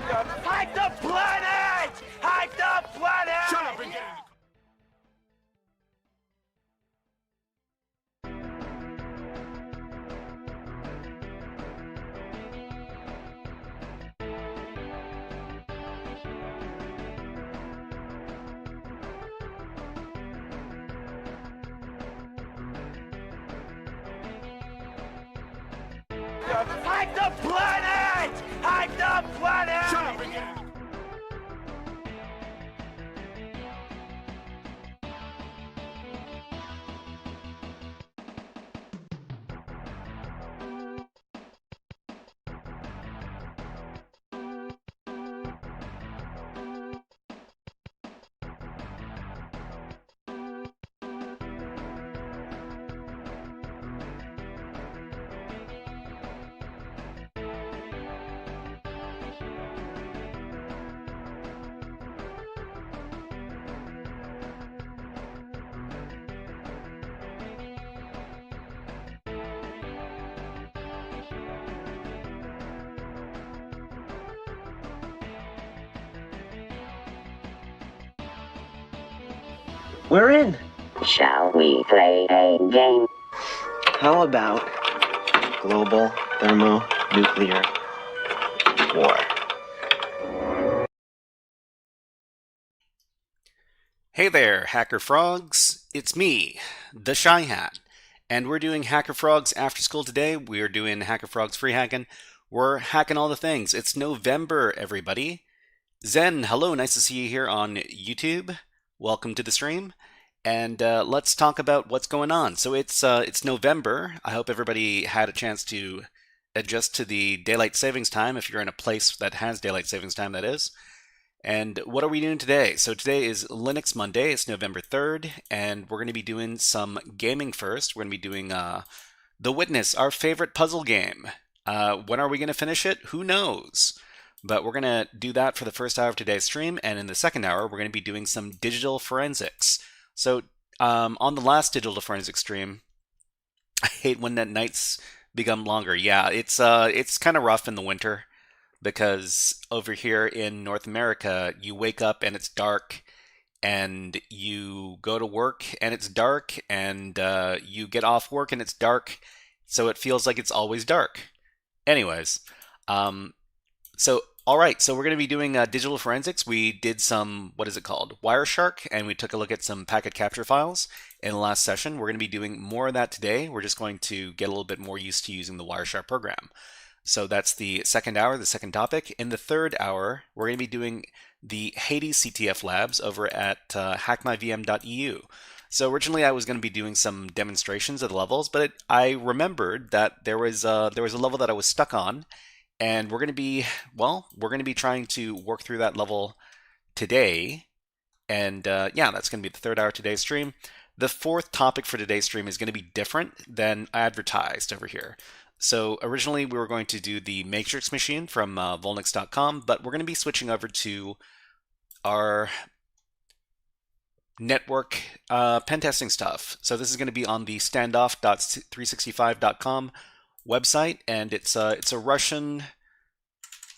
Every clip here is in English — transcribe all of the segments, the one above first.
Hack the planet! Hack the planet! Shut up and get in. Hack the planet! Hack the planet! Shut up and get in. We're in. Shall we play a game? How about global thermonuclear war? Hey there, Hacker Frogs. It's me, the Shy Hat, and we're doing HackerFrogs AfterSchool today. We're doing HackerFrogs free hacking. We're hacking all the things. It's November, everybody. Zen, hello, nice to see you here on YouTube. Welcome to the stream, and let's talk about what's going on. So it's November. I hope everybody had a chance to adjust to the daylight savings time, if you're in a place that has daylight savings time, that is. And what are we doing today? So today is Linux Monday. It's November 3rd, and we're going to be doing some gaming first. We're going to be doing The Witness, our favorite puzzle game. When are we going to finish it? Who knows? But we're going to do that for the first hour of today's stream, and in the second hour, we're going to be doing some digital forensics. So on the last digital forensics stream, I hate when that nights become longer. Yeah, it's kind of rough in the winter, because over here in North America, you wake up and it's dark, and you go to work and it's dark, and you get off work and it's dark, so it feels like it's always dark. Anyways, all right, so we're going to be doing digital forensics. We did some, what is it called? Wireshark, and we took a look at some packet capture files in the last session. We're going to be doing more of that today. We're just going to get a little bit more used to using the Wireshark program. So that's the second hour, the second topic. In the third hour, we're going to be doing the Hades CTF labs over at hackmyvm.eu. So originally I was going to be doing some demonstrations of the levels, but I remembered that there was a level that I was stuck on, and we're going to be trying to work through that level today. And yeah, that's going to be the third hour of today's stream. The fourth topic for today's stream is going to be different than advertised over here. So originally we were going to do the Matrix machine from Volnix.com, but we're going to be switching over to our network pen testing stuff. So this is going to be on the Standoff365.com website, and it's a Russian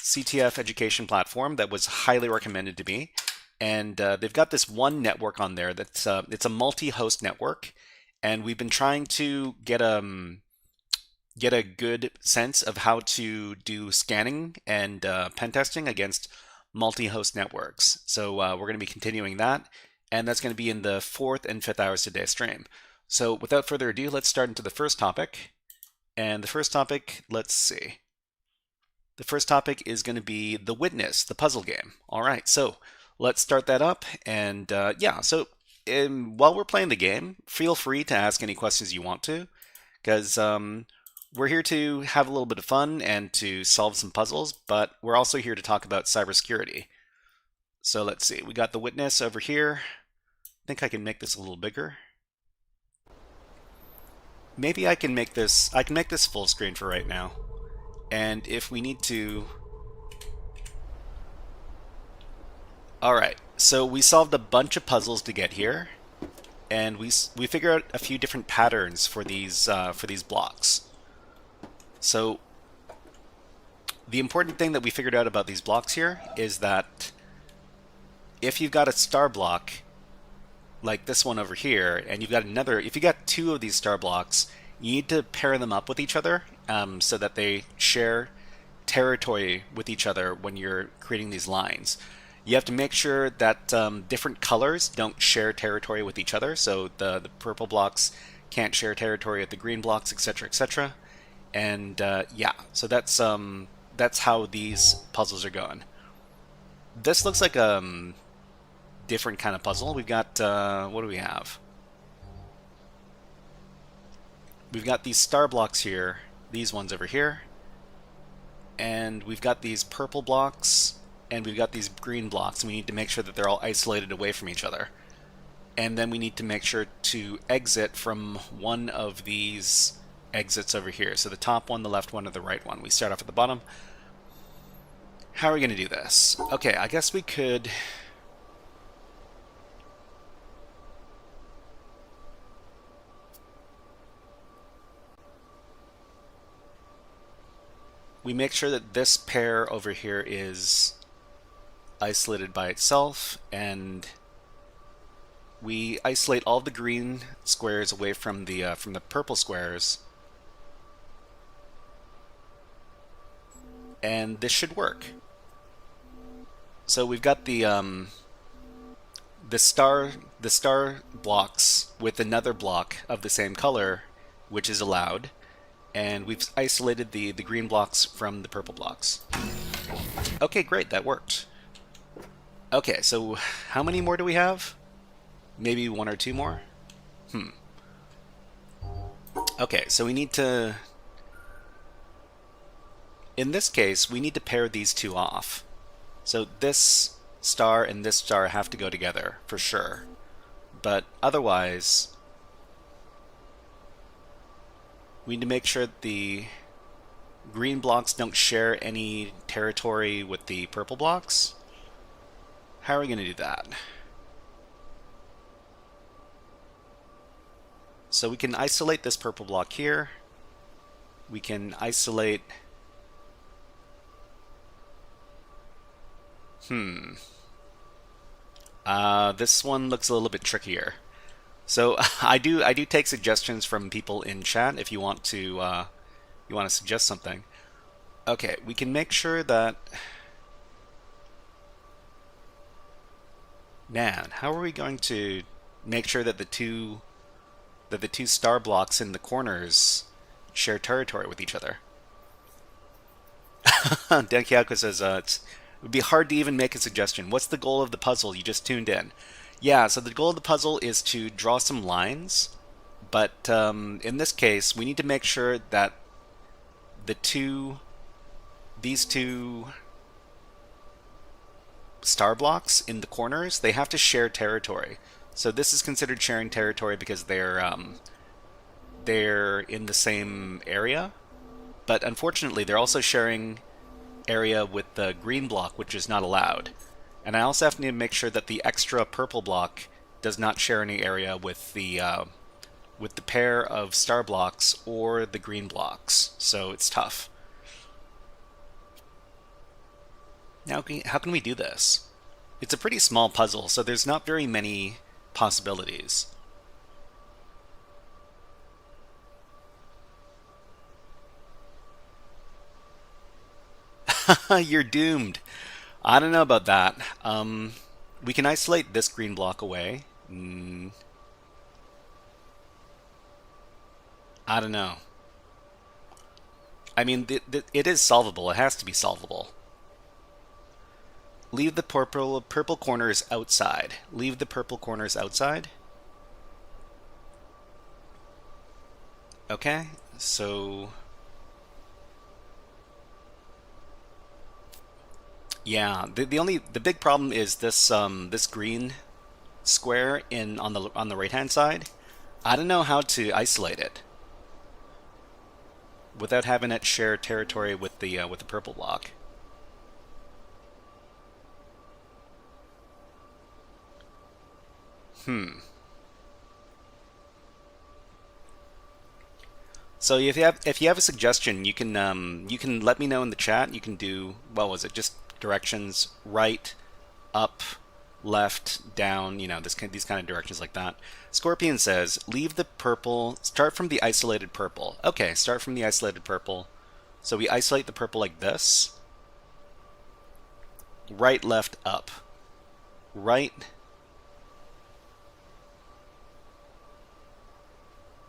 CTF education platform that was highly recommended to me. And they've got this one network on there that's it's a multi-host network, and we've been trying to get a good sense of how to do scanning and pen testing against multi-host networks. So we're going to be continuing that, and that's going to be in the fourth and fifth hours of today's stream. So without further ado, let's start into the first topic. And the first topic, let's see. The first topic is going to be The Witness, the puzzle game. All right, so let's start that up. And yeah, so while we're playing the game, feel free to ask any questions you want to, because we're here to have a little bit of fun and to solve some puzzles, but we're also here to talk about cybersecurity. So let's see, we got The Witness over here. I think I can make this a little bigger. Maybe I can make this full screen for right now. And if we need to... Alright, so we solved a bunch of puzzles to get here, and we figured out a few different patterns for these blocks. So The important thing that we figured out about these blocks here is that if you've got a star block like this one over here, and you've got another, if you got two of these star blocks, you need to pair them up with each other so that they share territory with each other when you're creating these lines. You have to make sure that different colors don't share territory with each other, so the purple blocks can't share territory with the green blocks, etc., etc. And yeah, so that's how these puzzles are going. This looks like a different kind of puzzle. We've got what do we have? We've got these star blocks here, these ones over here, and we've got these purple blocks, and we've got these green blocks, and we need to make sure that they're all isolated away from each other. And then we need to make sure to exit from one of these exits over here. So the top one, the left one, or the right one. We start off at the bottom. How are we going to do this? Okay, I guess we could... we make sure that this pair over here is isolated by itself, and we isolate all the green squares away from the purple squares, and this should work. So we've got the star blocks with another block of the same color, which is allowed. And we've isolated the green blocks from the purple blocks. Okay, great, that worked. Okay, so how many more do we have? Maybe one or two more? Okay, so we need to... in this case, we need to pair these two off. So this star and this star have to go together, for sure. But otherwise... we need to make sure that the green blocks don't share any territory with the purple blocks. How are we going to do that? So we can isolate this purple block here. We can isolate... this one looks a little bit trickier. So I do take suggestions from people in chat if you want to suggest something. Okay, we can make sure that... man, how are we going to make sure that the two star blocks in the corners share territory with each other? Denkiako says it would be hard to even make a suggestion. What's the goal of the puzzle? You just tuned in. Yeah, so the goal of the puzzle is to draw some lines, but in this case, we need to make sure that these two star blocks in the corners, they have to share territory. So this is considered sharing territory because they're in the same area, but unfortunately, they're also sharing area with the green block, which is not allowed. And I also have to make sure that the extra purple block does not share any area with the pair of star blocks or the green blocks. So it's tough. Now, how can we do this? It's a pretty small puzzle, so there's not very many possibilities. You're doomed. I don't know about that. We can isolate this green block away. I don't know. I mean, it is solvable. It has to be solvable. Leave the purple corners outside. Leave the purple corners outside. Okay, so... yeah, the big problem is this this green square on the right hand side. I don't know how to isolate it without having it share territory with the purple block. So if you have a suggestion, you can let me know in the chat. You can do, what was it? Just directions: right, up, left, down. You know, these kind of directions like that. Scorpion says, leave the purple. Start from the isolated purple. Okay, start from the isolated purple. So we isolate the purple like this. Right, left, up. Right.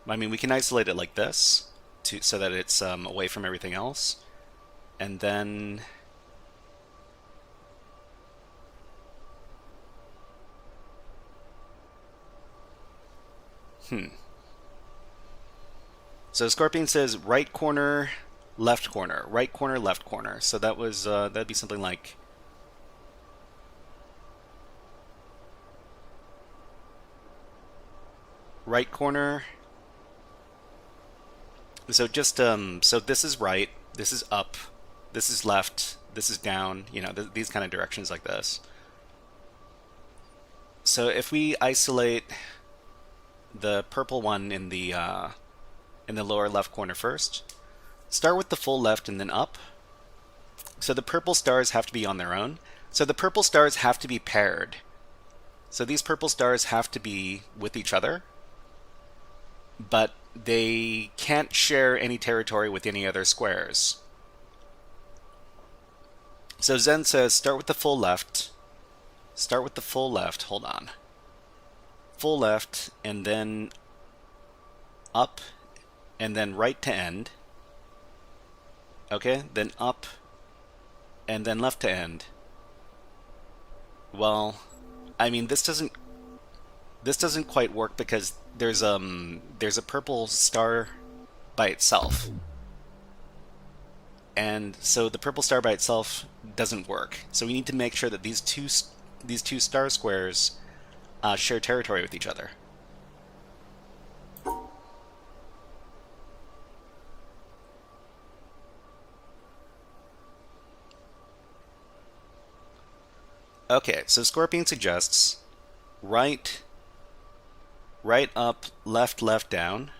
I mean, we can isolate it like this so that it's away from everything else. And then so Scorpion says right corner, left corner, right corner, left corner. So that was that'd be something like right corner. So just so this is right, this is up, this is left, this is down, you know, these kind of directions like this. So if we isolate the purple one in the lower left corner first, start with the full left and then up. So the purple stars have to be on their own. So the purple stars have to be paired. So these purple stars have to be with each other, but they can't share any territory with any other squares. So Zen says start with the full left. Start with the full left. Hold on. Full left, and then up, and then right to end. Okay, then up, and then left to end. Well, I mean, this doesn't quite work because there's a purple star by itself, and so the purple star by itself doesn't work. So we need to make sure that these two star squares share territory with each other. Okay, so Scorpion suggests right up, left down.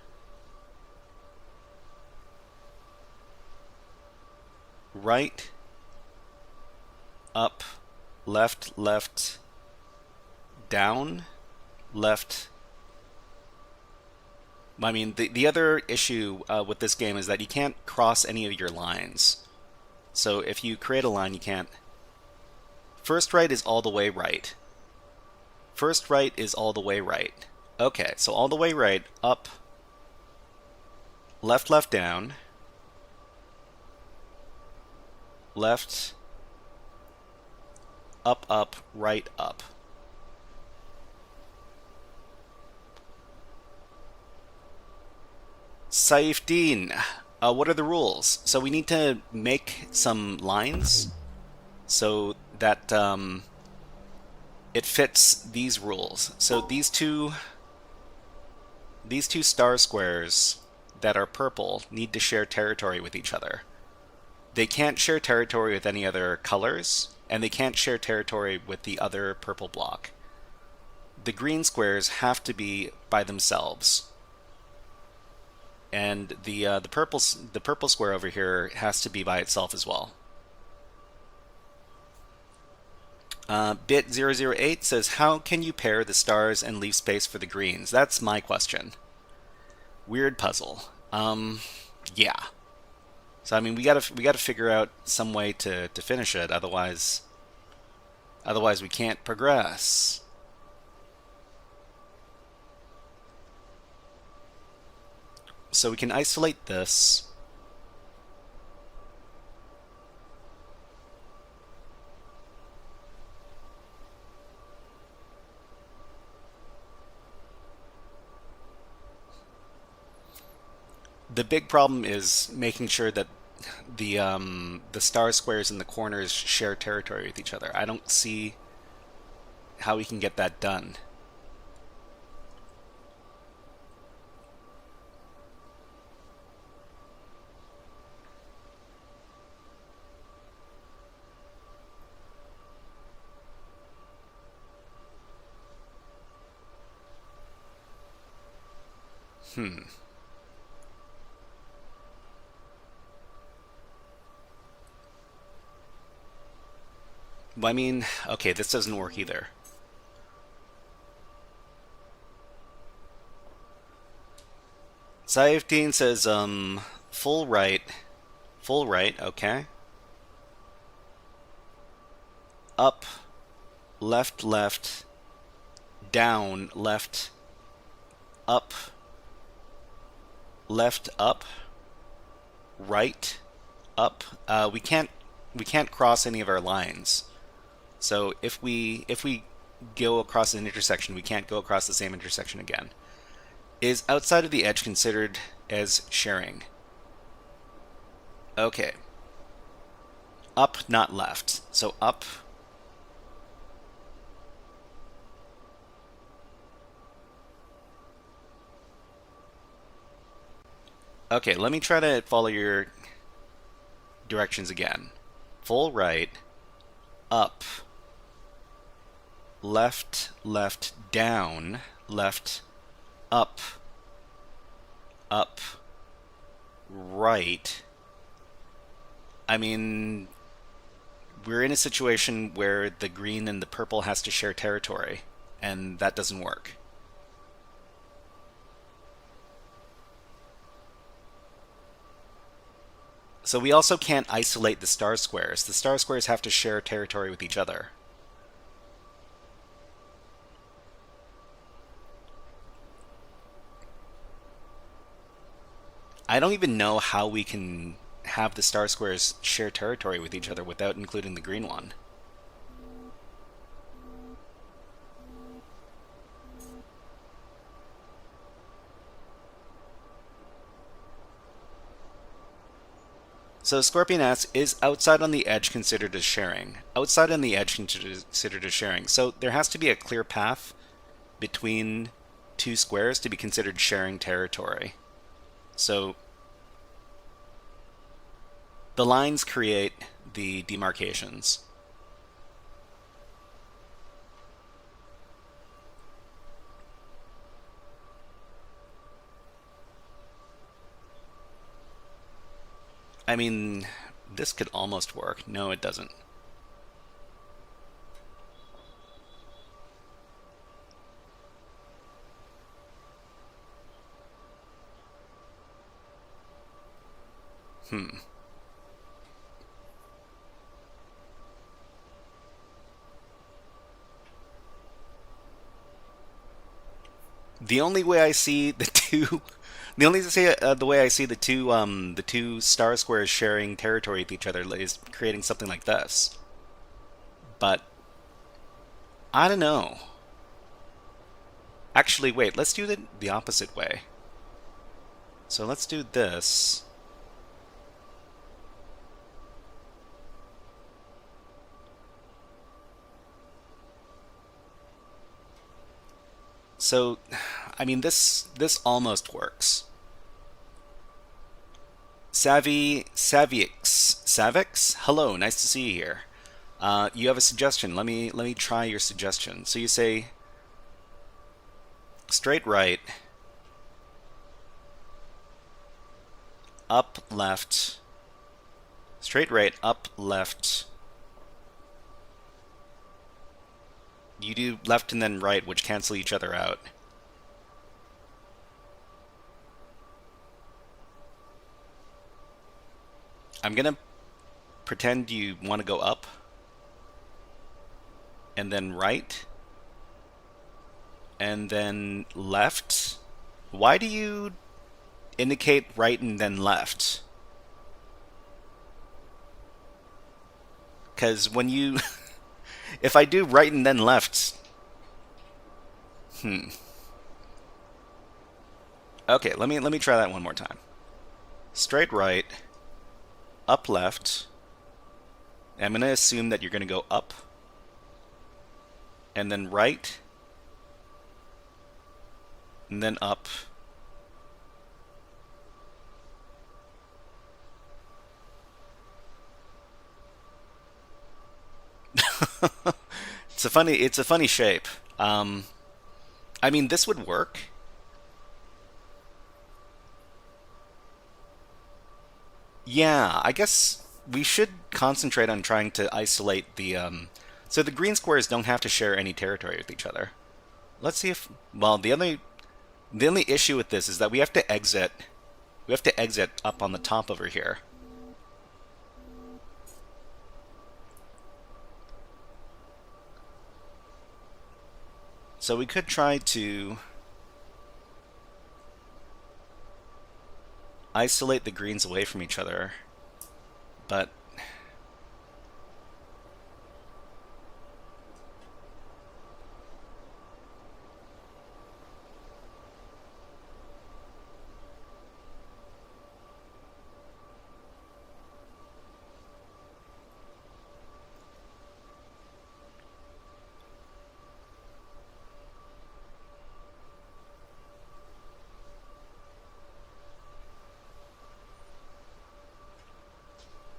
Right up, left down, left. I mean, the other issue with this game is that you can't cross any of your lines. So if you create a line, you can't. First right is all the way right. First right is all the way right. Okay, so all the way right, up, left down, left, up, right up. Saif Deen, what are the rules? So we need to make some lines so that it fits these rules. So these two star squares that are purple need to share territory with each other. They can't share territory with any other colors, and they can't share territory with the other purple block. The green squares have to be by themselves, and the purple square over here has to be by itself as well. Bit008 says, how can you pair the stars and leave space for the greens? That's my question. Weird puzzle. Yeah. So I mean, we gotta figure out some way to finish it. Otherwise we can't progress. So we can isolate this. The big problem is making sure that the star squares in the corners share territory with each other. I don't see how we can get that done. I mean, okay, this doesn't work either. Cy15 says, full right, okay. Up, left, left, down, left, up, left, up, right, up. We can't cross any of our lines. So if we go across an intersection, we can't go across the same intersection again. Is outside of the edge considered as sharing? Okay. Up, not left. So up. Okay, let me try to follow your directions again. Full right, up, left, left, down, left, up, up, right. I mean, we're in a situation where the green and the purple has to share territory, and that doesn't work. So we also can't isolate the star squares. The star squares have to share territory with each other. I don't even know how we can have the star squares share territory with each other without including the green one. So Scorpion asks, is outside on the edge considered as sharing? Outside on the edge considered as sharing. So there has to be a clear path between two squares to be considered sharing territory. So the lines create the demarcations. I mean, this could almost work. No, it doesn't. The only way I see the two, the way I see the two star squares sharing territory with each other is creating something like this. But I don't know. Actually, wait. Let's do the opposite way. So let's do this. So, I mean, this almost works. Savix, hello, nice to see you here. You have a suggestion. Let me try your suggestion. So you say straight right, up left, straight right, up left. You do left and then right, which cancel each other out. I'm gonna pretend you want to go up and then right and then left. Why do you indicate right and then left? Because when you if I do right and then left, Okay, let me try that one more time. Straight right, up left. I'm going to assume that you're going to go up and then right and then up. It's a funny shape. I mean, this would work. Yeah, I guess we should concentrate on trying to isolate So the green squares don't have to share any territory with each other. Let's see if, well, the only issue with this is that we have to exit up on the top over here. So we could try to isolate the greens away from each other, but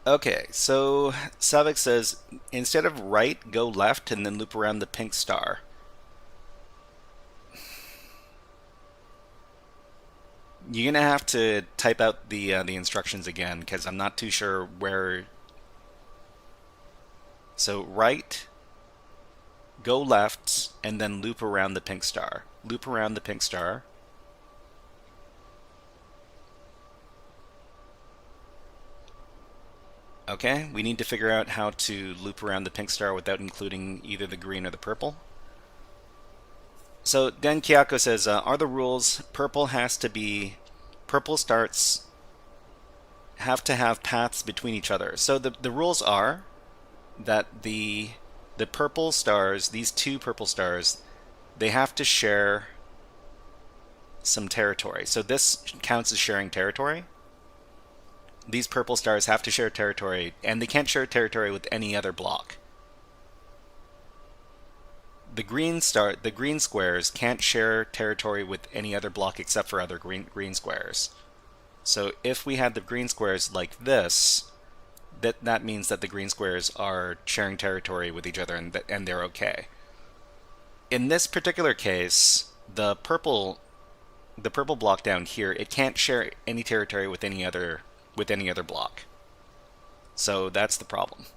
okay, so Savik says, instead of right, go left and then loop around the pink star. You're gonna have to type out the instructions again because I'm not too sure where. So right, go left, and then loop around the pink star. Loop around the pink star. Okay, we need to figure out how to loop around the pink star without including either the green or the purple. So Den Kyako says, are the rules purple starts have to have paths between each other? So the rules are that the purple stars, these two purple stars, they have to share some territory. So this counts as sharing territory. These purple stars have to share territory, and they can't share territory with any other block. The green squares can't share territory with any other block except for other green squares. So if we had the green squares like this, that means that the green squares are sharing territory with each other and they're okay. In this particular case, the purple block down here, it can't share any territory with any other block. So that's the problem.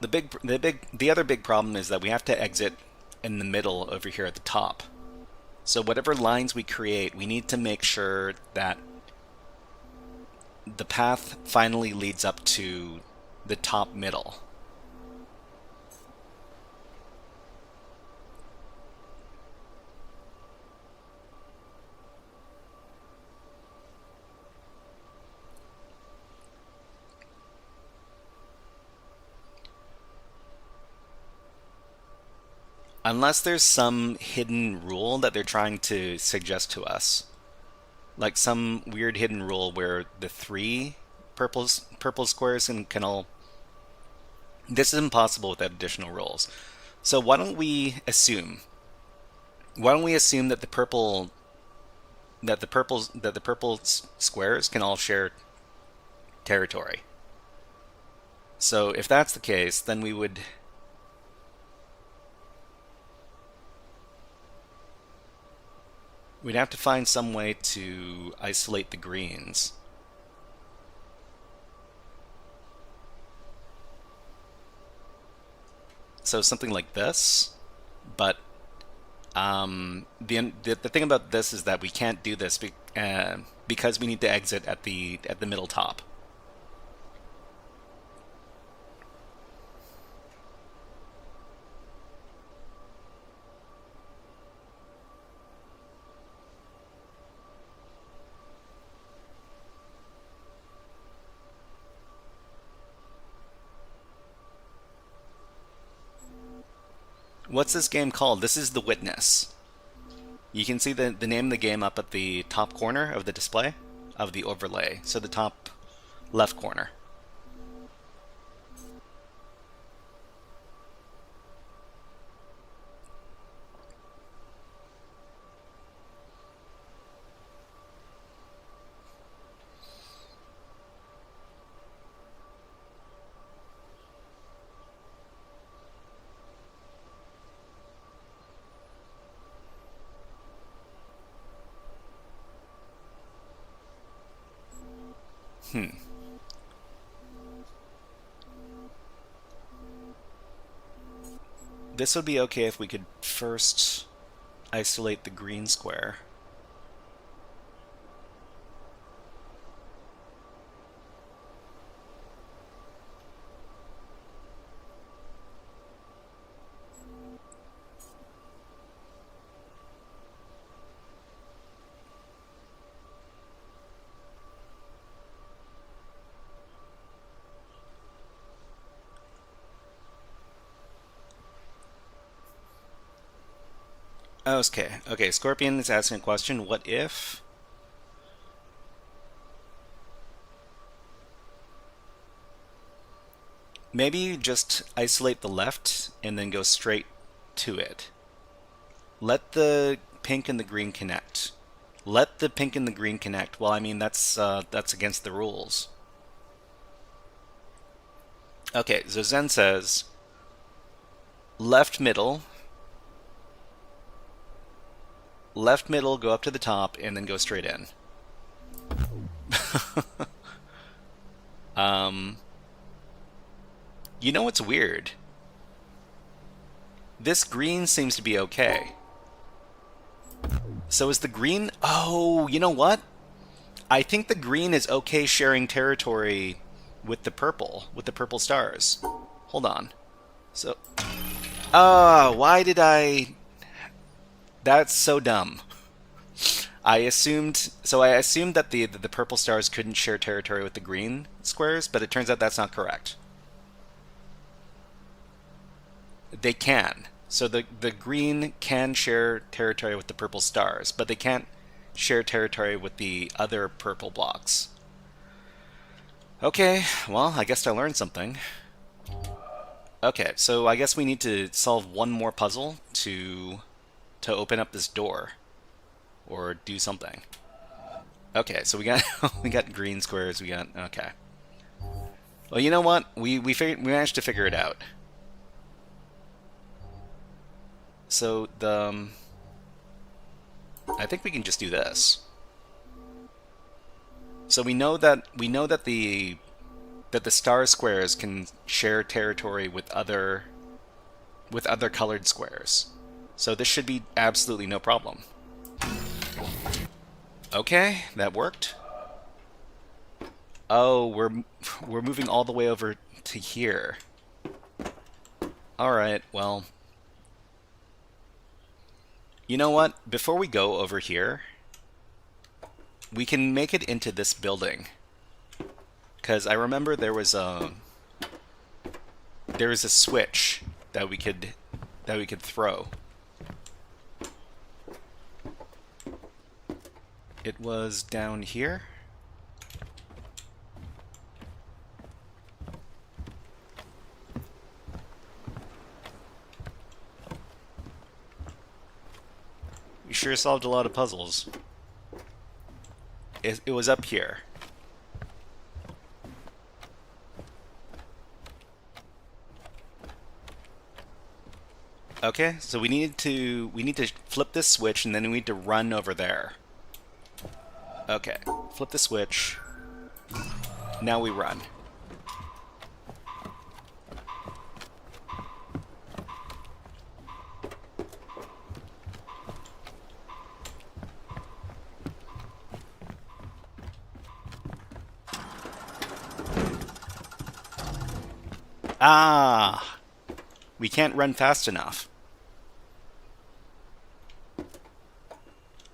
The other big problem is that we have to exit in the middle over here at the top. So whatever lines we create, we need to make sure that the path finally leads up to the top middle. Unless there's some hidden rule that they're trying to suggest to us. Like some weird hidden rule where the three purple squares can all... This is impossible without additional rules. So why don't we assume that the purple squares can all share territory. So if that's the case, then we'd have to find some way to isolate the greens. So something like this, but the thing about this is that we can't do this because we need to exit at the middle top. What's this game called? This is The Witness. You can see the name of the game up at the top corner of the display, of the overlay. So the top left corner. This would be okay if we could first isolate the green square. Okay, Scorpion is asking a question. What if... Maybe you just isolate the left and then go straight to it. Let the pink and the green connect. Let the pink and the green connect. Well, I mean, that's against the rules. Okay, so Zen says, left middle, go up to the top, and then go straight in. You know what's weird? This green seems to be okay. So is the green... Oh, you know what? I think the green is okay sharing territory with the purple stars. Hold on. So... why did I... That's so dumb. I assumed that the purple stars couldn't share territory with the green squares, but it turns out that's not correct. They can. So the green can share territory with the purple stars, but they can't share territory with the other purple blocks. Okay, well, I guess I learned something. Okay, so I guess we need to solve one more puzzle to open up this door. Or do something. Okay, so we got we got green squares, okay. Well, you know what? We managed to figure it out. So I think we can just do this. So we know that the star squares can share territory with other colored squares. So this should be absolutely no problem. Okay, that worked. Oh, we're moving all the way over to here. All right, well, you know what? Before we go over here, we can make it into this building. Because I remember there was a switch that we could throw. It was down here. We sure solved a lot of puzzles. It was up here. Okay, so we need to flip this switch and then we need to run over there. Okay, flip the switch. Now we run. Ah! We can't run fast enough.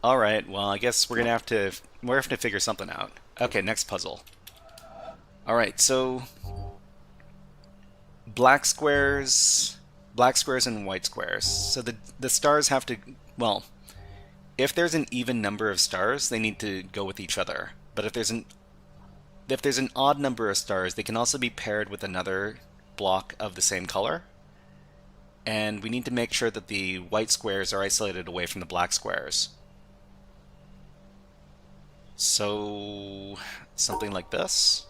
Alright, well, I guess we're gonna have to figure something out. Okay, next puzzle. Alright, so black squares and white squares. So the stars have to, well, if there's an even number of stars, they need to go with each other. But if there's an odd number of stars, they can also be paired with another block of the same color. And we need to make sure that the white squares are isolated away from the black squares. So, something like this.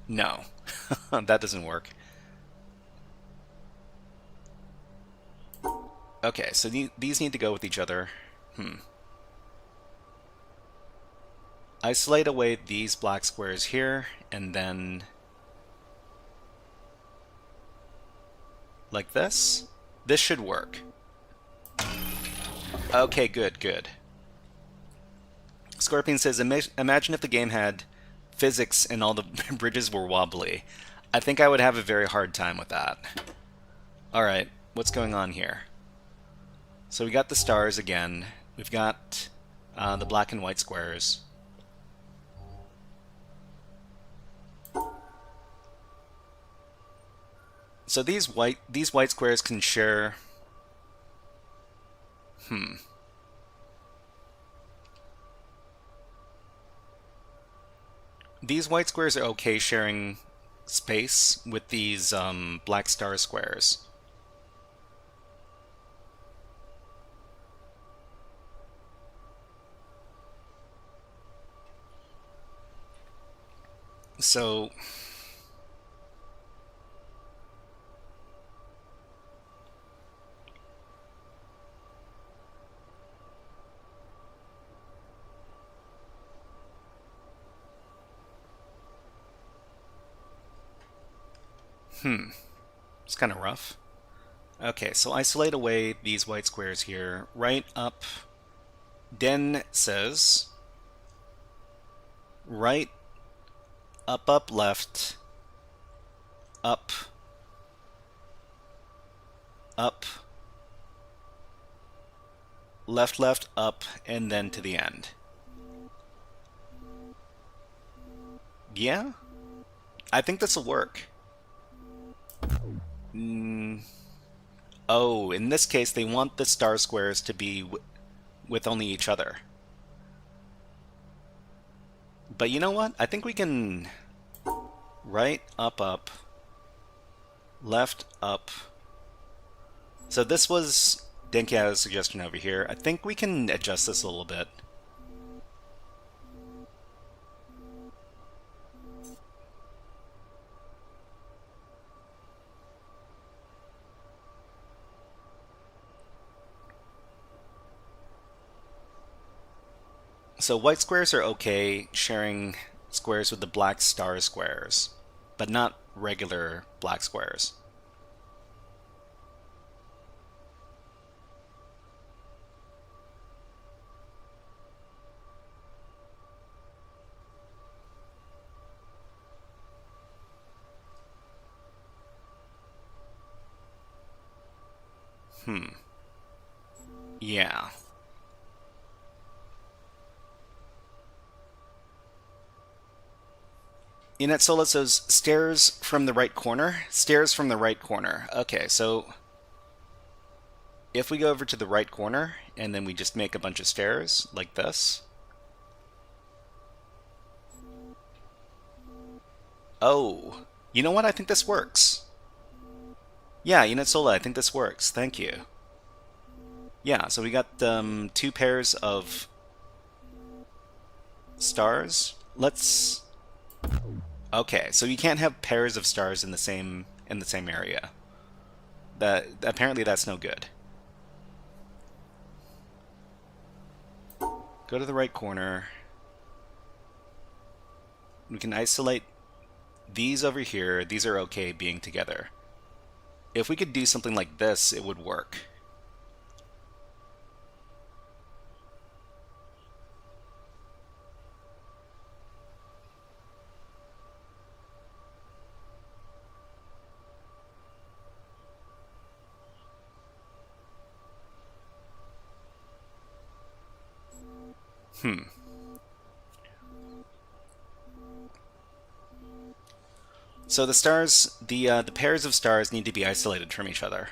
No, that doesn't work. Okay, so these need to go with each other. isolate away these black squares here, and then like this. This should work. Okay, good, good. Scorpion says, imagine if the game had physics and all the bridges were wobbly. I think I would have a very hard time with that. Alright, what's going on here? So we got the stars again. We've got the black and white squares. So these white squares can share... These white squares are okay sharing space with these black star squares. So it's kind of rough. Okay, so isolate away these white squares here. Right up. Den says right, up, left, up, left, up, and then to the end. Yeah? I think this will work. Oh, in this case, they want the star squares to be with only each other. But you know what? I think we can right, up, left, up. So this was Denki had a suggestion over here. I think we can adjust this a little bit. So white squares are okay sharing squares with the black star squares, but not regular black squares. Yeah. Inet Sola says, stairs from the right corner? Stairs from the right corner. Okay, so if we go over to the right corner, and then we just make a bunch of stairs, like this. Oh, you know what? I think this works. Yeah, Inet Sola, I think this works. Thank you. Yeah, so we got 2 pairs of stars. Let's... Okay, so you can't have pairs of stars in the same area. Apparently that's no good. Go to the right corner. We can isolate these over here. These are okay being together. If we could do something like this, it would work. So the stars, the pairs of stars need to be isolated from each other.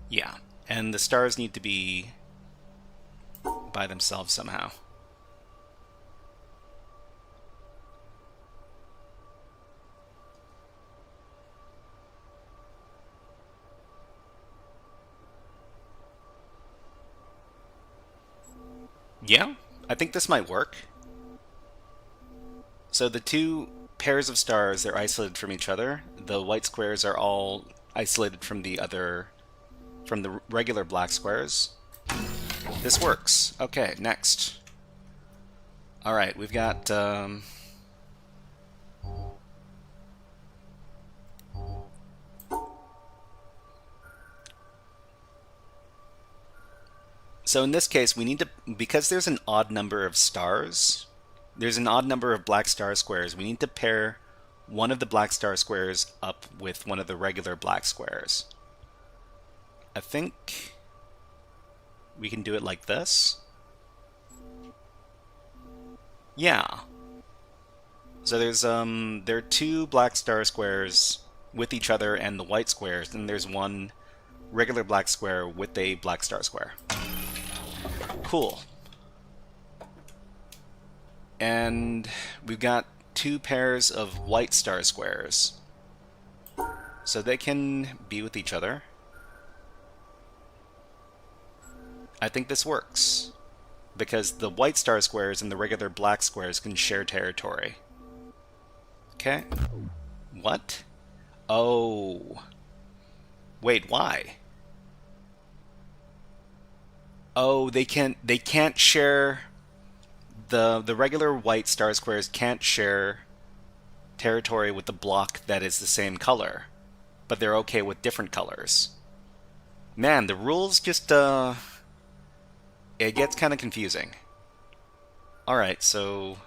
Yeah, and the stars need to be by themselves somehow. Yeah, I think this might work. So the two pairs of stars, they're isolated from each other. The white squares are all isolated from the regular black squares. This works. Okay, next. Alright, we've got... So in this case, we need to, because there's an odd number of stars, there's an odd number of black star squares, we need to pair one of the black star squares up with one of the regular black squares. I think we can do it like this. Yeah. So there's there are two black star squares with each other and the white squares, and there's one regular black square with a black star square. Cool. And we've got two pairs of white star squares. So they can be with each other. I think this works, because the white star squares and the regular black squares can share territory. Okay. What? Oh. Wait, why? Oh, they can't share, the regular white star squares can't share territory with the block that is the same color, but they're okay with different colors. Man, the rules just it gets kind of confusing. Alright, so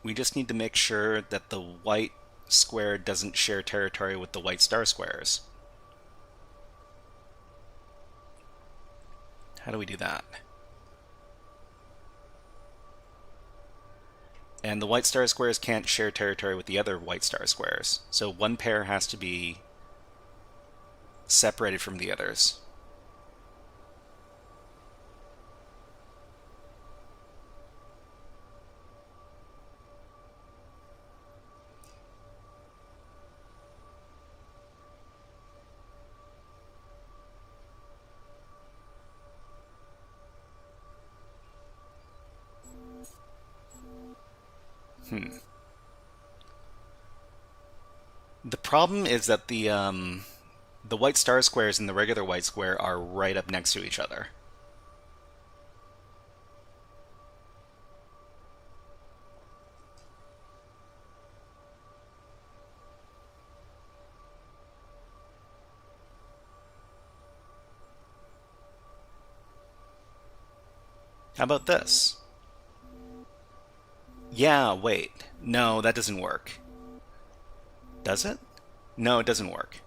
we just need to make sure that the white square doesn't share territory with the white star squares. How do we do that? And the white star squares can't share territory with the other white star squares. So one pair has to be separated from the others. The problem is that the white star squares and the regular white square are right up next to each other. How about this? Yeah, wait. No, that doesn't work. Does it? No, it doesn't work.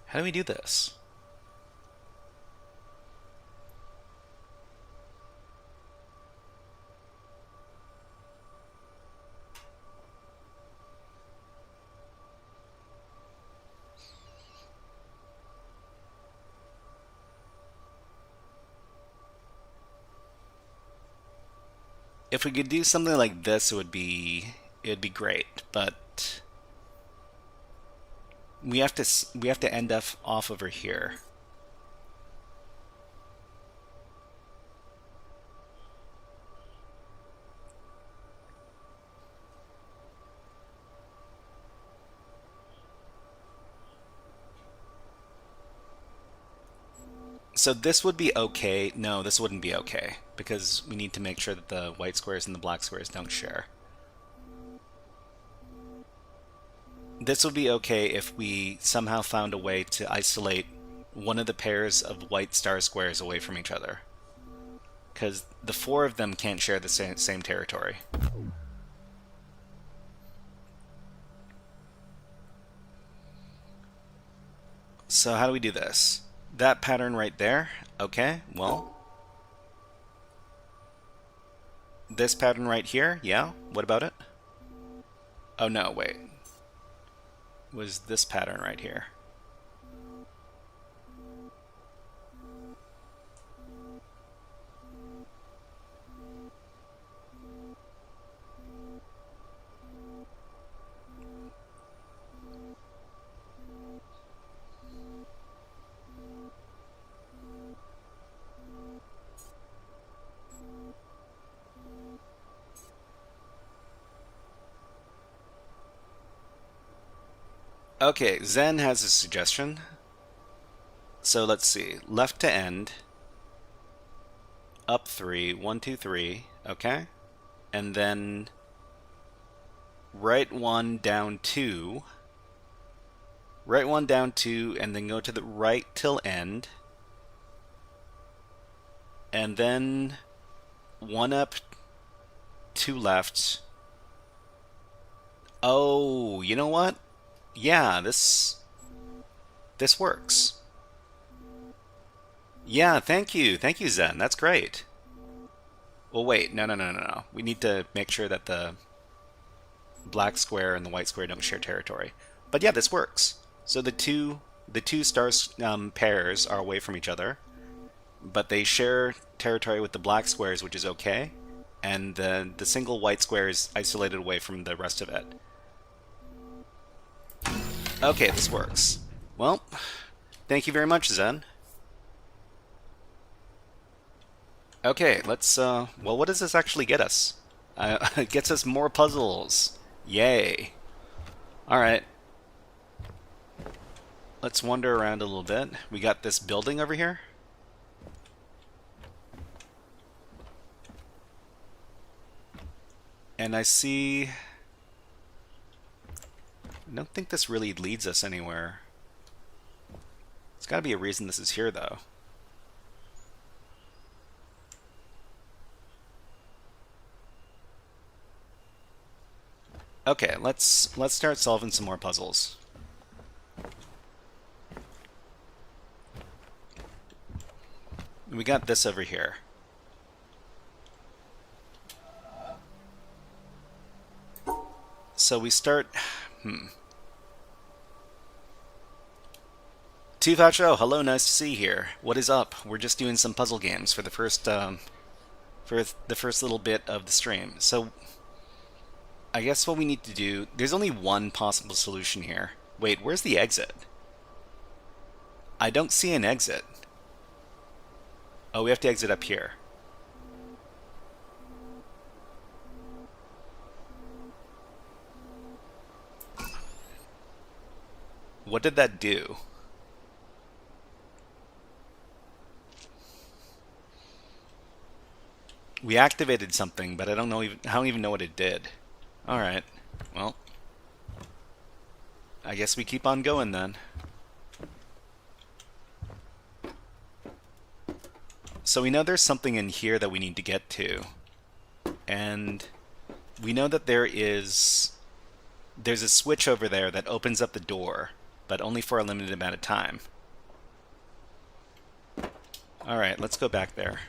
How do we do this? If we could do something like this, it'd be great, but we have to end up off over here. So this would be okay. No, this wouldn't be okay, because we need to make sure that the white squares and the black squares don't share. This would be okay if we somehow found a way to isolate one of the pairs of white star squares away from each other. Because the 4 of them can't share the same territory. So how do we do this? That pattern right there. Okay, well. This pattern right here. Yeah, what about it? Oh no, wait. It was this pattern right here. Okay, Zen has a suggestion. So let's see. Left to end. Up 3. 1, 2, 3. Okay. And then right 1, down 2. Right 1, down 2, and then go to the right till end. And then 1 up, 2 left. Oh, you know what? Yeah, this works. Yeah, thank you. Thank you, Zen. That's great. Well, wait. No. We need to make sure that the black square and the white square don't share territory. But yeah, this works. So the two stars pairs are away from each other, but they share territory with the black squares, which is okay, and the single white square is isolated away from the rest of it. Okay, this works. Well, thank you very much, Zen. Okay, let's, well, what does this actually get us? It gets us more puzzles. Yay. Alright. Let's wander around a little bit. We got this building over here. And I see... I don't think this really leads us anywhere. There's got to be a reason this is here, though. Okay, let's start solving some more puzzles. We got this over here. So we start... Tufacho, hello, nice to see you here. What is up? We're just doing some puzzle games for the first little bit of the stream. So I guess what we need to do... There's only one possible solution here. Wait, where's the exit? I don't see an exit. Oh, we have to exit up here. What did that do? We activated something, but I don't even know what it did. Alright, well, I guess we keep on going then. So we know there's something in here that we need to get to. And we know that there's a switch over there that opens up the door, but only for a limited amount of time. Alright, let's go back there.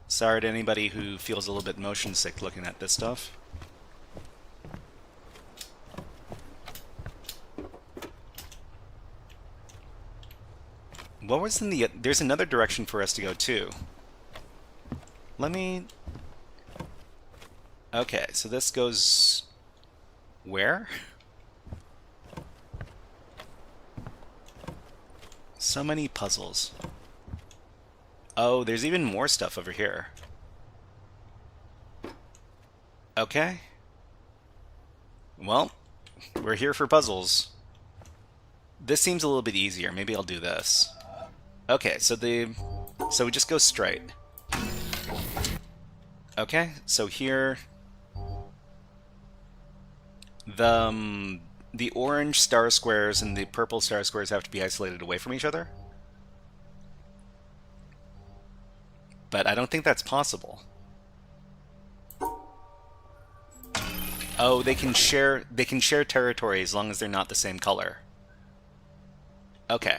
Sorry to anybody who feels a little bit motion sick looking at this stuff. What was in the... There's another direction for us to go too. Let me... Okay, so this goes... Where? So many puzzles. Oh, there's even more stuff over here. Okay. Well, we're here for puzzles. This seems a little bit easier. Maybe I'll do this. Okay, so we just go straight. Okay, so here... The orange star squares and the purple star squares have to be isolated away from each other. But I don't think that's possible. Oh, they can share territory as long as they're not the same color. Okay.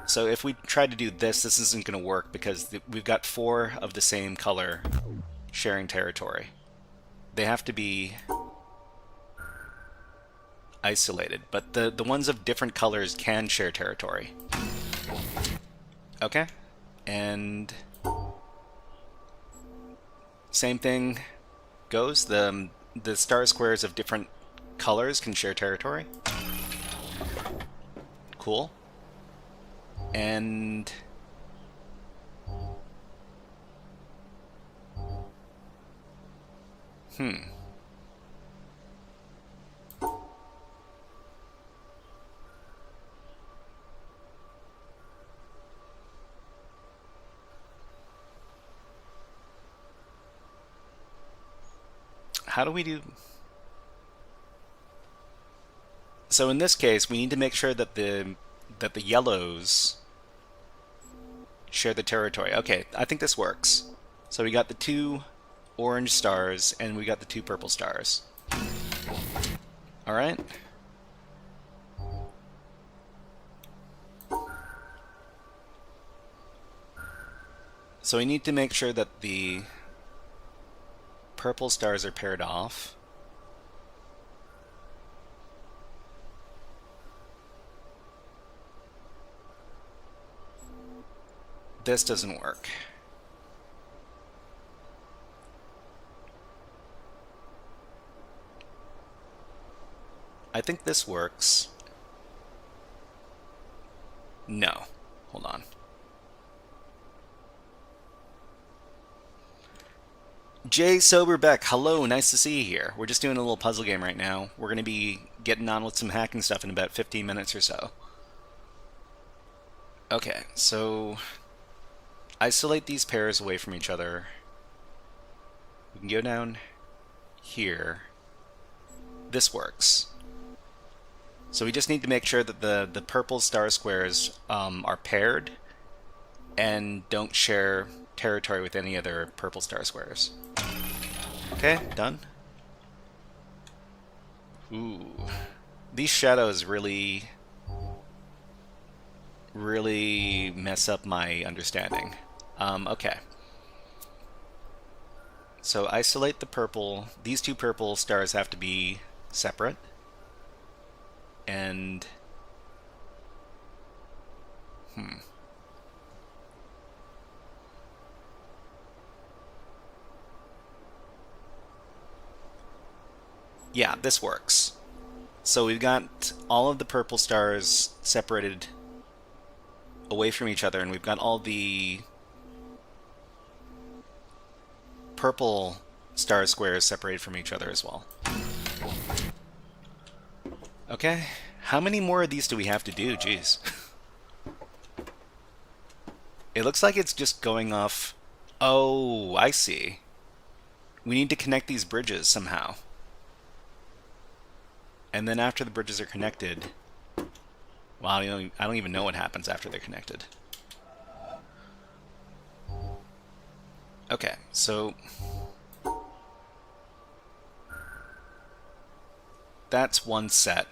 So if we try to do this, this isn't going to work because we've got 4 of the same color sharing territory. They have to be isolated, but the ones of different colors can share territory. Okay. And same thing goes. The star squares of different colors can share territory. Cool. And how do we do? So in this case, we need to make sure that the yellows share the territory. Okay, I think this works. So we got the 2 orange stars and we got the 2 purple stars. All right. So we need to make sure that the purple stars are paired off. This doesn't work. I think this works. No. Hold on. Jay Soberbeck, hello, nice to see you here. We're just doing a little puzzle game right now. We're going to be getting on with some hacking stuff in about 15 minutes or so. Okay, so isolate these pairs away from each other. We can go down here. This works. So we just need to make sure that the purple star squares are paired and don't share territory with any other purple star squares. Okay, done. Ooh. These shadows really mess up my understanding. Okay. So isolate the purple. These 2 purple stars have to be separate. And yeah, this works. So we've got all of the purple stars separated away from each other, and we've got all the purple star squares separated from each other as well. Okay, how many more of these do we have to do? Jeez. It looks like it's just going off. Oh, I see. We need to connect these bridges somehow. And then after the bridges are connected... Wow, I don't even know what happens after they're connected. Okay, so... that's one set.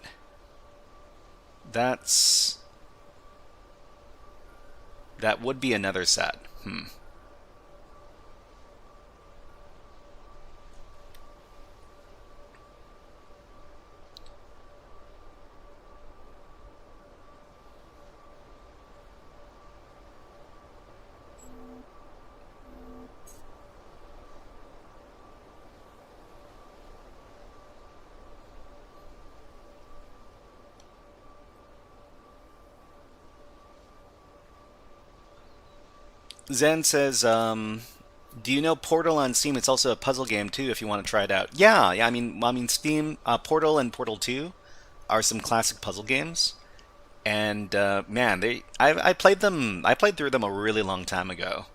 That would be another set. Zen says, do you know Portal on Steam? It's also a puzzle game too if you want to try it out. Yeah, I mean Steam, Portal and Portal 2 are some classic puzzle games. And man, I played through them a really long time ago.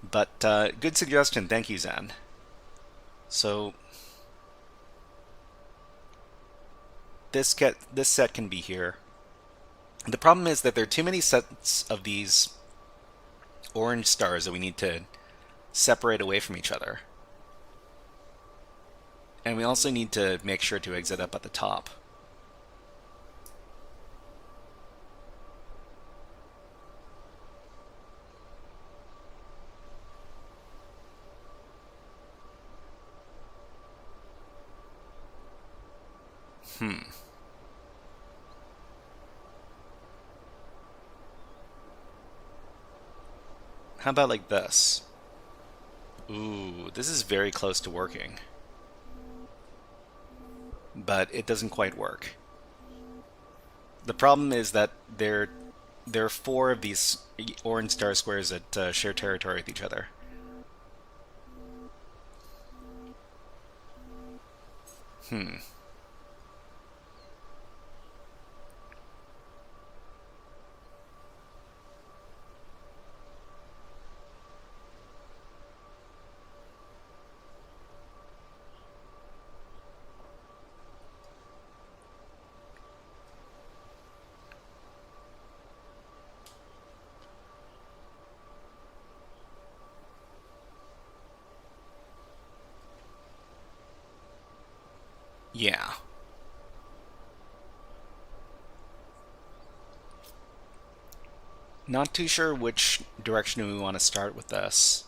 But good suggestion, thank you, Zen. So this set can be here. The problem is that there are too many sets of these orange stars that we need to separate away from each other. And we also need to make sure to exit up at the top. How about like this? Ooh, this is very close to working. But it doesn't quite work. The problem is that there are 4 of these orange star squares that share territory with each other. Yeah. Not too sure which direction we want to start with this.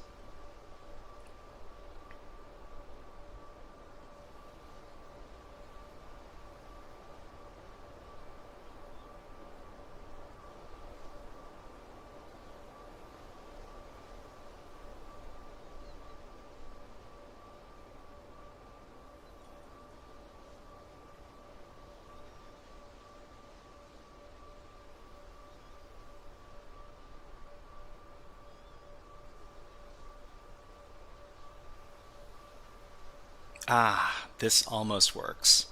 Ah, this almost works.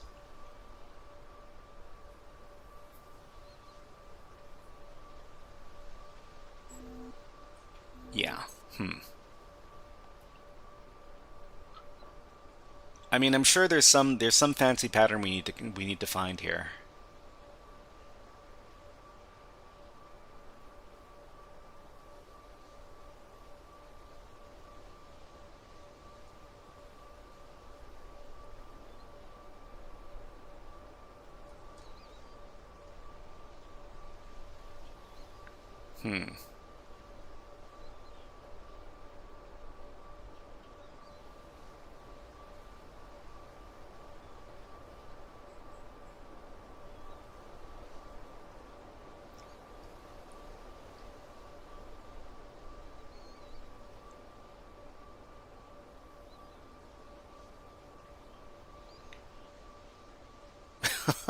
Yeah. I mean, I'm sure there's some fancy pattern we need to find here.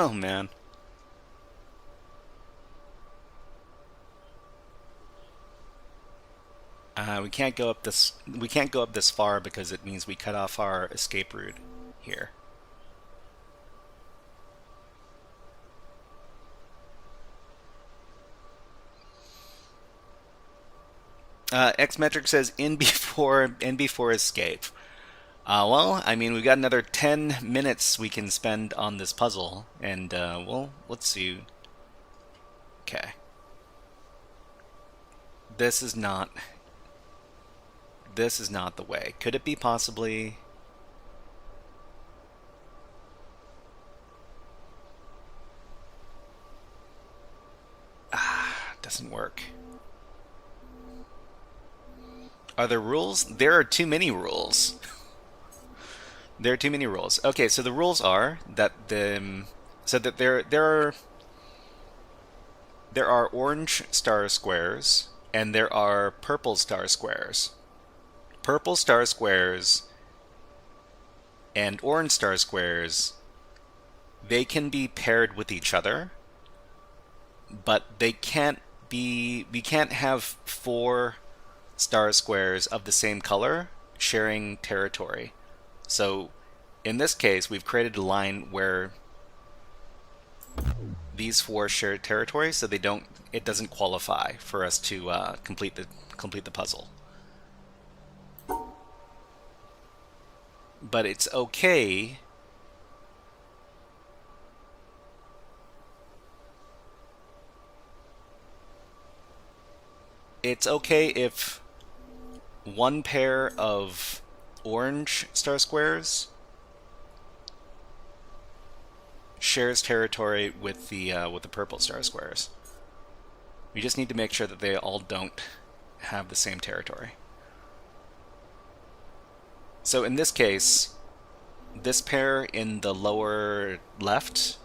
Oh man. We can't go up this. We can't go up this far because it means we cut off our escape route here. Xmetric says in before escape. Well, I mean, we've got another 10 minutes we can spend on this puzzle, and well, let's see. Okay. This is not the way. Could it be possibly? Doesn't work. Are there rules? There are too many rules. There are too many rules. Okay, so the rules are that there are orange star squares and there are purple star squares. Purple star squares and orange star squares, they can be paired with each other, but they can't be. We can't have 4 star squares of the same color sharing territory. So in this case, we've created a line where these 4 share territory, so it doesn't qualify for us to complete the puzzle. But it's okay. it's okay if one pair of orange star squares shares territory with the purple star squares. We just need to make sure that they all don't have the same territory. So in this case, this pair in the lower left,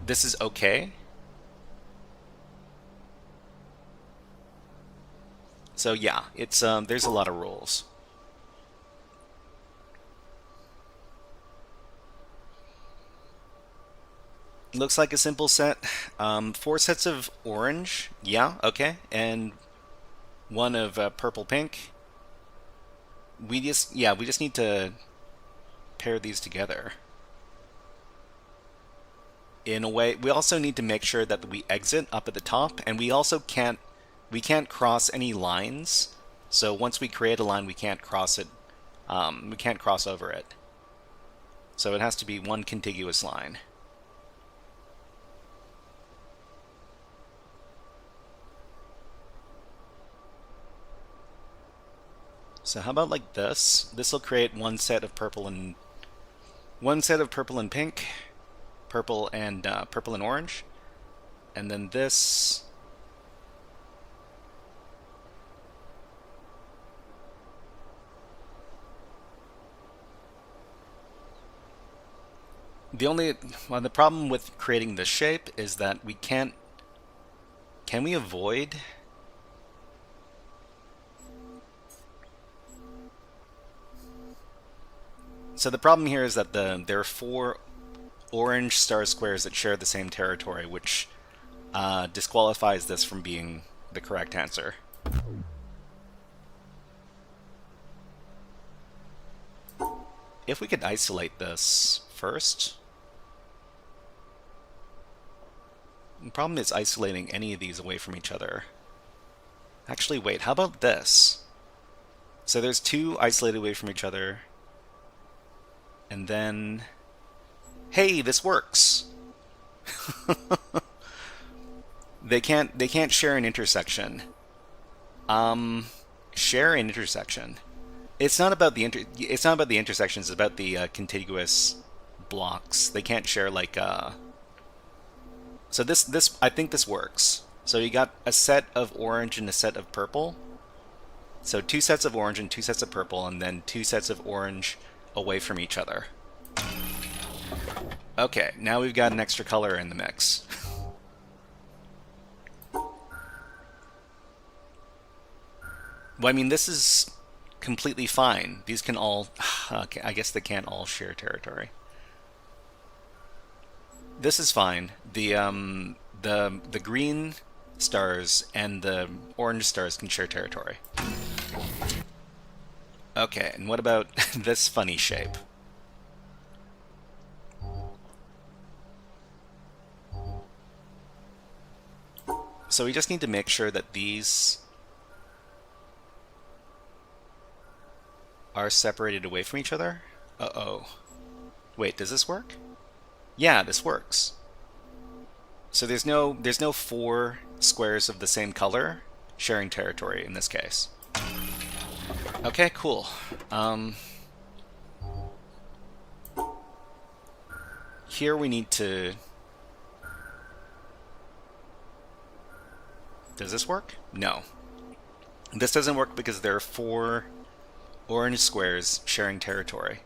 this is okay. So yeah, it's there's a lot of rules. Looks like a simple set. 4 sets of orange, yeah, okay, and 1 of purple pink. We just need to pair these together in a way. We also need to make sure that we exit up at the top, and we also can't cross any lines. So once we create a line, we can't cross it. We can't cross over it. So it has to be one contiguous line. So how about like this? This will create one set of purple and pink, purple and orange, and then this. The problem with creating this shape is that we can't. Can we avoid? So the problem here is that there are 4 orange star squares that share the same territory, which disqualifies this from being the correct answer. If we could isolate this first. The problem is isolating any of these away from each other. Actually, wait, how about this? So there's 2 isolated away from each other. And then, hey, this works. They can't share an intersection. Share an intersection. It's not about the intersections. It's about the contiguous blocks. They can't share like. So this I think this works. So you got a set of orange and a set of purple. So 2 sets of orange and 2 sets of purple, and then 2 sets of orange away from each other. Okay, now we've got an extra color in the mix. Well, I mean, this is completely fine. These can all... I guess they can't all share territory. This is fine. The green stars and the orange stars can share territory. Okay, and what about this funny shape? So we just need to make sure that these are separated away from each other. Uh-oh. Wait, does this work? Yeah, this works. So there's no 4 squares of the same color sharing territory in this case. Okay, cool. Here we need to... Does this work? No. This doesn't work because there are 4 orange squares sharing territory.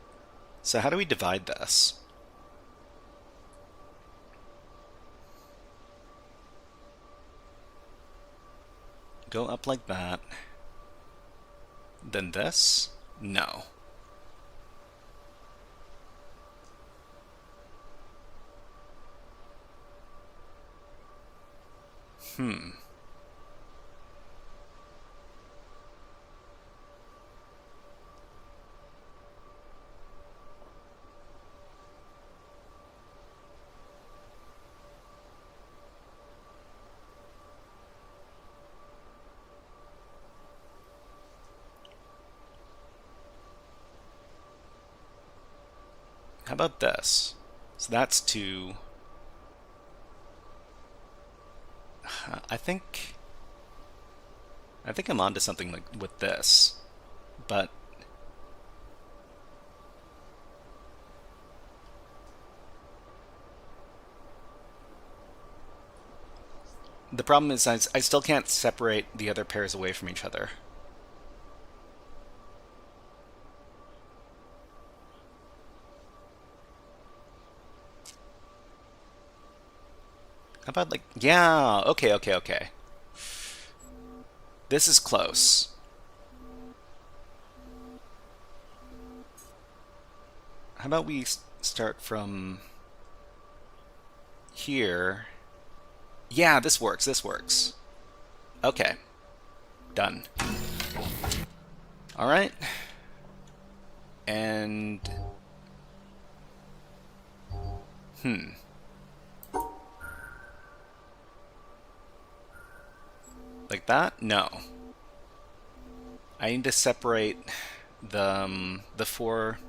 So how do we divide this? Go up like that. Then this? No. How about this? So that's 2. I think I think I'm onto something like with this, but the problem is I still can't separate the other pairs away from each other. How about like, yeah, okay, okay, okay. This is close. How about we start from here? Yeah, this works, this works. Okay. Done. Alright. And... Like that? No. I need to separate the 4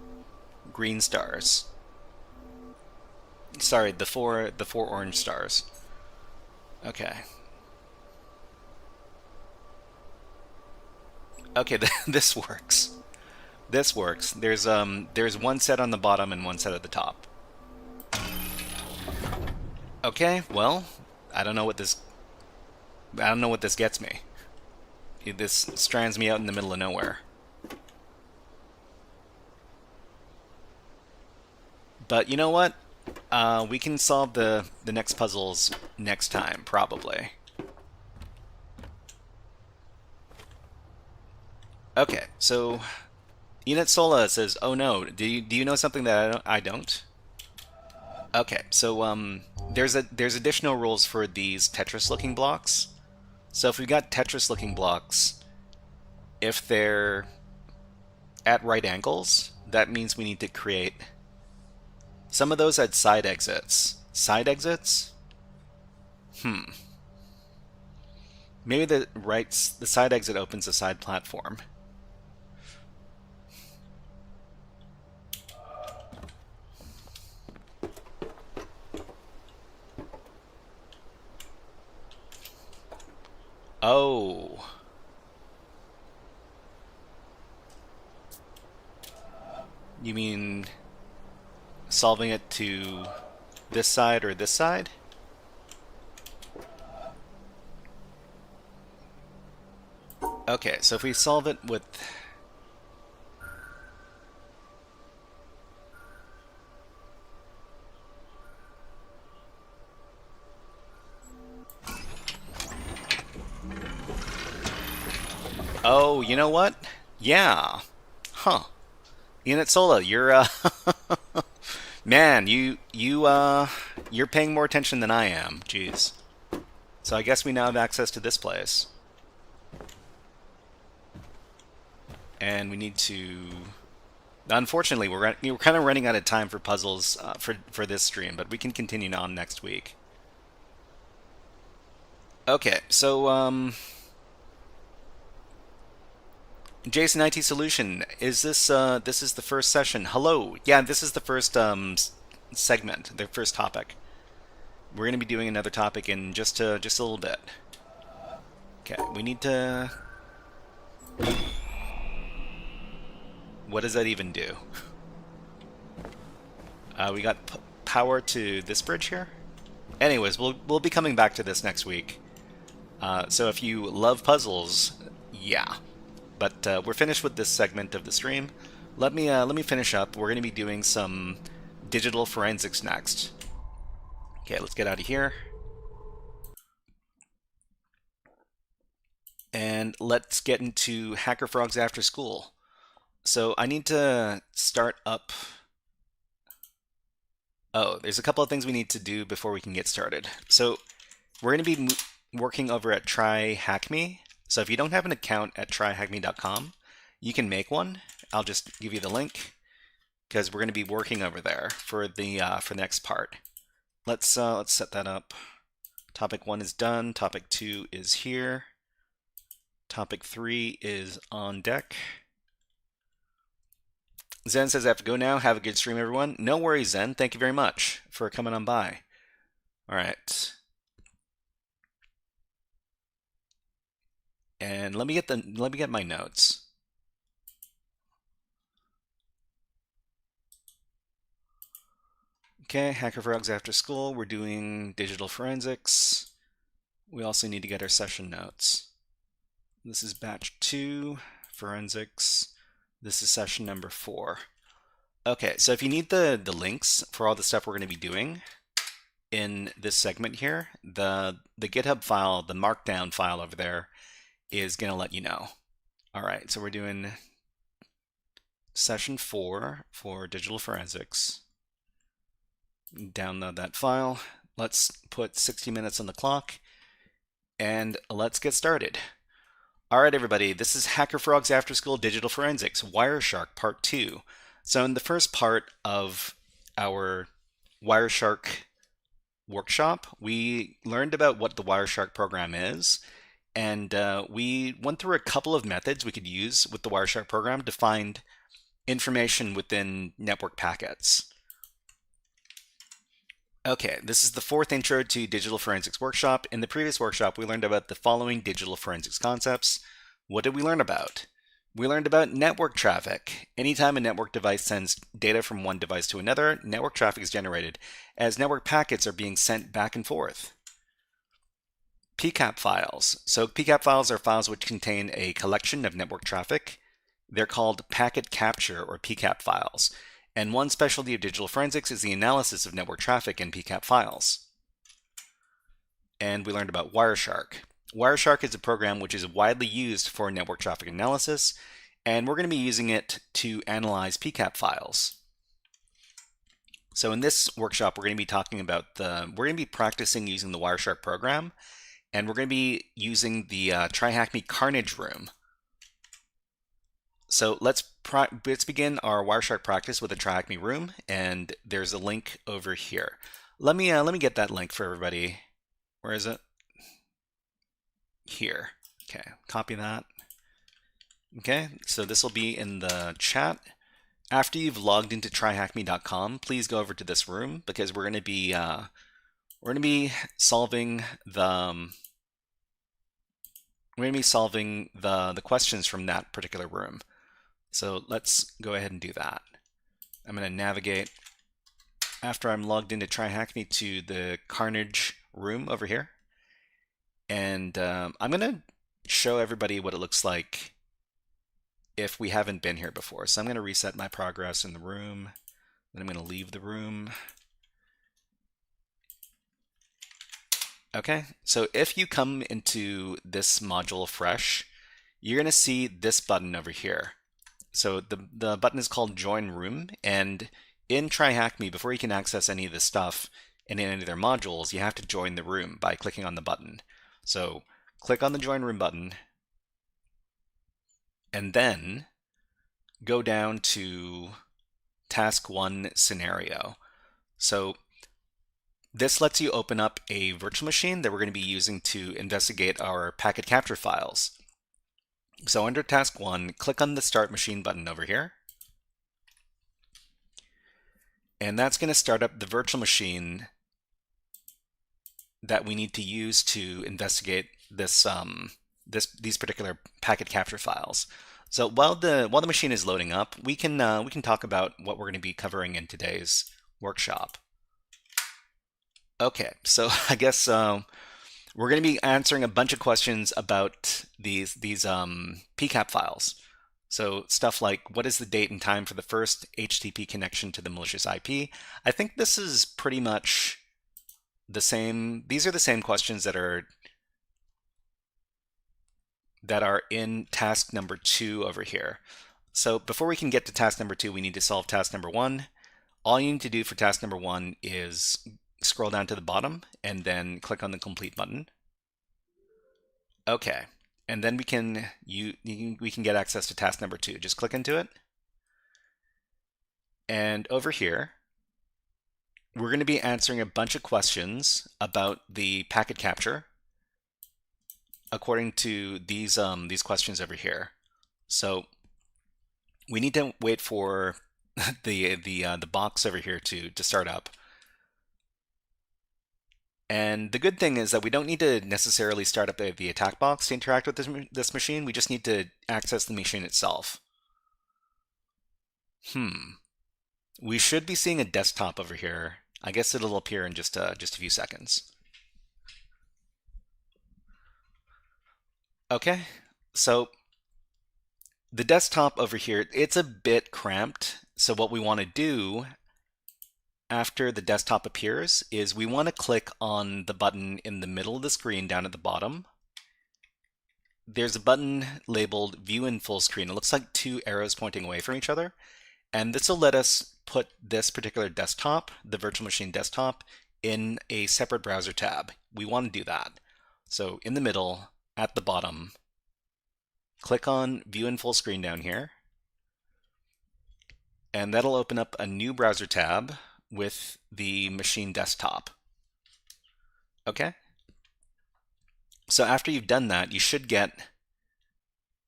green stars. Sorry, the four orange stars. Okay. Okay, this works. This works. There's one set on the bottom and one set at the top. Okay, well, I don't know what this gets me. This strands me out in the middle of nowhere. But you know what? We can solve the next puzzles next time, probably. Okay, so Unit Sola says, "Oh no, do you know something that I don't?" Okay, so there's additional rules for these Tetris-looking blocks. So if we've got Tetris-looking blocks, if they're at right angles, that means we need to create some of those at side exits. Side exits? Maybe the side exit opens a side platform. Oh. You mean solving it to this side or this side? Okay, so if we solve it with... Oh, you know what? Yeah. Huh. Unit Sola, you're man, you're paying more attention than I am. Jeez. So I guess we now have access to this place. And we need to... Unfortunately, we're kind of running out of time for puzzles for this stream, but we can continue on next week. Okay, so Jason IT Solution, is this this is the first session? Hello, yeah, this is the first segment, the first topic. We're going to be doing another topic in just a little bit. Okay, we need to... What does that even do? We got power to this bridge here. Anyways, we'll be coming back to this next week. So if you love puzzles, yeah. But we're finished with this segment of the stream. Let me finish up. We're going to be doing some digital forensics next. Okay, let's get out of here. And let's get into HackerFrogs AfterSchool. So I need to start up... Oh, there's a couple of things we need to do before we can get started. So we're going to be working over at TryHackMe. So if you don't have an account at tryhackme.com, you can make one. I'll just give you the link because we're going to be working over there for the next part. Let's set that up. Topic 1 is done. Topic 2 is here. Topic 3 is on deck. Zen says I have to go now. Have a good stream, everyone. No worries, Zen. Thank you very much for coming on by. All right. And let me get my notes. Okay, HackerFrogs AfterSchool. We're doing digital forensics. We also need to get our session notes. This is batch 2, forensics. This is session number 4. Okay, so if you need the links for all the stuff we're going to be doing in this segment here, the GitHub file, the markdown file over there is going to let you know. All right, so we're doing session 4 for digital forensics. Download that file. Let's put 60 minutes on the clock and let's get started. All right, everybody, this is HackerFrogs AfterSchool Digital Forensics, Wireshark Part 2. So in the first part of our Wireshark workshop, we learned about what the Wireshark program is, and we went through a couple of methods we could use with the Wireshark program to find information within network packets. Okay, this is the 4th intro to digital forensics workshop. In the previous workshop, we learned about the following digital forensics concepts. What did we learn about? We learned about network traffic. Anytime a network device sends data from one device to another, network traffic is generated as network packets are being sent back and forth. PCAP files. So PCAP files are files which contain a collection of network traffic. They're called packet capture or PCAP files. And one specialty of digital forensics is the analysis of network traffic in PCAP files. And we learned about Wireshark. Wireshark is a program which is widely used for network traffic analysis, and we're going to be using it to analyze PCAP files. So in this workshop, we're going to be talking about we're going to be practicing using the Wireshark program, and we're going to be using the Try Hack Me Carnage room. So let's begin our Wireshark practice with a Try Hack Me room, and there's a link over here. Let me get that link for everybody. Where is it? Here. Okay, copy that. Okay, so this will be in the chat. After you've logged into tryhackme.com, please go over to this room because we're going to be solving the questions from that particular room. So let's go ahead and do that. I'm going to navigate, after I'm logged into TryHackMe, to the Carnage room over here. And I'm going to show everybody what it looks like if we haven't been here before. So I'm going to reset my progress in the room. Then I'm going to leave the room. Okay, so if you come into this module fresh, you're going to see this button over here. So the button is called Join Room, and in TryHackMe, before you can access any of this stuff in any of their modules, you have to join the room by clicking on the button. So click on the Join Room button, and then go down to Task 1 Scenario. So this lets you open up a virtual machine that we're going to be using to investigate our packet capture files. So under Task 1, click on the Start Machine button over here. And that's going to start up the virtual machine that we need to use to investigate this these particular packet capture files. So while the machine is loading up, we can talk about what we're going to be covering in today's workshop. Okay, so I guess we're going to be answering a bunch of questions about these PCAP files. So stuff like, what is the date and time for the first HTTP connection to the malicious IP? I think this is pretty much the same. These are the same questions that are in task number 2 over here. So before we can get to task number 2, we need to solve task number 1. All you need to do for task number 1 is scroll down to the bottom and then click on the complete button. Okay, and then we can get access to task number 2. Just click into it, and over here we're going to be answering a bunch of questions about the packet capture according to these questions over here. So we need to wait for the box over here to start up. And the good thing is that we don't need to necessarily start up the attack box to interact with this machine. We just need to access the machine itself. We should be seeing a desktop over here. I guess it'll appear in just a few seconds. Okay, so the desktop over here, it's a bit cramped. So what we want to do after the desktop appears is we want to click on the button in the middle of the screen down at the bottom. There's a button labeled View in Full Screen. It looks like two arrows pointing away from each other. And this will let us put this particular desktop, the virtual machine desktop, in a separate browser tab. We want to do that. So in the middle, at the bottom, click on View in Full Screen down here. And that'll open up a new browser tab with the machine desktop. Okay? So after you've done that, you should get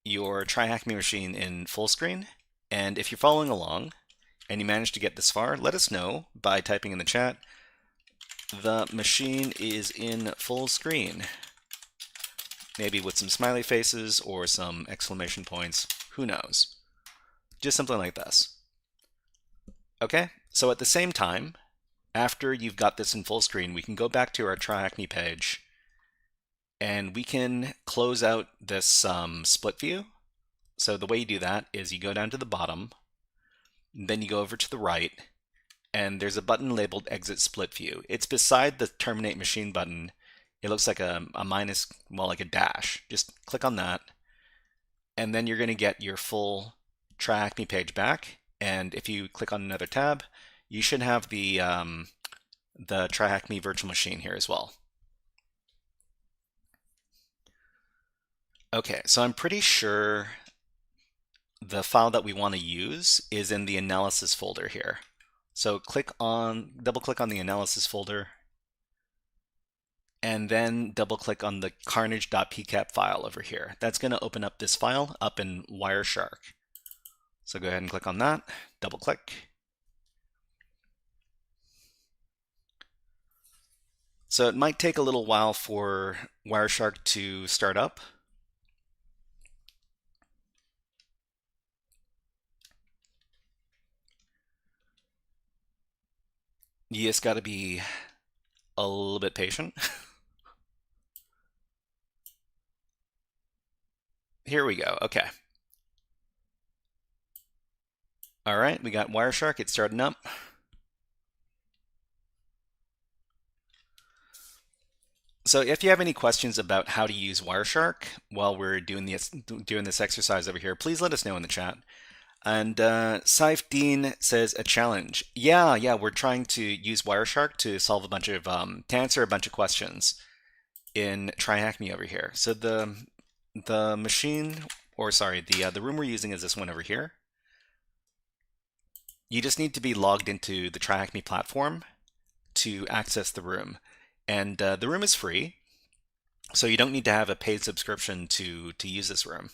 your Try Hack Me machine in full screen. And if you're following along and you manage to get this far, let us know by typing in the chat, the machine is in full screen. Maybe with some smiley faces or some exclamation points, who knows? Just something like this. Okay, so at the same time, after you've got this in full screen, we can go back to our Try Hack Me page and we can close out this split view. So the way you do that is you go down to the bottom, then you go over to the right, and there's a button labeled Exit Split View. It's beside the Terminate Machine button. It looks like a minus, well, like a dash. Just click on that, and then you're going to get your full Try Hack Me page back. And if you click on another tab, you should have the Try Hack Me virtual machine here as well. Okay, so I'm pretty sure the file that we want to use is in the analysis folder here. So double click on the analysis folder, and then double click on the carnage.pcap file over here. That's going to open up this file up in Wireshark. So go ahead and click on that, double click. So it might take a little while for Wireshark to start up. You just got to be a little bit patient. Here we go. Okay. All right, we got Wireshark. It's starting up. So if you have any questions about how to use Wireshark while we're doing this exercise over here, please let us know in the chat. And Saif Dean says a challenge. Yeah, we're trying to use Wireshark to solve a bunch of to answer a bunch of questions in Try Hack Me over here. So the machine, or sorry, the room we're using is this one over here. You just need to be logged into the Try Hack Me platform to access the room, and the room is free, so you don't need to have a paid subscription to use this room.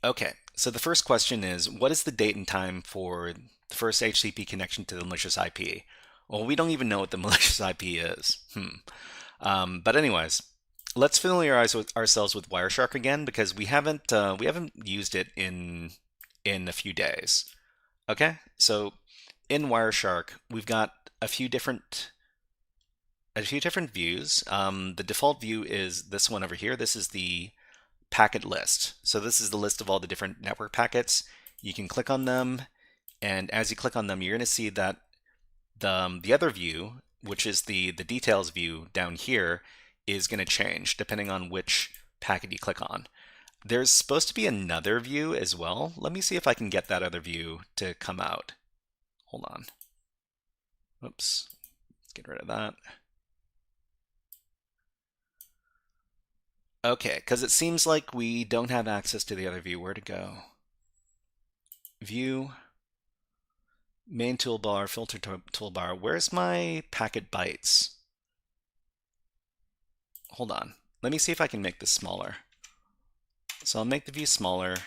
Okay, so the first question is, what is the date and time for the first HTTP connection to the malicious IP? Well, we don't even know what the malicious IP is. But anyways, let's familiarize ourselves with Wireshark again, because we haven't used it in a few days. Okay, so in Wireshark, we've got a few different views. The default view is this one over here. This is the packet list. So this is the list of all the different network packets. You can click on them, and as you click on them, you're going to see that the other view, which is the details view down here, is going to change depending on which packet you click on. There's supposed to be another view as well. Let me see if I can get that other view to come out. Hold on. Oops. Let's get rid of that. Okay, because it seems like we don't have access to the other view. Where to go? View, main toolbar, filter toolbar. Where's my packet bytes? Hold on. Let me see if I can make this smaller. So I'll make the view smaller.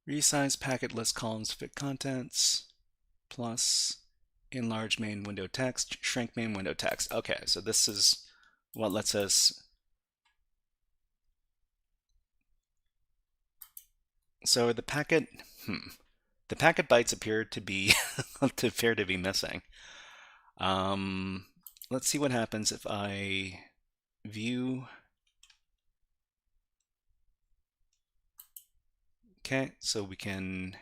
Resize packet list columns fit contents plus enlarge main window text, shrink main window text. Okay, so this is what lets us. So the packet bytes appear to be missing. Let's see what happens if I view. Okay, so we can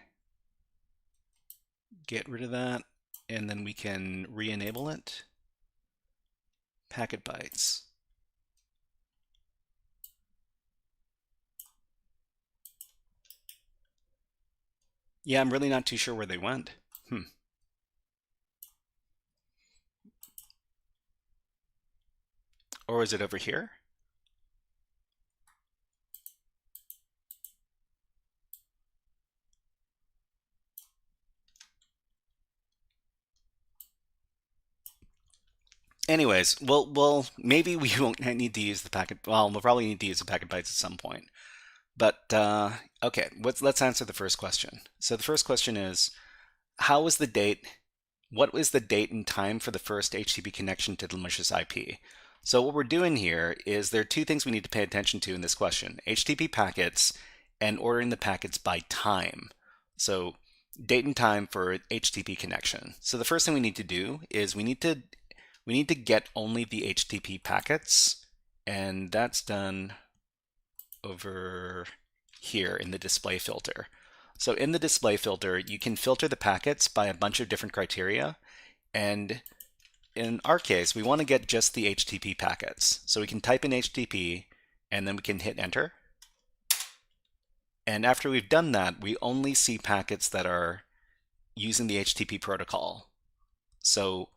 get rid of that, and then we can re-enable it. Packet bytes. Yeah, I'm really not too sure where they went. Or is it over here? Anyways, well, maybe we won't need to use the packet. Well, we'll probably need to use the packet bytes at some point. But okay, let's answer the first question. So the first question is, how was the date? What was the date and time for the first HTTP connection to the malicious IP? So what we're doing here is there are two things we need to pay attention to in this question: HTTP packets and ordering the packets by time. So date and time for HTTP connection. So the first thing we need to do is we need to get only the HTTP packets, and that's done over here in the display filter. So in the display filter, you can filter the packets by a bunch of different criteria, and in our case, we want to get just the HTTP packets. So we can type in HTTP, and then we can hit enter. And after we've done that, we only see packets that are using the HTTP protocol. So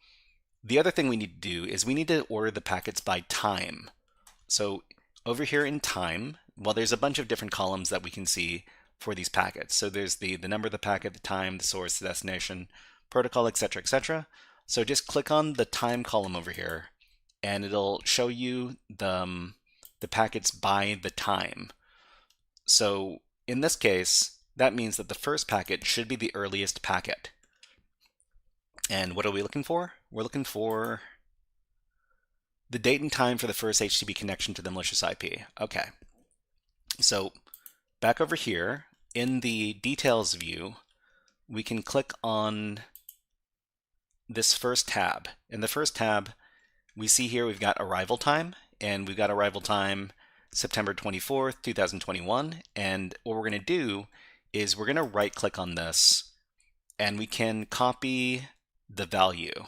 the other thing we need to do is we need to order the packets by time. So over here in time, well, there's a bunch of different columns that we can see for these packets. So there's the number of the packet, the time, the source, the destination, protocol, etc., etc. So just click on the time column over here, and it'll show you the packets by the time. So in this case, that means that the first packet should be the earliest packet. And what are we looking for? We're looking for the date and time for the first HTTP connection to the malicious IP. Okay. So back over here in the details view, we can click on this first tab. In the first tab, we see here we've got arrival time, and we've got arrival time September 24th, 2021. And what we're going to do is we're going to right click on this, and we can copy the value.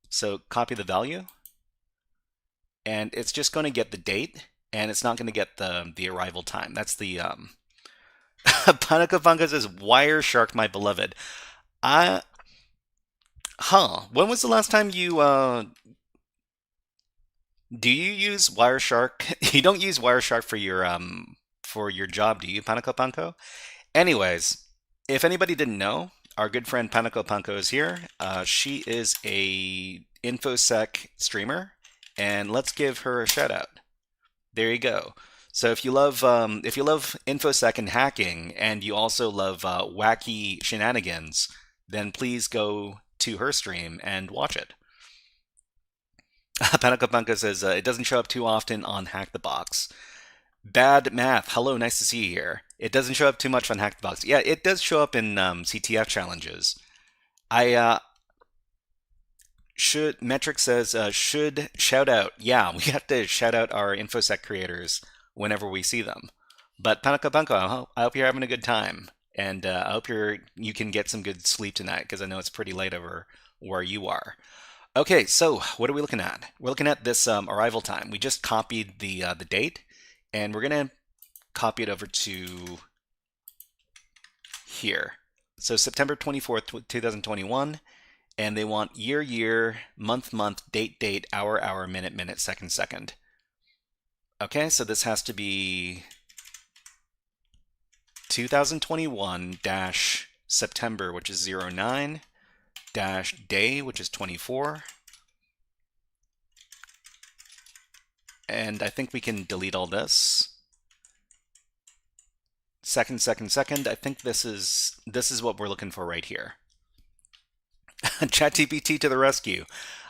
So copy the value, and it's just going to get the date, and it's not going to get the arrival time. That's the Panaka says, Wireshark, my beloved. When was the last time you do you use Wireshark? You don't use Wireshark for your job, do you, Panako? Anyways, if anybody didn't know, our good friend Panako is here. She is a InfoSec streamer, and let's give her a shout out. There you go. So if you love InfoSec and hacking, and you also love wacky shenanigans, then please go to her stream and watch it. Panaka says it doesn't show up too often on Hack the Box. Bad math. Hello, nice to see you here. It doesn't show up too much on Hack the Box. Yeah, it does show up in CTF challenges. Metric says should shout out. Yeah, we have to shout out our InfoSec creators whenever we see them. But Panaka, I hope you're having a good time, and I hope you can get some good sleep tonight, because I know it's pretty late over where you are. Okay, so what are we looking at? We're looking at this arrival time. We just copied the date, and we're gonna copy it over to here. So September 24th, 2021, and they want year, month, date, hour, minute, second. Okay, so this has to be 2021-September, which is 09, -day, which is 24. And I think we can delete all this. Second. I think this is what we're looking for right here. ChatGPT to the rescue.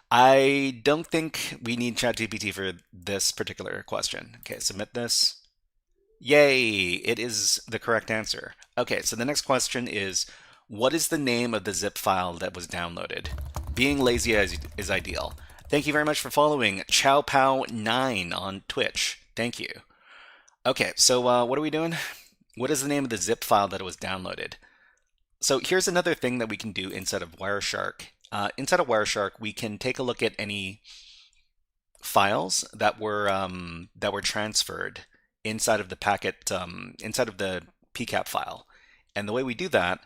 I don't think we need ChatGPT for this particular question. Okay, submit this. Yay, it is the correct answer. Okay, so the next question is, what is the name of the zip file that was downloaded? Being lazy is ideal. Thank you very much for following ChowPow9 on Twitch. Thank you. Okay, so what are we doing? What is the name of the zip file that was downloaded? So here's another thing that we can do inside of Wireshark. Inside of Wireshark, we can take a look at any files that were transferred inside of the packet, inside of the PCAP file. And the way we do that,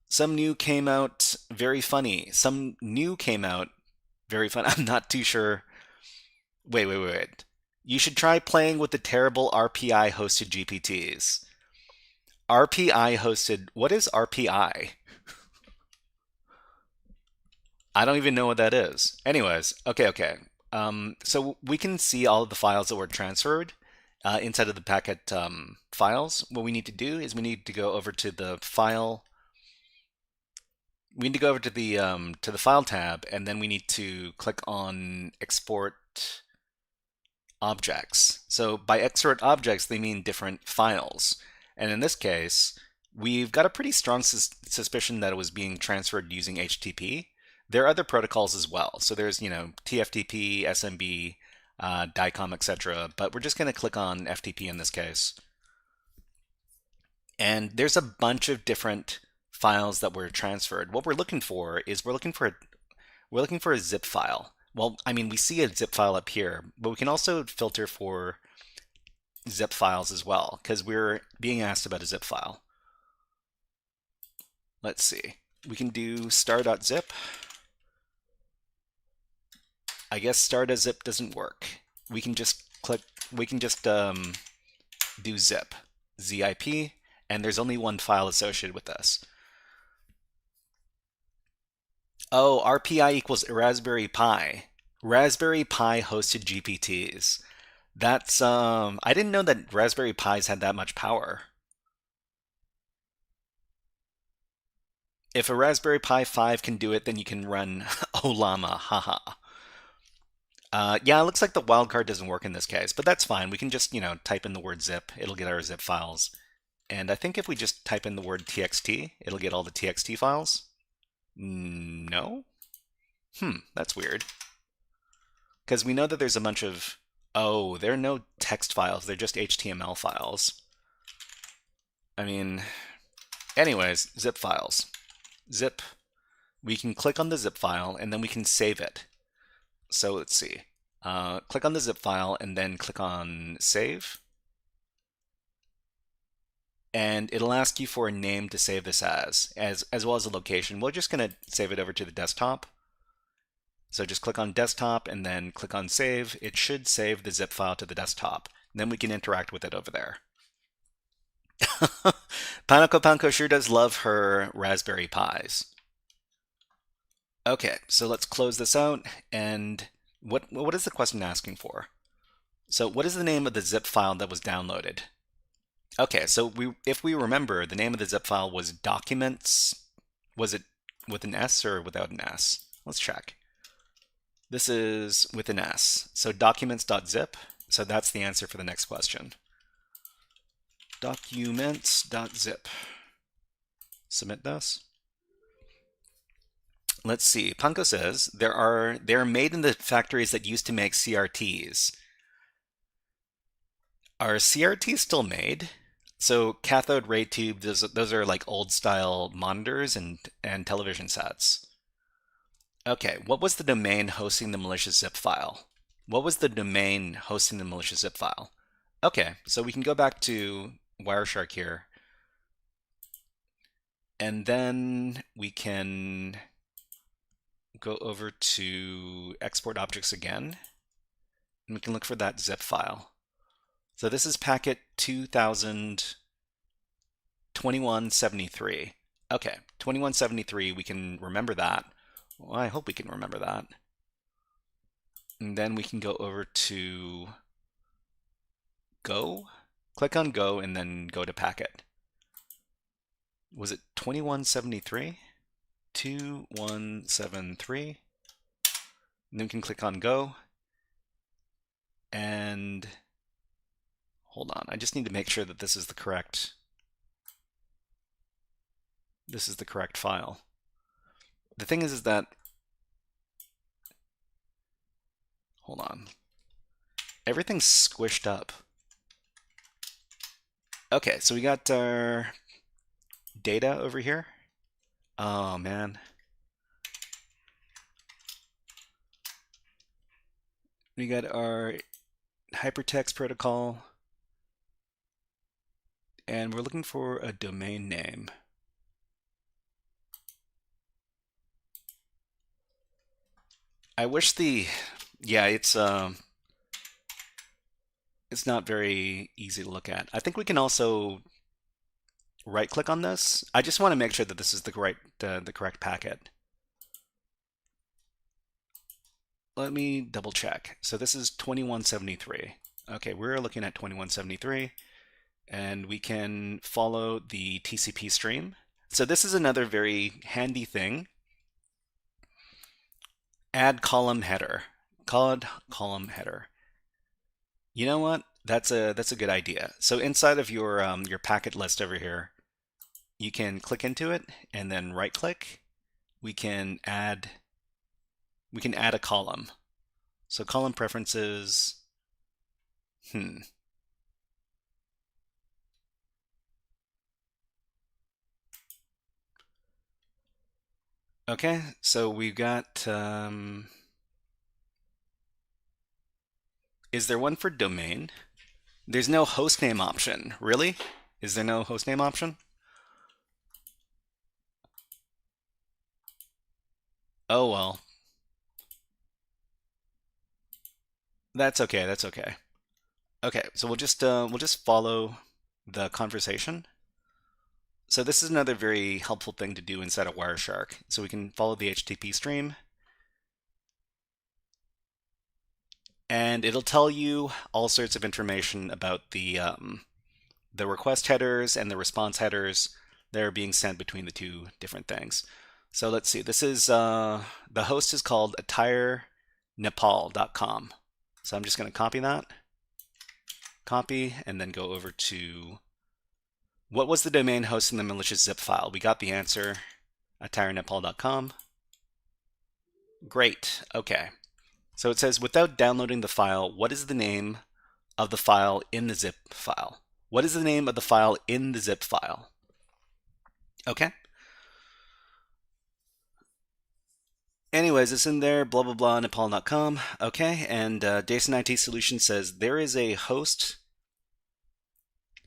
some new came out very funny. Some new came out very fun. I'm not too sure. Wait. You should try playing with the terrible RPI hosted GPTs. RPI hosted, what is RPI? I don't even know what that is. Anyways, okay. So we can see all of the files that were transferred inside of the packet files. What we need to do is we need to go over to the file. We need to go over to the file tab, and then we need to click on export objects. So by export objects, they mean different files. And in this case, we've got a pretty strong suspicion that it was being transferred using HTTP. There are other protocols as well. So there's, TFTP, SMB, DICOM, etc. But we're just going to click on FTP in this case. And there's a bunch of different files that were transferred. What we're looking for is we're looking for a zip file. Well, I mean, we see a zip file up here, but we can also filter for zip files as well, because we're being asked about a zip file. Let's see. We can do star.zip. I guess star.zip doesn't work. We can just do zip, ZIP, and there's only one file associated with this. Oh, RPI equals Raspberry Pi. Raspberry Pi hosted GPTs. That's, I didn't know that Raspberry Pis had that much power. If a Raspberry Pi 5 can do it, then you can run Olama, haha. Yeah, it looks like the wildcard doesn't work in this case, but that's fine. We can just, type in the word zip. It'll get our zip files. And I think if we just type in the word txt, it'll get all the txt files. No? That's weird. Because we know that there's a bunch of... Oh, there are no text files. They're just HTML files. I mean... Anyways, zip files. Zip. We can click on the zip file, and then we can save it. So let's see. Click on the zip file, and then click on Save. And it'll ask you for a name to save this as well as a location. We're just going to save it over to the desktop. So just click on Desktop, and then click on Save. It should save the zip file to the desktop. Then we can interact with it over there. Panako Panko sure does love her Raspberry Pis. Okay, so let's close this out. And what is the question asking for? So what is the name of the zip file that was downloaded? Okay, so if we remember, the name of the zip file was documents. Was it with an S or without an S? Let's check. This is with an S. So documents.zip. So that's the answer for the next question. Documents.zip. Submit this. Let's see. Panko says they're made in the factories that used to make CRTs. Are CRTs still made? So cathode ray tube, those are like old style monitors and television sets. Okay, what was the domain hosting the malicious zip file? What was the domain hosting the malicious zip file? Okay, so we can go back to Wireshark here. And then we can go over to export objects again. And we can look for that zip file. So this is packet 2000-2173. Okay, 2173, we can remember that. Well, I hope we can remember that. And then we can go over to Go. Click on Go and then go to packet. was it 2173? 2173. And then we can click on go. And hold on, I just need to make sure that this is the correct file. The thing is that, hold on, everything's squished up. Okay, so we got our data over here. Oh man. We got our hypertext protocol, and we're looking for a domain name. I wish it's not very easy to look at. I think we can also right click on this. I just want to make sure that this is the correct packet. Let me double check. So this is 2173. Okay, we're looking at 2173, and we can follow the TCP stream. So this is another very handy thing. Add column header. Column header. You know what? That's a good idea. So inside of your packet list over here, you can click into it and then right click. We can add a column. So column preferences. Okay, so we've got, is there one for domain? There's no hostname option. Really? Is there no hostname option? Oh well. That's okay, that's okay. Okay, so we'll just follow the conversation. So this is another very helpful thing to do inside of Wireshark. So we can follow the HTTP stream, and it'll tell you all sorts of information about the request headers and the response headers that are being sent between the two different things. So let's see. This is the host is called attirenepal.com. So I'm just going to copy that, and then go over to what was the domain hosting the malicious zip file. We got the answer, attirenepal.com. Great. Okay. So it says, without downloading the file, what is the name of the file in the zip file? What is the name of the file in the zip file? Okay. Anyways, it's in there, blah, blah, blah, nepal.com. Okay, and Jason IT Solutions says there is a host,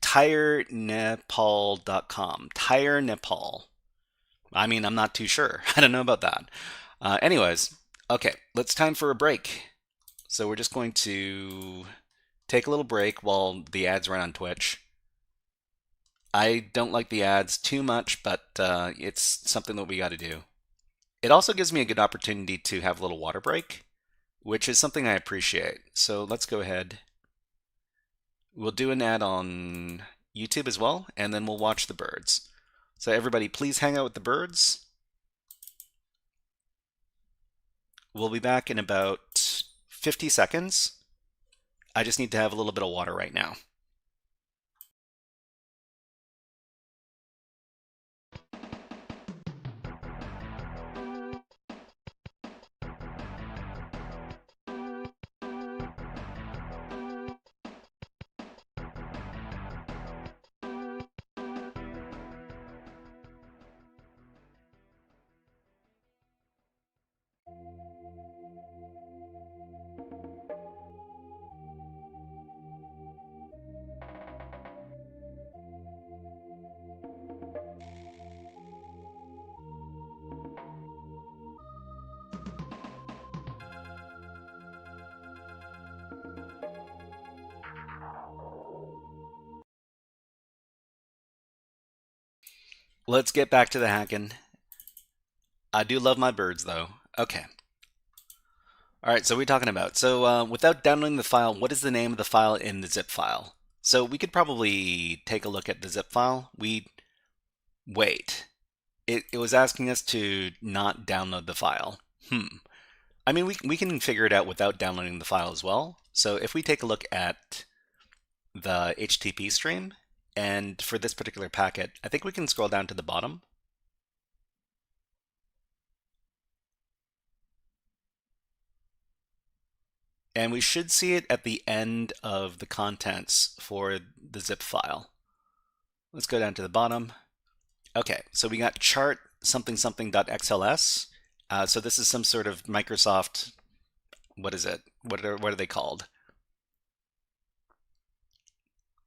tirenepal.com. Tire Nepal. I mean, I'm not too sure. I don't know about that. Anyways, okay, it's time for a break. So we're just going to take a little break while the ads run on Twitch. I don't like the ads too much, but it's something that we got to do. It also gives me a good opportunity to have a little water break, which is something I appreciate. So let's go ahead. We'll do an ad on YouTube as well, and then we'll watch the birds. So everybody, please hang out with the birds. We'll be back in about 50 seconds. I just need to have a little bit of water right now. Let's get back to the hacking. I do love my birds, though. Okay. All right, so what are we talking about? So without downloading the file, what is the name of the file in the zip file? So we could probably take a look at the zip file. Wait, it was asking us to not download the file. I mean, we can figure it out without downloading the file as well. So if we take a look at the HTTP stream, and for this particular packet, I think we can scroll down to the bottom. And we should see it at the end of the contents for the zip file. Let's go down to the bottom. Okay, so we got chart something something.xls. So this is some sort of Microsoft, what is it? What are they called?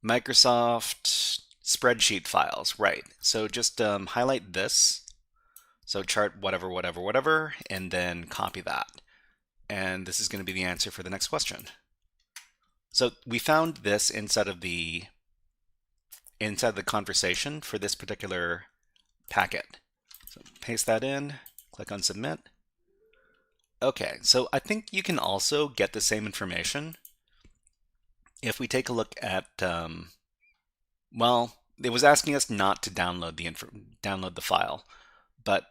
Microsoft spreadsheet files, right. So just highlight this. So chart whatever, whatever, whatever, and then copy that. And this is going to be the answer for the next question. So we found this inside of the conversation for this particular packet. So paste that in, click on submit. Okay, so I think you can also get the same information if we take a look at, well, it was asking us not to download the file, but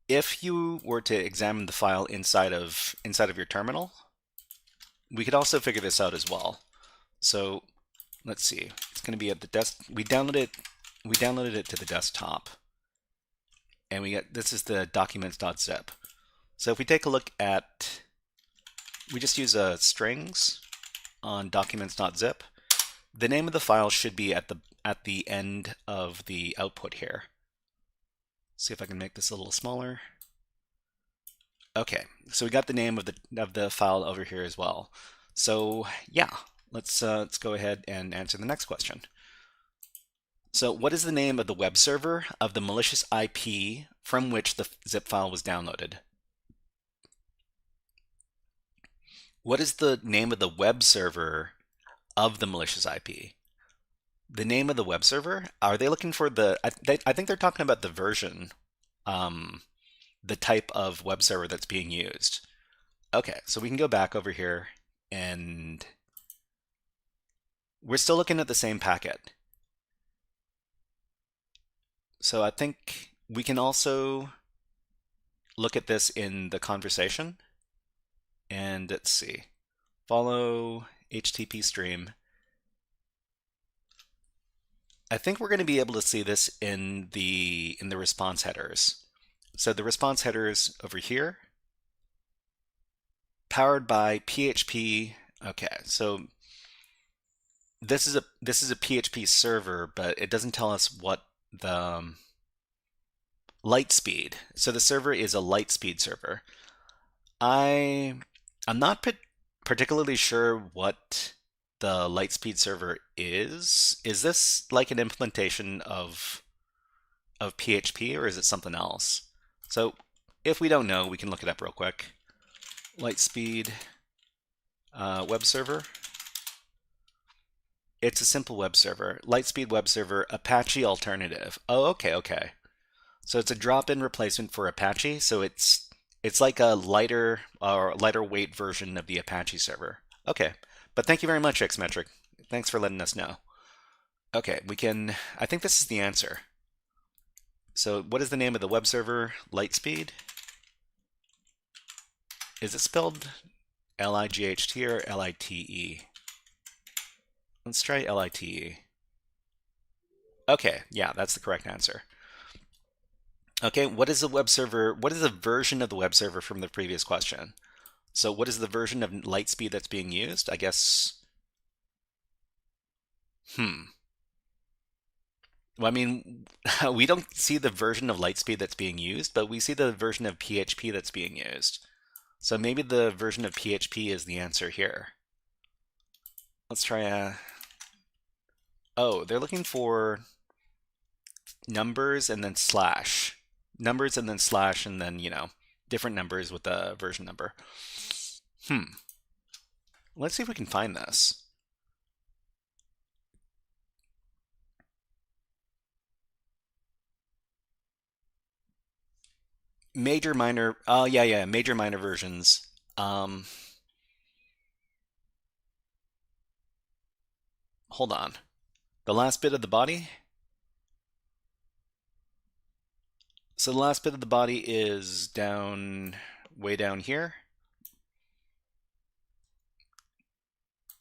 if you were to examine the file inside of your terminal, we could also figure this out as well. So let's see, it's going to be at the desk. We downloaded it to the desktop, and this is the documents.zip. So if we take a look at, we just use strings on documents.zip. The name of the file should be at the end of the output here. See if I can make this a little smaller. Okay, so we got the name of the file over here as well. So yeah, let's go ahead and answer the next question. So what is the name of the web server of the malicious IP from which the zip file was downloaded? What is the name of the web server of the malicious IP? The name of the web server? Are they looking for I think they're talking about the version, the type of web server that's being used. Okay, so we can go back over here, and we're still looking at the same packet. So I think we can also look at this in the conversation. And let's see, follow HTTP stream. I think we're going to be able to see this in the response headers. So the response headers over here, powered by PHP. Okay, so this is a PHP server, but it doesn't tell us what the Lightspeed. So the server is a Lightspeed server. I'm not particularly sure what the Lightspeed server is. Is this like an implementation of PHP, or is it something else? So if we don't know, we can look it up real quick. Lightspeed web server. It's a simple web server. Lightspeed web server, Apache alternative. Oh, okay. So it's a drop-in replacement for Apache. So it's like a lighter weight version of the Apache server. Okay, but thank you very much, Xmetric. Thanks for letting us know. Okay, I think this is the answer. So what is the name of the web server? Lightspeed. Is it spelled L-I-G-H-T or L-I-T-E? Let's try L-I-T-E. Okay, yeah, that's the correct answer. Okay, what is the web server? What is the version of the web server from the previous question? So what is the version of Lightspeed that's being used? I guess, well, I mean, we don't see the version of Lightspeed that's being used, but we see the version of PHP that's being used. So maybe the version of PHP is the answer here. Let's try oh, they're looking for numbers and then slash. Numbers and then slash, and then, different numbers with a version number. Let's see if we can find this. Major, minor, oh yeah, major, minor versions. Hold on. The last bit of the body? So the last bit of the body is way down here.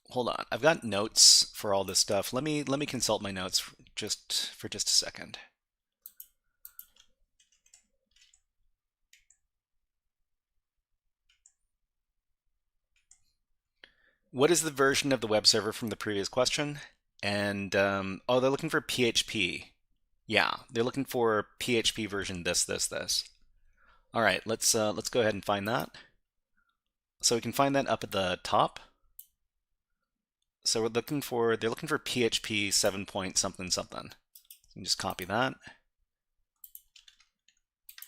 Hold on, I've got notes for all this stuff. Let me consult my notes for just a second. What is the version of the web server from the previous question? And oh, they're looking for PHP. Yeah, they're looking for PHP version this. All right, let's go ahead and find that. So we can find that up at the top. So they're looking for PHP 7 point something. You can just copy that,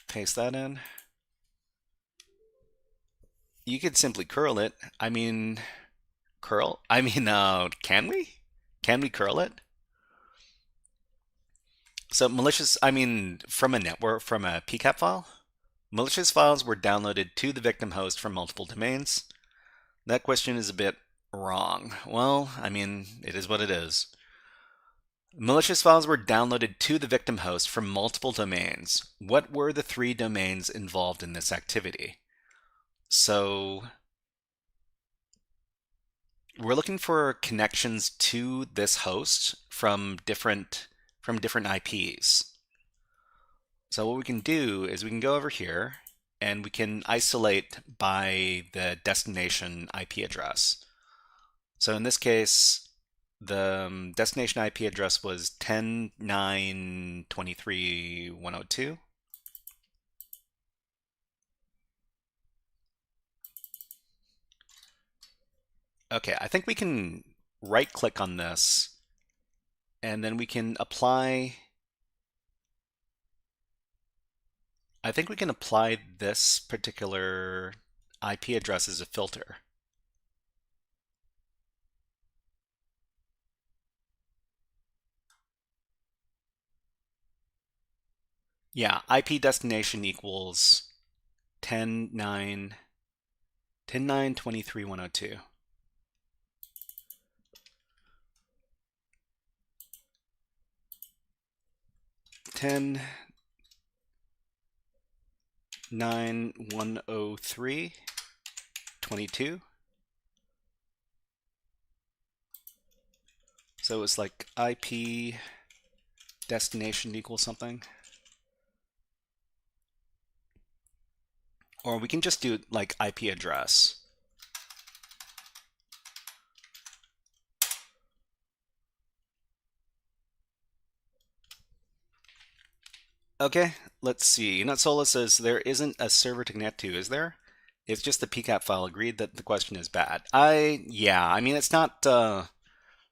paste that in. You could simply curl it. Can we? Can we curl it? So malicious, from a PCAP file, malicious files were downloaded to the victim host from multiple domains. That question is a bit wrong. Well, it is what it is. Malicious files were downloaded to the victim host from multiple domains. What were the 3 domains involved in this activity? So we're looking for connections to this host from different IPs. So what we can do is we can go over here and we can isolate by the destination IP address. So in this case, the destination IP address was 10.9.23.102. Okay, I think we can right-click on this, and then we can apply. I think we can apply this particular IP address as a filter. Yeah, IP destination equals 10.9.23.102. 10.9.103.22. So it's like IP destination equals something. Or we can just do like IP address. Okay, let's see. Nutsola says there isn't a server to connect to, is there? It's just the PCAP file. Agreed that the question is bad. It's not.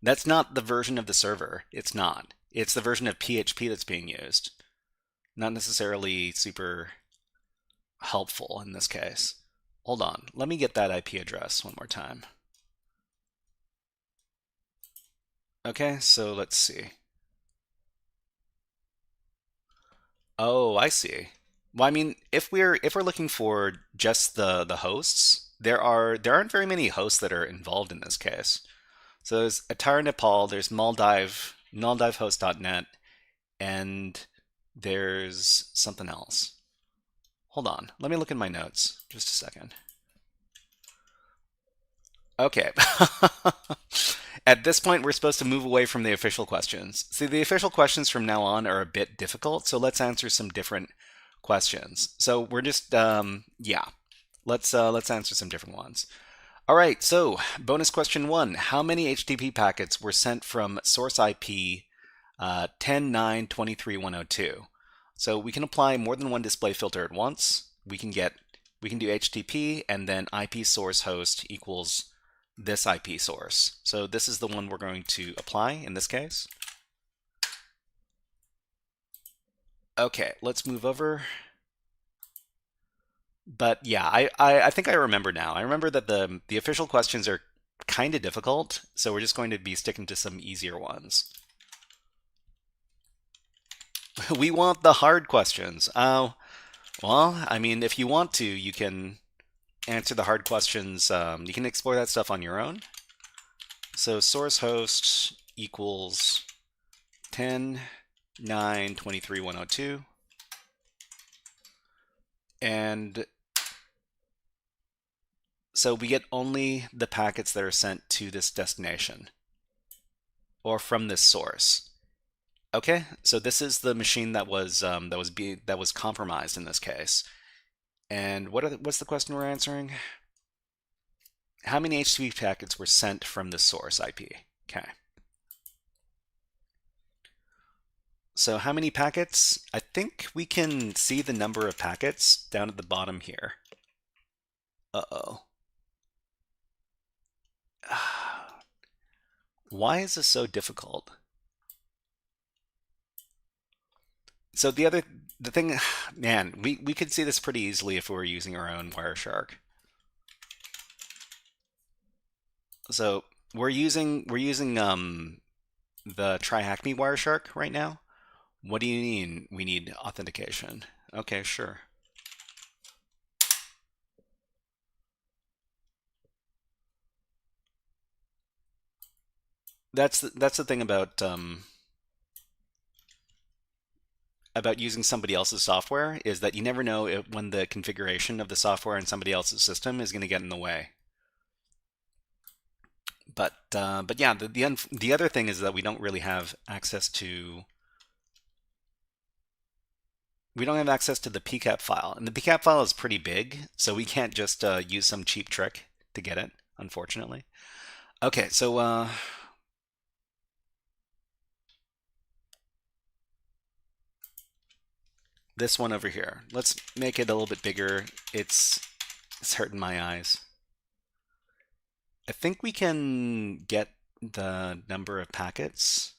That's not the version of the server. It's not. It's the version of PHP that's being used. Not necessarily super helpful in this case. Hold on. Let me get that IP address one more time. Okay, so let's see. Oh, I see. Well, if we're looking for just the hosts, there aren't very many hosts that are involved in this case. So there's Atara Nepal, there's Maldive, MaldiveHost.net, and there's something else. Hold on, let me look in my notes just a second. Okay. At this point, we're supposed to move away from the official questions. See, the official questions from now on are a bit difficult, so let's answer some different questions. So we're just, let's answer some different ones. All right, so bonus question 1. How many HTTP packets were sent from source IP 10.9.23.102? So we can apply more than one display filter at once. We can do HTTP and then IP source host equals this IP source. So this is the one we're going to apply in this case. Okay, let's move over. But yeah, I think I remember now. I remember that the official questions are kind of difficult, so we're just going to be sticking to some easier ones. We want the hard questions. Well, if you want to, you can answer the hard questions. You can explore that stuff on your own. So source host equals 10.9.23.102. And so we get only the packets that are sent to this destination or from this source. Okay, so this is the machine that was compromised in this case. And what's the question we're answering? How many HTTP packets were sent from this source IP? Okay. So how many packets? I think we can see the number of packets down at the bottom here. Uh-oh. Why is this so difficult? So the thing, man, we could see this pretty easily if we were using our own Wireshark. So we're using the Try Hack Me Wireshark right now. What do you mean we need authentication? Okay, sure. That's the thing about using somebody else's software, is that you never know when the configuration of the software in somebody else's system is going to get in the way. But yeah, the other thing is that we don't really have access to the PCAP file, and the PCAP file is pretty big, so we can't just use some cheap trick to get it, unfortunately. Okay, so this one over here, let's make it a little bit bigger. It's hurting my eyes. I think we can get the number of packets.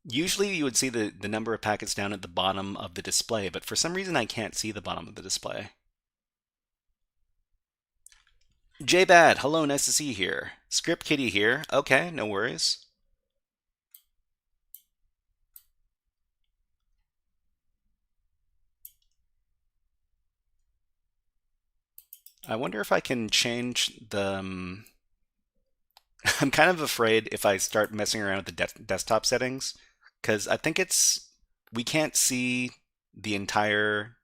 Usually you would see the number of packets down at the bottom of the display, but for some reason I can't see the bottom of the display. JBad, hello, nice to see you here. Script Kitty here. Okay, no worries. I wonder if I can change the... I'm kind of afraid if I start messing around with the desktop settings, because I think we can't see the entire...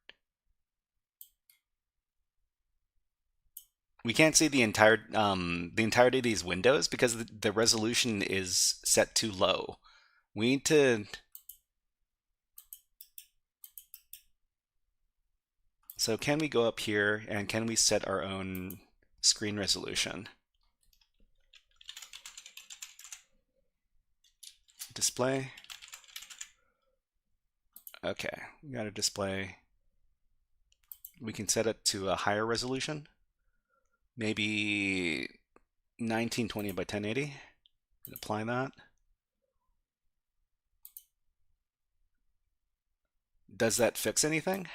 We can't see the entirety of these windows because the resolution is set too low. We need to... So can we go up here and can we set our own screen resolution? Display. Okay, we got a display. We can set it to a higher resolution. Maybe 1920 by 1080. And apply that. Does that fix anything?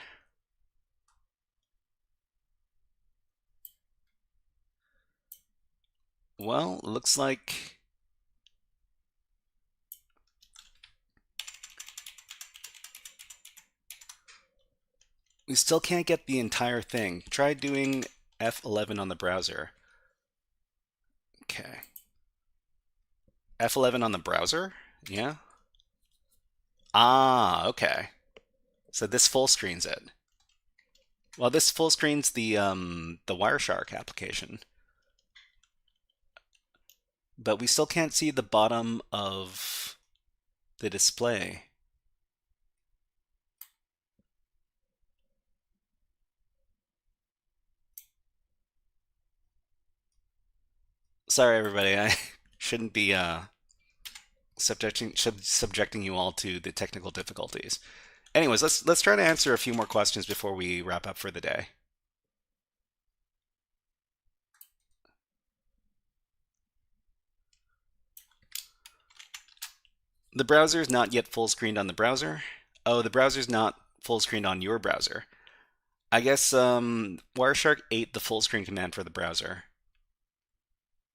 Well, looks like we still can't get the entire thing. Try doing F11 on the browser. Okay. F11 on the browser? Yeah. Ah, okay. So this full screens it. Well, this full screens the Wireshark application. But we still can't see the bottom of the display. Sorry, everybody. I shouldn't be subjecting you all to the technical difficulties. Anyways, let's try to answer a few more questions before we wrap up for the day. The browser is not yet full screened on the browser. Oh, the browser's not full screened on your browser. I guess Wireshark ate the full screen command for the browser.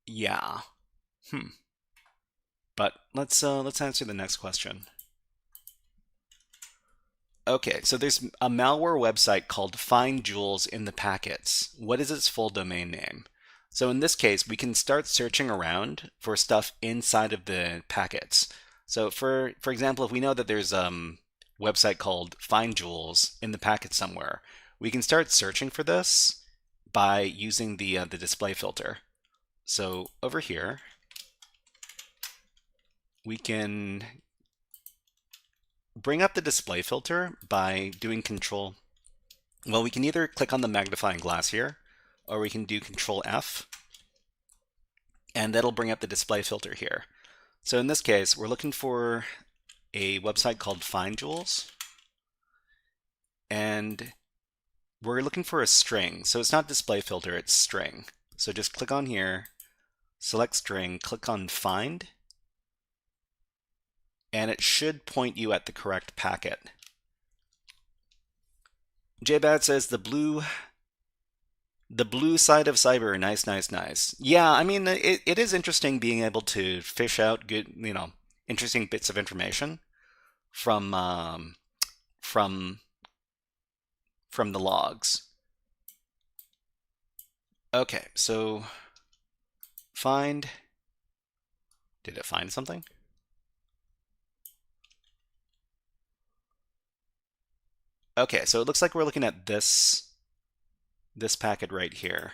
Yeah. But let's answer the next question. Okay, so there's a malware website called Find Jewels in the Packets. What is its full domain name? So in this case, we can start searching around for stuff inside of the packets. So for example, if we know that there's a website called Find Jewels in the packet somewhere, we can start searching for this by using the display filter. So over here, we can bring up the display filter by doing control. Well, we can either click on the magnifying glass here, or we can do Control F, and that'll bring up the display filter here. So in this case, we're looking for a website called Find Jewels, and we're looking for a string. So it's not display filter, it's string. So just click on here, select string, click on Find, and it should point you at the correct packet. JBad says the blue side of cyber, nice, nice, nice. Yeah, I mean, it is interesting being able to fish out good, interesting bits of information from the logs. Okay, so find. Did it find something? Okay, so it looks like we're looking at this packet right here.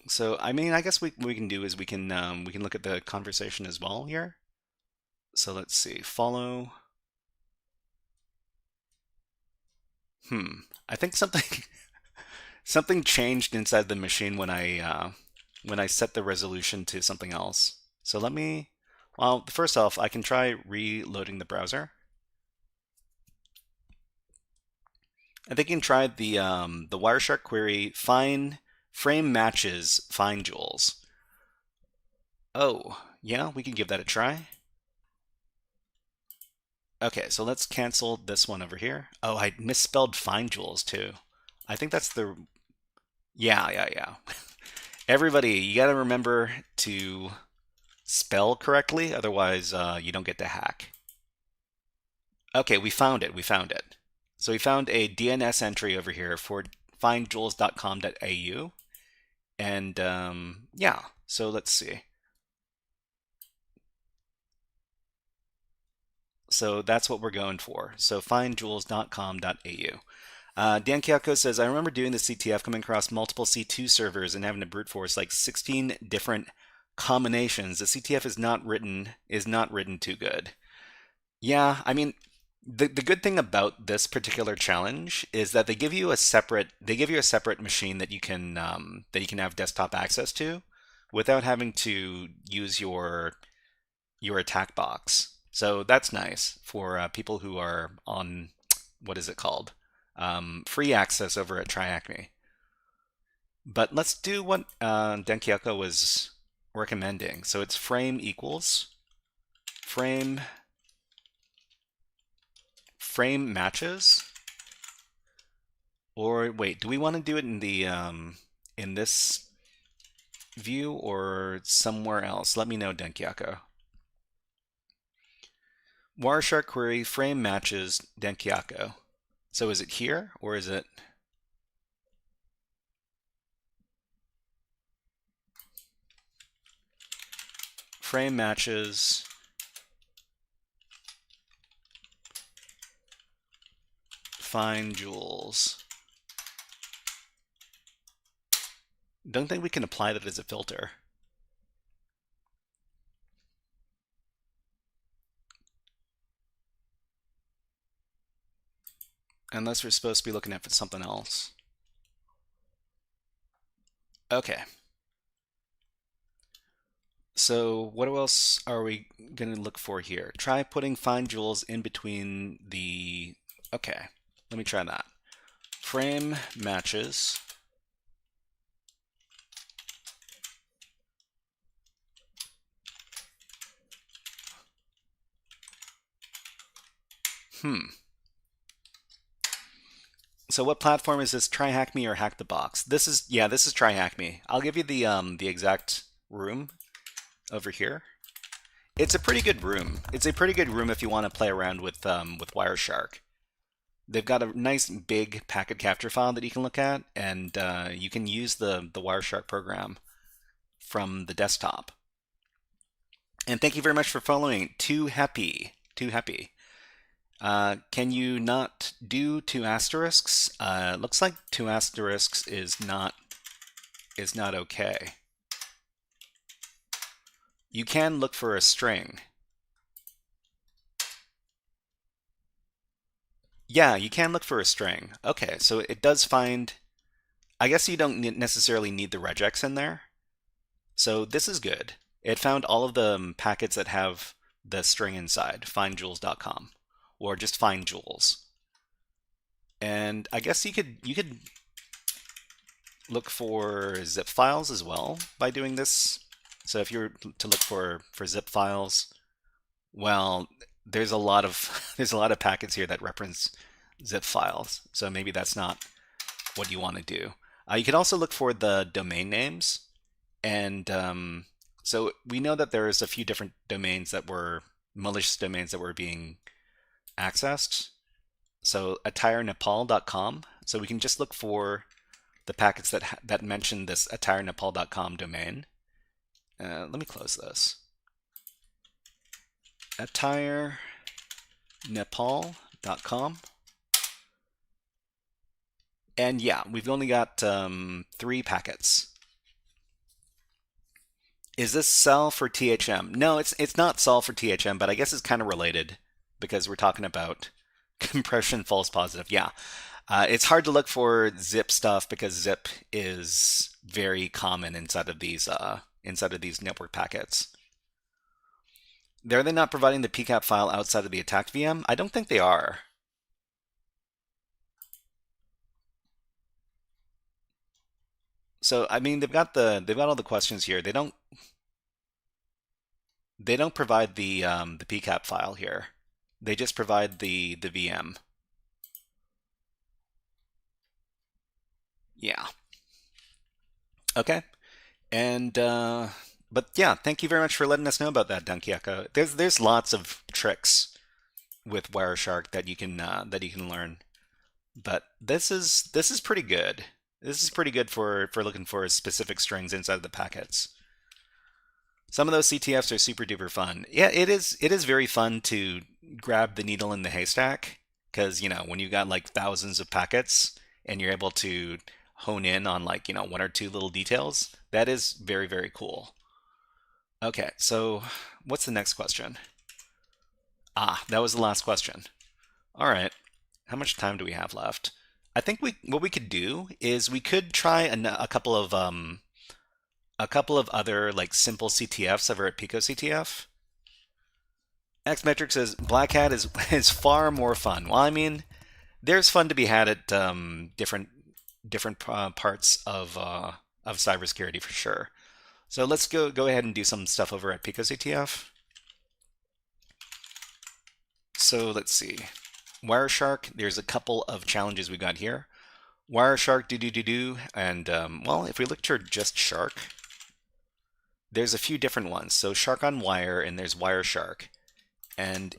So I mean, I guess what we can do is we can look at the conversation as well here. So let's see, follow. I think something changed inside the machine when I set the resolution to something else. So well, first off, I can try reloading the browser. I think you can try the Wireshark query frame matches find jewels. Oh, yeah, we can give that a try. Okay, so let's cancel this one over here. Oh, I misspelled find jewels too. I think that's the... Yeah. Everybody, you gotta remember to spell correctly, otherwise you don't get to hack. Okay, we found it. So we found a DNS entry over here for findjewels.com.au. And yeah, so let's see. So that's what we're going for. So findjewels.com.au. Dan Kyoko says, I remember doing the CTF, coming across multiple C2 servers and having to brute force like 16 different combinations. The CTF is not written too good. Yeah, I mean, the good thing about this particular challenge is that they give you a separate machine that you can have desktop access to without having to use your attack box. So that's nice for people who are on, what is it called? Free access over at TryHackMe. But let's do what Denkyako was recommending. So it's frame equals frame matches. Or wait, do we want to do it in the in this view or somewhere else? Let me know, Denkyako. Wireshark query frame matches Denkyako. So is it here or is it? Frame matches find jewels. Don't think we can apply that as a filter. Unless we're supposed to be looking at something else. Okay. So what else are we going to look for here? Try putting find jewels in between the... Okay, let me try that. Frame matches. So what platform is this? TryHackMe or Hack the Box? This is TryHackMe. I'll give you the exact room over here. It's a pretty good room. It's a pretty good room if you want to play around with Wireshark. they've got a nice big packet capture file that you can look at, and you can use the Wireshark program from the desktop. And thank you very much for following. Too happy. Too happy. Can you not do 2 asterisks? Looks like 2 asterisks is not okay. You can look for a string. Yeah, you can look for a string. Okay, so it does find. I guess you don't necessarily need the regex in there. So this is good. It found all of the packets that have the string inside, findjoules.com, or just find Joules. And I guess you could look for zip files as well by doing this. So if you're to look for zip files, well, there's a lot of packets here that reference zip files. So maybe that's not what you want to do. You can also look for the domain names. And so we know that there's a few different domains that were malicious domains that were being accessed. So attirenepal.com. So we can just look for the packets that mention this attirenepal.com domain. Let me close this. attirenepal.com. And yeah, we've only got 3 packets. Is this cell for THM? No, it's not cell for THM, but I guess it's kind of related because we're talking about compression false positive. Yeah, it's hard to look for zip stuff because zip is very common inside of these network packets. Are they not providing the PCAP file outside of the attacked VM? I don't think they are. So I mean, they've got all the questions here. They don't provide the PCAP file here. They just provide the VM. Yeah. Okay. And but yeah, thank you very much for letting us know about that, Donkey Echo. There's lots of tricks with Wireshark that you can learn, but this is pretty good. This is pretty good for looking for specific strings inside of the packets. Some of those CTFs are super duper fun. Yeah, it is very fun to grab the needle in the haystack because, when you got like thousands of packets and you're able to hone in on like, 1 or 2 little details, that is very, very cool. Okay, so what's the next question? That was the last question. All right. How much time do we have left? I think what we could do is we could try a couple of other like simple CTFs over at PicoCTF. Xmetric says Black Hat is far more fun. Well, I mean, there's fun to be had at different parts of cybersecurity for sure. So let's go ahead and do some stuff over at PicoCTF. So let's see. Wireshark, there's a couple of challenges we got here. Wireshark do, and well, if we look to just Shark, there's a few different ones. So Shark on Wire, and there's Wireshark. And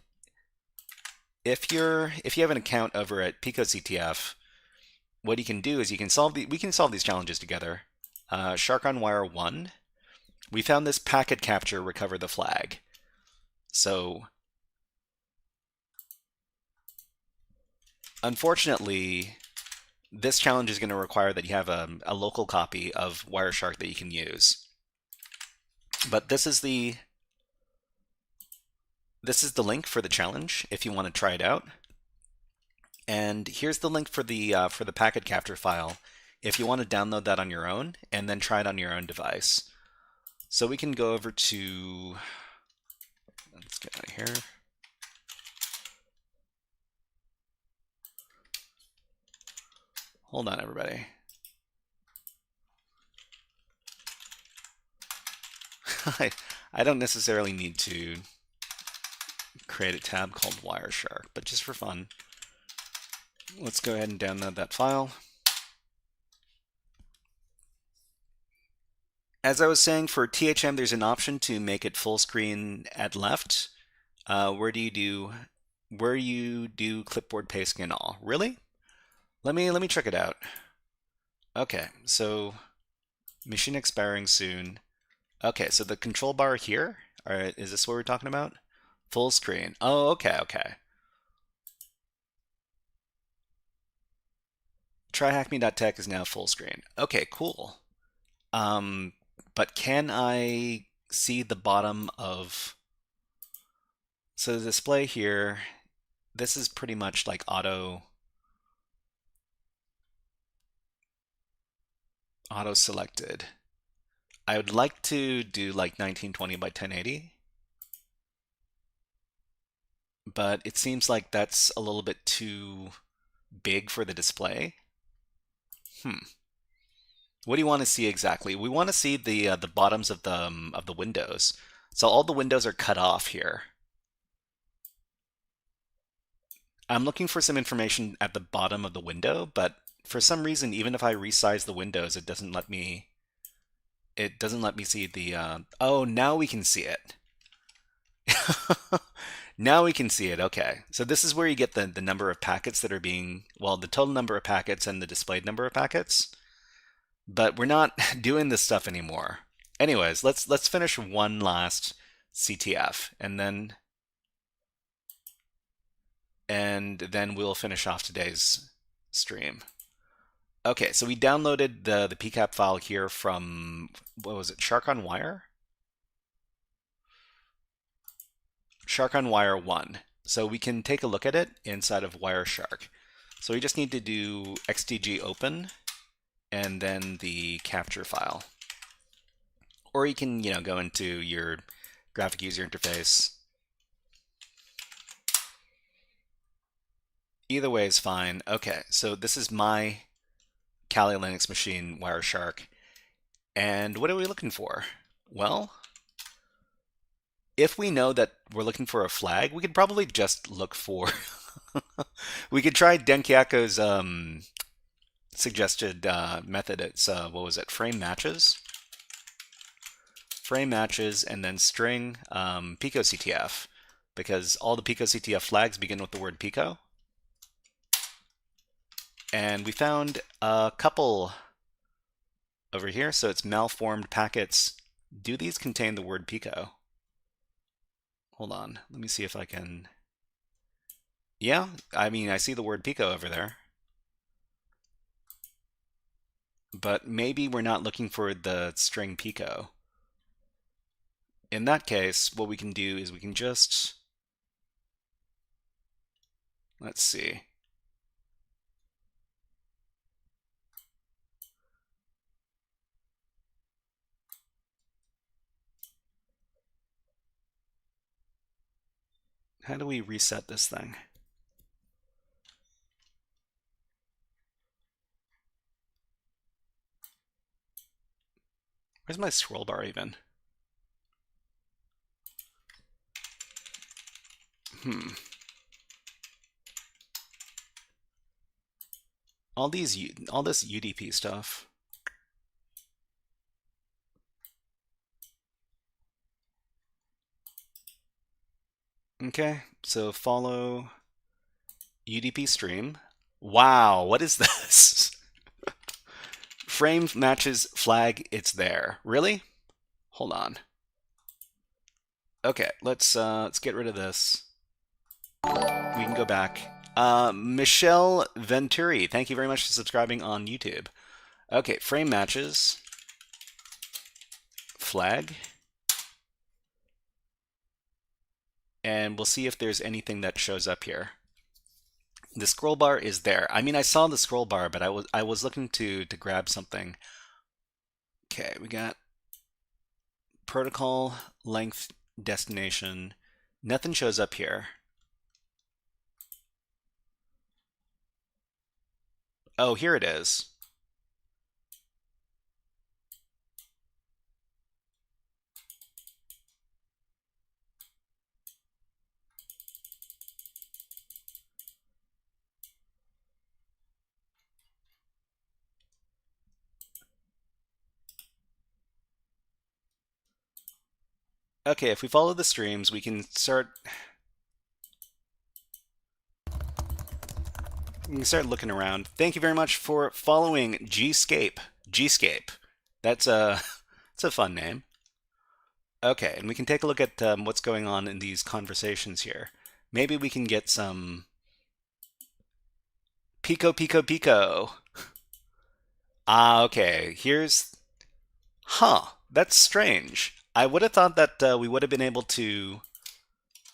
if you have an account over at PicoCTF, what you can do is we can solve these challenges together. Shark on Wire 1, we found this packet capture recover the flag. So unfortunately, this challenge is going to require that you have a local copy of Wireshark that you can use. But this is the link for the challenge if you want to try it out. And here's the link for the packet capture file if you want to download that on your own and then try it on your own device. So we can go over to, let's get out of here. Hold on, everybody. I don't necessarily need to create a tab called Wireshark, but just for fun, let's go ahead and download that file. As I was saying, for THM, there's an option to make it full screen at left. Where do you do where you do clipboard pasting and all. Really? Let me check it out. Okay, so machine expiring soon. Okay, so the control bar here, all right, is this what we're talking about? Full screen. Oh, okay, okay. TryHackMe.tech is now full screen. Okay, cool. Um, but can I see the bottom of... So the display here, this is pretty much like auto selected. I would like to do like 1920 by 1080, but it seems like that's a little bit too big for the display. What do you want to see exactly? We want to see the bottoms of the windows. So all the windows are cut off here. I'm looking for some information at the bottom of the window, but for some reason, even if I resize the windows, it doesn't let me. It doesn't let me see the. Oh, now we can see it. Now we can see it. Okay, so this is where you get the number of packets that are being, well, the total number of packets and the displayed number of packets. But we're not doing this stuff anymore. Anyways, let's finish one last CTF, and then we'll finish off today's stream. Okay, so we downloaded the PCAP file here from, what was it, Shark on Wire? Shark on Wire 1. So we can take a look at it inside of Wireshark. So we just need to do xdg open and then the capture file. Or you can, go into your graphic user interface. Either way is fine. Okay, so this is my Kali Linux machine, Wireshark. And what are we looking for? Well, if we know that we're looking for a flag, we could probably just look for... We could try Denkiako's suggested method. It's, what was it, frame matches? Frame matches and then string Pico CTF, because all the Pico CTF flags begin with the word Pico. And we found a couple over here. So it's malformed packets. Do these contain the word Pico? Hold on. Let me see if I can... Yeah, I mean, I see the word Pico over there. But maybe we're not looking for the string Pico. In that case, what we can do is we can just... Let's see. How do we reset this thing? Where's my scroll bar even? All this UDP stuff. Okay, so follow UDP stream. Wow, what is this? Frame matches flag, it's there. Really? Hold on. Okay, let's get rid of this. We can go back. Michelle Venturi, thank you very much for subscribing on YouTube. Okay, frame matches. Flag. And we'll see if there's anything that shows up here. The scroll bar is there. I mean, I saw the scroll bar, but I was looking to grab something. Okay, we got protocol length destination. Nothing shows up here. Oh, here it is. Okay, if we follow the streams, we can start... can start looking around. Thank you very much for following Gscape. Gscape. That's a that's a fun name. Okay, and we can take a look at what's going on in these conversations here. Maybe we can get some Pico, Pico, Pico. Ah, okay. That's strange. I would have thought that we would have been able to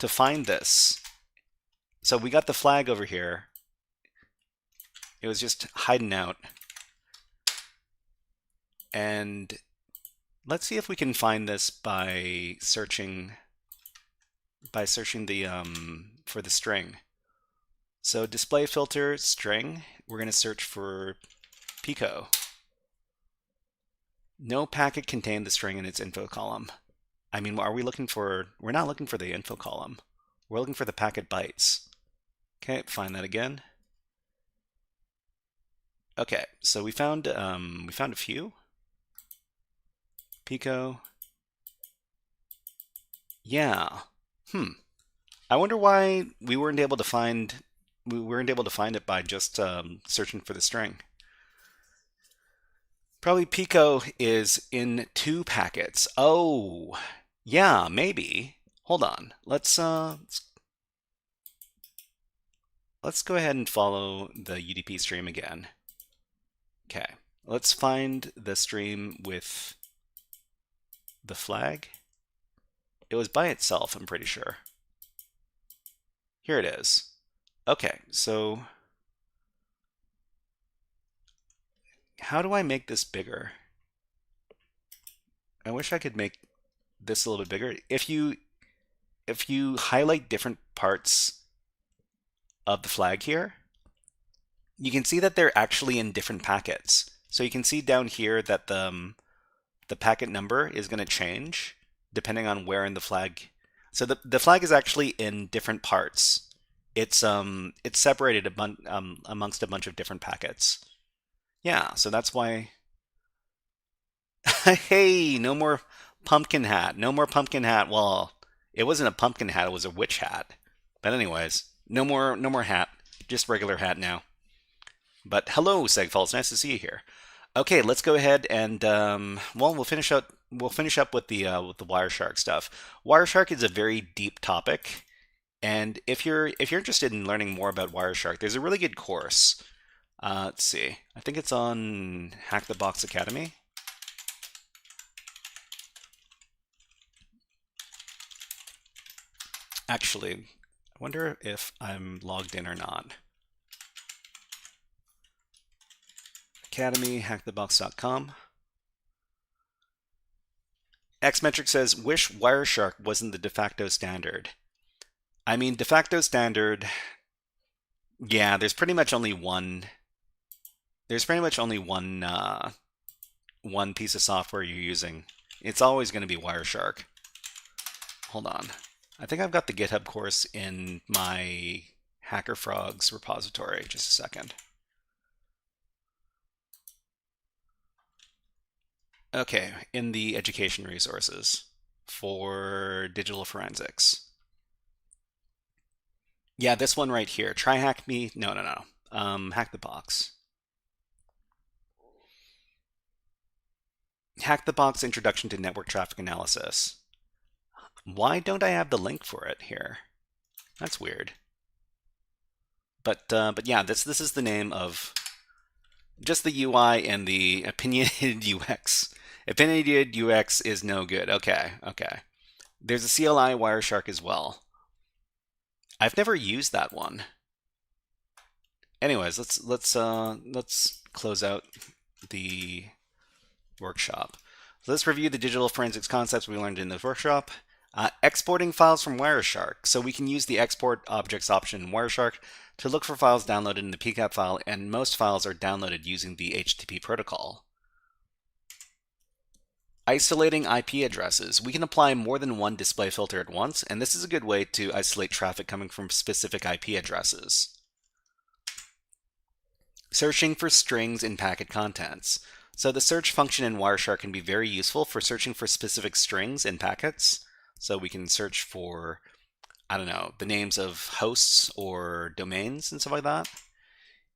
find this. So we got the flag over here. It was just hiding out. And let's see if we can find this by searching the for the string. So display filter string, we're going to search for Pico. No packet contained the string in its info column. I mean, we're not looking for the info column. We're looking for the packet bytes. Okay, find that again. Okay, so we found a few. Pico. Yeah. I wonder why we weren't able to find it by just searching for the string. Probably Pico is in 2 packets. Oh, yeah, maybe. Hold on. Let's go ahead and follow the UDP stream again. Okay, let's find the stream with the flag. It was by itself, I'm pretty sure. Here it is. Okay, so how do I make this bigger? I wish I could make this a little bit bigger. If you highlight different parts of the flag here, you can see that they're actually in different packets. So you can see down here that the packet number is going to change depending on where in the flag. So the flag is actually in different parts. It's separated amongst a bunch of different packets. Yeah, so that's why. Hey, no more pumpkin hat. No more pumpkin hat. Well, it wasn't a pumpkin hat, it was a witch hat. But anyways, no more hat. Just regular hat now. But hello, Segfall. Nice to see you here. Okay, let's go ahead and we'll finish up with the Wireshark stuff. Wireshark is a very deep topic, and if you're interested in learning more about Wireshark, there's a really good course. Let's see. I think it's on Hack the Box Academy. Actually, I wonder if I'm logged in or not. Academy, hackthebox.com. Xmetric says, wish Wireshark wasn't the de facto standard. I mean, de facto standard, yeah, there's pretty much only one one piece of software you're using. It's always going to be Wireshark. Hold on. I think I've got the GitHub course in my HackerFrogs repository. Just a second. Okay, in the education resources for digital forensics. Yeah, this one right here. Try hack me. No. Hack the box. Hack the Box Introduction to Network Traffic Analysis. Why don't I have the link for it here? That's weird. But yeah, this is the name of just the UI and the opinionated UX. Opinionated UX is no good. Okay. There's a CLI Wireshark as well. I've never used that one. Anyways, let's close out the workshop. So let's review the digital forensics concepts we learned in the workshop. Exporting files from Wireshark. So we can use the export objects option in Wireshark to look for files downloaded in the PCAP file, and most files are downloaded using the HTTP protocol. Isolating IP addresses. We can apply more than one display filter at once, and this is a good way to isolate traffic coming from specific IP addresses. Searching for strings in packet contents. So the search function in Wireshark can be very useful for searching for specific strings in packets. So we can search for, I don't know, the names of hosts or domains and stuff like that.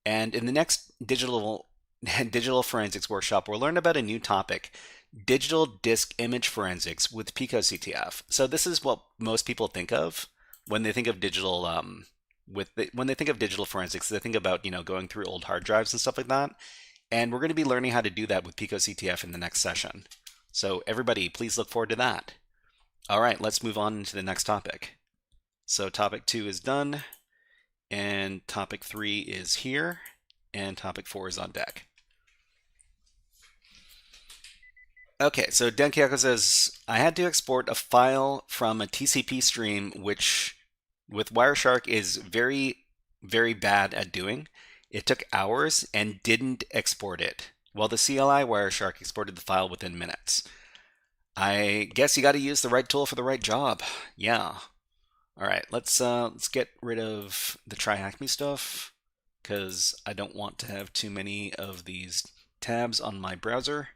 And in the next digital forensics workshop, we'll learn about a new topic, digital disk image forensics with PicoCTF. So this is what most people think of when they think of digital when they think of digital forensics. They think about, going through old hard drives and stuff like that. And we're going to be learning how to do that with PicoCTF in the next session. So everybody, please look forward to that. All right, let's move on to the next topic. So topic 2 is done, and topic 3 is here, and topic 4 is on deck. Okay, so Denkyako says, I had to export a file from a TCP stream, which with Wireshark is very, very bad at doing. It took hours and didn't export it, while the CLI Wireshark exported the file within minutes. I guess you got to use the right tool for the right job. Yeah. All right, let's get rid of the try hack me stuff, because I don't want to have too many of these tabs on my browser.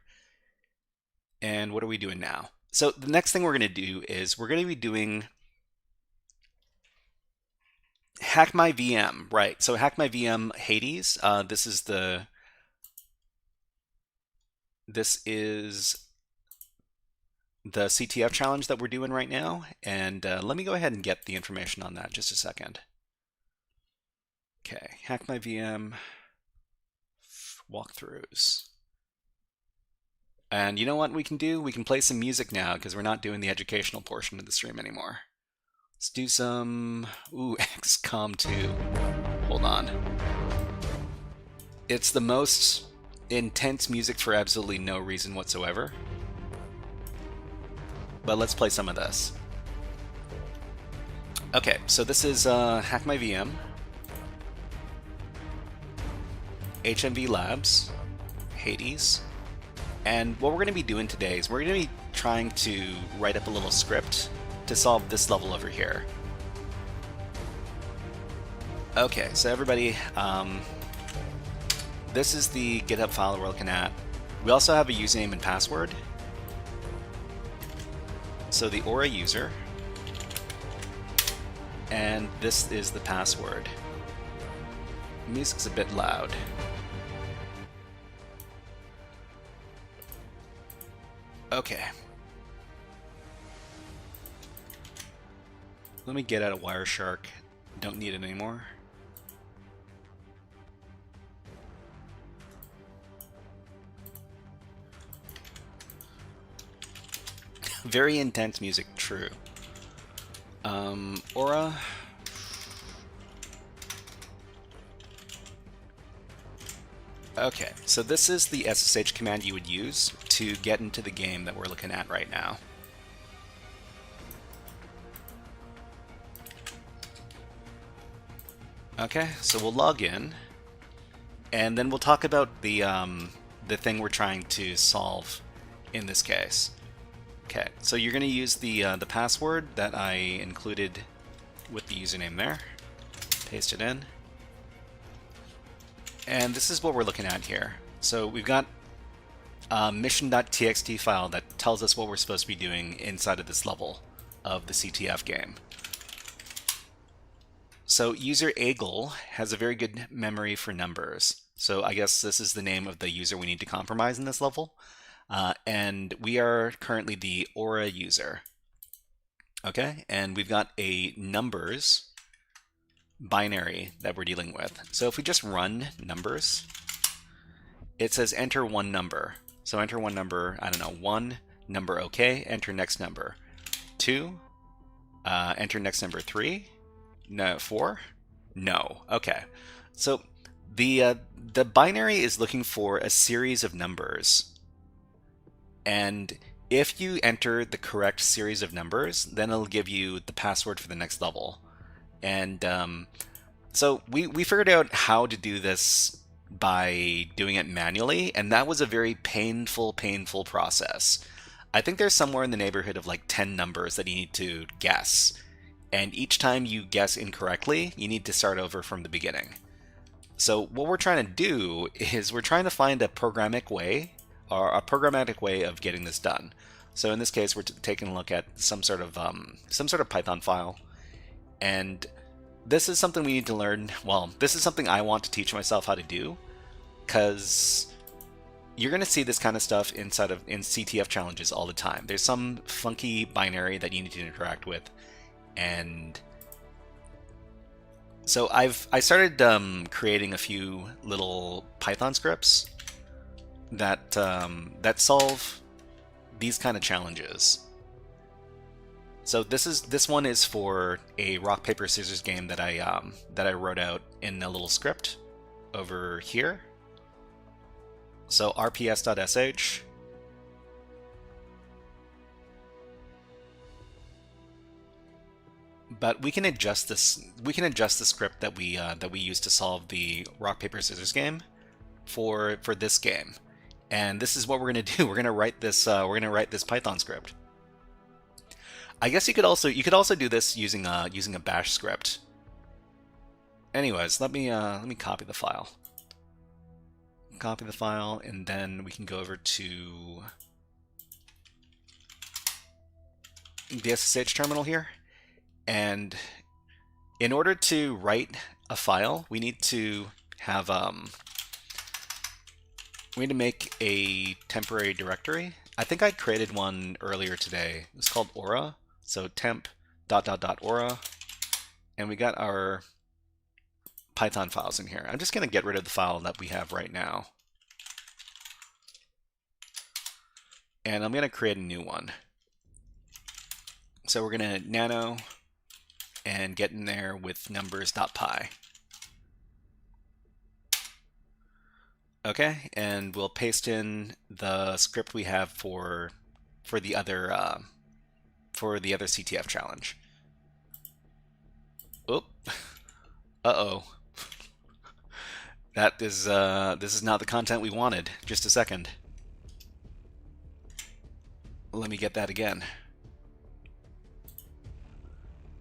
And what are we doing now? So the next thing we're going to do is we're going to be doing HackMyVM, right? So HackMyVM Hades. This is the CTF challenge that we're doing right now, and let me go ahead and get the information on that just a second. Okay, HackMyVM walkthroughs. And you know what we can do? We can play some music now because we're not doing the educational portion of the stream anymore. Let's do some, XCOM 2. Hold on. It's the most intense music for absolutely no reason whatsoever. But let's play some of this. Okay, so this is HackMyVM, HMV Labs, Hades, and what we're going to be doing today is we're going to be trying to write up a little script to solve this level over here. Okay, so everybody, this is the GitHub file we're looking at. We also have a username and password. So the Aura user, and this is the password. Music's a bit loud. Okay. Let me get out of Wireshark. Don't need it anymore. Very intense music, true. Aura. Okay, so this is the SSH command you would use to get into the game that we're looking at right now. Okay, so we'll log in, and then we'll talk about the thing we're trying to solve in this case. Okay, so you're going to use the password that I included with the username there. Paste it in. And this is what we're looking at here. So we've got a mission.txt file that tells us what we're supposed to be doing inside of this level of the CTF game. So user Eagle has a very good memory for numbers. So I guess this is the name of the user we need to compromise in this level. And we are currently the Aura user. Okay, and we've got a numbers binary that we're dealing with. So if we just run numbers, it says enter one number. So enter one number, I don't know, 1, number okay, enter next number. 2, enter next number. 3, no, 4, no. Okay, so the binary is looking for a series of numbers, and if you enter the correct series of numbers, then it'll give you the password for the next level. And so we figured out how to do this by doing it manually, and that was a very painful process. I think there's somewhere in the neighborhood of like 10 numbers that you need to guess, and each time you guess incorrectly, you need to start over from the beginning. So what we're trying to do is we're trying to find a programmatic way of getting this done. So in this case, we're taking a look at some sort of Python file, and this is something we need to learn. Well, this is something I want to teach myself how to do, because you're going to see this kind of stuff in CTF challenges all the time. There's some funky binary that you need to interact with, and so I started creating a few little Python scripts that that solve these kind of challenges. So this one is for a rock paper scissors game that I wrote out in a little script over here. So rps.sh. But we can adjust this. We can adjust the script that we use to solve the rock paper scissors game for this game. And this is what we're gonna do. We're gonna write this. We're gonna write this Python script. I guess you could also do this using a bash script. Anyways, let me copy the file. Copy the file, and then we can go over to the SSH terminal here. And in order to write a file, we need to have we need to make a temporary directory. I think I created one earlier today. It's called aura. So temp ... aura, and we got our Python files in here. I'm just going to get rid of the file that we have right now. And I'm going to create a new one. So we're going to nano and get in there with numbers.py. Okay, and we'll paste in the script we have for the other CTF challenge. Oop. Uh-oh. That is this is not the content we wanted. Just a second. Let me get that again.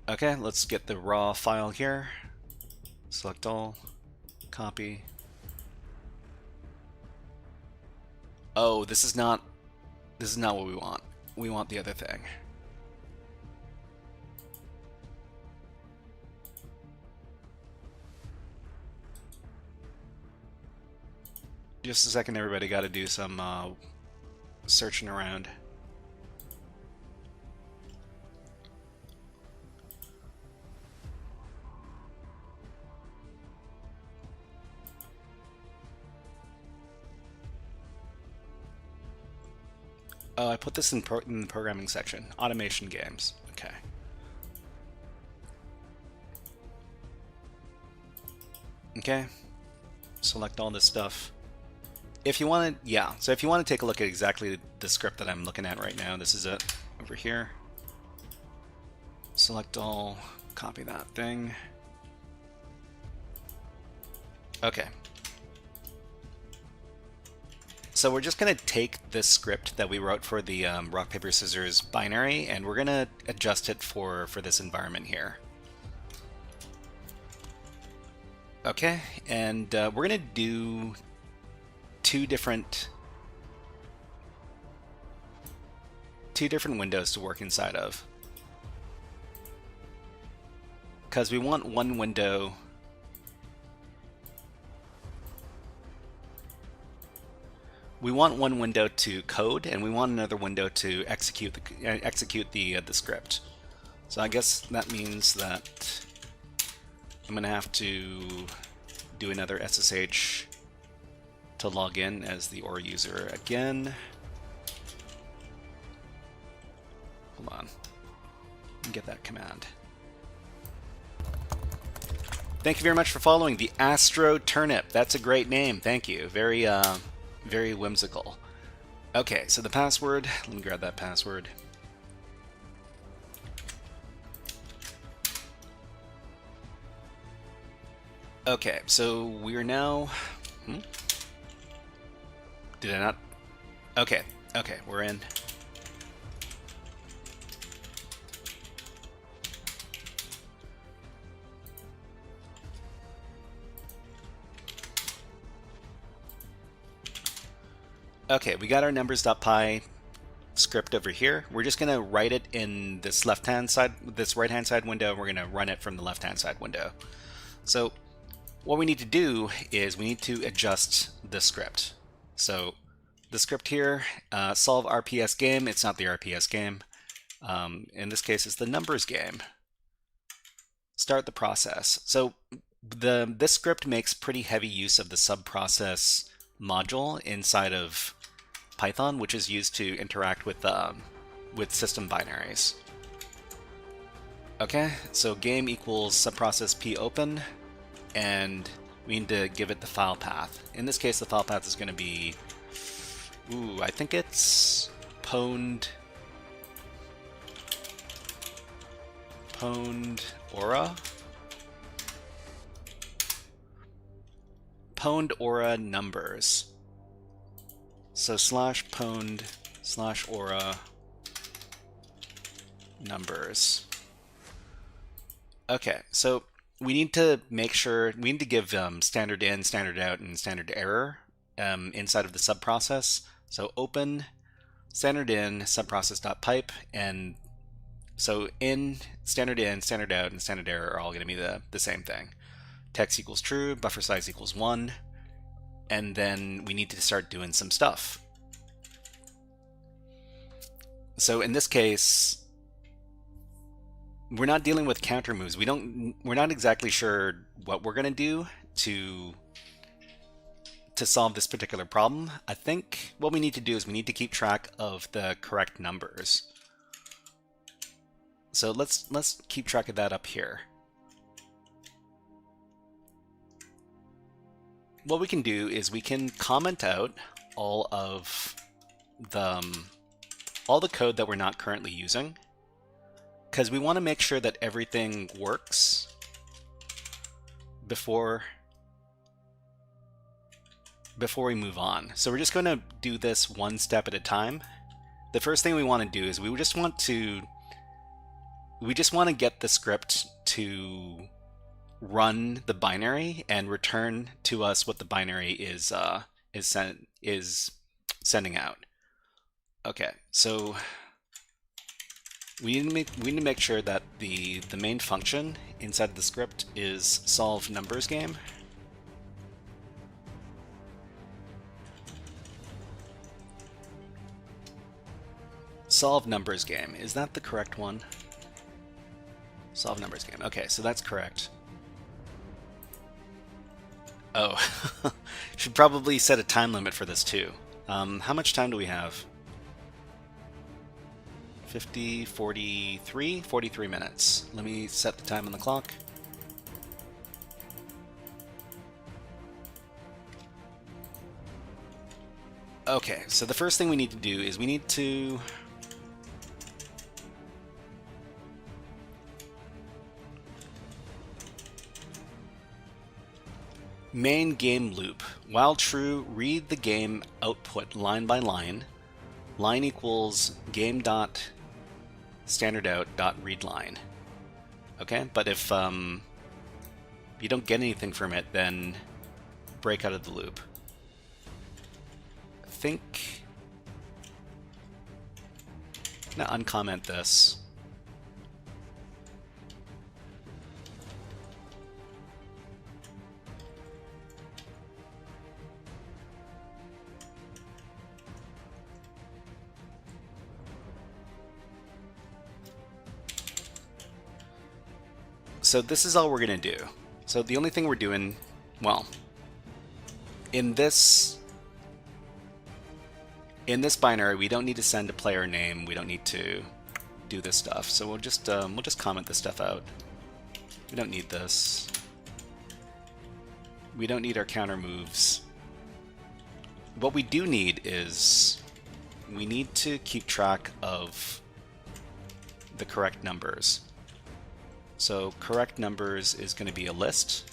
Okay, let's get the raw file here. Select all. Copy. Oh, this is not what we want. We want the other thing. Just a second, everybody, got to do some searching around. Oh, I put this in the programming section. Automation games. Okay. Okay. Select all this stuff. If you want to, yeah. So if you want to take a look at exactly the script that I'm looking at right now, this is it over here. Select all, copy that thing. Okay. So we're just going to take this script that we wrote for the rock, paper, scissors binary, and we're going to adjust it for this environment here. Okay, and we're going to do two different windows to work inside of, because we want one window to code, and we want another window to execute the script. So I guess that means that I'm gonna have to do another SSH to log in as the Aura user again. Hold on. Get that command. Thank you very much for following the Astro Turnip. That's a great name. Thank you. Very very whimsical. Okay, so the password. Let me grab that password. Okay, so we are now. Did I not? Okay, we're in. Okay, we got our numbers.py script over here. We're just going to write it in this left-hand side, this right-hand side window. We're going to run it from the left-hand side window. So what we need to do is we need to adjust the script. So the script here, solve RPS game. It's not the RPS game. In this case, it's the numbers game. Start the process. So this script makes pretty heavy use of the subprocess module inside of Python, which is used to interact with system binaries. Okay, so game equals subprocess p open, and we need to give it the file path. In this case, the file path is going to be, I think it's pwned aura. Pwned aura numbers. So /pwned /aura numbers. Okay, so we need to make sure, we need to give standard in, standard out, and standard error inside of the subprocess. So open standard in subprocess.pipe, and so standard in, standard out, and standard error are all going to be the same thing. Text equals true, buffer size equals 1, and then we need to start doing some stuff. So in this case, we're not dealing with counter moves. We're not exactly sure what we're going to do to solve this particular problem. I think what we need to do is we need to keep track of the correct numbers. So let's keep track of that up here. What we can do is we can comment out all the code that we're not currently using, because we want to make sure that everything works before we move on. So we're just going to do this one step at a time. The first thing we want to do is we just want to get the script to run the binary and return to us what the binary is sending out. Okay, so we need to make sure that the main function inside the script is solve numbers game. Solve numbers game, is that the correct one? Solve numbers game. Okay, so that's correct. Oh, should probably set a time limit for this too. How much time do we have? 43 minutes. Let me set the time on the clock. Okay, so the first thing we need to do is we need to main game loop. While true, read the game output line by line. Line equals game dot standard out dot read line. Okay, but if you don't get anything from it, then break out of the loop. I think I'm gonna uncomment this. So this is all we're going to do. So the only thing we're doing, well, in this binary, we don't need to send a player name. We don't need to do this stuff. So we'll just comment this stuff out. We don't need this. We don't need our counter moves. What we do need is we need to keep track of the correct numbers. So correct numbers is going to be a list.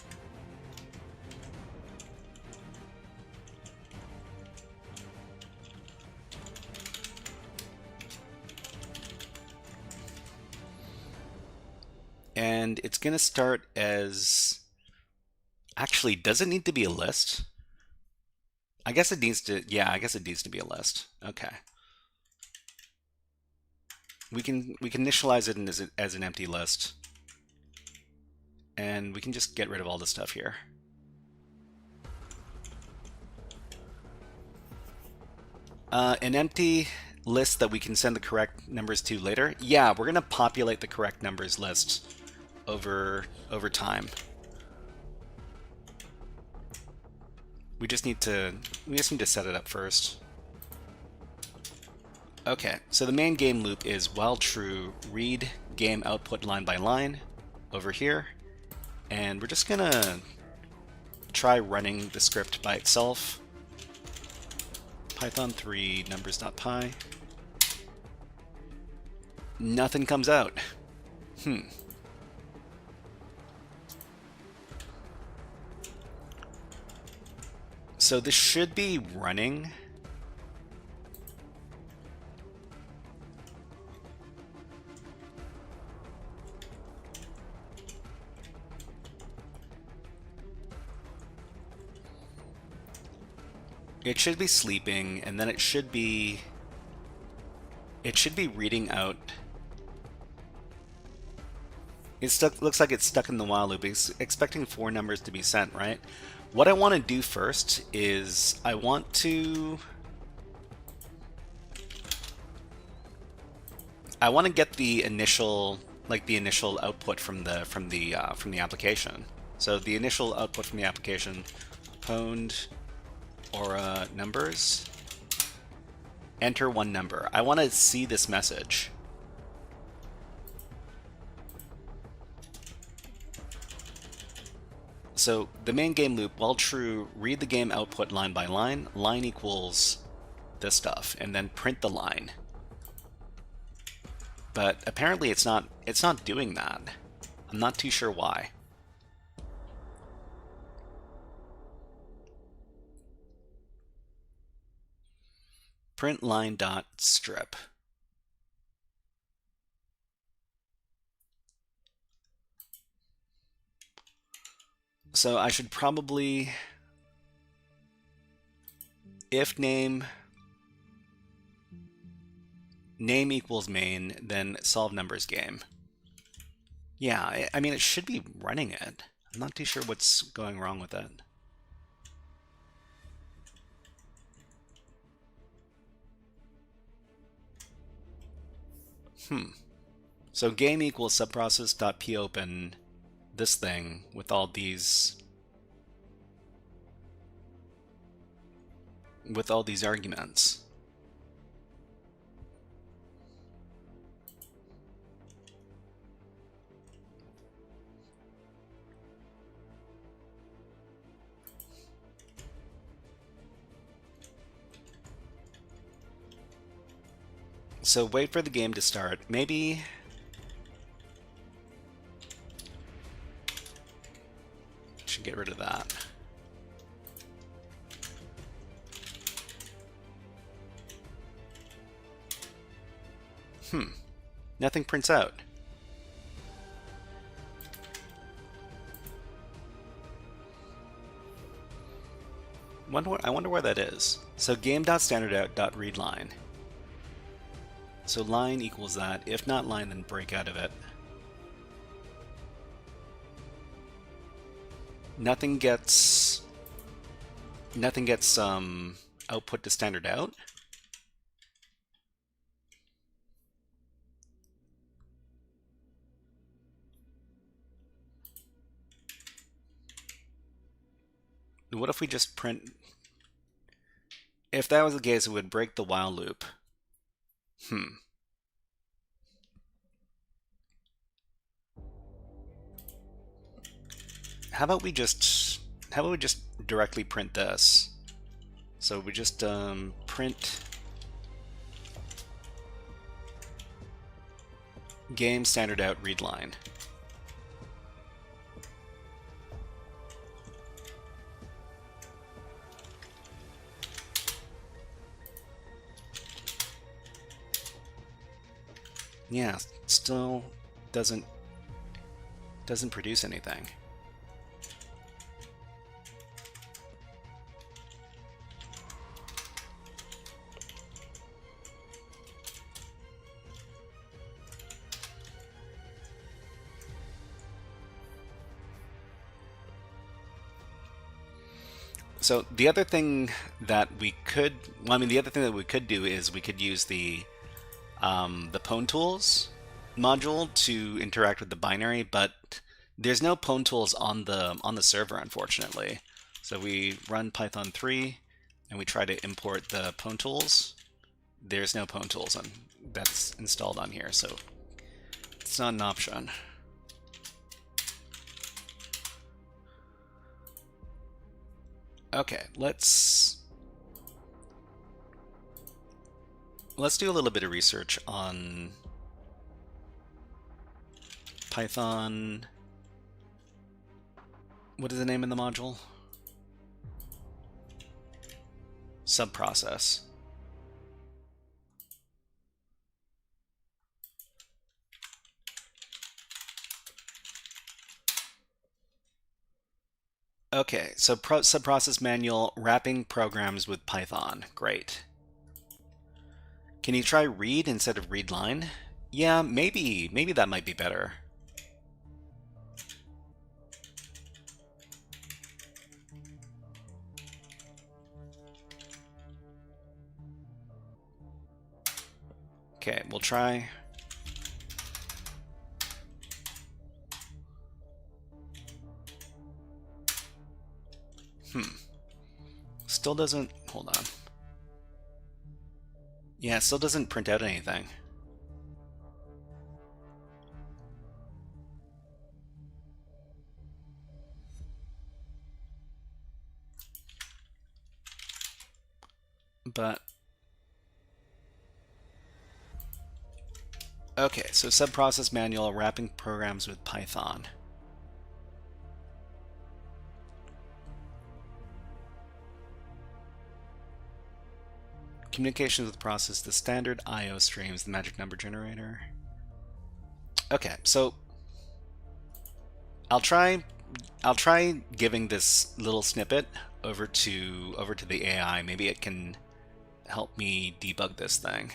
And it's going to start as, actually, does it need to be a list? I guess it needs to, yeah, I guess it needs to be a list. Okay. we can initialize it as an empty list, and we can just get rid of all the stuff here. An empty list that we can send the correct numbers to later. Yeah, we're gonna populate the correct numbers list over time. We just need to set it up first. Okay, so the main game loop is while true, read game output line by line over here, and we're just gonna try running the script by itself. Python 3 numbers.py. Nothing comes out. So this should be running. It should be sleeping, and then it should be reading out. Looks like it's stuck in the while loop. It's expecting 4 numbers to be sent, right? What I want to do first is I want to get the initial output from the application. So the initial output from the application, pwned aura numbers, enter 1 number. I want to see this message. So the main game loop, while true, read the game output line by line. Line equals this stuff, and then print the line. But apparently it's not doing that. I'm not too sure why. Print line dot strip. So I should probably, if name equals main, then solve numbers game. Yeah, I mean, it should be running it. I'm not too sure what's going wrong with it. So game equals subprocess.popen this thing with all these arguments. So wait for the game to start. Maybe should get rid of that. Nothing prints out. I wonder where that is. So game.standardout.readLine. So line equals that. If not line, then break out of it. Nothing gets output to standard out. What if we just print? If that was the case, it would break the while loop. How about we just directly print this? So we just print game standard out read line. Yeah, still doesn't produce anything. So the other thing that we could, well, I mean, the other thing that we could do is we could use the Pwn tools module to interact with the binary, but there's no Pwn tools on the server, unfortunately. So we run Python 3 and we try to import the Pwn tools. There's no Pwn tools that's installed on here, so it's not an option. Okay, let's do a little bit of research on Python. What is the name of the module? Subprocess. Okay, so subprocess manual, wrapping programs with Python. Great. Can you try read instead of read line? Yeah, maybe that might be better. Okay, we'll try. Still doesn't, hold on. Yeah, it still doesn't print out anything. But, okay, so subprocess manual, wrapping programs with Python. Communications with process, the standard I/O streams, the magic number generator. Okay, so I'll try giving this little snippet over to the AI. Maybe it can help me debug this thing.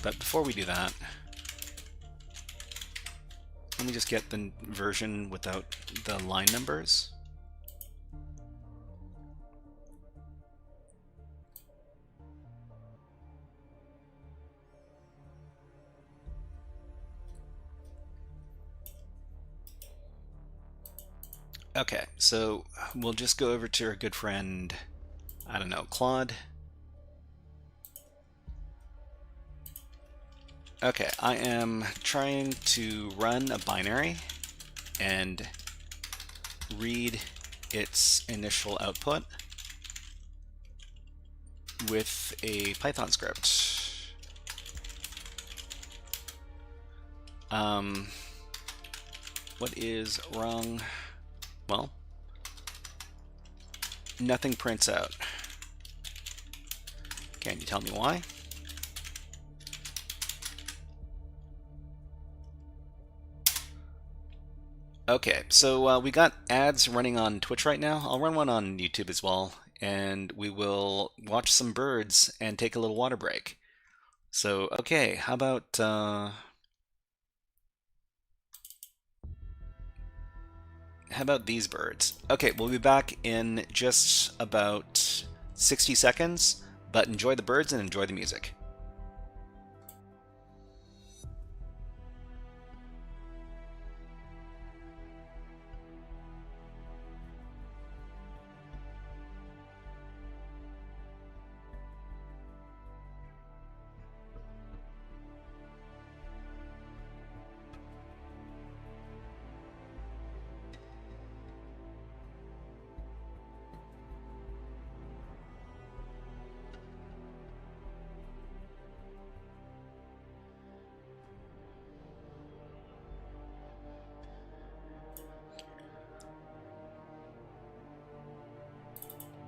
But before we do that, let me just get the version without the line numbers. Okay, so we'll just go over to our good friend, I don't know, Claude. Okay, I am trying to run a binary and read its initial output with a Python script. What is wrong? Well, nothing prints out. Can you tell me why? Okay, so we got ads running on Twitch right now. I'll run one on YouTube as well, and we will watch some birds and take a little water break. So, okay, how about these birds? Okay, we'll be back in just about 60 seconds, but enjoy the birds and enjoy the music.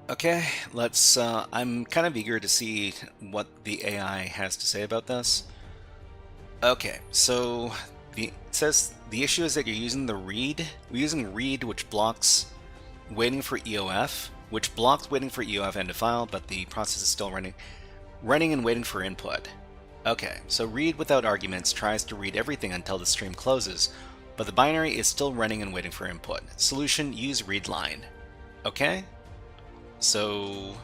Okay, let's, I'm kind of eager to see what the AI has to say about this. Okay, so it says the issue is that you're using the read. We're using read, which blocks waiting for EOF, which blocks waiting for EOF end of file, but the process is still running and waiting for input. Okay, so read without arguments tries to read everything until the stream closes, but the binary is still running and waiting for input. Solution, use read line. Okay, so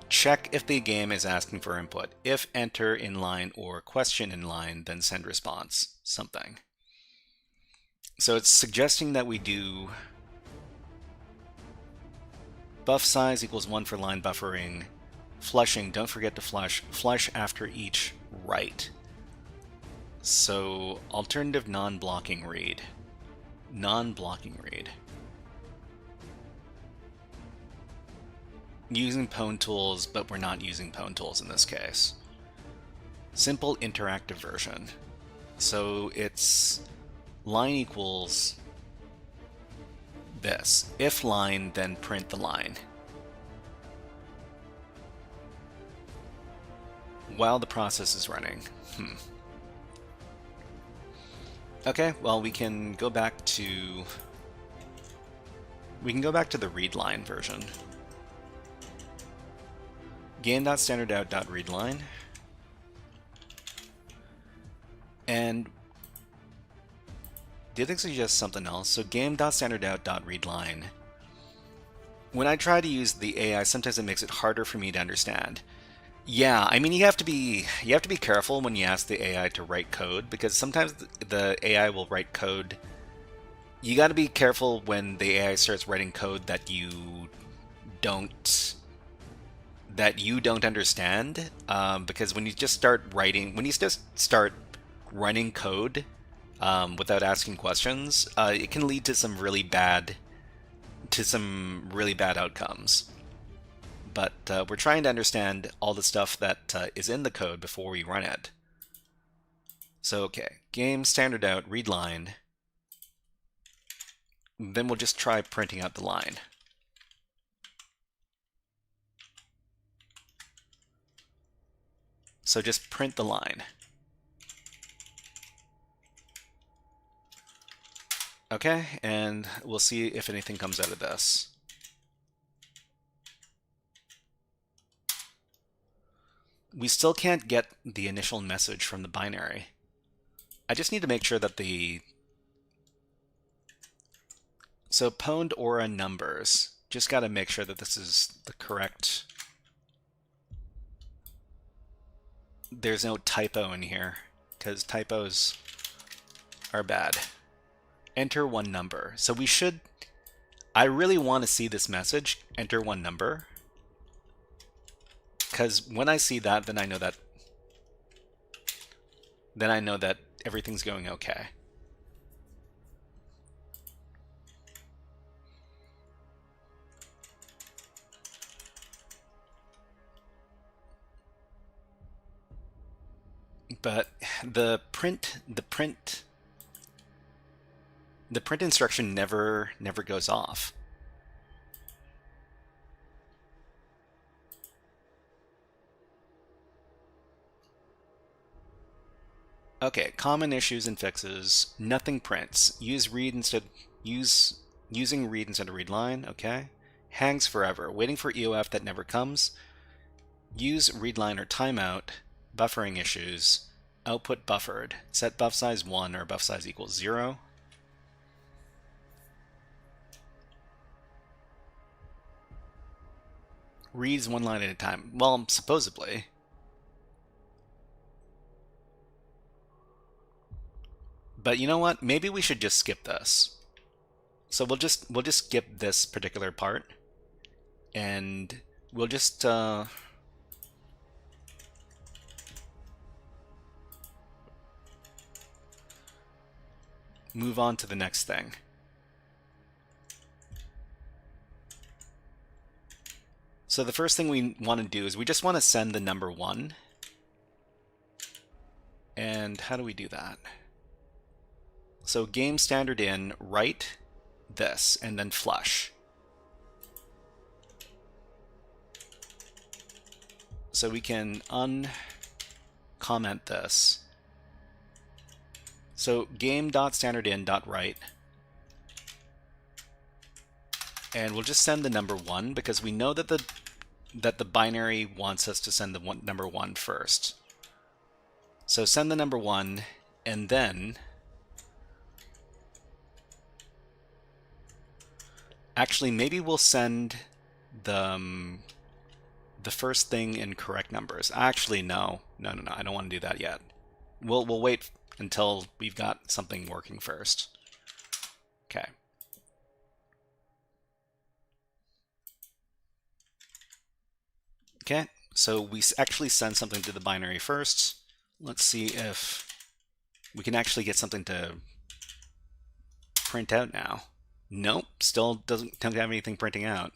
check if the game is asking for input. If enter in line or question in line, then send response, something. So it's suggesting that we do buff size equals 1 for line buffering. Flushing, don't forget to flush after each write. So alternative non-blocking read. Non-blocking read. Using pwn tools, but we're not using pwn tools in this case. Simple interactive version. So it's line equals this. If line, then print the line. While the process is running. Okay, well we can go back to the read line version. Game.standardout.readline. And did it suggest something else? So game.standardout.readline. When I try to use the AI, sometimes it makes it harder for me to understand. Yeah, I mean you have to be careful when you ask the AI to write code, because sometimes the AI will write code. You got to be careful when the AI starts writing code that you don't understand, because when you just start running code without asking questions, it can lead to some really bad outcomes. But we're trying to understand all the stuff that is in the code before we run it. So okay, game standard out read line. Then we'll just try printing out the line. So just print the line. Okay, and we'll see if anything comes out of this. We still can't get the initial message from the binary. I just need to make sure that so pwned aura numbers, just got to make sure that this is the correct. There's no typo in here, because typos are bad. Enter one number. So we should, I really want to see this message, enter one number. Because when I see that, then I know that everything's going okay. But the print instruction never goes off. Okay, common issues and fixes. Nothing prints. Using read instead of read line. Okay. Hangs forever. Waiting for EOF that never comes. Use read line or timeout. Buffering issues. Output buffered. Set buff size 1 or buff size equals 0. Reads one line at a time. Well, supposedly. But you know what? Maybe we should just skip this. So we'll just skip this particular part, and we'll just move on to the next thing. So the first thing we want to do is we just want to send the number 1. And how do we do that? So game standard in, write this, and then flush. So we can uncomment this. So game.standardin.write. And we'll just send the number 1 because we know that the binary wants us to send the number 1 first. So send the number 1, and then actually maybe we'll send the first thing in correct numbers. Actually, no, I don't want to do that yet. We'll wait until we've got something working first. Okay. Okay, so we actually send something to the binary first. Let's see if we can actually get something to print out now. Nope, still don't have anything printing out.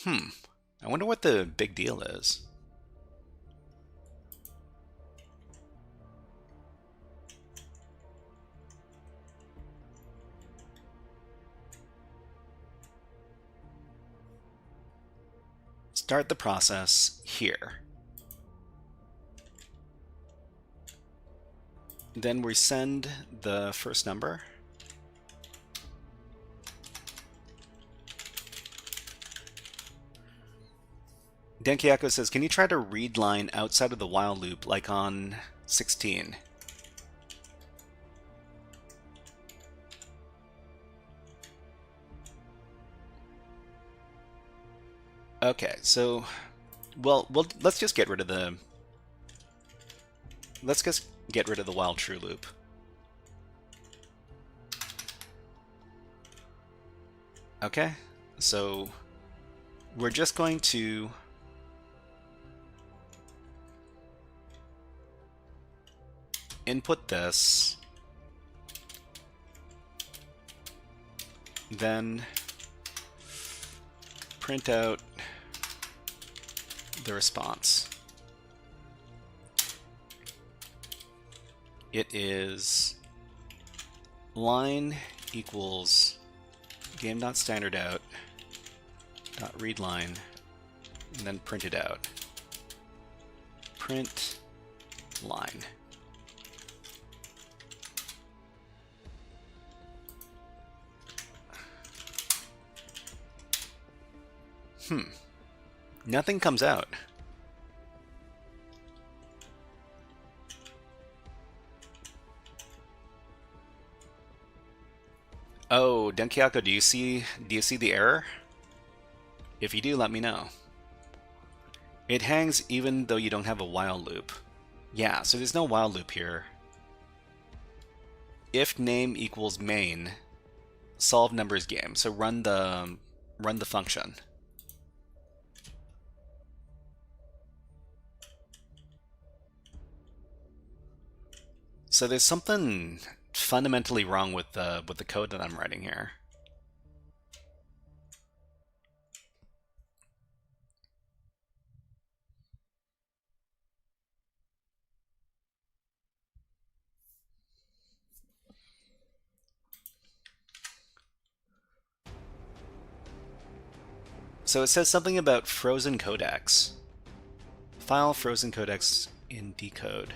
I wonder what the big deal is. Start the process here. Then we send the first number. Denkiako says, can you try to read line outside of the while loop, like on 16? Okay, so, well, let's just get rid of the... Let's just get rid of the while true loop. Okay, so we're just going to input this, then print out the response. It is line equals game.standardout.readline, and then print it out. Print line. Nothing comes out. Oh, Denkiako, do you see the error? If you do, let me know. It hangs even though you don't have a while loop. Yeah, so there's no while loop here. If name equals main, solve numbers game. So run the function. So there's something fundamentally wrong with the code that I'm writing here. So it says something about frozen codecs. File frozen codecs in decode.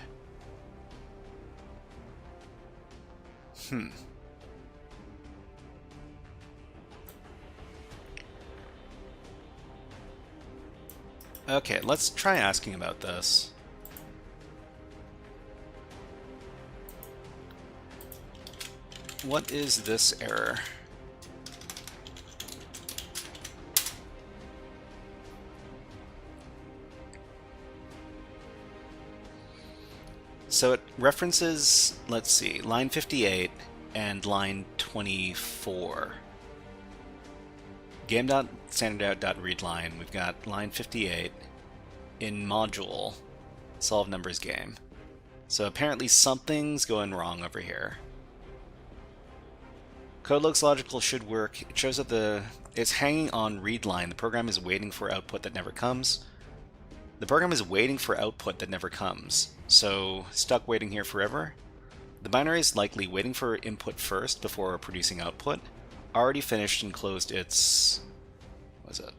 Okay, let's try asking about this. What is this error? So it references, let's see, line 58 and line 24. Game.standardout.readline, we've got line 58 in module solve numbers game. So apparently something's going wrong over here. Code looks logical, should work. It shows that it's hanging on readline. The program is waiting for output that never comes. The program is waiting for output that never comes. So stuck waiting here forever. The binary is likely waiting for input first before producing output. Already finished and closed its... what is it?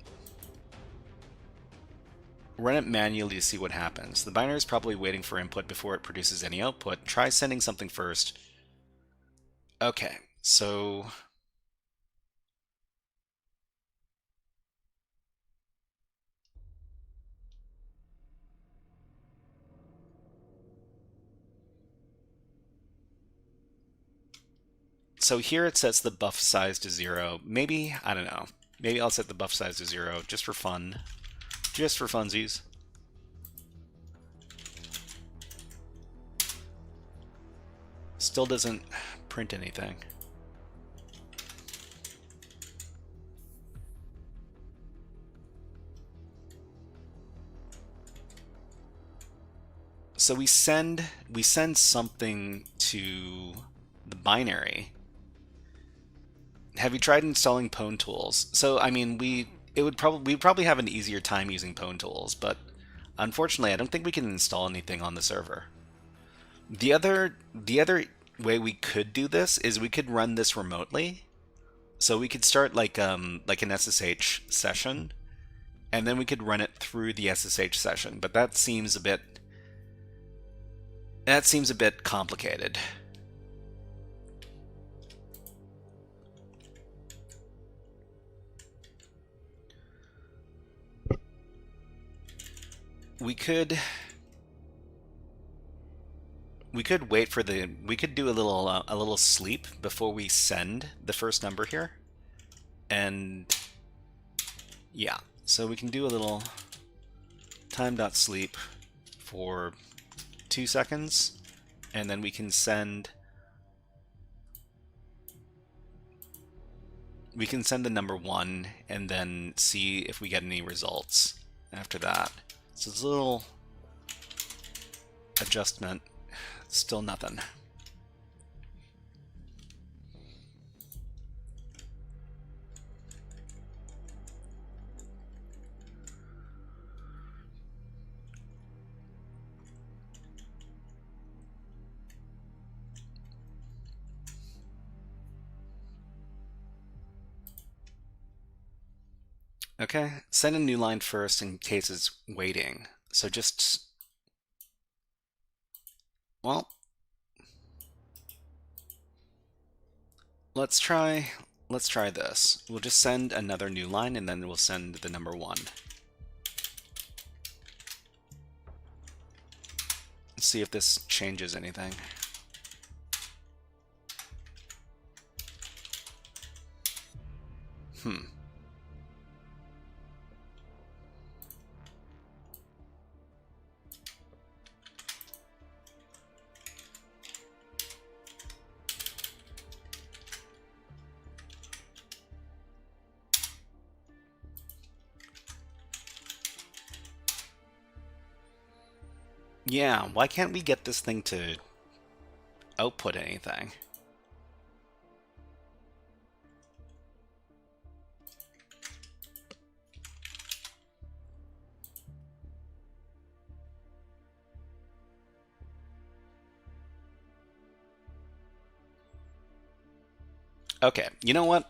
Run it manually to see what happens. The binary is probably waiting for input before it produces any output. Try sending something first. Okay, so... So here it sets the buff size to 0. Maybe, I don't know. Maybe I'll set the buff size to 0 just for fun. Just for funsies. Still doesn't print anything. So we send something to the binary. Have you tried installing Pwn tools? So I mean, we'd probably have an easier time using Pwn tools, but unfortunately, I don't think we can install anything on the server. The other way we could do this is we could run this remotely. So we could start like an SSH session, and then we could run it through the SSH session. But that seems a bit complicated. We could wait for we could do a little sleep before we send the first number here. And yeah, so we can do a little time.sleep for 2 seconds, and then we can send the number 1 and then see if we get any results after that. So it's a little adjustment, still nothing. Okay, send a new line first in case it's waiting. So just, well, let's try this. We'll just send another new line and then we'll send the number 1. Let's see if this changes anything. Yeah, why can't we get this thing to output anything? Okay, you know what?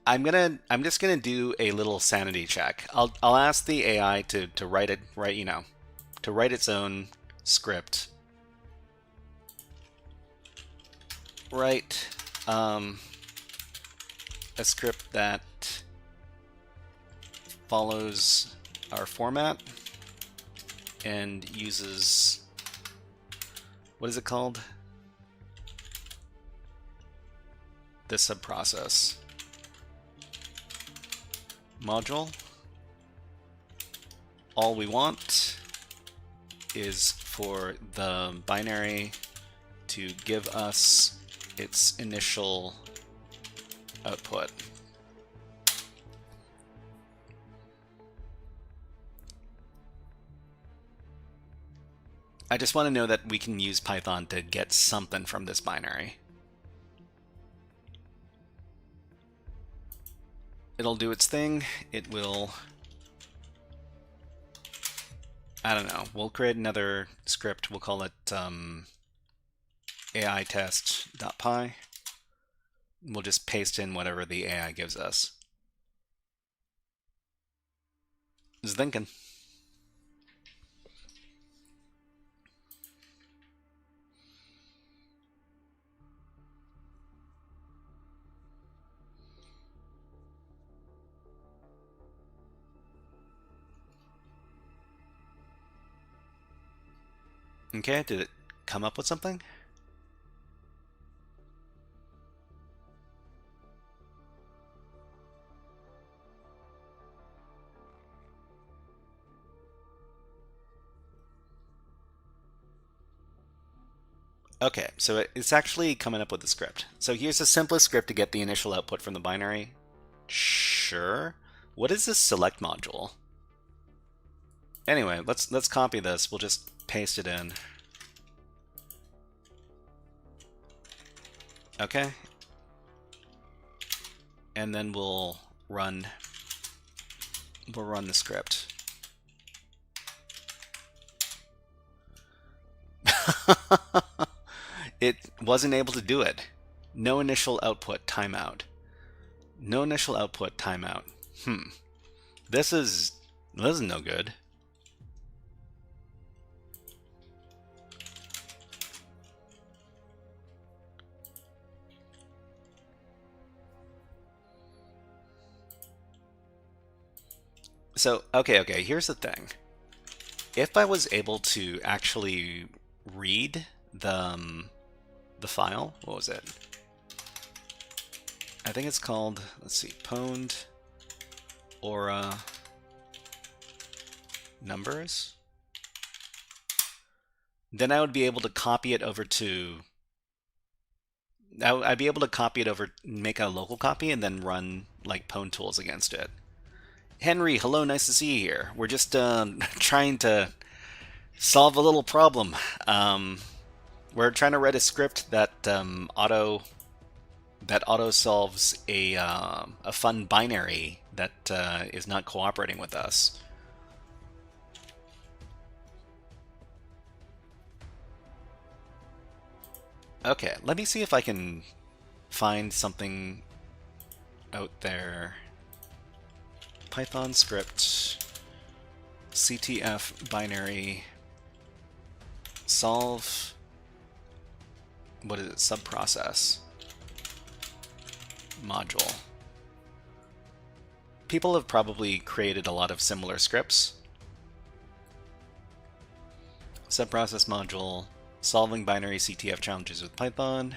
I'm just gonna do a little sanity check. I'll ask the AI to write its own script. Write a script that follows our format and uses, what is it called? The subprocess module. All we want is for the binary to give us its initial output. I just want to know that we can use Python to get something from this binary. It'll do its thing. It will, I don't know, we'll create another script. We'll call it AI test.py. We'll just paste in whatever the AI gives us. Just thinking. Okay, did it come up with something? Okay, so it's actually coming up with the script. So here's the simplest script to get the initial output from the binary. Sure. What is this select module? Anyway, let's copy this. We'll just paste it in. Okay. And then we'll run the script. It wasn't able to do it. No initial output timeout. No initial output timeout. This is no good. So, okay, here's the thing. If I was able to actually read the file, what was it? I think it's called, let's see, pwned aura numbers. Then I would be able to copy it over to, I'd be able to copy it over, make a local copy, and then run like pwn tools against it. Henry, hello, nice to see you here. We're just trying to solve a little problem. We're trying to write a script that auto solves a fun binary that is not cooperating with us. Okay, let me see if I can find something out there. Python script CTF binary solve, what is it, subprocess module. People have probably created a lot of similar scripts. Subprocess module, solving binary CTF challenges with Python.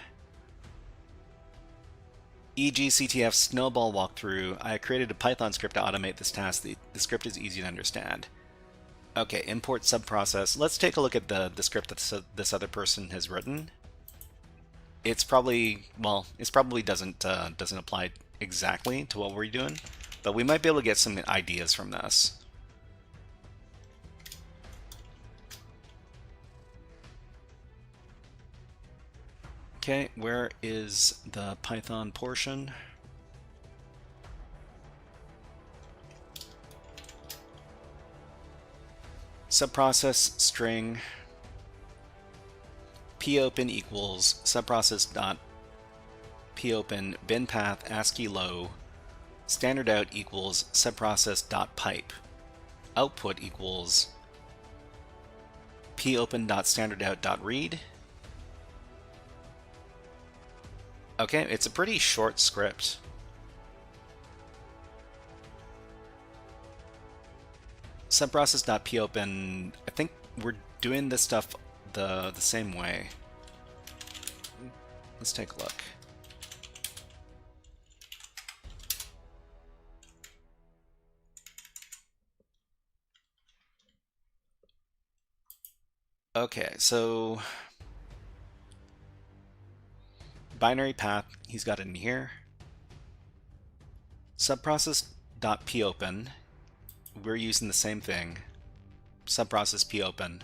E.g. CTF snowball walkthrough. I created a Python script to automate this task. The script is easy to understand. Okay, import subprocess. Let's take a look at the script that this other person has written. It's probably, well, it probably doesn't apply exactly to what we're doing, but we might be able to get some ideas from this. Okay, where is the Python portion? Subprocess string popen equals subprocess dot popen bin path ASCII low standard out equals subprocess dot pipe output equals popen dot standard out dot read. Okay, it's a pretty short script. Subprocess.popen, I think we're doing this stuff the same way. Let's take a look. Okay, so binary path, he's got it in here. Subprocess.popen, we're using the same thing. Subprocess popen.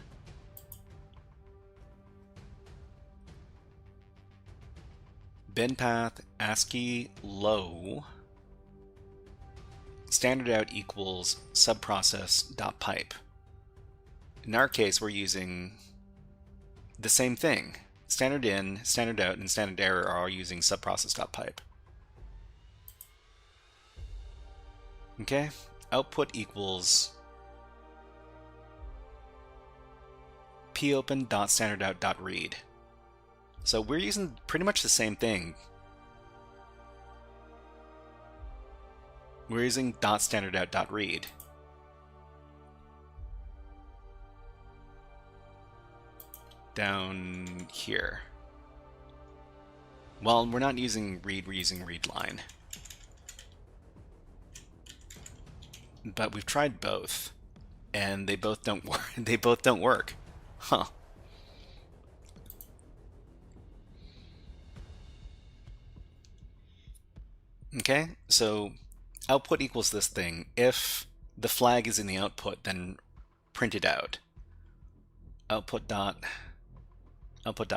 Bin path ASCII low standard out equals subprocess.pipe. In our case, we're using the same thing. Standard in, standard out, and standard error are all using subprocess.pipe. Okay, output equals popen.standardout.read. So we're using pretty much the same thing. We're using .standardout.read. Down here. Well, we're not using read, we're using readline. But we've tried both, and they both don't work. They both don't work. Huh. Okay, so output equals this thing. If the flag is in the output, then print it out. Output dot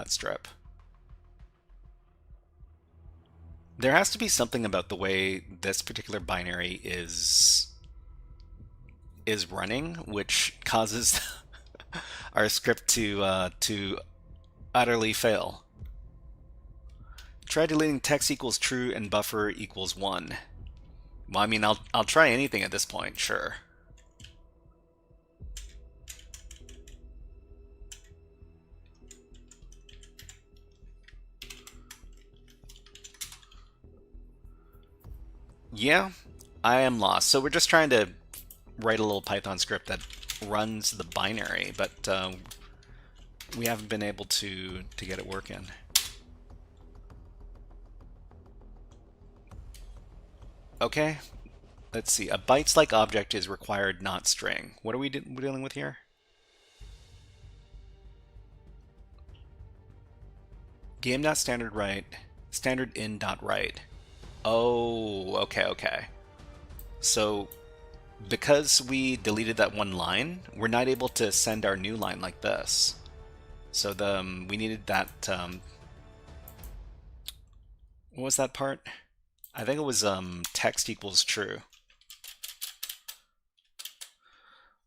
strip. There has to be something about the way this particular binary is running, which causes our script to utterly fail. Try deleting text equals true and buffer equals 1. Well, I mean, I'll try anything at this point, sure. Yeah, I am lost. So we're just trying to write a little Python script that runs the binary, but we haven't been able to get it working. Okay, let's see. A bytes-like object is required, not string. What are we dealing with here? Game.standardWrite, standardin.write. Oh, okay. So because we deleted that one line, we're not able to send our new line like this. So we needed that. What was that part? I think it was text equals true.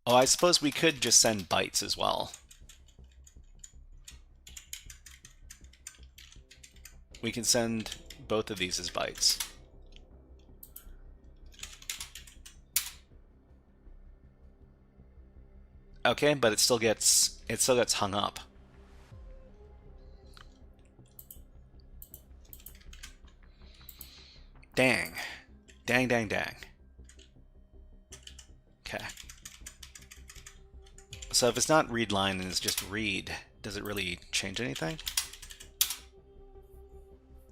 Oh, I suppose we could just send bytes as well. We can send both of these as bytes. Okay, but it still gets hung up. Dang. Dang. Okay. So if it's not read line and it's just read, does it really change anything?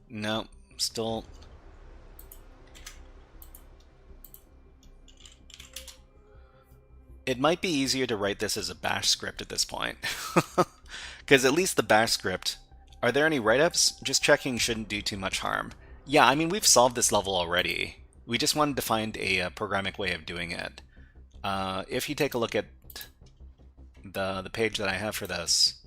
No, still. It might be easier to write this as a bash script at this point. Because at least the bash script, are there any write-ups? Just checking shouldn't do too much harm. Yeah, I mean, we've solved this level already. We just wanted to find a programmatic way of doing it. If you take a look at the page that I have for this,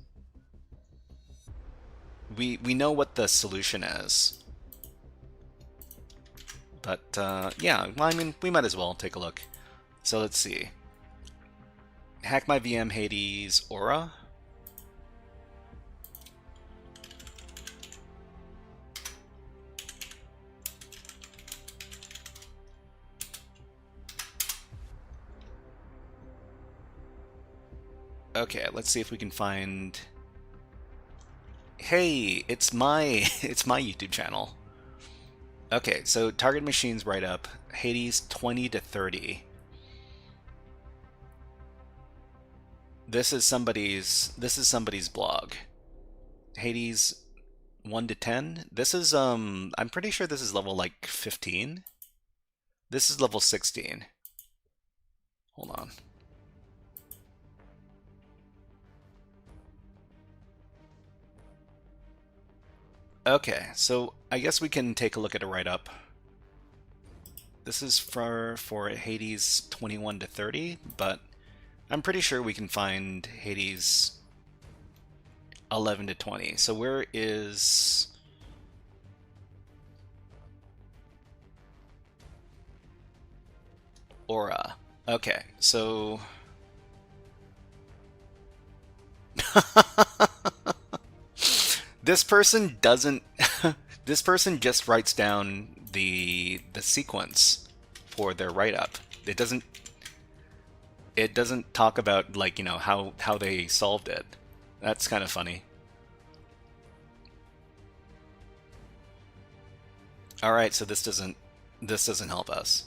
we know what the solution is. But yeah, well, I mean, we might as well take a look. So let's see. HackMyVM Hades Aura. Okay, let's see if we can find. Hey, it's my YouTube channel. Okay, so target machines write up Hades 20 to 30. This is somebody's blog. Hades 1 to 10. This is I'm pretty sure this is level like 15. This is level 16. Hold on. Okay, so I guess we can take a look at a write-up. This is for Hades 21 to 30, but I'm pretty sure we can find Hades 11 to 20. So where is... Aura? Okay, so... This person doesn't... This person just writes down the sequence for their write-up. It doesn't talk about, like, you know, how they solved it. That's kind of funny. All right, so this doesn't help us.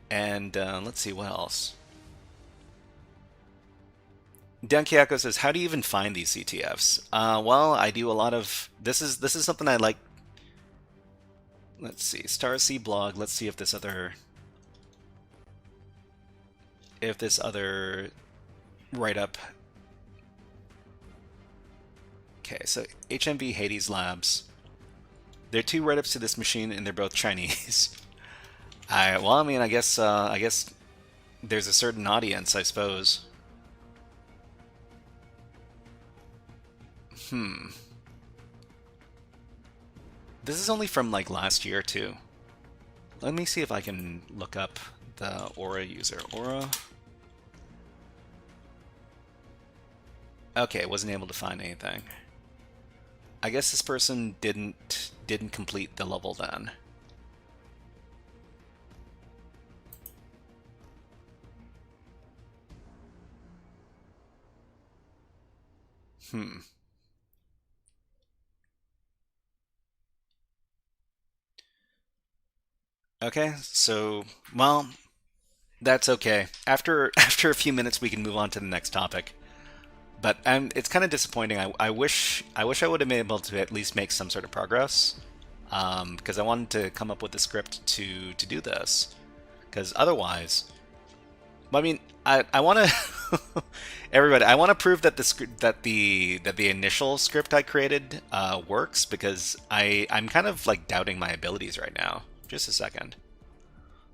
And let's see what else. Dankiako says, "How do you even find these CTFs?" Well, I do a lot of this is something I like. Let's see, Star C blog. Let's see if this other write-up. Okay, so HMV Hades Labs. There are 2 write-ups to this machine, and they're both Chinese. Well, I mean, I guess there's a certain audience, I suppose. This is only from like last year too. Let me see if I can look up the Aura user. Aura. Okay, wasn't able to find anything. I guess this person didn't complete the level then. Okay, so, well, that's okay. After a few minutes, we can move on to the next topic. But it's kind of disappointing. I wish I would have been able to at least make some sort of progress, because I wanted to come up with a script to do this. Because otherwise, I mean, I want to everybody. I want to prove that the initial script I created works, because I'm kind of like doubting my abilities right now. Just a second.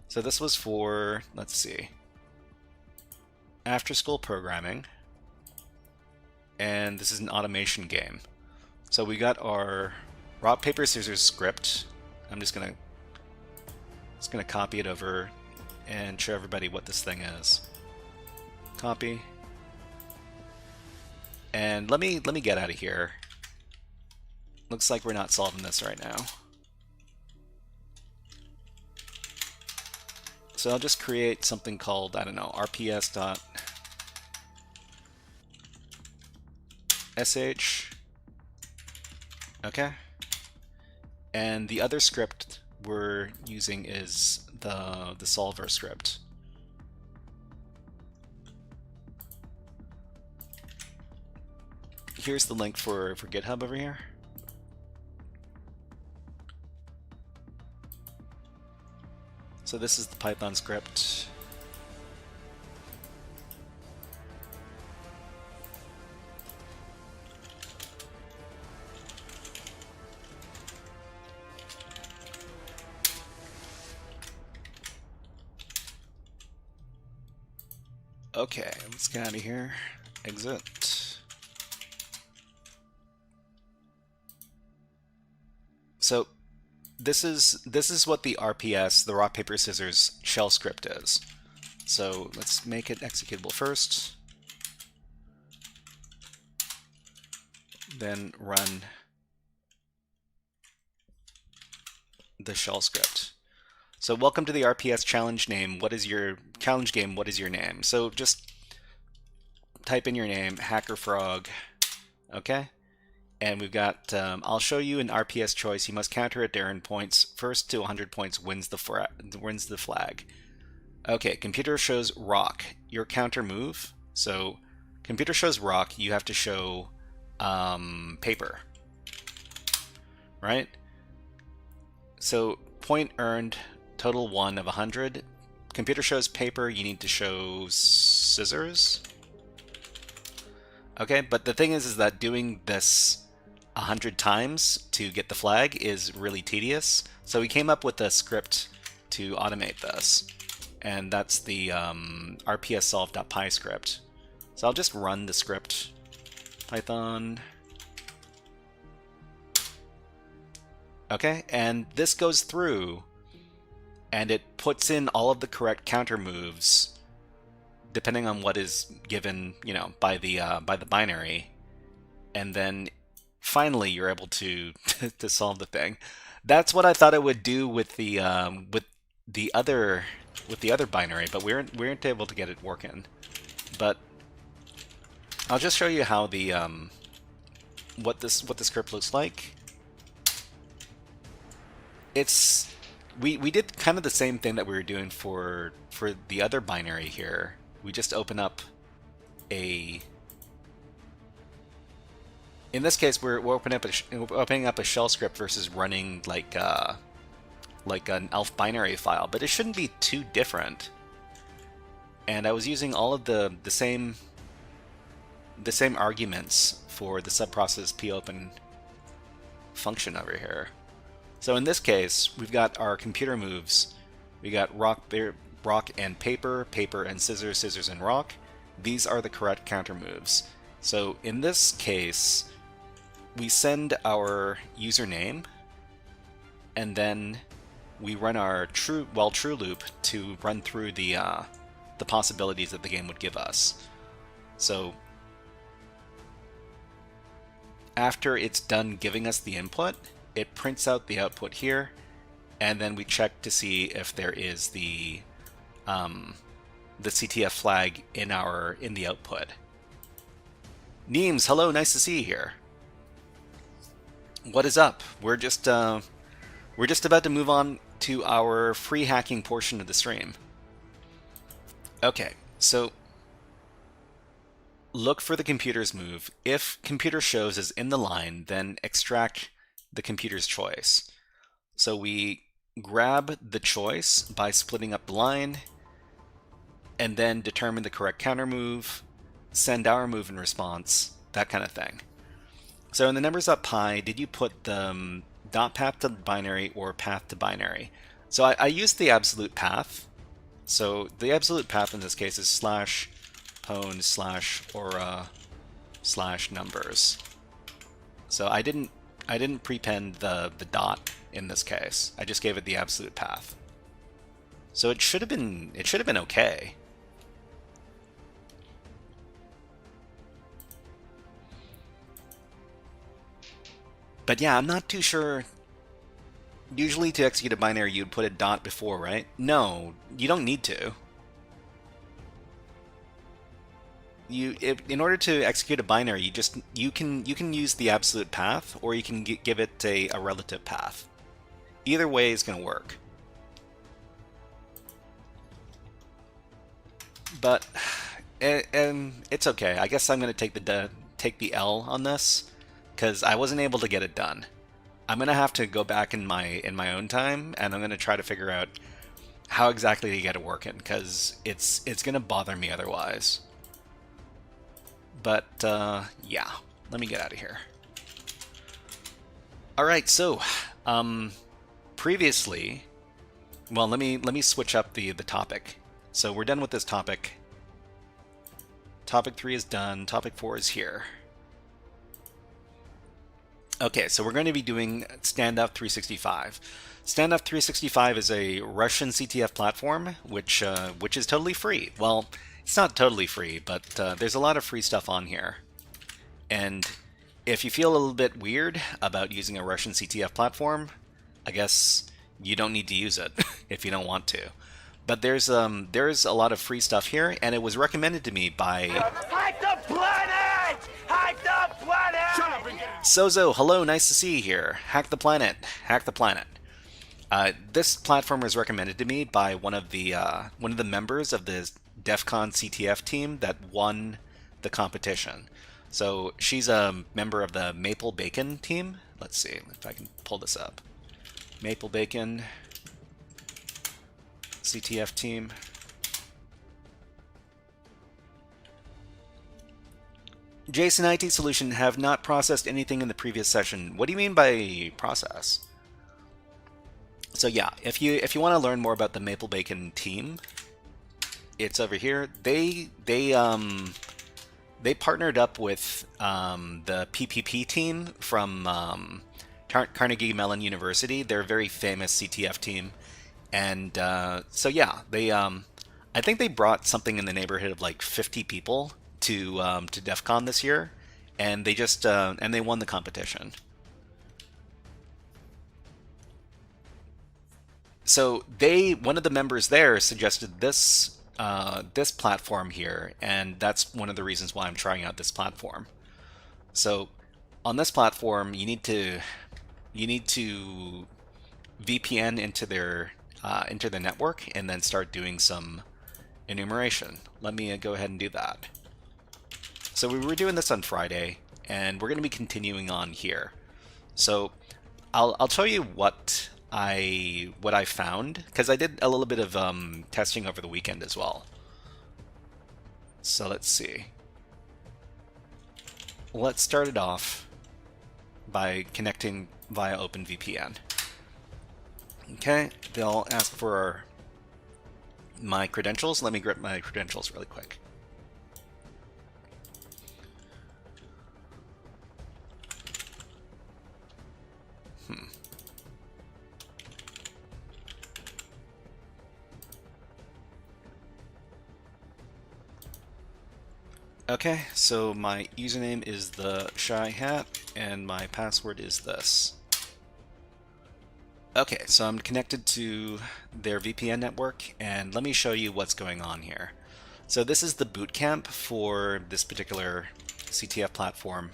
So this was for, let's see, after school programming, and this is an automation game. So we got our rock paper scissors script. I'm just gonna copy it over and show everybody what this thing is. Copy. And let me get out of here. Looks like we're not solving this right now. So I'll just create something called, I don't know, rps.sh. Okay. And the other script we're using is the solver script. Here's the link for GitHub over here. So this is the Python script. Okay, let's get out of here. Exit. So this is what the RPS, the rock paper scissors shell script is. So let's make it executable first, then run the shell script. So welcome to the RPS challenge name. What is your challenge game? What is your name? So just type in your name, HackerFrog. Okay. And we've got, I'll show you an RPS choice. You must counter at errand points. First to 100 points wins the flag. Okay, computer shows rock. Your counter move. So computer shows rock. You have to show paper. Right? So point earned, total 1 of 100. Computer shows paper. You need to show scissors. Okay, but the thing is that doing this 100 times to get the flag is really tedious. So we came up with a script to automate this, and that's the rpssolve.py script. So I'll just run the script. Python. Okay, and this goes through, and it puts in all of the correct counter moves, depending on what is given, you know, by the binary, and then finally you're able to to solve the thing. That's what I thought it would do with the other binary, but we weren't able to get it working. But I'll just show you how the what the script looks like. It's we did kind of the same thing that we were doing for the other binary here. We just open up a. In this case, we're opening up a shell script versus running like an ELF binary file, but it shouldn't be too different. And I was using all of the same arguments for the subprocess popen function over here. So in this case, we've got our computer moves. We got rock and paper, paper and scissors, scissors and rock. These are the correct counter moves. So in this case, we send our username, and then we run our true loop to run through the possibilities that the game would give us. So after it's done giving us the input, it prints out the output here, and then we check to see if there is the CTF flag in the output. Neems, hello, nice to see you here. What is up? We're just about to move on to our free hacking portion of the stream. Okay, so look for the computer's move. If computer shows as in the line, then extract the computer's choice. So we grab the choice by splitting up the line, and then determine the correct counter move, send our move in response, that kind of thing. So in the numbers.py, did you put the dot path to binary or path to binary? So I used the absolute path. So the absolute path in this case is /pwn/aura/numbers. So I didn't prepend the dot in this case. I just gave it the absolute path. So it should have been okay. But yeah, I'm not too sure. Usually to execute a binary, you'd put a dot before, right? No, you don't need to. In order to execute a binary, you can use the absolute path, or you can give it a relative path. Either way is going to work. But it's okay. I guess I'm going to take the L on this, because I wasn't able to get it done. I'm going to have to go back in my own time, and I'm going to try to figure out how exactly to get it working, because it's going to bother me otherwise. But yeah, let me get out of here. All right, so previously, well, let me switch up the topic. So we're done with this topic. Topic 3 is done. Topic 4 is here. Okay, so we're going to be doing Standoff365. Standoff365 is a Russian CTF platform, which is totally free. Well, it's not totally free, but there's a lot of free stuff on here. And if you feel a little bit weird about using a Russian CTF platform, I guess you don't need to use it if you don't want to. But there's a lot of free stuff here, and it was recommended to me by Hack the planet! Hack the planet! Shut up and get it! Sozo, hello, nice to see you here. Hack the planet. Hack the planet. This platform was recommended to me by one of the members of the DEF CON CTF team that won the competition. So she's a member of the Maple Bacon team. Let's see if I can pull this up. Maple Bacon CTF team. Jason, IT Solution, have not processed anything in the previous session. What do you mean by process? So yeah, if you want to learn more about the Maple Bacon team, it's over here. They partnered up with the PPP team from Carnegie Mellon University. They're a very famous CTF team, and so yeah, they I think they brought something in the neighborhood of like 50 people to DEF CON this year, and they just and they won the competition. So one of the members there suggested this this platform here, and that's one of the reasons why I'm trying out this platform. So on this platform, you need to VPN into the network and then start doing some enumeration. Let me go ahead and do that. So we were doing this on Friday, and we're going to be continuing on here. So I'll tell you what I found, because I did a little bit of testing over the weekend as well. So let's see. Let's start it off by connecting via OpenVPN. Okay, they'll ask for my credentials. Let me grab my credentials really quick. Okay, so my username is the Shy Hat, and my password is this. Okay, so I'm connected to their VPN network, and let me show you what's going on here. So this is the bootcamp for this particular CTF platform,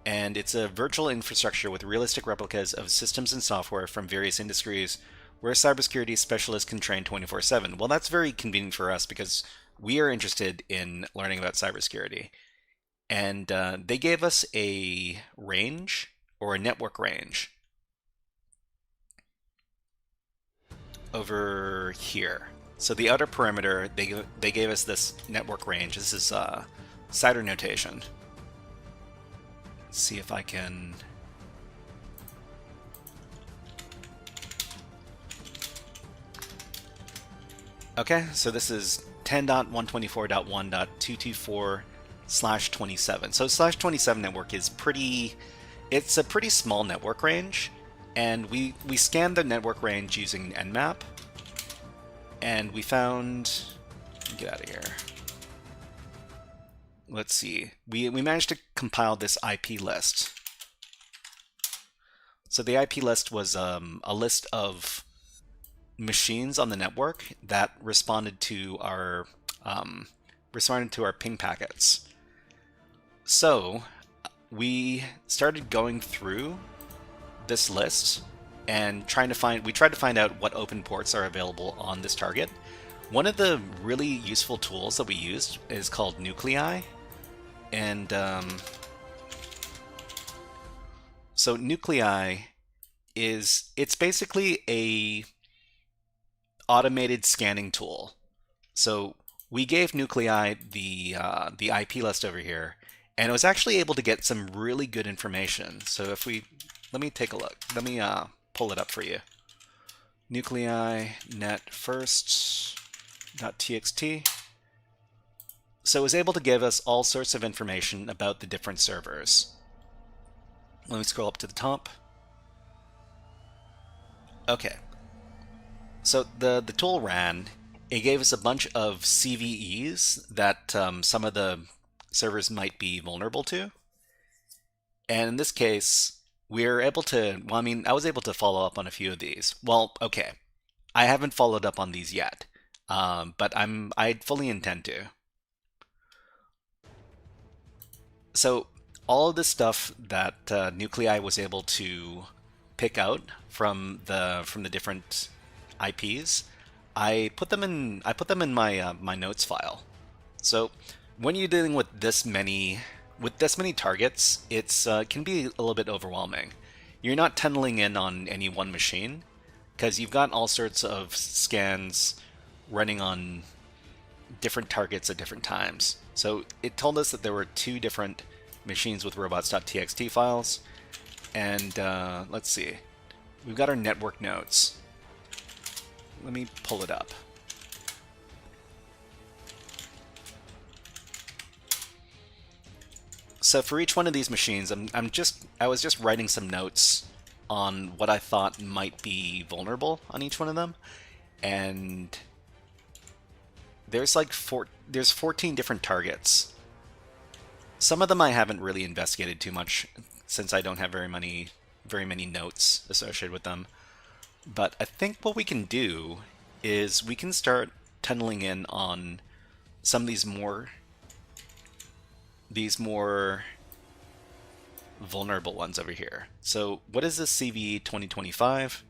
and it's a virtual infrastructure with realistic replicas of systems and software from various industries where cybersecurity specialists can train 24/7. Well, that's very convenient for us because we are interested in learning about cybersecurity. And they gave us a range, or a network range, over here. So the outer perimeter, they gave us this network range. This is CIDR notation. Let's see if I can... Okay, so this is 10.124.1.224/27. So /27 network is it's a pretty small network range, and we scanned the network range using Nmap, and we found... Get out of here. Let's see. We managed to compile this IP list. So the IP list was a list of machines on the network that responded to our ping packets. So we started going through this list and we tried to find out what open ports are available on this target. One of the really useful tools that we used is called Nuclei, and so Nuclei it's basically a automated scanning tool. So we gave Nuclei the IP list over here, and it was actually able to get some really good information. So if let me take a look. Let me pull it up for you. Nuclei net first.txt. So it was able to give us all sorts of information about the different servers. Let me scroll up to the top. Okay. So the tool ran. It gave us a bunch of CVEs that some of the servers might be vulnerable to. And in this case, we're able to, well, I mean, I was able to follow up on a few of these. Well, okay. I haven't followed up on these yet, but I fully intend to. So all of the stuff that Nuclei was able to pick out from the different IPs, I put them in my my notes file. So when you're dealing with this many targets, it's can be a little bit overwhelming. You're not tunneling in on any one machine because you've got all sorts of scans running on different targets at different times. So it told us that there were 2 different machines with robots.txt files, and let's see, we've got our network notes. Let me pull it up. So for each one of these machines, I was just writing some notes on what I thought might be vulnerable on each one of them, and there's like there's 14 different targets. Some of them I haven't really investigated too much since I don't have very many notes associated with them. But I think what we can do is we can start tunneling in on some of these more vulnerable ones over here. So what is this CVE 2025?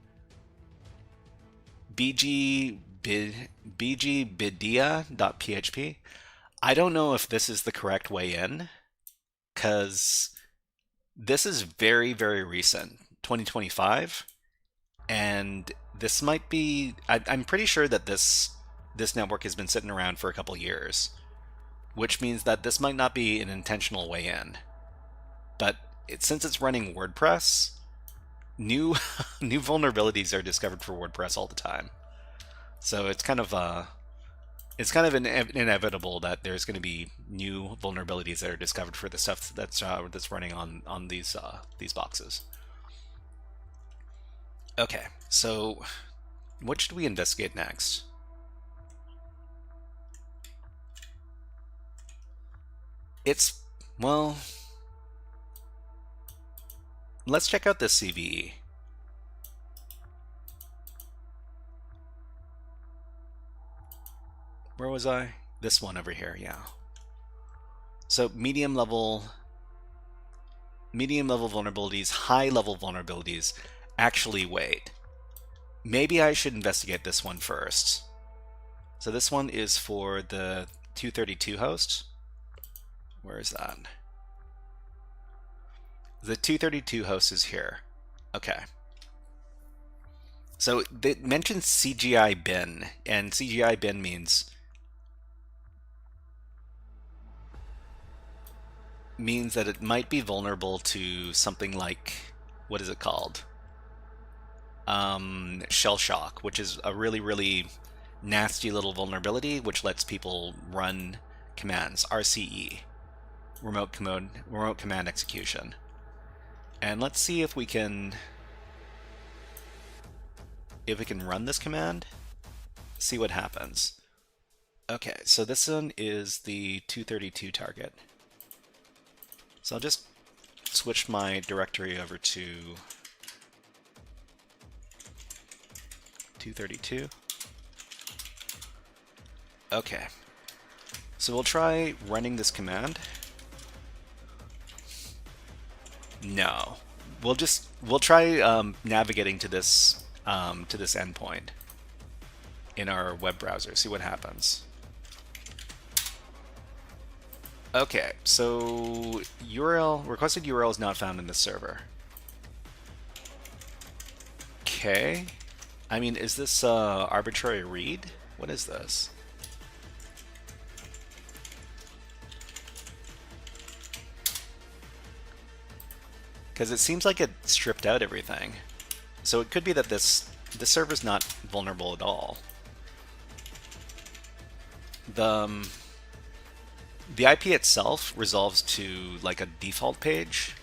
bgbidia.php. I don't know if this is the correct way in, because this is very, very recent, 2025. And this might be, I'm pretty sure that this network has been sitting around for a couple years, which means that this might not be an intentional way in. But since it's running WordPress, new new vulnerabilities are discovered for WordPress all the time. So it's kind of inevitable that there's going to be new vulnerabilities that are discovered for the stuff that's running on these boxes. Okay, so what should we investigate next? Well, let's check out this CVE. Where was I? This one over here, yeah. So medium level vulnerabilities, high level vulnerabilities. Actually, wait. Maybe I should investigate this one first. So this one is for the 232 host. Where is that? The 232 host is here. Okay. So they mentioned CGI bin, and CGI bin means that it might be vulnerable to something like, what is it called? Shell shock, which is a really, really nasty little vulnerability which lets people run commands, RCE, remote command execution. And let's see if we can run this command, see what happens. Okay, so this one is the 232 target. So I'll just switch my directory over to 232. Okay, so we'll try running this command. No, we'll try navigating to this endpoint in our web browser. See what happens. Okay, so requested URL is not found in this server. Okay, I mean, is this arbitrary read? What is this? Because it seems like it stripped out everything. So it could be that this server's not vulnerable at all. The IP itself resolves to like a default page.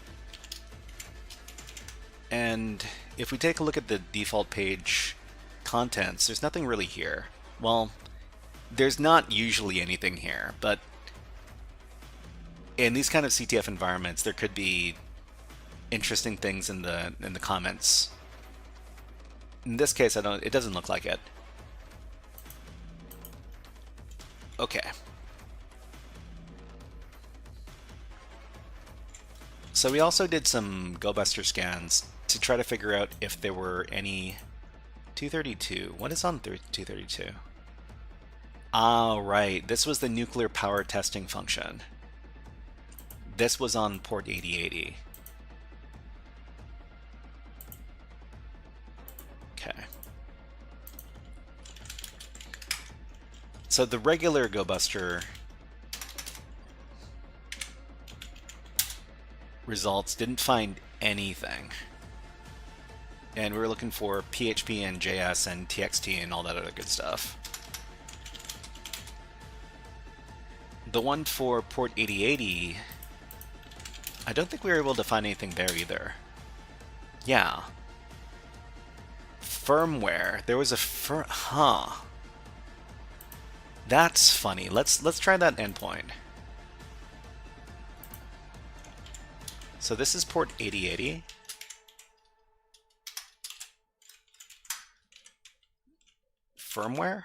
And if we take a look at the default page contents, there's nothing really here. Well, there's not usually anything here, but in these kind of CTF environments, there could be interesting things in the comments. In this case, it doesn't look like it. Okay. So we also did some GoBuster scans to try to figure out if there were any 232. What is on 232? Ah, right. This was the nuclear power testing function. This was on port 8080. Okay. So the regular GoBuster results didn't find anything. And we were looking for PHP and JS and TXT and all that other good stuff. The one for port 8080, I don't think we were able to find anything there either. Yeah. Firmware. There was a huh. That's funny. Let's try that endpoint. So this is port 8080. Firmware.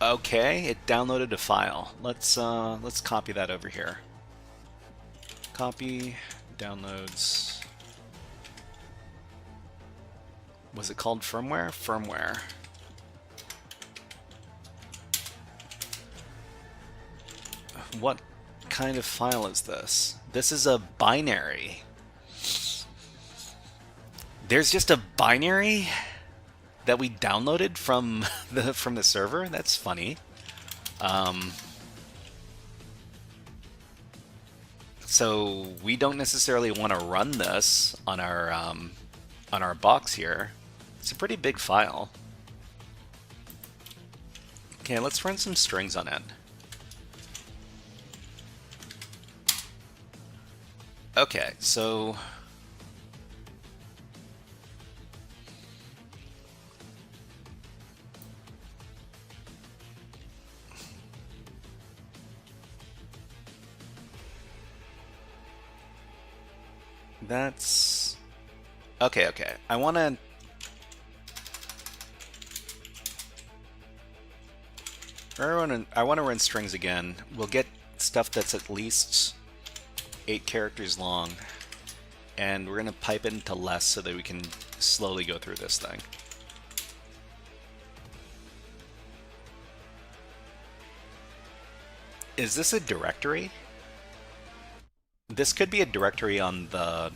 Okay, it downloaded a file. Let's copy that over here. Copy, downloads. Was it called firmware? Firmware. What kind of file is this? This is a binary. There's just a binary that we downloaded from the server? That's funny. So we don't necessarily want to run this on our box here. It's a pretty big file. Okay, let's run some strings on it. Okay, so that's okay. Okay, I want to. I want to run strings again. We'll get stuff that's at least 8 characters long, and we're going to pipe it into less so that we can slowly go through this thing. Is this a directory? This could be a directory on the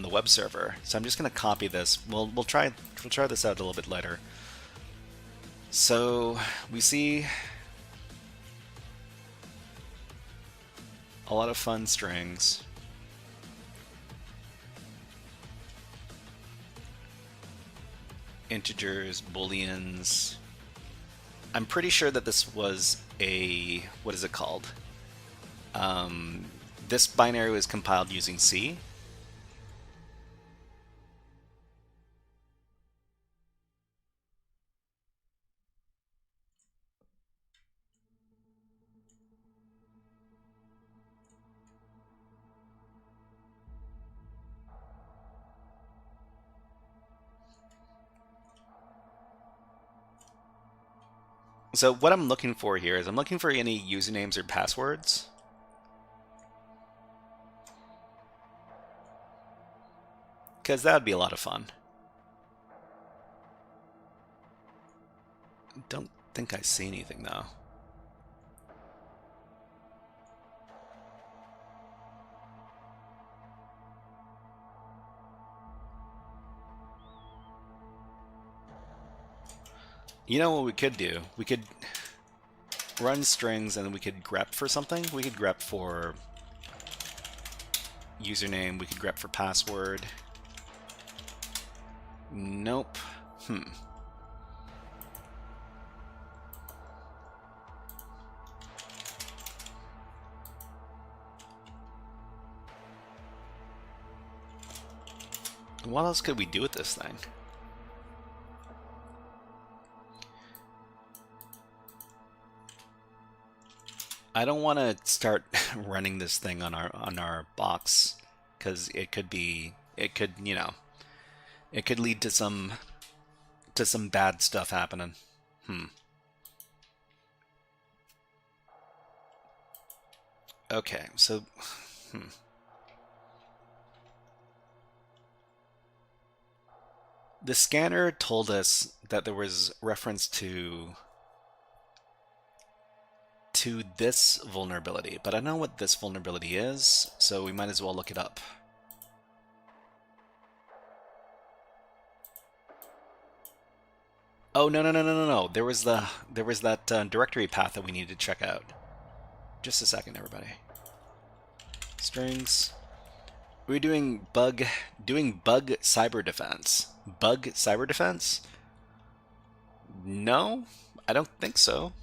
web server. So I'm just going to copy this. We'll try this out a little bit later. So we see a lot of fun strings. Integers, booleans. I'm pretty sure that this was a, what is it called? This binary was compiled using C. So what I'm looking for here is I'm looking for any usernames or passwords. Because that would be a lot of fun. Don't think I see anything though. You know what we could do? We could run strings and then we could grep for something. We could grep for username. We could grep for password. Nope. What else could we do with this thing? I don't want to start running this thing on our box because it could you know, it could lead to some bad stuff happening. Okay, so the scanner told us that there was reference to this vulnerability, but I know what this vulnerability is, so we might as well look it up. Oh no! There was that directory path that we needed to check out. Just a second, everybody. Strings. We're doing bug cyber defense. Bug cyber defense? No, I don't think so.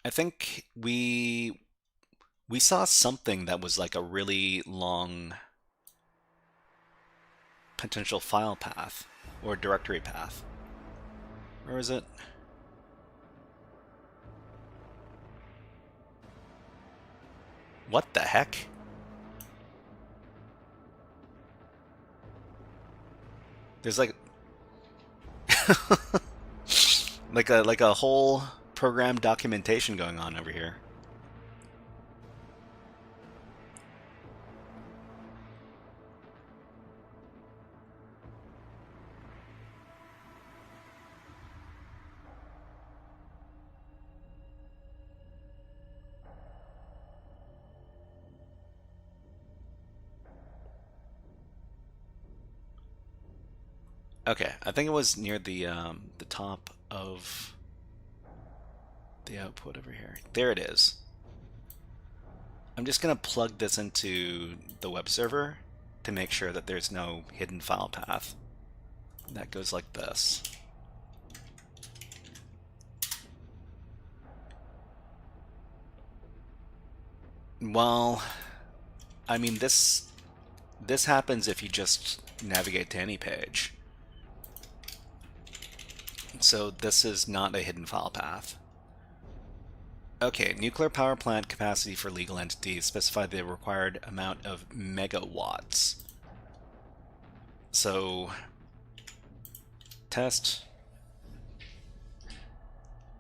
I think we saw something that was like a really long potential file path or directory path. Where is it? What the heck? There's like like a whole program documentation going on over here. Okay, I think it was near the top of the output over here. There it is. I'm just gonna plug this into the web server to make sure that there's no hidden file path. That goes like this. Well, I mean, this happens if you just navigate to any page. So this is not a hidden file path. Okay, nuclear power plant capacity for legal entities specify the required amount of megawatts. So, test.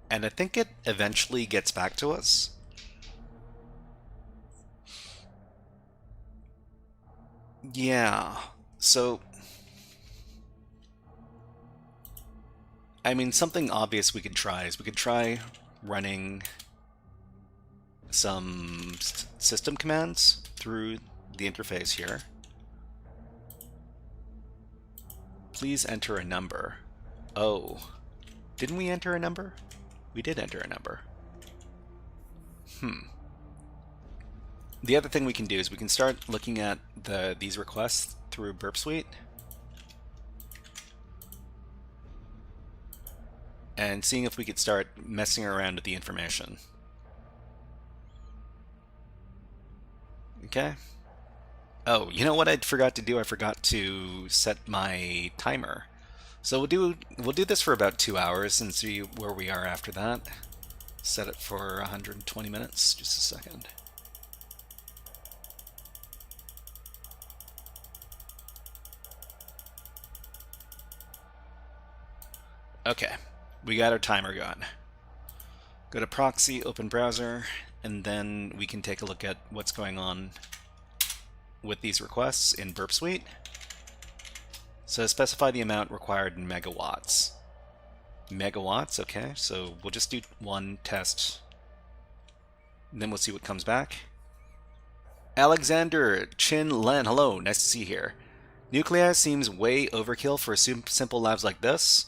And I think it eventually gets back to us. Yeah, so I mean, something obvious we could try is we could try running some system commands through the interface here. Please enter a number. Oh, didn't we enter a number? We did enter a number. The other thing we can do is we can start looking at these requests through Burp Suite and seeing if we could start messing around with the information. Okay. Oh, you know what I forgot to do? I forgot to set my timer. So we'll do this for about 2 hours and see where we are after that. Set it for 120 minutes. Just a second. Okay, we got our timer going. Go to proxy, open browser, and then we can take a look at what's going on with these requests in Burp Suite. So specify the amount required in megawatts. Megawatts, okay, so we'll just do one test, and then we'll see what comes back. Alexander Chin Len, hello, nice to see you here. Nuclei seems way overkill for simple labs like this.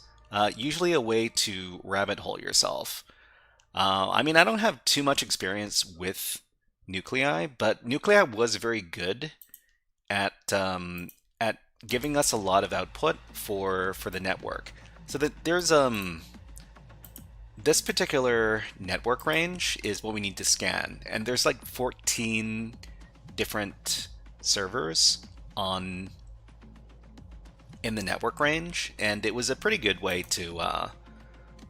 Usually a way to rabbit hole yourself. I mean, I don't have too much experience with nuclei, but nuclei was very good at giving us a lot of output for the network. So that there's this particular network range is what we need to scan, and there's like 14 different servers in the network range, and it was a pretty good way to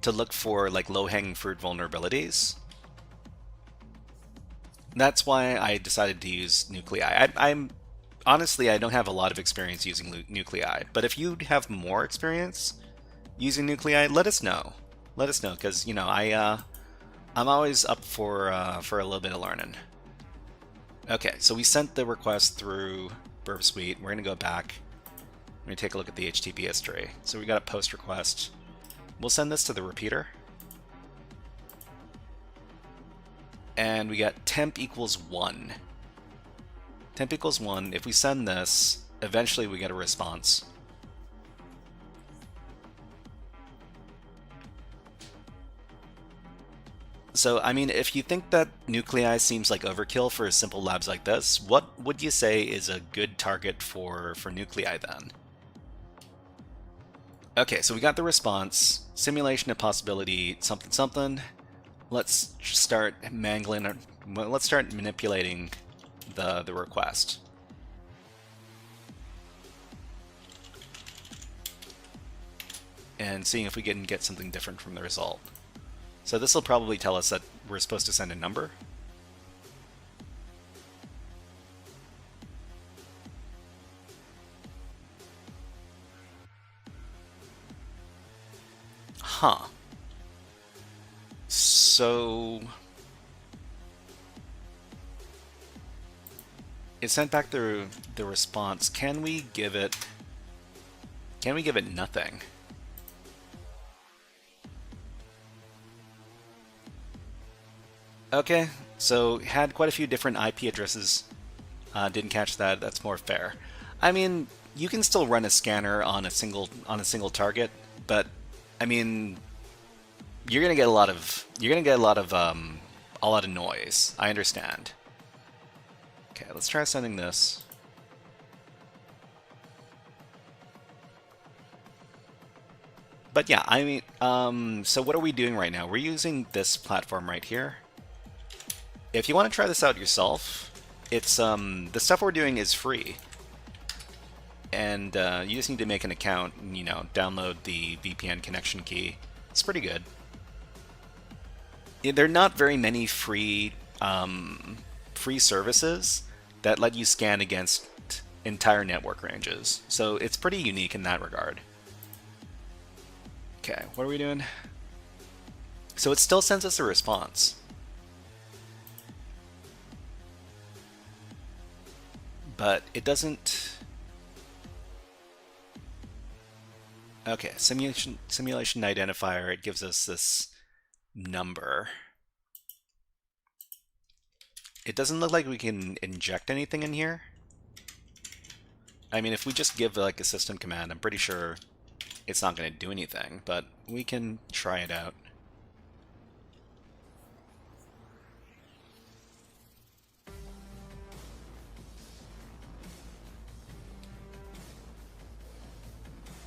look for like low-hanging fruit vulnerabilities. That's why I decided to use nuclei. I'm honestly, I don't have a lot of experience using nuclei, but if you have more experience using nuclei, let us know. Let us know, because you know I'm always up for a little bit of learning. Okay, so we sent the request through Burp Suite. We're gonna go back. We're gonna take a look at the HTTP history. So we got a post request. We'll send this to the repeater. And we got temp equals 1. Temp equals 1. If we send this, eventually we get a response. So, I mean, if you think that nuclei seems like overkill for simple labs like this, what would you say is a good target for nuclei then? Okay, so we got the response. Simulation of possibility something something. Let's start mangling, let's start manipulating the request. And seeing if we can get something different from the result. So this will probably tell us that we're supposed to send a number. Huh. So it sent back the response. Can we give it nothing? Okay, so had quite a few different IP addresses. Didn't catch that. That's more fair. I mean, you can still run a scanner on a single target, but I mean, you're gonna get a lot of noise. I understand. Okay, let's try sending this. But yeah, I mean, so what are we doing right now? We're using this platform right here. If you want to try this out yourself, it's the stuff we're doing is free, and you just need to make an account and, you know, download the VPN connection key. It's pretty good. Yeah, there are not very many free services that let you scan against entire network ranges, so it's pretty unique in that regard. Okay, what are we doing? So it still sends us a response. But it doesn't... Okay, simulation identifier, it gives us this number. It doesn't look like we can inject anything in here. I mean, if we just give like a system command, I'm pretty sure it's not going to do anything, but we can try it out.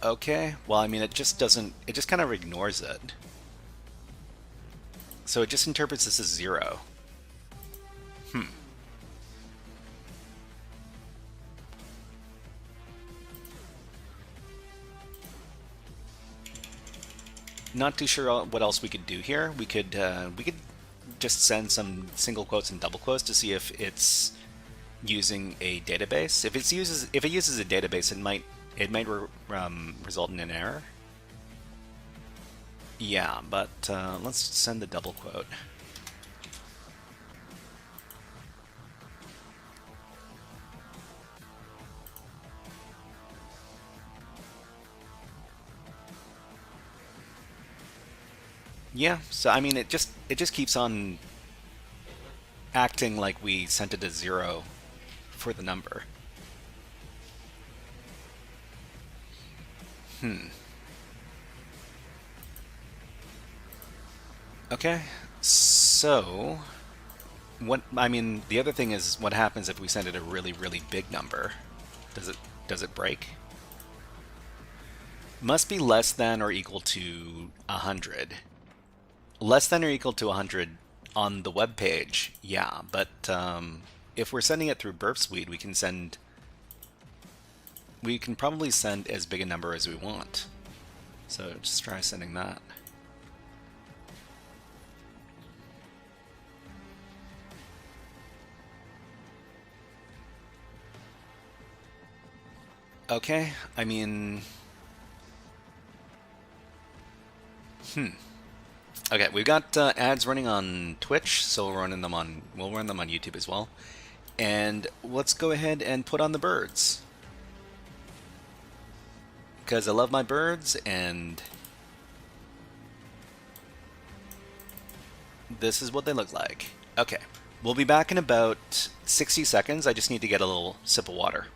Okay, well, I mean, it just doesn't, it just kind of ignores it. So it just interprets this as 0. Not too sure what else we could do here. We could just send some single quotes and double quotes to see if it's using a database. If it uses a database, it might result in an error. Yeah, but let's send the double quote. Yeah, so I mean, it just keeps on acting like we sent it as 0 for the number. Okay, so what? I mean, the other thing is, what happens if we send it a really, really big number? Does it break? Must be less than or equal to 100. Less than or equal to 100 on the web page, yeah, but if we're sending it through Burp Suite, we can probably send as big a number as we want. So just try sending that. Okay, I mean... Okay, we've got ads running on Twitch, so we'll run them on YouTube as well. And let's go ahead and put on the birds, because I love my birds, and this is what they look like. Okay, we'll be back in about 60 seconds. I just need to get a little sip of water.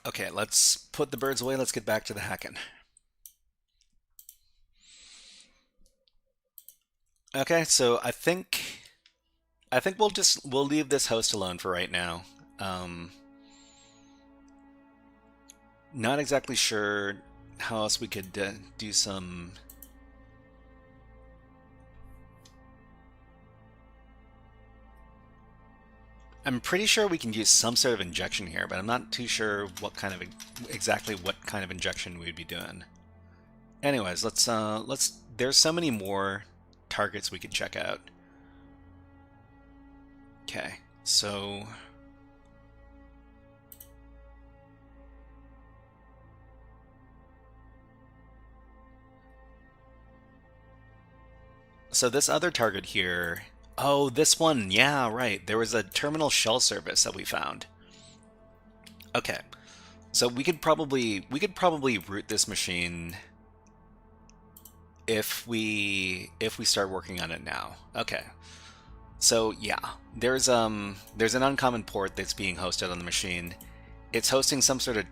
Okay, let's put the birds away. Let's get back to the hacking. Okay, so I think we'll leave this host alone for right now. Not exactly sure how else we could do some... I'm pretty sure we can use some sort of injection here, but I'm not too sure what kind of exactly what kind of injection we'd be doing. Anyways, let's. There's so many more targets we could check out. Okay, so. So this other target here, oh, this one, yeah, right. There was a terminal shell service that we found. Okay, so we could probably root this machine if we start working on it now. Okay, so yeah, there's an uncommon port that's being hosted on the machine. It's hosting some sort of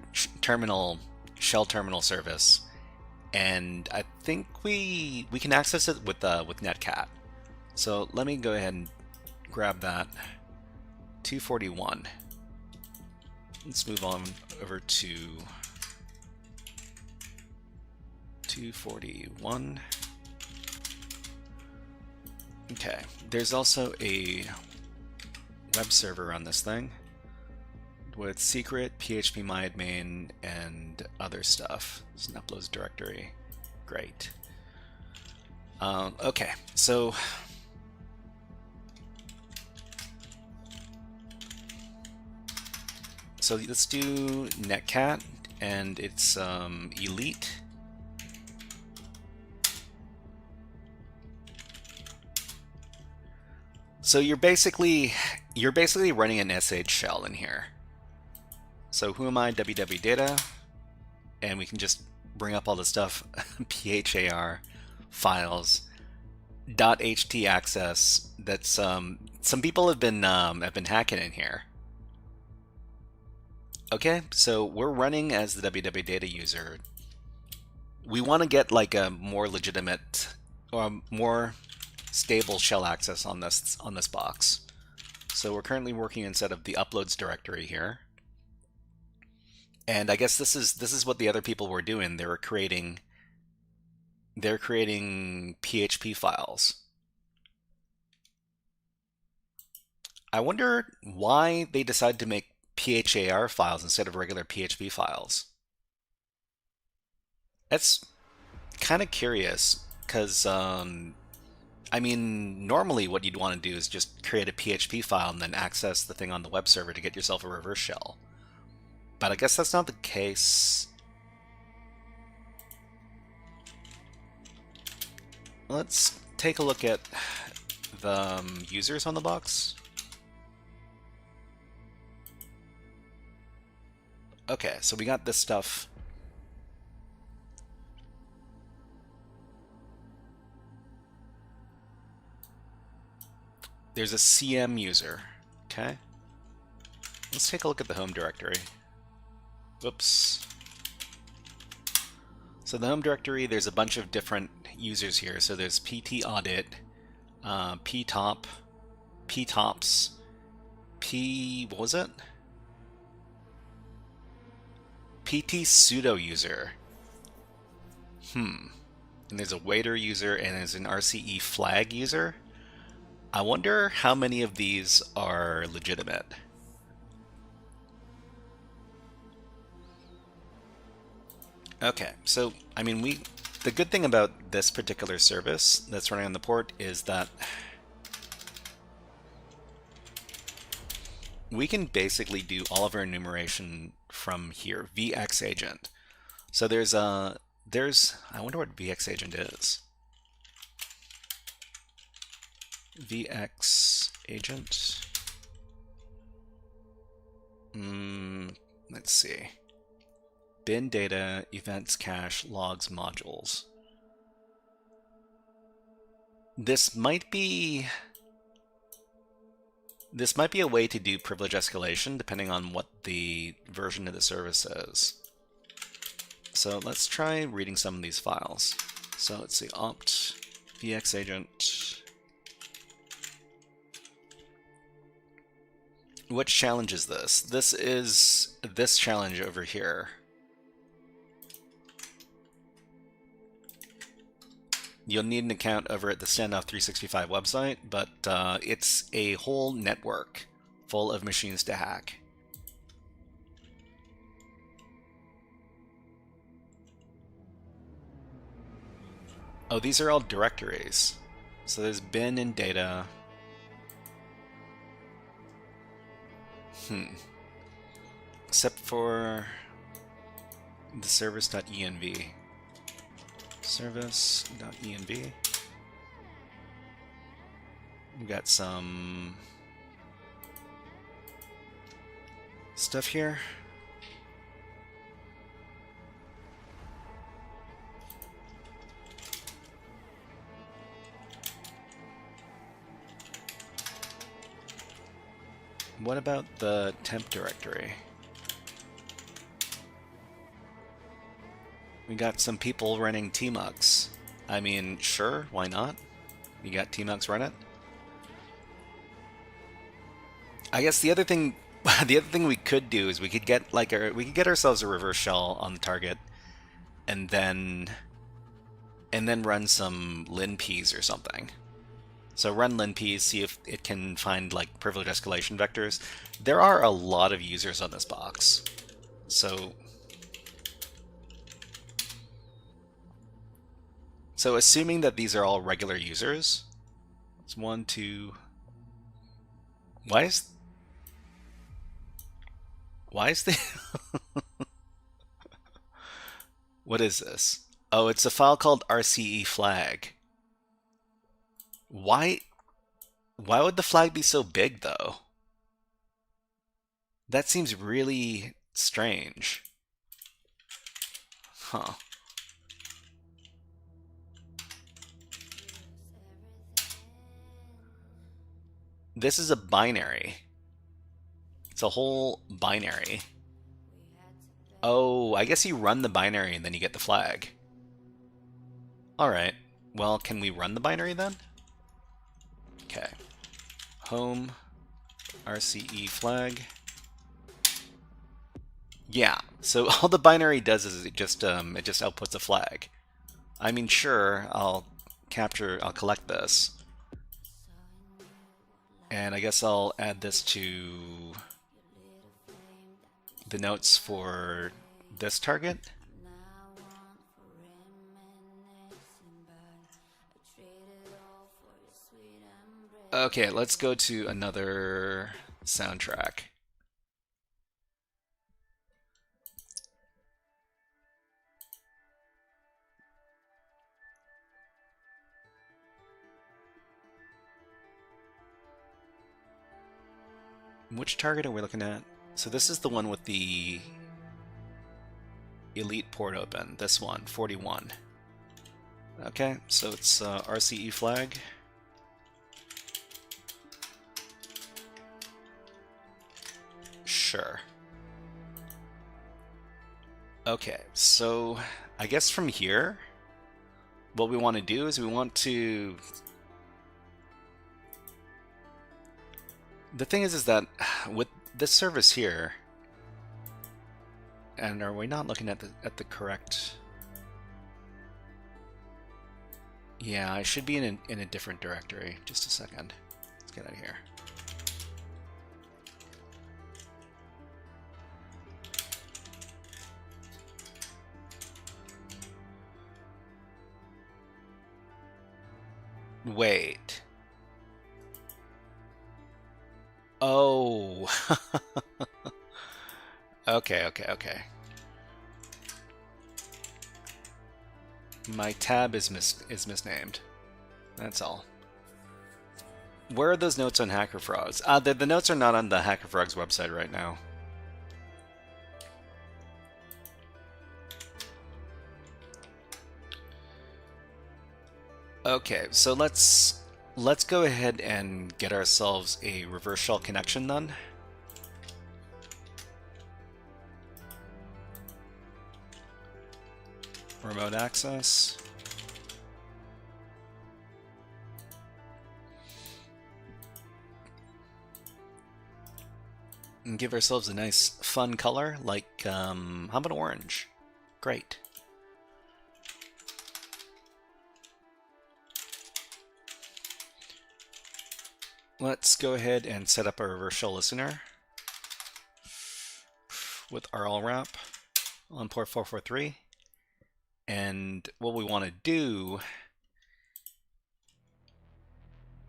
shell terminal service. And I think we can access it with Netcat. So let me go ahead and grab that 241. Let's move on over to 241. Okay, there's also a web server on this thing with secret, PHP myadmin, and other stuff. It's an uploads directory. Great. Okay, so let's do netcat, and it's elite. So you're basically running an SH shell in here. So who am I? www data, and we can just bring up all the stuff. phar files .ht access. That's some people have been hacking in here. Okay, so we're running as the www data user. We want to get like a more legitimate or more stable shell access on this box. So we're currently working instead of the uploads directory here. And I guess this is what the other people were doing. They're creating PHP files. I wonder why they decided to make PHAR files instead of regular PHP files. That's kind of curious, because I mean, normally what you'd want to do is just create a PHP file and then access the thing on the web server to get yourself a reverse shell. But I guess that's not the case. Let's take a look at the users on the box. Okay, so we got this stuff. There's a CM user. Okay. Let's take a look at the home directory. Whoops. So the home directory, there's a bunch of different users here. So there's PT audit, ptop, ptops, what was it? PT pseudo user. And there's a waiter user and there's an RCE flag user. I wonder how many of these are legitimate. Okay, so I mean, the good thing about this particular service that's running on the port is that we can basically do all of our enumeration from here, VX agent. So I wonder what VX agent is. VX agent. Let's see. Bin data, events, cache, logs, modules. This might be a way to do privilege escalation depending on what the version of the service is. So let's try reading some of these files. So let's see, opt, VX agent. What challenge is this? This is this challenge over here. You'll need an account over at the Standoff365 website, but it's a whole network full of machines to hack. Oh, these are all directories. So there's bin and data. Except for the service.env. Service.env. We got some stuff here. What about the temp directory? We got some people running tmux. I mean, sure, why not? You got tmux run it? I guess the other thing we could do is we could get ourselves a reverse shell on the target and then run some linps or something. So run linps, see if it can find like privilege escalation vectors. There are a lot of users on this box. So assuming that these are all regular users, it's 1, 2. Why is the what is this? Oh, it's a file called RCE flag. Why would the flag be so big though? That seems really strange. Huh. This is a binary. It's a whole binary. Oh, I guess you run the binary and then you get the flag. Alright. Well, can we run the binary then? Okay. Home RCE flag. Yeah. So all the binary does is it just outputs a flag. I mean, sure, I'll collect this. And I guess I'll add this to the notes for this target. Okay, let's go to another soundtrack. Which target are we looking at? So this is the one with the elite port open. This one, 41. Okay, so it's RCE flag. Sure. Okay, so I guess from here, what we want to do is we want to... The thing is that with this service here, and are we not looking at the correct? Yeah, I should be in a different directory. Just a second. Let's get out of here. Wait. Oh. Okay. My tab is misnamed. That's all. Where are those notes on HackerFrogs? The notes are not on the HackerFrogs website right now. Okay, so let's go ahead and get ourselves a reverse shell connection then. Remote access. And give ourselves a nice fun color, like, how about orange? Great. Let's go ahead and set up a reverse shell listener with RL wrap on port 443. And what we want to do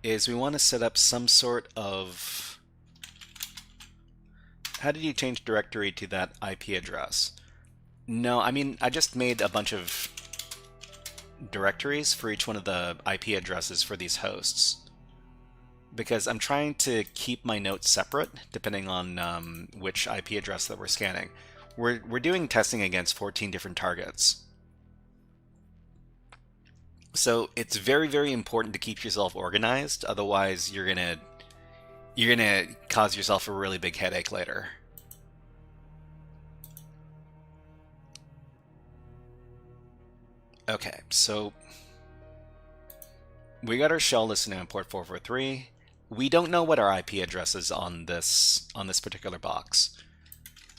is we want to set up some sort of... How did you change directory to that IP address? No, I mean, I just made a bunch of directories for each one of the IP addresses for these hosts, because I'm trying to keep my notes separate depending on which IP address that we're scanning. We're doing testing against 14 different targets. So it's very, very important to keep yourself organized, otherwise you're gonna cause yourself a really big headache later. Okay, so we got our shell listening on port 443. We don't know what our IP address is on this particular box.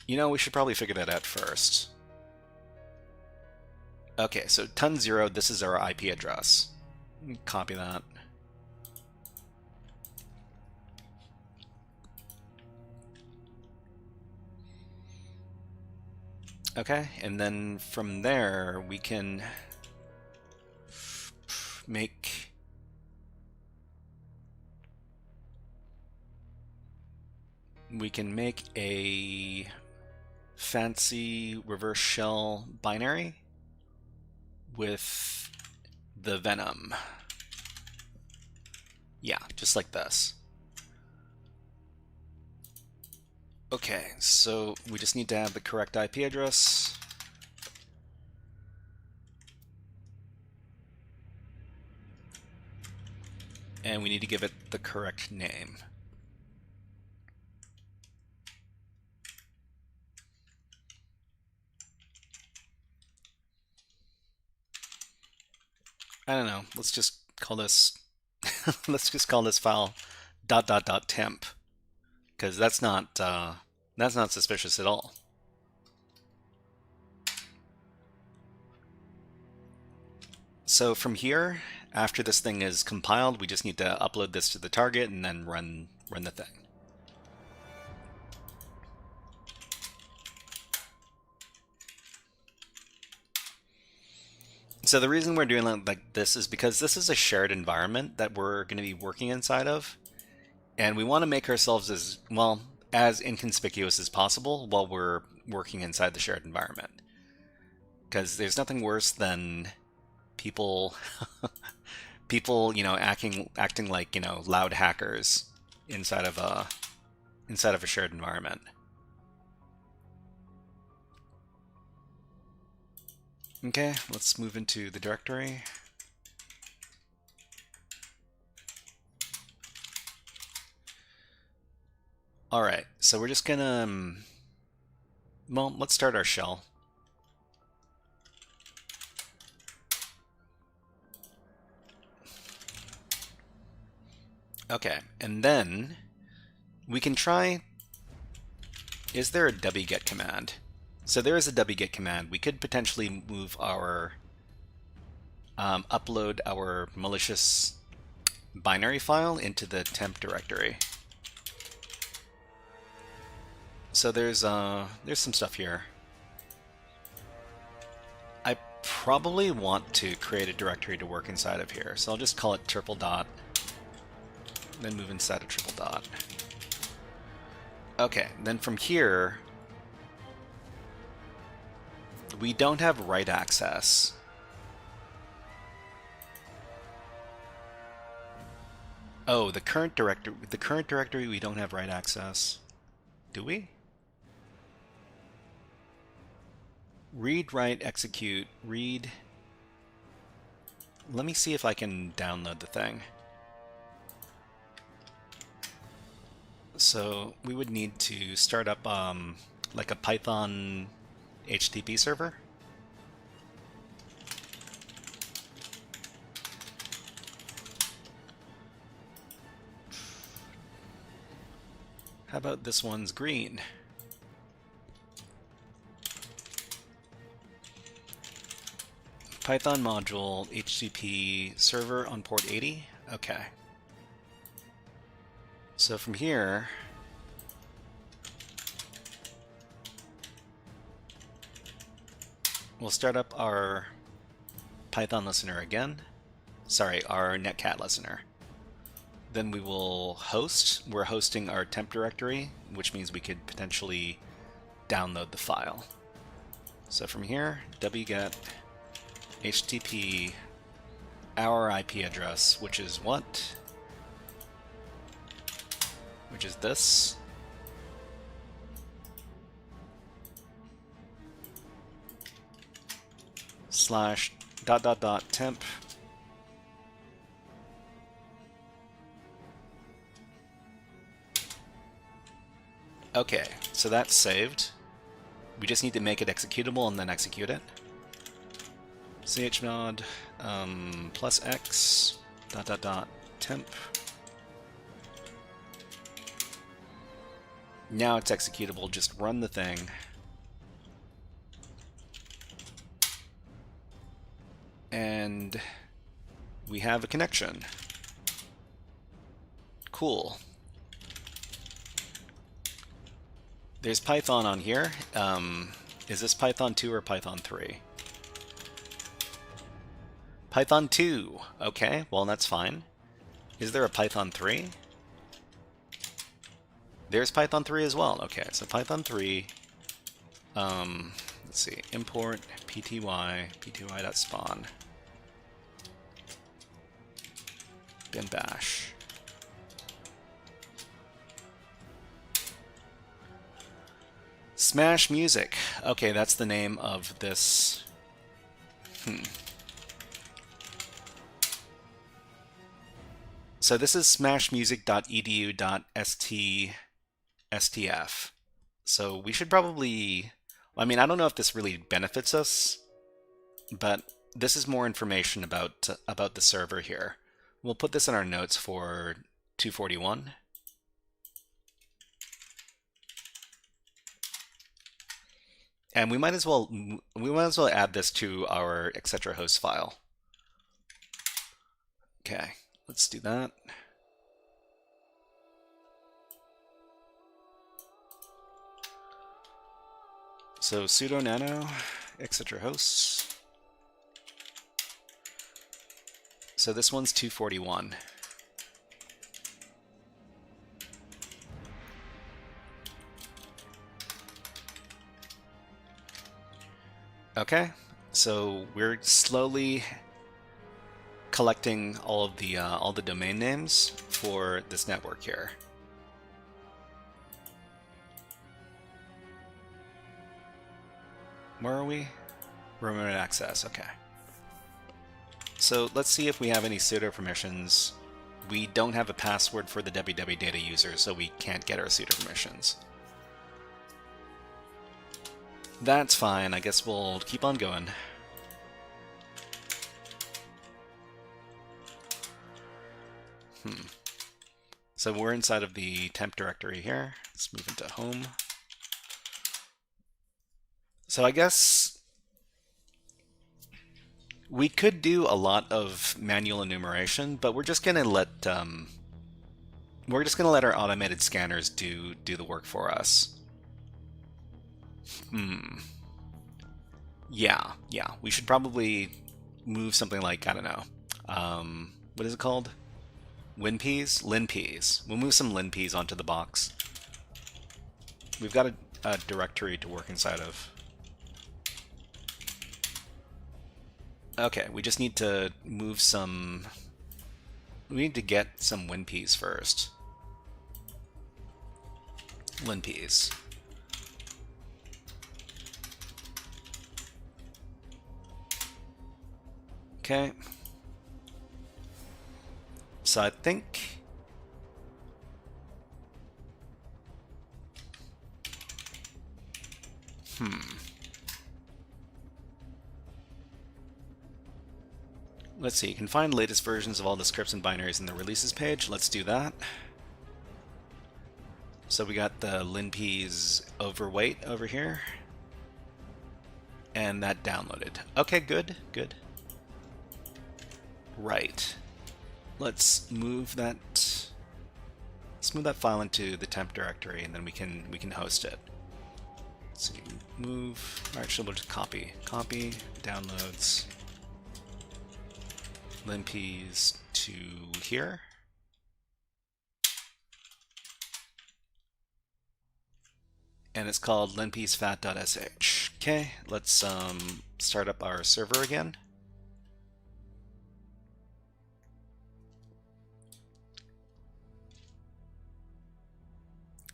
You know, we should probably figure that out first. Okay, so ton 0, this is our IP address. Copy that. Okay, and then from there we can make a fancy reverse shell binary with the venom. Yeah, just like this. Okay, so we just need to have the correct IP address. And we need to give it the correct name. I don't know, let's just call this let's just call this file .temp, because that's not suspicious at all. So from here, after this thing is compiled, we just need to upload this to the target and then run the thing. So the reason we're doing it like this is because this is a shared environment that we're going to be working inside of, and we want to make ourselves as inconspicuous as possible while we're working inside the shared environment. Because there's nothing worse than people acting like, loud hackers inside of a shared environment. Okay, let's move into the directory. All right, so we're just gonna, let's start our shell. Okay, and then we can try, is there a wget command? So there is a wget command. We could potentially move our, upload our malicious binary file into the temp directory. So there's some stuff here. I probably want to create a directory to work inside of here. So I'll just call it triple dot, then move inside of triple dot. Okay, then from here, we don't have write access. Oh, the current directory we don't have write access. Do we? Read, write, execute, read. Let me see if I can download the thing. So we would need to start up like a Python HTTP server. How about this one's green? Python module HTTP server on port 80. Okay. So from here, we'll start up our Python listener again. Sorry, our netcat listener. Then we will host. We're hosting our temp directory, which means we could potentially download the file. So from here, wget http our IP address, which is what? Which is this. / temp. Okay, so that's saved. We just need to make it executable and then execute it. chmod +x / temp. Now it's executable, just run the thing. And we have a connection. Cool. There's Python on here. Is this Python 2 or Python 3? Python 2. Okay, well that's fine. Is there a Python 3? There's Python 3 as well. Okay, so Python 3. Let's see. Import pty.spawn. Bin bash. Smash Music. Okay, that's the name of this. So this is smashmusic.edu.stf. So we should probably... I mean, I don't know if this really benefits us, but this is more information about the server here. We'll put this in our notes for 241. And we might as well add this to our etc host file. Okay, let's do that. So sudo nano etc hosts. So this one's 241. Okay, so we're slowly collecting all the domain names for this network here. Where are we? Remote access, okay. So let's see if we have any sudo permissions. We don't have a password for the www data user, so we can't get our sudo permissions. That's fine, I guess we'll keep on going. So we're inside of the temp directory here. Let's move into home. So I guess we could do a lot of manual enumeration, but we're just gonna let our automated scanners do the work for us. Yeah, we should probably move something like, I don't know, what is it called? WinPeas? LinPeas. We'll move some LinPeas onto the box. We've got a directory to work inside of. Okay, we just need to move some... We need to get some WinPeas first. LinPeas. Okay. So I think... Let's see, you can find latest versions of all the scripts and binaries in the releases page. Let's do that. So we got the LinPeas overweight over here. And that downloaded. Okay, good. Right. Let's move that let's move that file into the temp directory, and then we can host it. Let's see, move. Actually, we'll just copy downloads linpeas to here. And it's called linpeasfat.sh. Okay, let's start up our server again.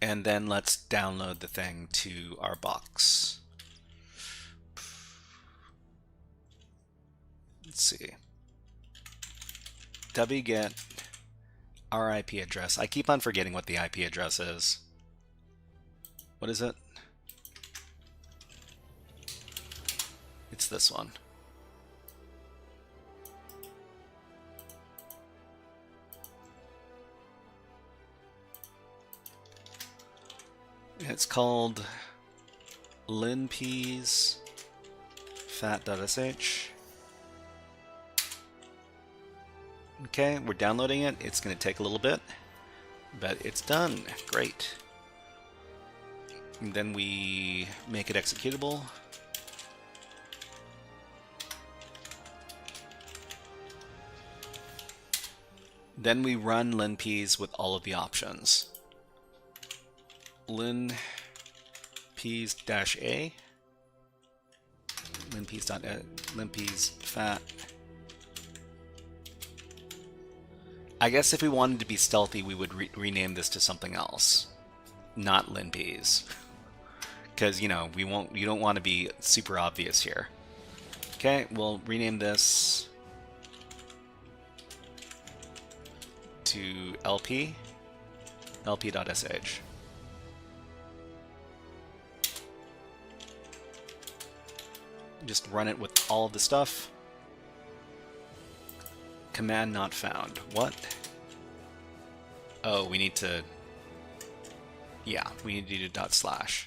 And then let's download the thing to our box. Let's see. wget our IP address. I keep on forgetting what the IP address is. What is it? It's this one. It's called linpeasfat.sh. Okay, we're downloading it. It's going to take a little bit, but it's done. Great. And then we make it executable. Then we run linpeas with all of the options. linpeas-a, linpeas.linpeasfat. I guess if we wanted to be stealthy, we would rename this to something else, not linpeas, because you know you don't want to be super obvious here. Okay, we'll rename this to lp.sh. Just run it with all of the stuff. Command not found. What? Oh, we need to... Yeah, we need to do /.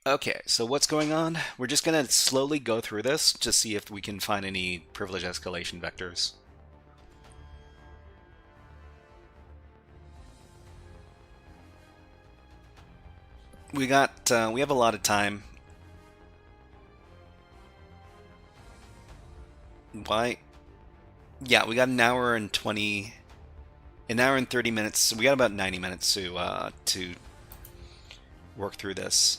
Okay, so what's going on? We're just going to slowly go through this to see if we can find any privilege escalation vectors. We have a lot of time. Why? Yeah, we got an hour and 30 minutes. So we got about 90 minutes to work through this.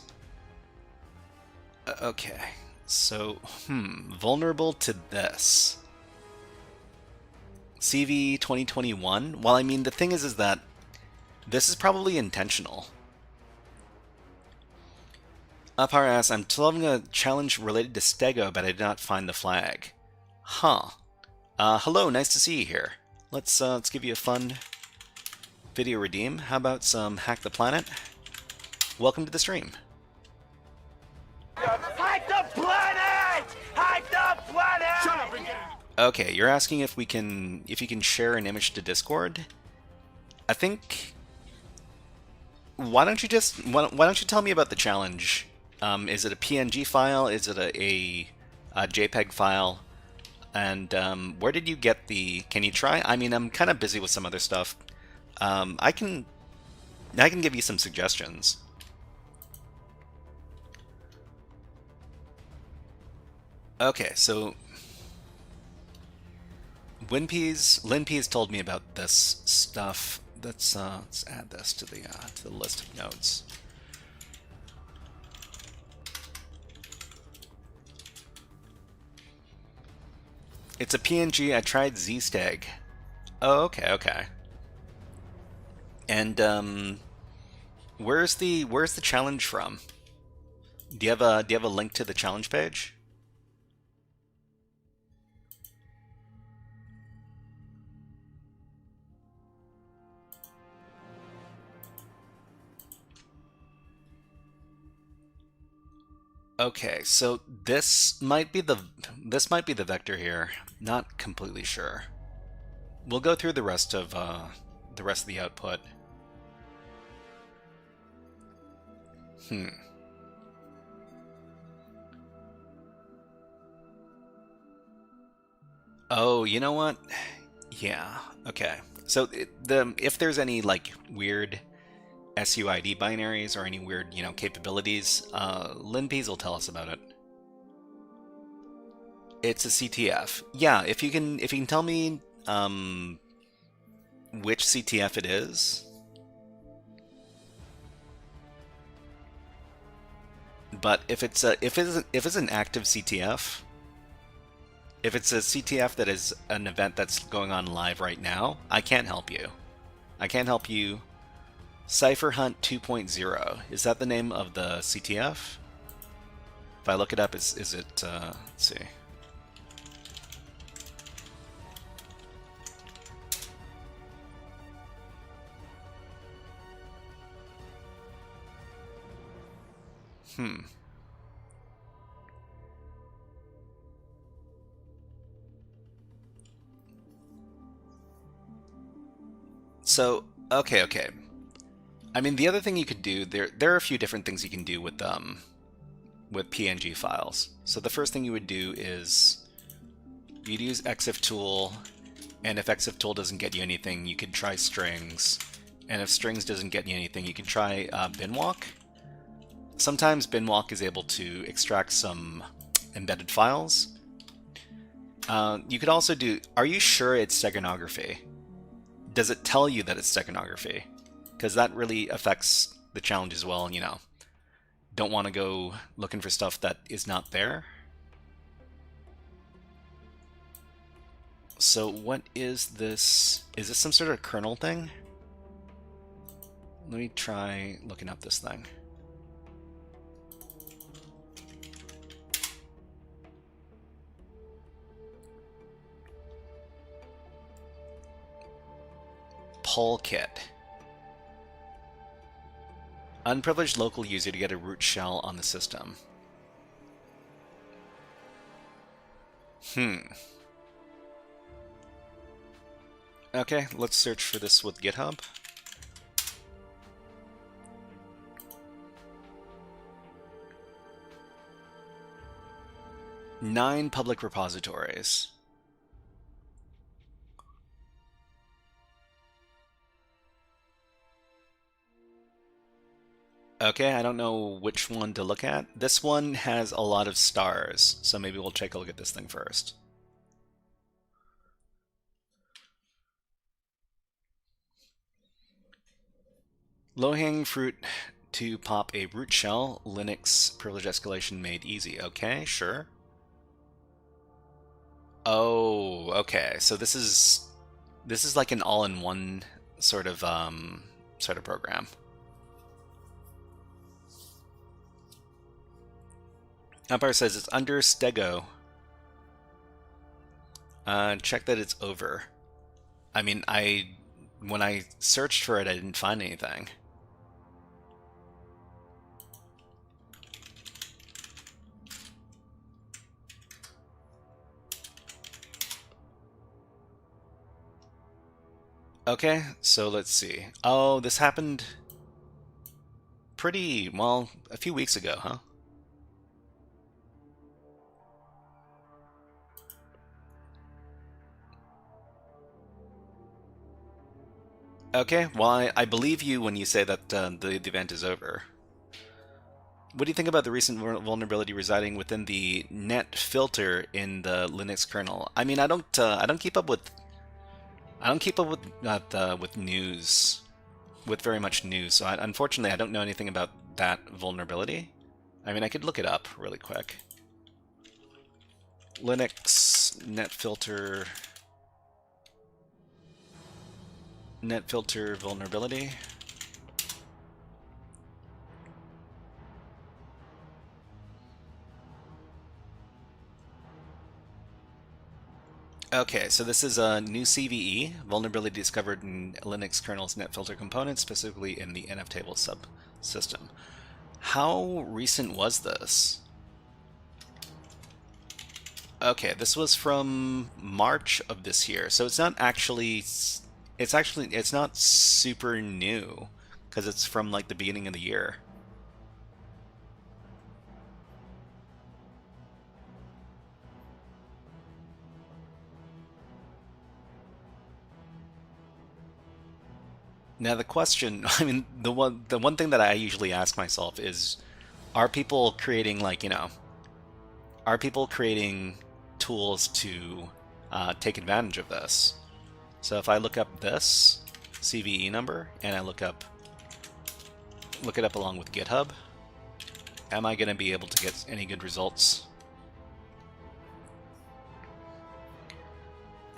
Okay, so vulnerable to this. CV 2021. Well, I mean, the thing is that this is probably intentional. Up our ass, I'm solving a challenge related to Stego, but I did not find the flag. Huh. Hello, nice to see you here. Let's give you a fun video redeem. How about some Hack the Planet? Welcome to the stream. Hack the planet! Hack the planet! Shut up and get it! Okay, you're asking if you can share an image to Discord. I think. Why don't you tell me about the challenge? Is it a PNG file? Is it a JPEG file? And where did you get the... Can you try? I mean, I'm kind of busy with some other stuff. I can give you some suggestions. Okay, so linpeas told me about this stuff. Let's add this to the list of notes. It's a PNG. I tried ZStag. Oh, okay. And where's the challenge from? Do you have a link to the challenge page? Okay, so this might be the vector here. Not completely sure. We'll go through the rest of the output. Oh, you know what? Yeah. Okay. So if there's any like weird SUID binaries or any weird, capabilities, LinPs will tell us about it. It's a CTF. Yeah, if you can tell me which CTF it is. But if it's an active CTF, if it's a CTF that is an event that's going on live right now, I can't help you. I can't help you. Cypher Hunt 2.0. Is that the name of the CTF? If I look it up, is it, let's see. So, okay. I mean, the other thing you could do, there are a few different things you can do with PNG files. So the first thing you would do is you'd use exiftool, and if exiftool doesn't get you anything, you could try strings. And if strings doesn't get you anything, you can try binwalk. Sometimes binwalk is able to extract some embedded files. You could also do, are you sure it's steganography? Does it tell you that it's steganography? Because that really affects the challenge as well, don't want to go looking for stuff that is not there. So what is this? Is this some sort of kernel thing? Let me try looking up this thing. Pull kit. Unprivileged local user to get a root shell on the system. Okay, let's search for this with GitHub. Nine public repositories. Okay, I don't know which one to look at. This one has a lot of stars, so maybe we'll take a look at this thing first. Low-hanging fruit to pop a root shell, Linux privilege escalation made easy. Okay, sure. Oh, okay. So this is like an all-in-one sort of program. Empire says it's under Stego. Check that it's over. I mean, when I searched for it, I didn't find anything. Okay, so let's see. Oh, this happened pretty, well, a few weeks ago, huh? Okay, well, I believe you when you say that the event is over. What do you think about the recent vulnerability residing within the net filter in the Linux kernel? I mean, I don't keep up with with news, with very much news. So unfortunately, I don't know anything about that vulnerability. I mean, I could look it up really quick. Linux net filter vulnerability. Okay, so this is a new CVE, vulnerability discovered in Linux kernel's net filter component, specifically in the nftable subsystem. How recent was this? Okay, this was from March of this year, so it's not actually, it's not super new, because it's from like the beginning of the year. Now the question, I mean, the one thing that I usually ask myself is, are people creating like, are people creating tools to take advantage of this? So if I look up this CVE number and I look it up along with GitHub, am I going to be able to get any good results?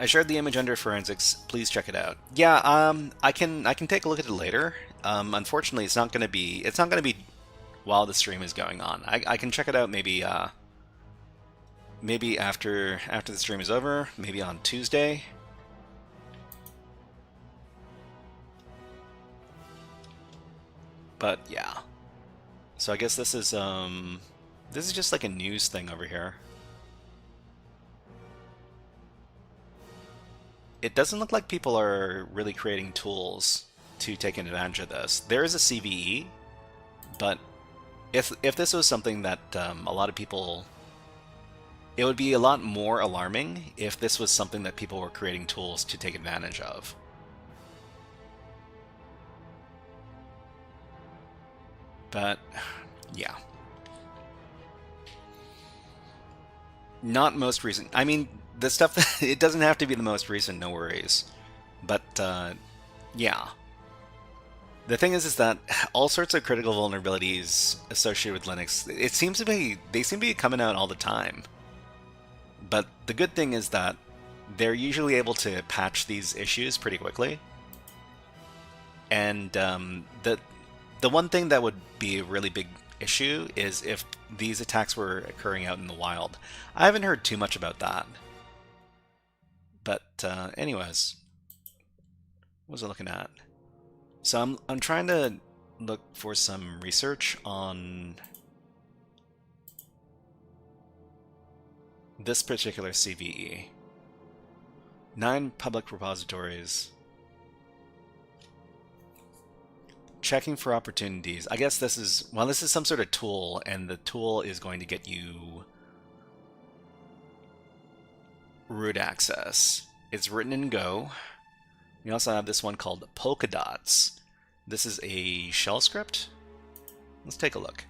I shared the image under forensics. Please check it out. Yeah, I can take a look at it later. Unfortunately, it's not going to be while the stream is going on. I can check it out maybe maybe after the stream is over, maybe on Tuesday. But yeah. So I guess this is just like a news thing over here. It doesn't look like people are really creating tools to take advantage of this. There is a CVE, but if this was something that a lot of people, it would be a lot more alarming if this was something that people were creating tools to take advantage of. But yeah. Not most recent. I mean, the stuff that, it doesn't have to be the most recent, no worries. But yeah. The thing is that all sorts of critical vulnerabilities associated with Linux, they seem to be coming out all the time. But the good thing is that they're usually able to patch these issues pretty quickly. And the one thing that would be a really big issue is if these attacks were occurring out in the wild. I haven't heard too much about that. But anyways, what was I looking at? So I'm trying to look for some research on this particular CVE. 9 public repositories. Checking for opportunities. I guess this is some sort of tool, and the tool is going to get you root access. It's written in Go. We also have this one called Polka Dots. This is a shell script. Let's take a look.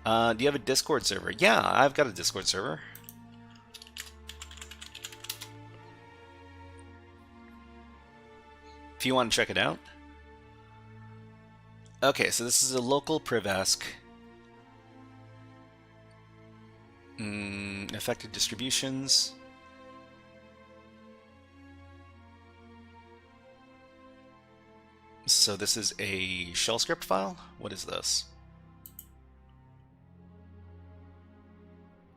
Do you have a Discord server? Yeah, I've got a Discord server. If you want to check it out. Okay, so this is a local privesc. Affected distributions. So this is a shell script file? What is this?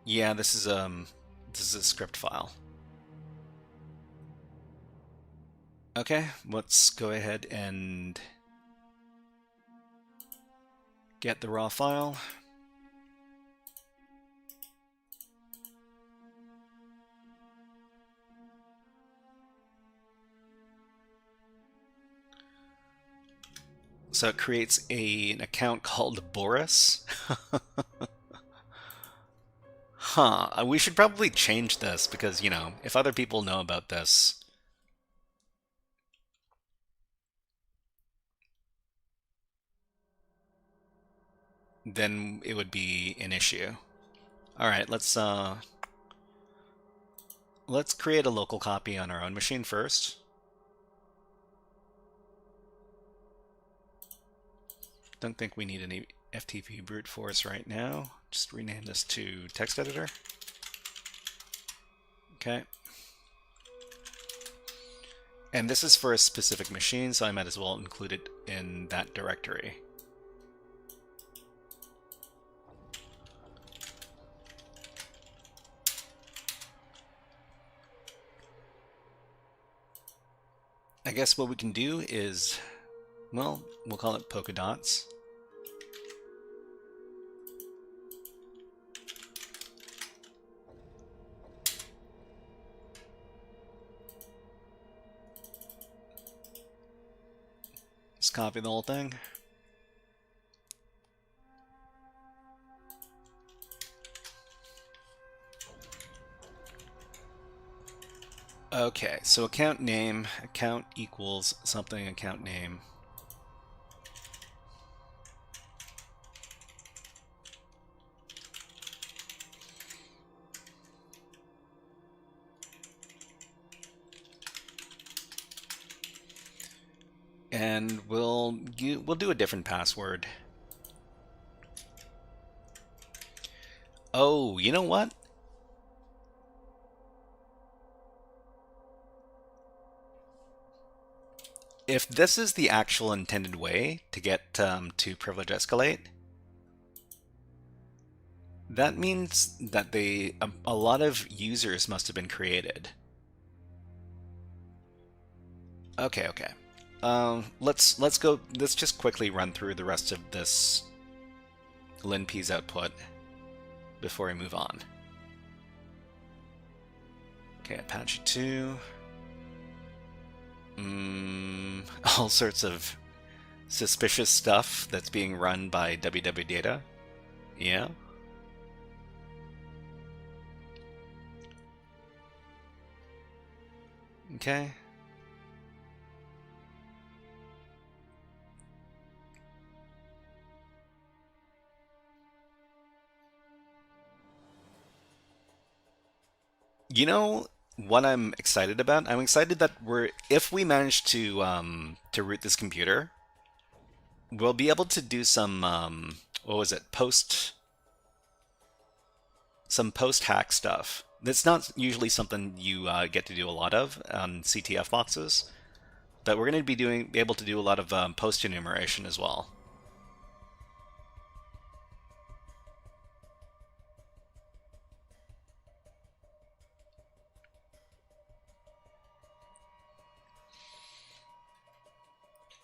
Yeah, this is a script file. Okay, let's go ahead and get the raw file. So it creates an account called Boris. Huh, we should probably change this because, if other people know about this, then it would be an issue. All right, let's create a local copy on our own machine first. Don't think we need any FTP brute force right now. Just rename this to text editor. Okay. And this is for a specific machine, so I might as well include it in that directory. I guess what we can do is, well, we'll call it polka dots. Let's copy the whole thing. Okay, so account name, account equals something, account name. And we'll do a different password. Oh, you know what? If this is the actual intended way to get to privilege escalate, that means that a lot of users must have been created. Okay, okay. Let's go. Let's just quickly run through the rest of this linp's output before we move on. Okay, Apache 2. All sorts of suspicious stuff that's being run by www data. Yeah. Okay. You know what I'm excited about? I'm excited that if we manage to root this computer, we'll be able to do some what was it? Some post-hack stuff. That's not usually something you get to do a lot of on CTF boxes, but we're going to be able to do a lot of post enumeration as well.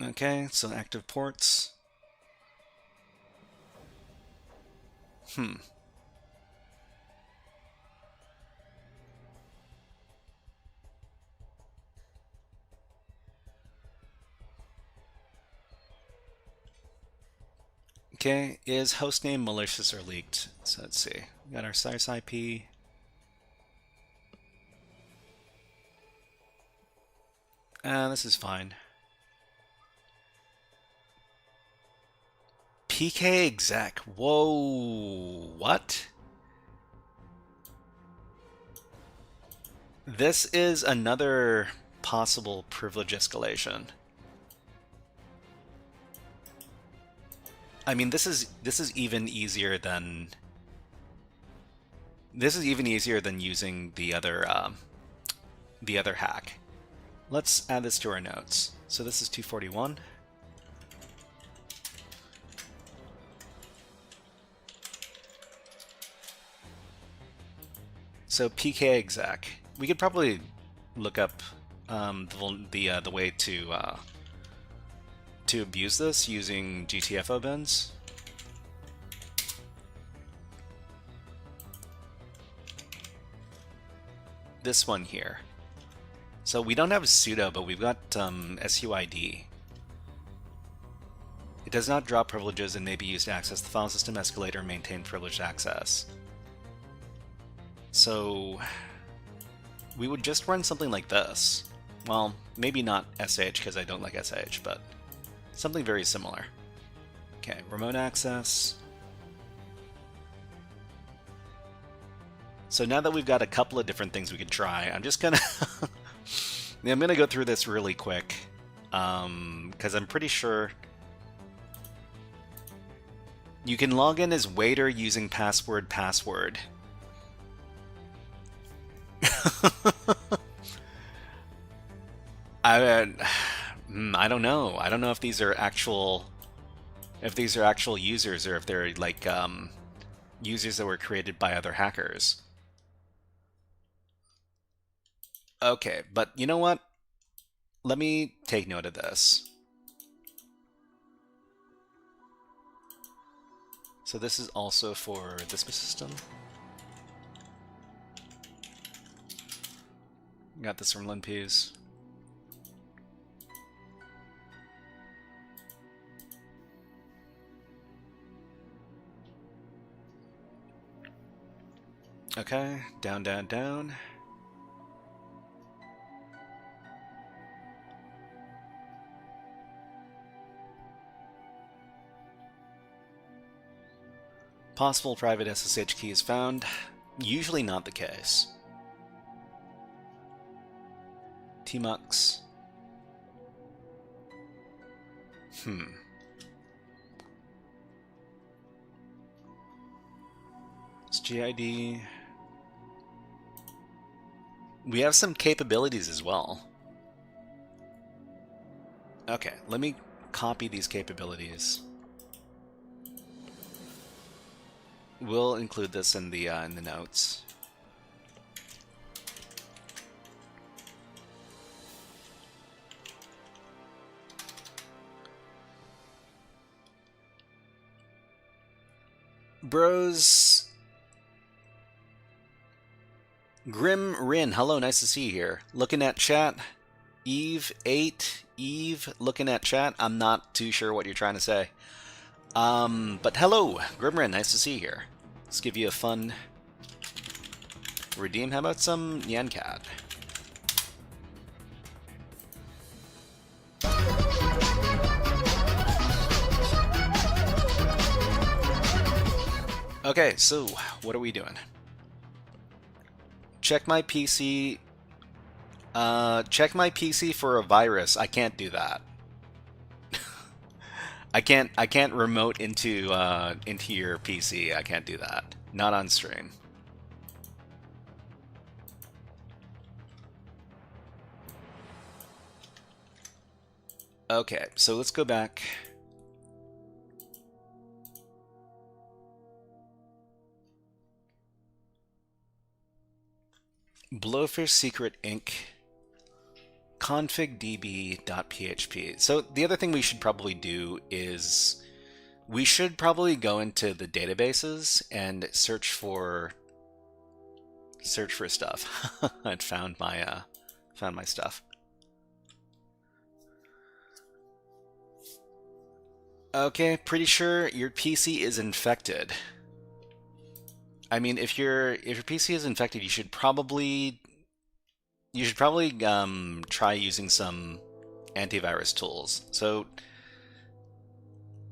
Okay, so active ports. Okay, is hostname malicious or leaked? So let's see. We got our source IP. This is fine. PK exec. Whoa, what? This is another possible privilege escalation. I mean, this is even easier than using the other hack. Let's add this to our notes. So this is 241. So PK exec. We could probably look up the way to abuse this using GTFO bins. This one here. So we don't have sudo, but we've got SUID. It does not drop privileges and may be used to access the file system, escalate, or maintain privileged access. So we would just run something like this. Well, maybe not SH because I don't like SH, but something very similar. Okay, remote access. So now that we've got a couple of different things we could try, I'm just gonna I'm gonna go through this really quick because I'm pretty sure you can log in as waiter using password. I don't know. I don't know if these are actual users or if they're like users that were created by other hackers. Okay, but you know what? Let me take note of this. So this is also for this system. Got this from linps. Okay, down. Possible private SSH key is found. Usually not the case. Tmux. It's GID. We have some capabilities as well. Okay, let me copy these capabilities. We'll include this in the notes. Bros. Grim Rin, hello, nice to see you here. Looking at chat. Eve8, Eve, looking at chat. I'm not too sure what you're trying to say. But hello, Grim Rin, nice to see you here. Let's give you a fun redeem. How about some Yancat? Okay, so what are we doing? Check my PC. Check my PC for a virus. I can't do that. I can't remote into your PC. I can't do that. Not on stream. Okay, so let's go back. Blowfish Secret Inc. config.db.php. So the other thing we should probably do is we should probably go into the databases and search for stuff. I'd found my stuff. Okay, pretty sure your PC is infected. I mean, if your PC is infected, you should probably try using some antivirus tools. So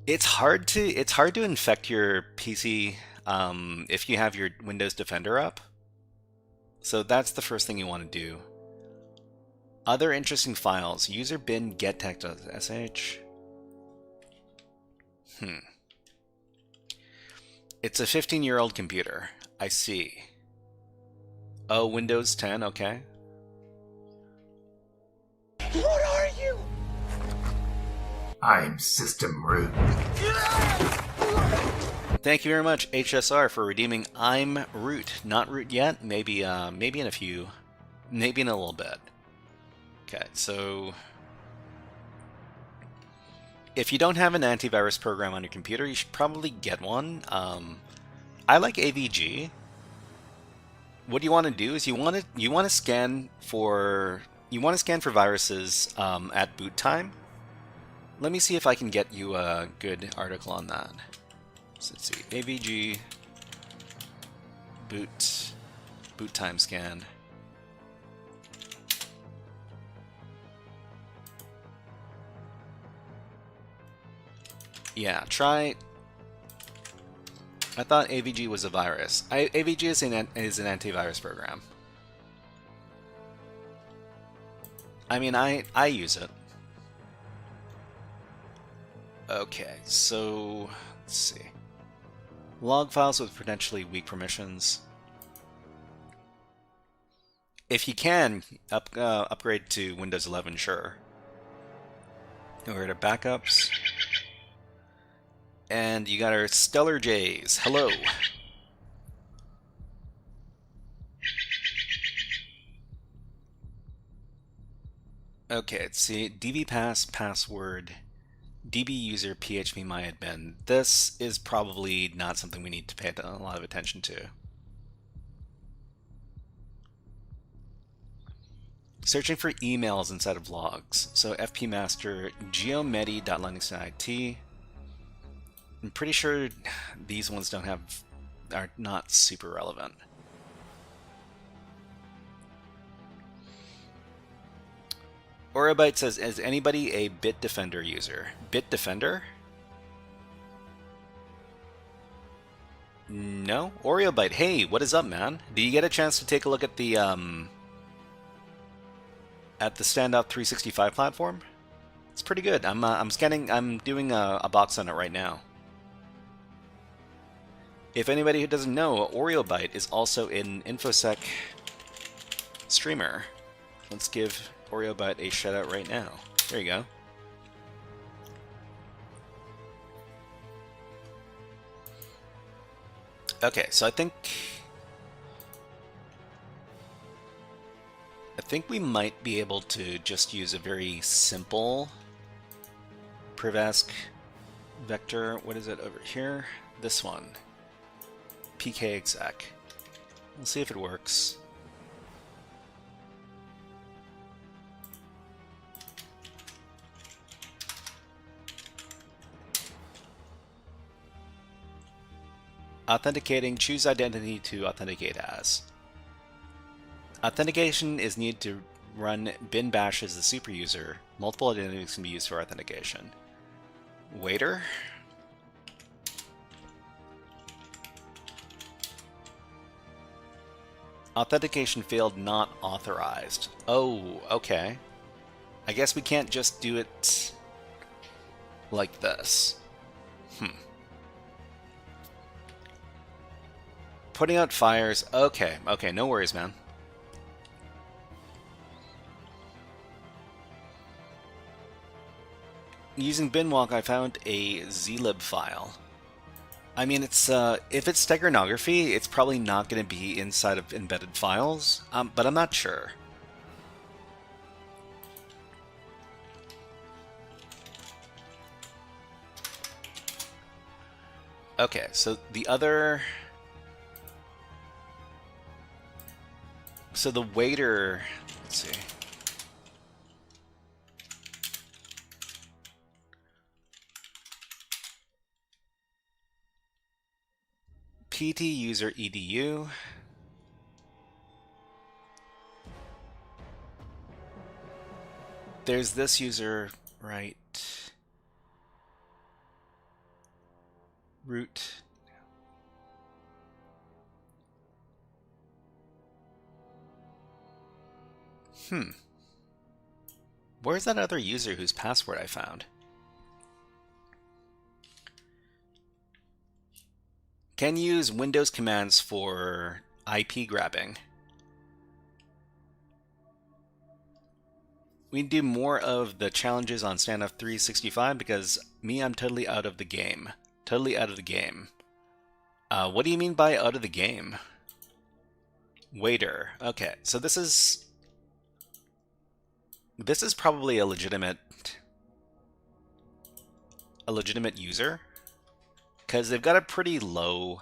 it's hard to infect your PC if you have your Windows Defender up. So that's the first thing you want to do. Other interesting files: user bin gettech.sh. It's a 15-year-old computer. I see. Oh, Windows 10, okay. What are you? I'm system root. Thank you very much, HSR, for redeeming I'm root. Not root yet. Maybe maybe in a little bit. Okay, so if you don't have an antivirus program on your computer, you should probably get one. I like AVG. What you want to do is you want to scan for viruses at boot time. Let me see if I can get you a good article on that. So let's see, AVG boot time scan. Yeah, try. I thought AVG was a virus. AVG is an antivirus program. I mean, I use it. Okay, so let's see. Log files with potentially weak permissions. If you can, upgrade to Windows 11, sure. We're to backups. And you got our Stellar Jays. Hello. Okay, let's see. dbpass password db user phpMyAdmin. This is probably not something we need to pay a lot of attention to. Searching for emails inside of logs. So fpmaster geomedi.linuxit. I'm pretty sure these ones are not super relevant. Orabyte says, is anybody a Bitdefender user? Bitdefender? No? OreoBite, hey, what is up, man? Did you get a chance to take a look at the Standoff365 platform? It's pretty good. I'm scanning, I'm doing a box on it right now. If anybody who doesn't know, OreoBite is also an InfoSec streamer. Let's give OreoBite a shout out right now. There you go. Okay, so I think we might be able to just use a very simple privask vector. What is it over here? This one. pkexec. We'll see if it works. Authenticating, choose identity to authenticate as. Authentication is needed to run bin bash as the super user. Multiple identities can be used for authentication. Waiter. Authentication failed, not authorized. Oh, okay. I guess we can't just do it like this. Putting out fires. Okay, okay, no worries, man. Using binwalk, I found a zlib file. I mean, it's if it's steganography, it's probably not going to be inside of embedded files, but I'm not sure. Okay, so the other... So the waiter... Let's see. PT user edu. There's this user, right? Root. Where's that other user whose password I found? Can use Windows commands for IP grabbing. We do more of the challenges on Standoff365 because I'm totally out of the game. Totally out of the game. What do you mean by out of the game? Waiter. Okay, so this is probably a legitimate user, because they've got a pretty low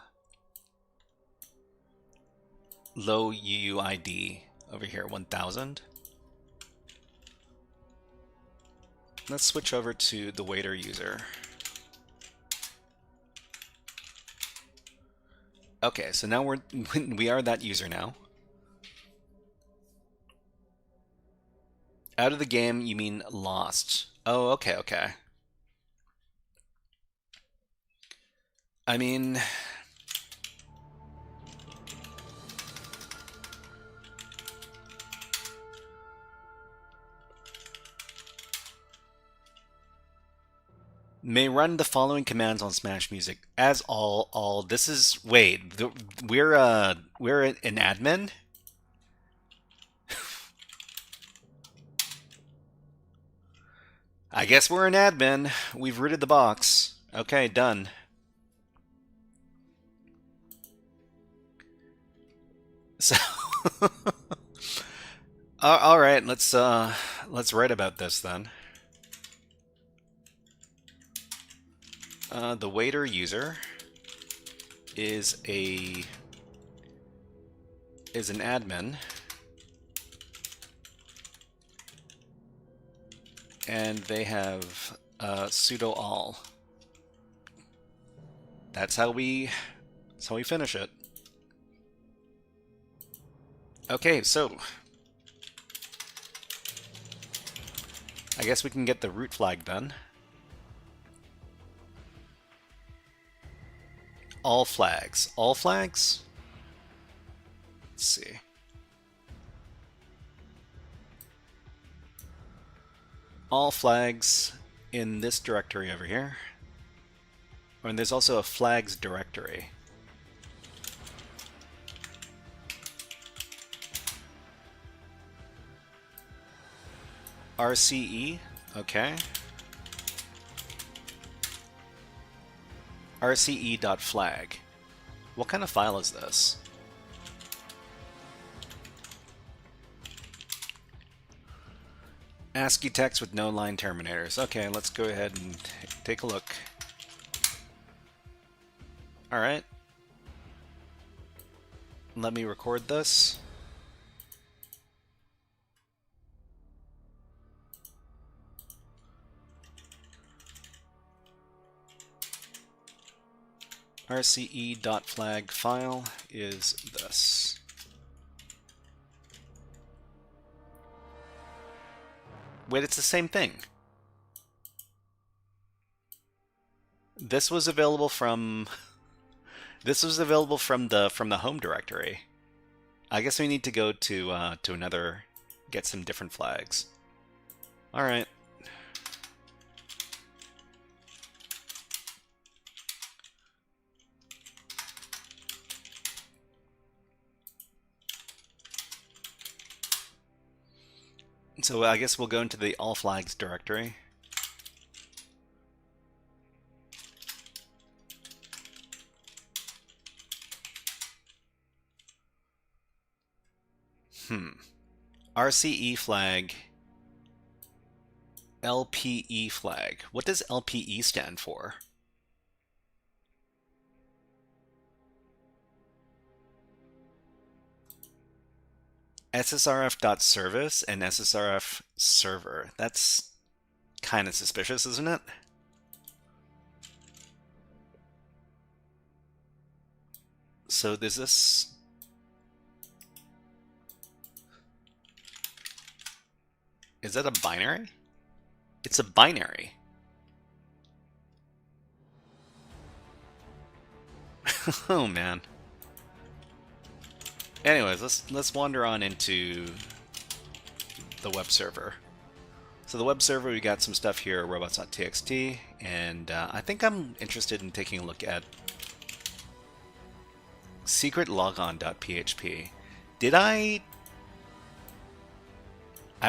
UUID over here, 1000. Let's switch over to the waiter user. Okay, so now we are that user now. Out of the game, you mean lost. Oh, okay, okay. I mean... May run the following commands on Smash Music as all. This is we're an admin. I guess we're an admin. We've rooted the box. Okay, done. So, all right. Let's write about this then. The waiter user is an admin, and they have sudo all. That's how we finish it. Okay, so I guess we can get the root flag done. All flags. All flags? Let's see. All flags in this directory over here. And there's also a flags directory. RCE, okay. RCE.flag. What kind of file is this? ASCII text with no line terminators. Okay, let's go ahead and take a look. Alright. Let me record this. RCE.flag file is this. Wait, it's the same thing. This was available from the home directory. I guess we need to go to another, get some different flags. All right. So I guess we'll go into the all flags directory. RCE flag, LPE flag. What does LPE stand for? SSRF.service and SSRF server. That's kind of suspicious, isn't it? So there's this... Is that a binary? It's a binary. Oh man. Anyways, let's wander on into the web server. So the web server, we got some stuff here, robots.txt, and I think I'm interested in taking a look at secretlogon.php. Did I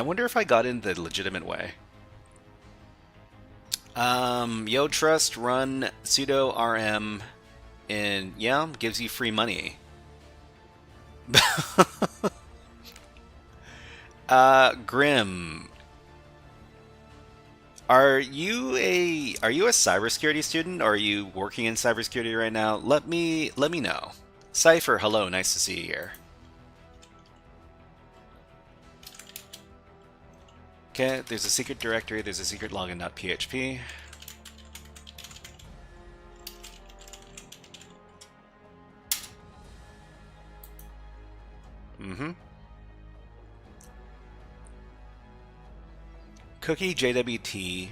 wonder if I got in the legitimate way. Yo trust run sudo rm, and yeah, gives you free money. Grim, are you a cybersecurity student, or are you working in cybersecurity right now? Let me know. Cypher, hello, nice to see you here. Okay, there's a secret directory, there's a secret login.php. Cookie JWT.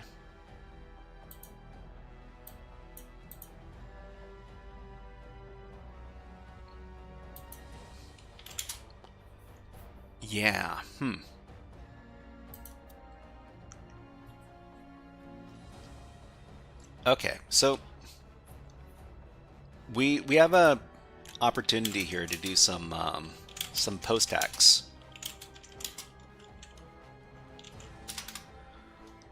Yeah, Okay, so we have a opportunity here to do some post hacks.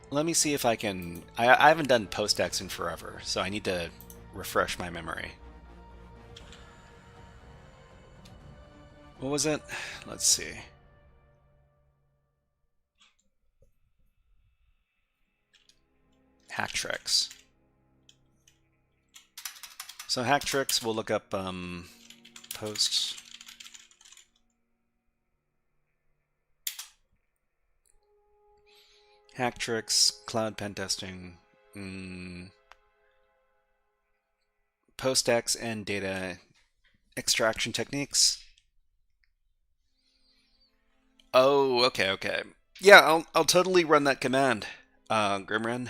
Let me see if I can... I haven't done post hacks in forever, so I need to refresh my memory. What was it? Let's see. Hack tricks. So hack tricks, we'll look up posts. Hack tricks, cloud pen testing, post hacks, and data extraction techniques. Oh, okay. Yeah, I'll totally run that command, Grimren.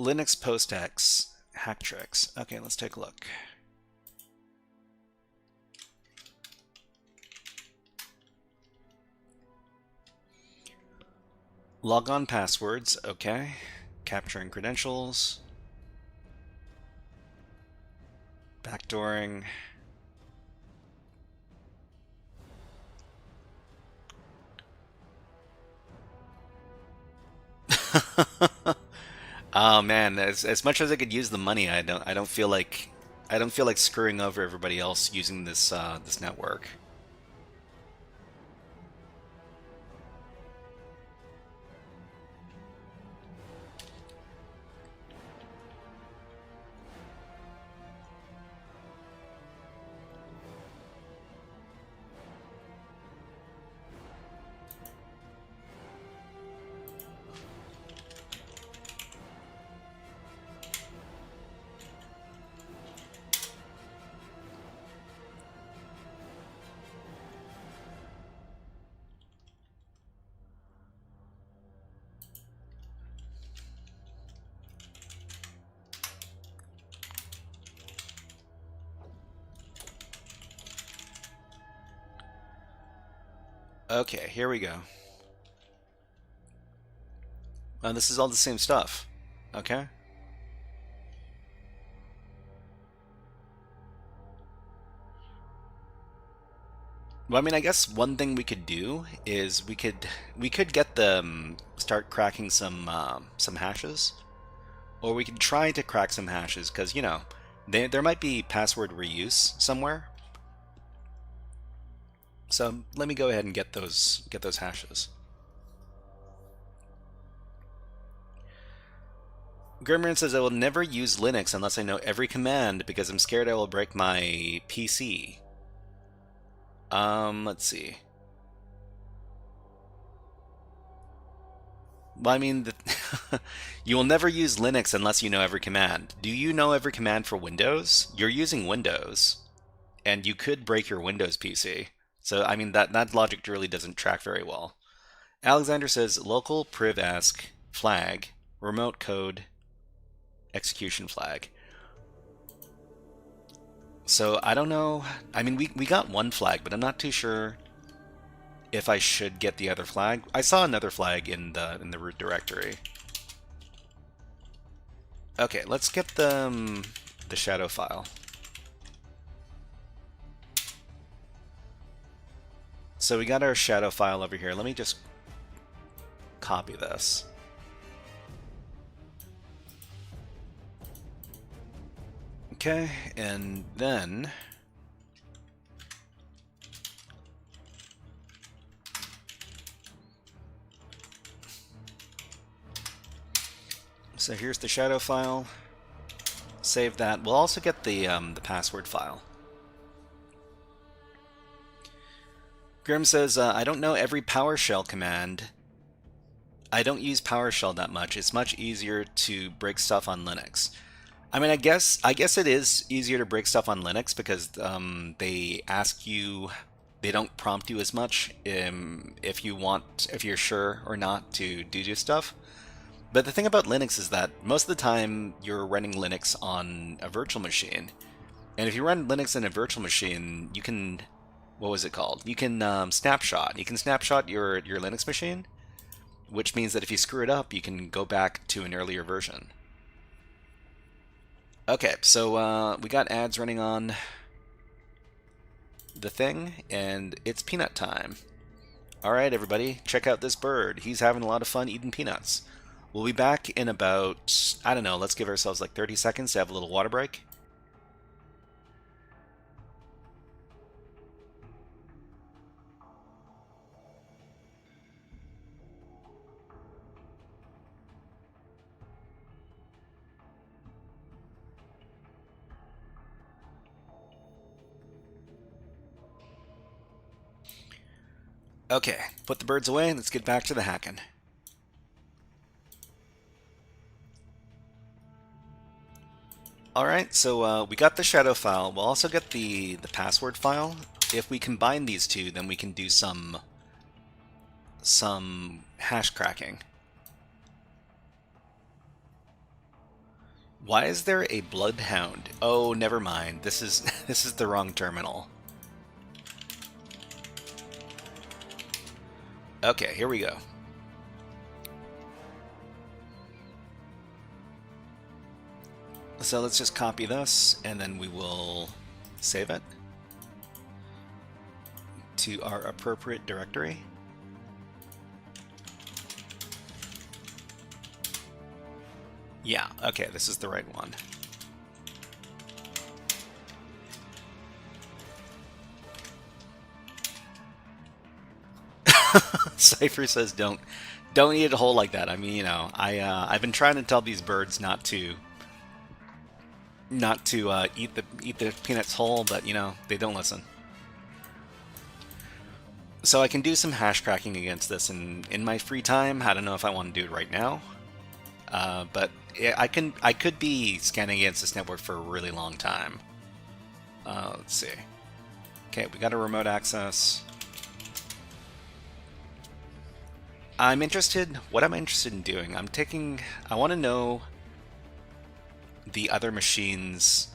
Linux PostX hack tricks. Okay, let's take a look. Logon passwords, okay. Capturing credentials. Backdooring. Oh man, as much as I could use the money, I don't feel like screwing over everybody else using this this network. Okay, here we go. This is all the same stuff. Okay. Well, I mean, I guess one thing we could do is we could get them start cracking some hashes, or we could try to crack some hashes because you know there might be password reuse somewhere. So let me go ahead and get those hashes. Grimrin says I will never use Linux unless I know every command because I'm scared I will break my PC. Let's see. Well, I mean, you will never use Linux unless you know every command. Do you know every command for Windows? You're using Windows, and you could break your Windows PC. So, I mean, that logic really doesn't track very well. Alexander says local privask flag, remote code, execution flag. So, I don't know. I mean, we got one flag, but I'm not too sure if I should get the other flag. I saw another flag in the root directory. Okay, let's get the shadow file. So we got our shadow file over here. Let me just copy this. Okay, and then so here's the shadow file. Save that. We'll also get the password file. Grim says, I don't know every PowerShell command. I don't use PowerShell that much. It's much easier to break stuff on Linux. I mean, I guess it is easier to break stuff on Linux because they ask you, they don't prompt you as much if you're sure or not to do stuff. But the thing about Linux is that most of the time you're running Linux on a virtual machine. And if you run Linux in a virtual machine, you can, what was it called? You can snapshot. You can snapshot your Linux machine, which means that if you screw it up, you can go back to an earlier version. Okay, so we got ads running on the thing, and it's peanut time. Alright, everybody, check out this bird. He's having a lot of fun eating peanuts. We'll be back in about, I don't know, let's give ourselves like 30 seconds to have a little water break. Okay, put the birds away, let's get back to the hacking. Alright, so we got the shadow file. We'll also get the password file. If we combine these two, then we can do some hash cracking. Why is there a bloodhound? Oh, never mind. This is this is the wrong terminal. Okay, here we go. So let's just copy this, and then we will save it to our appropriate directory. Yeah, okay, this is the right one. Cypher says don't eat a hole like that. I mean, you know, I've been trying to tell these birds not to eat the peanuts whole, but you know, they don't listen. So I can do some hash cracking against this in my free time. I don't know if I want to do it right now, but I could be scanning against this network for a really long time. Let's see. Okay, we got a remote access. What I'm interested in doing, I want to know the other machines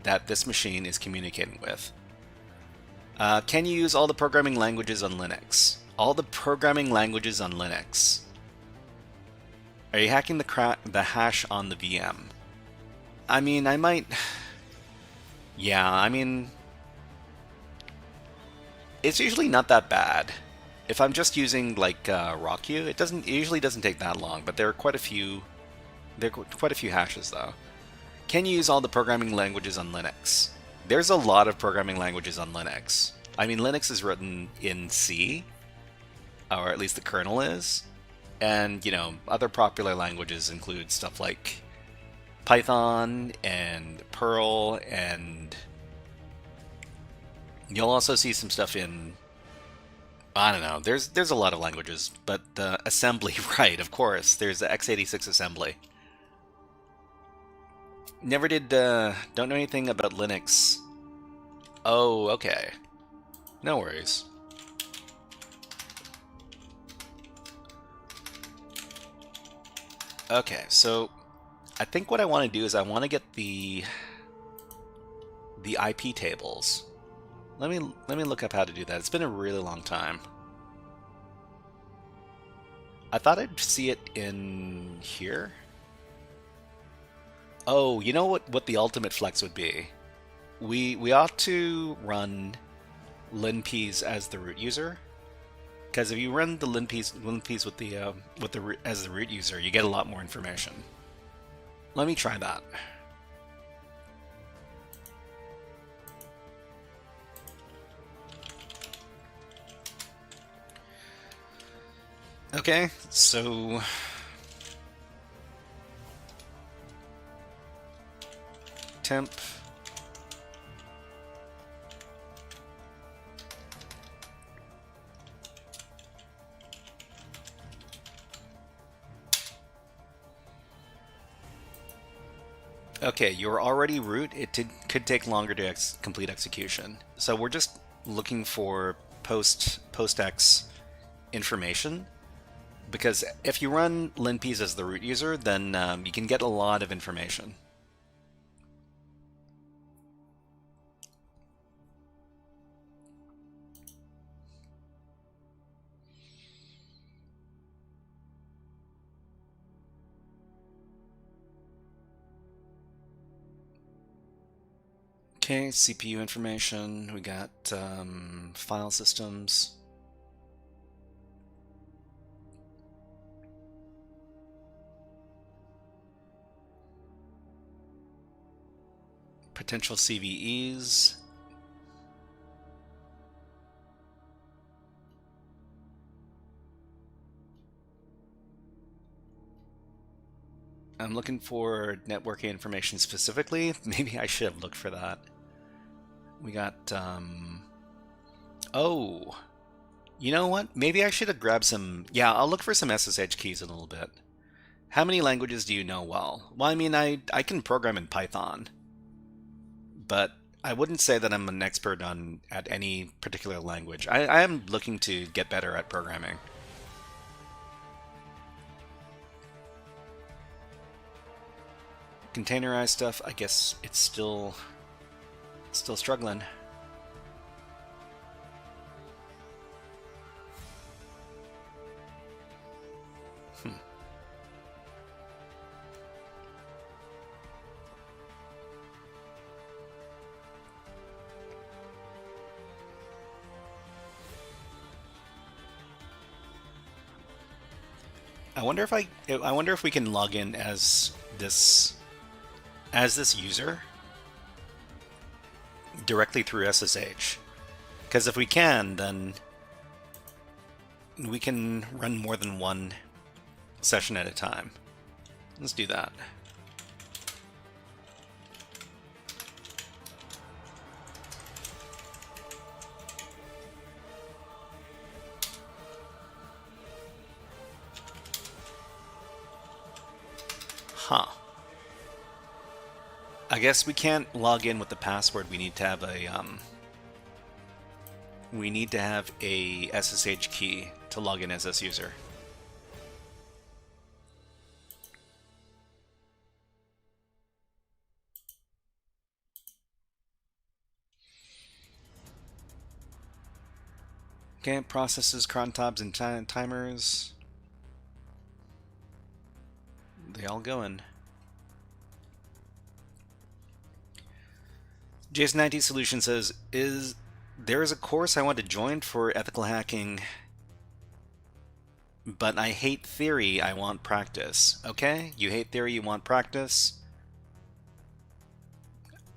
that this machine is communicating with. Can you use all the programming languages on Linux? All the programming languages on Linux. Are you hacking the hash on the VM? I mean, I might... Yeah, I mean... It's usually not that bad. If I'm just using, like, RockU, it usually doesn't take that long, but there are quite a few hashes, though. Can you use all the programming languages on Linux? There's a lot of programming languages on Linux. I mean, Linux is written in C, or at least the kernel is. And, you know, other popular languages include stuff like Python and Perl, and you'll also see some stuff in, I don't know, there's a lot of languages, but assembly, right, of course, there's the x86 assembly. Never did, don't know anything about Linux. Oh, okay. No worries. Okay, so I think what I want to do is I want to get the IP tables. Let me look up how to do that. It's been a really long time. I thought I'd see it in here. Oh, you know what the ultimate flex would be? We ought to run linps as the root user, because if you run the linps with the as the root user, you get a lot more information. Let me try that. Okay, so temp okay, you're already root. It could take longer to complete execution. So we're just looking for post-x information, because if you run linps as the root user, then you can get a lot of information. Okay, CPU information, we got file systems. Potential CVEs. I'm looking for networking information specifically. Maybe I should have looked for that. We got, oh, you know what? Maybe I should have grabbed some, yeah, I'll look for some SSH keys in a little bit. How many languages do you know well? Well, I mean, I can program in Python, but I wouldn't say that I'm an expert at any particular language. I am looking to get better at programming. Containerized stuff, I guess it's still struggling. I wonder if we can log in as this user directly through SSH. Because if we can, then we can run more than one session at a time. Let's do that. Huh. I guess we can't log in with the password. We need to have a SSH key to log in as this user. Okay, processes, cron tabs, and timers. They all going. Jason19 Solution says, there is a course I want to join for ethical hacking, but I hate theory, I want practice. Okay, you hate theory, you want practice.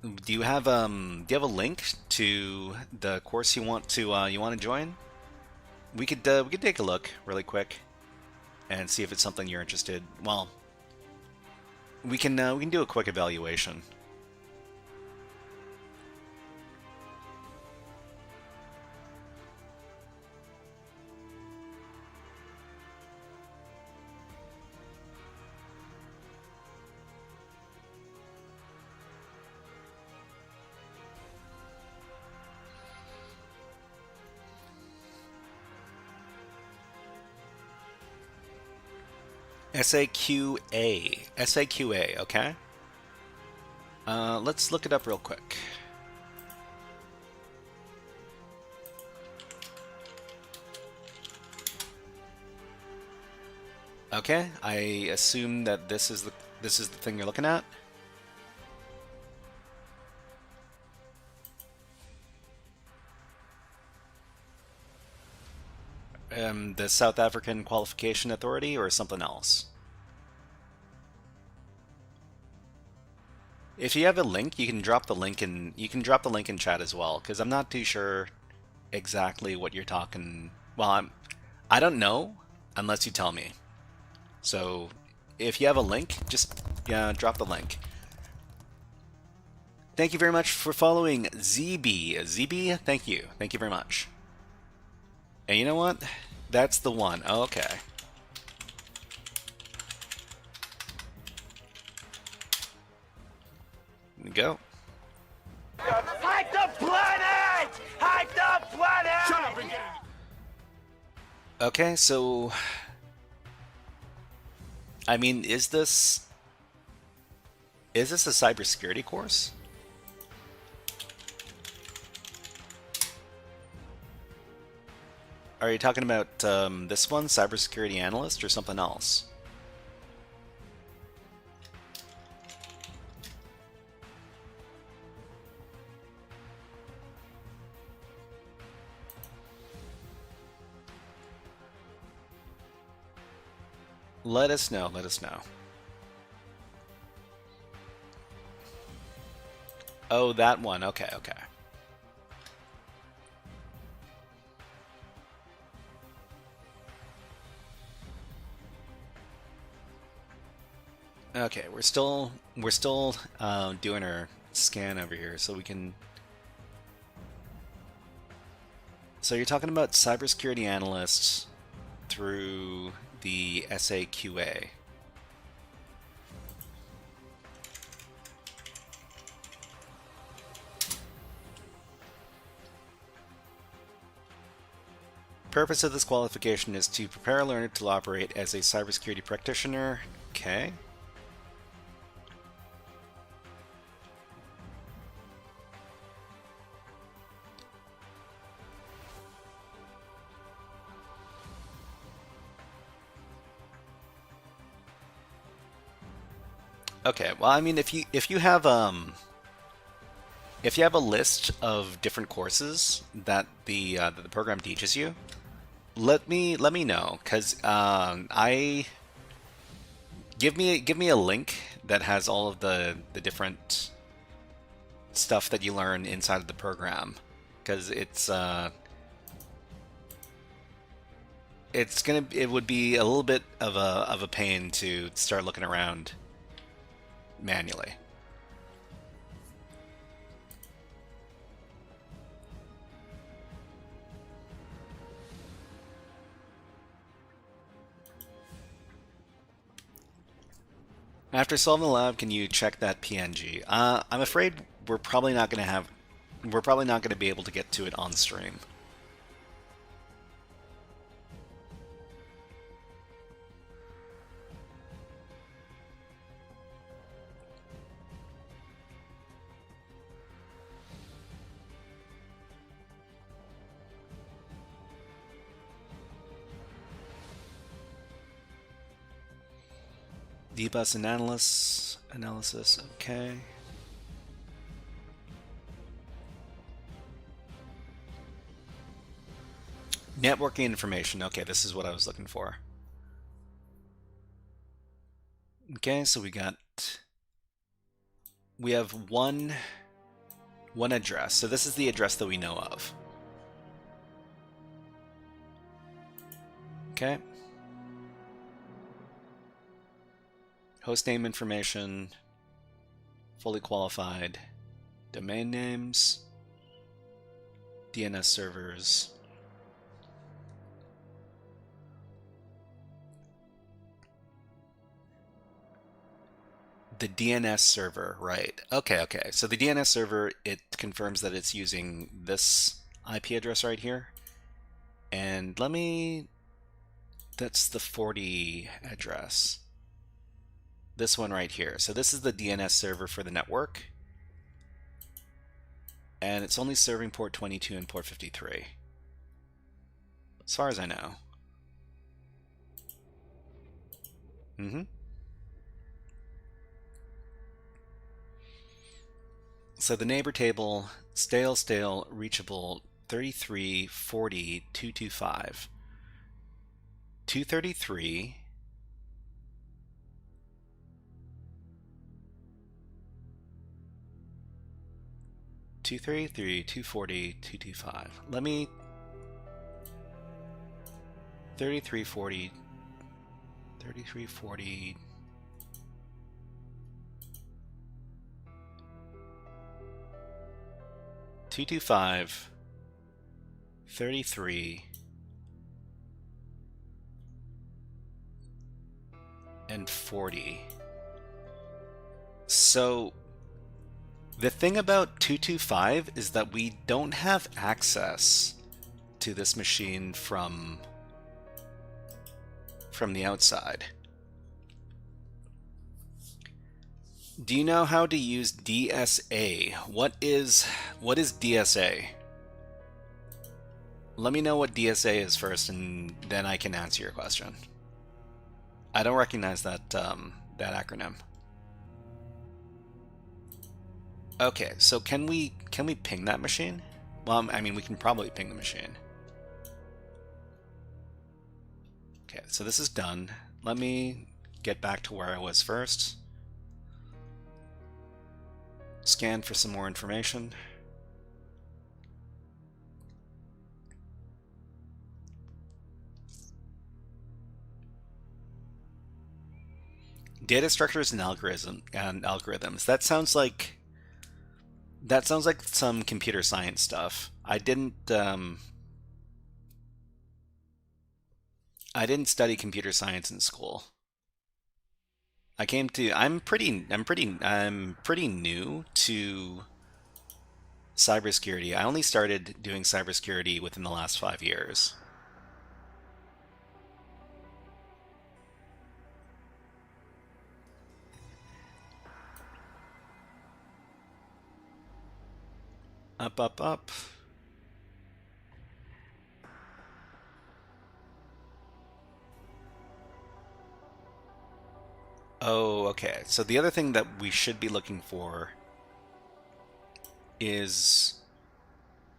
Do you have a link to the course you want to join? We could take a look really quick and see if it's something you're interested. Well, we can do a quick evaluation. SAQA, okay? Let's look it up real quick. Okay, I assume that this is the thing you're looking at. The South African Qualification Authority or something else? If you have a link, you can drop the link in chat as well, because I'm not too sure exactly what you're talking. Well, I don't know unless you tell me. So if you have a link, just drop the link. Thank you very much for following ZB. ZB, thank you very much. And you know what? That's the one. Oh, okay. Go. Hack the planet! Hack the planet! Shut up and get it! Okay, so I mean, is this a cybersecurity course? Are you talking about this one, cybersecurity analyst, or something else? Let us know. Let us know. Oh, that one. Okay, okay. Okay, we're still doing our scan over here, so we can. So you're talking about cybersecurity analysts through the SAQA. Purpose of this qualification is to prepare a learner to operate as a cybersecurity practitioner. Okay. Okay, well, I mean, if you have a list of different courses that the program teaches you, let me know, because I give me a link that has all of the different stuff that you learn inside of the program, because it would be a little bit of a pain to start looking around manually. After solving the lab, can you check that PNG? I'm afraid we're probably not going to be able to get to it on stream. Dbus analysis, okay. Networking information, okay, this is what I was looking for. Okay, so we have one address. So this is the address that we know of. Okay. Hostname information, fully qualified, domain names, DNS servers. The DNS server, right. Okay. So the DNS server, it confirms that it's using this IP address right here. And that's the 40 address. This one right here. So this is the DNS server for the network. And it's only serving port 22 and port 53. As far as I know. So the neighbor table, stale, reachable, 33, 40, 225. 233. Two 240, 225. Let me 3340 3340 225 33 and 40. So the thing about 225 is that we don't have access to this machine from the outside. Do you know how to use DSA? What is DSA? Let me know what DSA is first, and then I can answer your question. I don't recognize that that acronym. Okay, so can we ping that machine? Well, I mean, we can probably ping the machine. Okay, so this is done. Let me get back to where I was first. Scan for some more information. Data structures and algorithms. That sounds like some computer science stuff. I didn't study computer science in school. I'm pretty new to cybersecurity. I only started doing cybersecurity within the last 5 years. Up. Oh, okay. So the other thing that we should be looking for is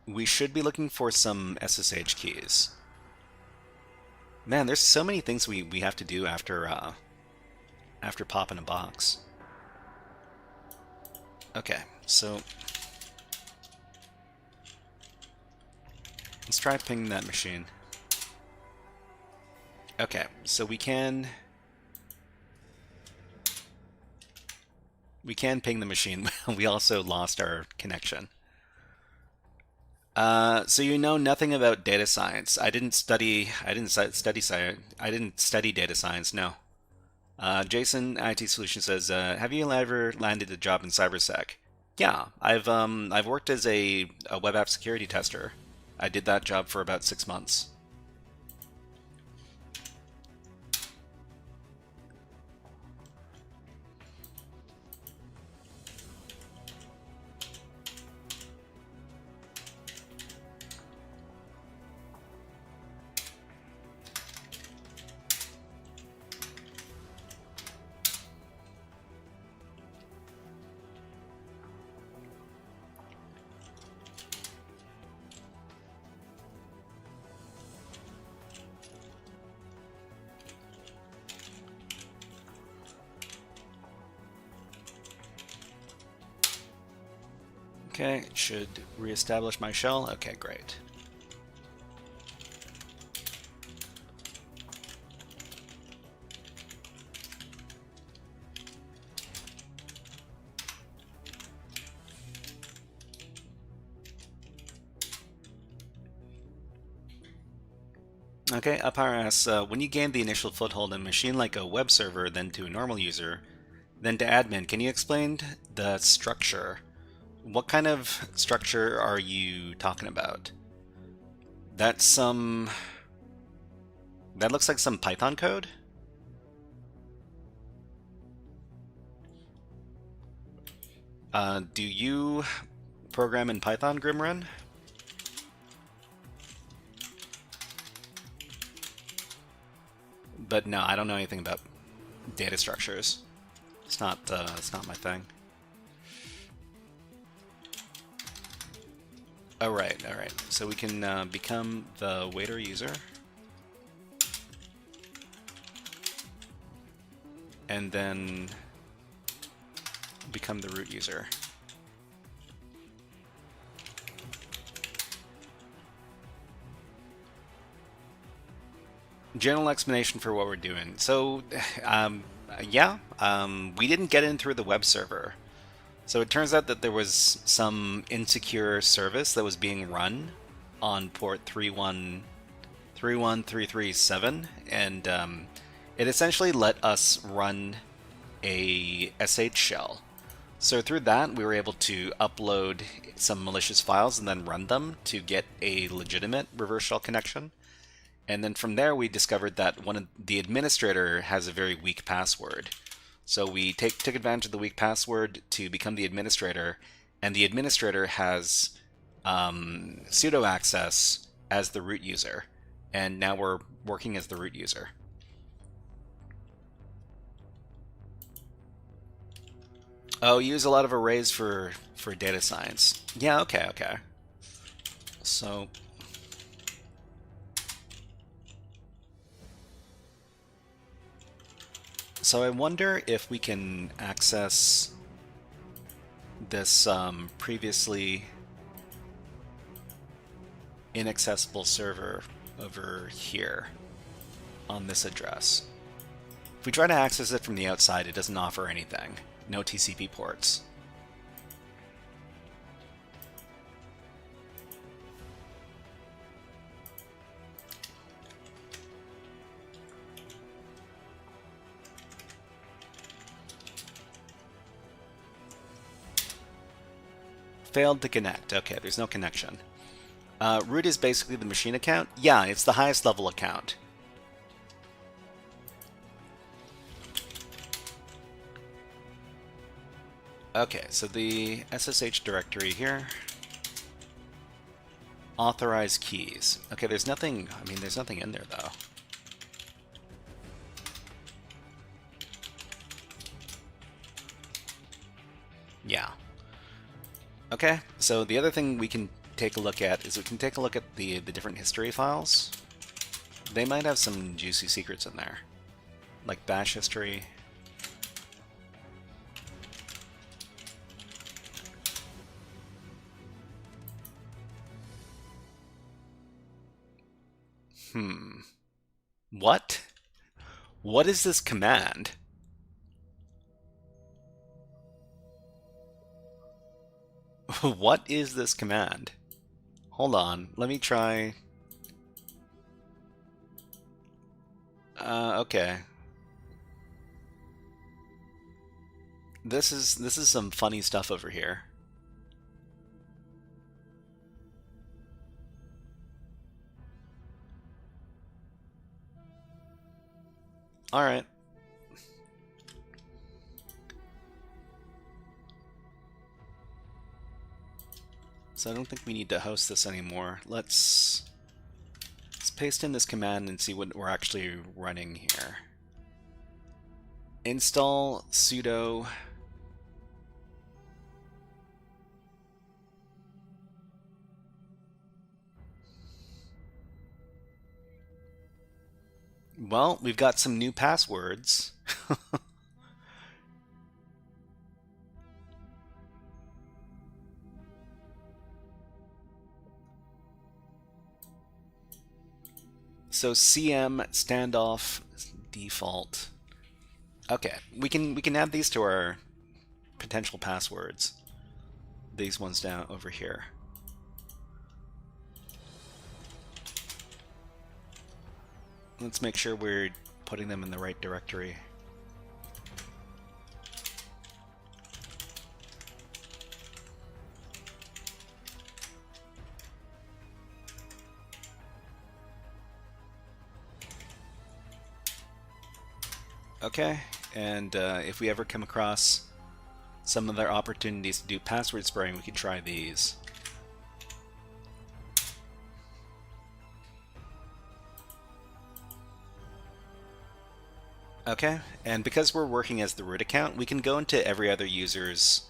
we should be looking for some SSH keys. Man, there's so many things we have to do after popping a box. Okay, so let's try pinging that machine. Okay, so we can ping the machine. We also lost our connection. So you know nothing about data science. I didn't study data science. No. Jason IT Solution says, have you ever landed a job in cybersec? Yeah, I've worked as a web app security tester. I did that job for about 6 months. Okay, should reestablish my shell. Okay, great. Okay, Upire asks, when you gain the initial foothold in a machine like a web server, then to a normal user, then to admin, can you explain the structure? What kind of structure are you talking about? That's some... That looks like some Python code? Do you program in Python, Grimrun? But no, I don't know anything about data structures. It's not my thing. All right. So we can become the waiter user, and then become the root user. General explanation for what we're doing. So, we didn't get in through the web server. So it turns out that there was some insecure service that was being run on port 31337, and it essentially let us run a SH shell. So through that, we were able to upload some malicious files and then run them to get a legitimate reverse shell connection. And then from there, we discovered that the administrator has a very weak password. So we took advantage of the weak password to become the administrator, and the administrator has sudo access as the root user. And now we're working as the root user. Oh, use a lot of arrays for data science. Yeah, okay. So I wonder if we can access this previously inaccessible server over here on this address. If we try to access it from the outside, it doesn't offer anything. No TCP ports. Failed to connect. Okay, there's no connection. Root is basically the machine account? Yeah, it's the highest level account. Okay, so the SSH directory here. Authorize keys. Okay, there's nothing, there's nothing in there though. Yeah. Okay, so the other thing we can take a look at is we can take a look at the different history files. They might have some juicy secrets in there, like bash history. What? What is this command? What is this command? Hold on, let me try. Okay. This is some funny stuff over here. All right. So I don't think we need to host this anymore. Let's paste in this command and see what we're actually running here. Install sudo well, we've got some new passwords. So CM standoff default. Okay, we can add these to our potential passwords. These ones down over here. Let's make sure we're putting them in the right directory. Okay, and if we ever come across some other opportunities to do password spraying, we can try these. Okay, and because we're working as the root account, we can go into every other user's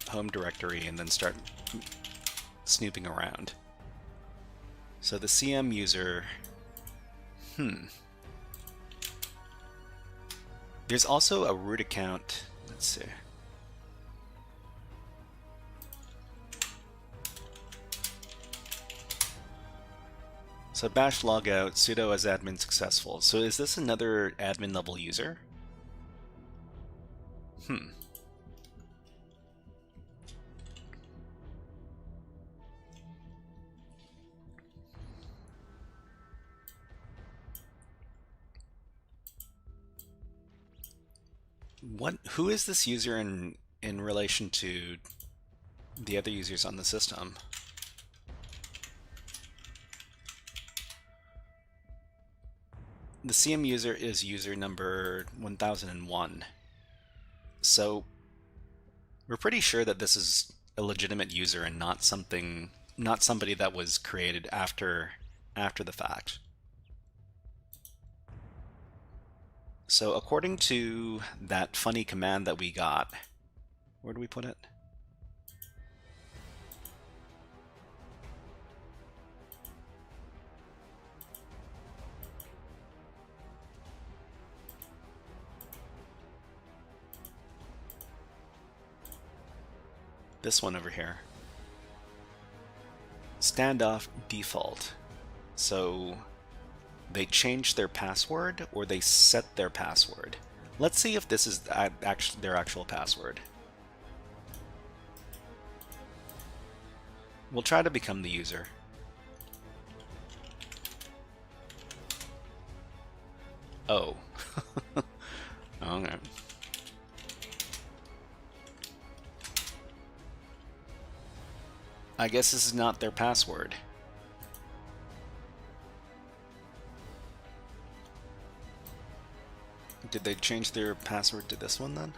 home directory and then start snooping around. So the CM user... There's also a root account. Let's see. So bash logout, sudo as admin successful. So is this another admin level user? Who is this user in relation to the other users on the system? The CM user is user number 1001. So we're pretty sure that this is a legitimate user and not somebody that was created after the fact. So according to that funny command that we got, where do we put it? This one over here. Standoff default. So they changed their password or they set their password. Let's see if this is actually their actual password. We'll try to become the user. Oh. Okay. I guess this is not their password. Did they change their password to this one then?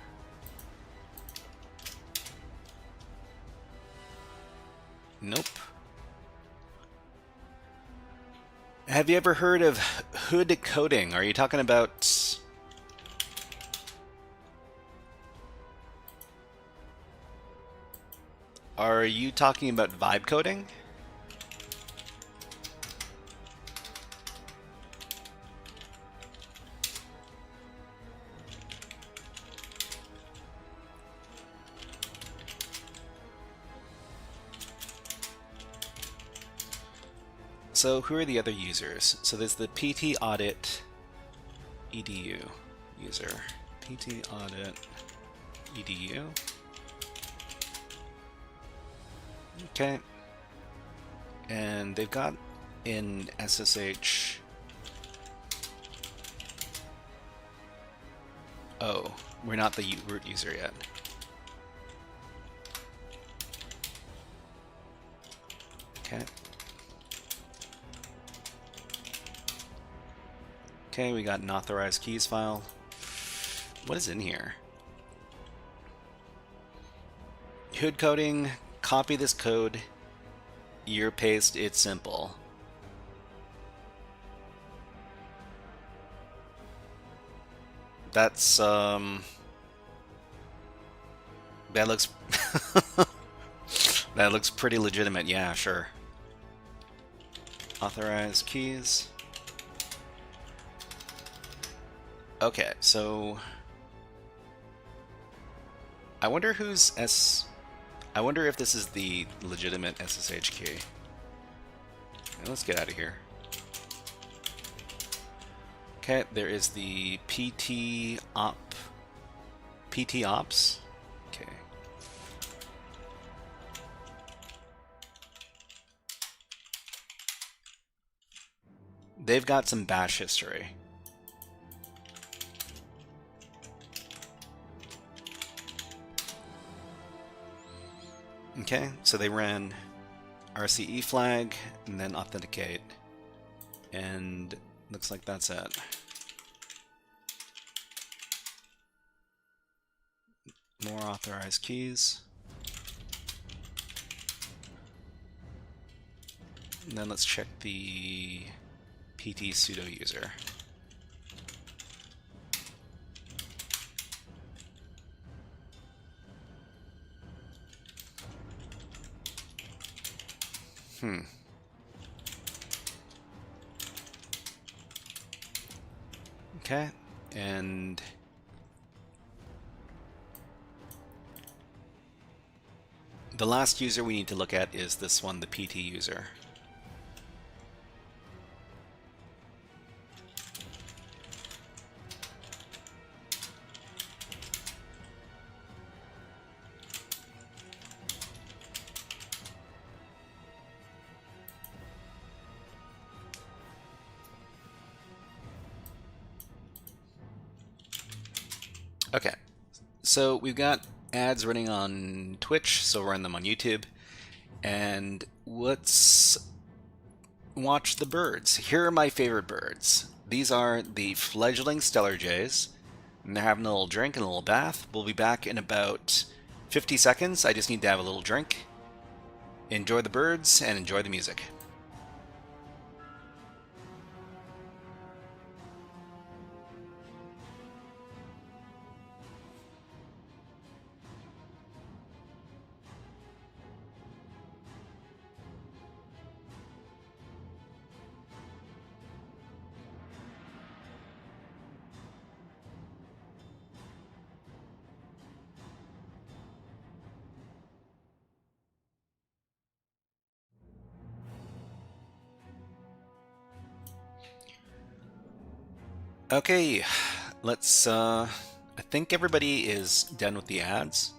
Nope. Have you ever heard of hood coding? Are you talking about... Are you talking about vibe coding? So who are the other users? So there's the PT Audit edu user. PT Audit edu. Okay. And they've got in SSH. Oh, we're not the root user yet. Okay. Okay, we got an authorized keys file. What is in here? Hood coding, copy this code, year paste, it's simple. That's, that looks, that looks pretty legitimate, yeah, sure. Authorized keys. Okay, so I wonder I wonder if this is the legitimate SSH key. Let's get out of here. Okay, there is the PT ops. Okay. They've got some bash history. Okay, so they ran RCE flag and then authenticate, and looks like that's it. More authorized keys. And then let's check the PT sudo user. Okay, and the last user we need to look at is this one, the PT user. Okay, so we've got ads running on Twitch, so run them on YouTube. And let's watch the birds. Here are my favorite birds. These are the fledgling stellar jays, and they're having a little drink and a little bath. We'll be back in about 50 seconds. I just need to have a little drink. Enjoy the birds and enjoy the music. Okay, let's, I think everybody is done with the ads.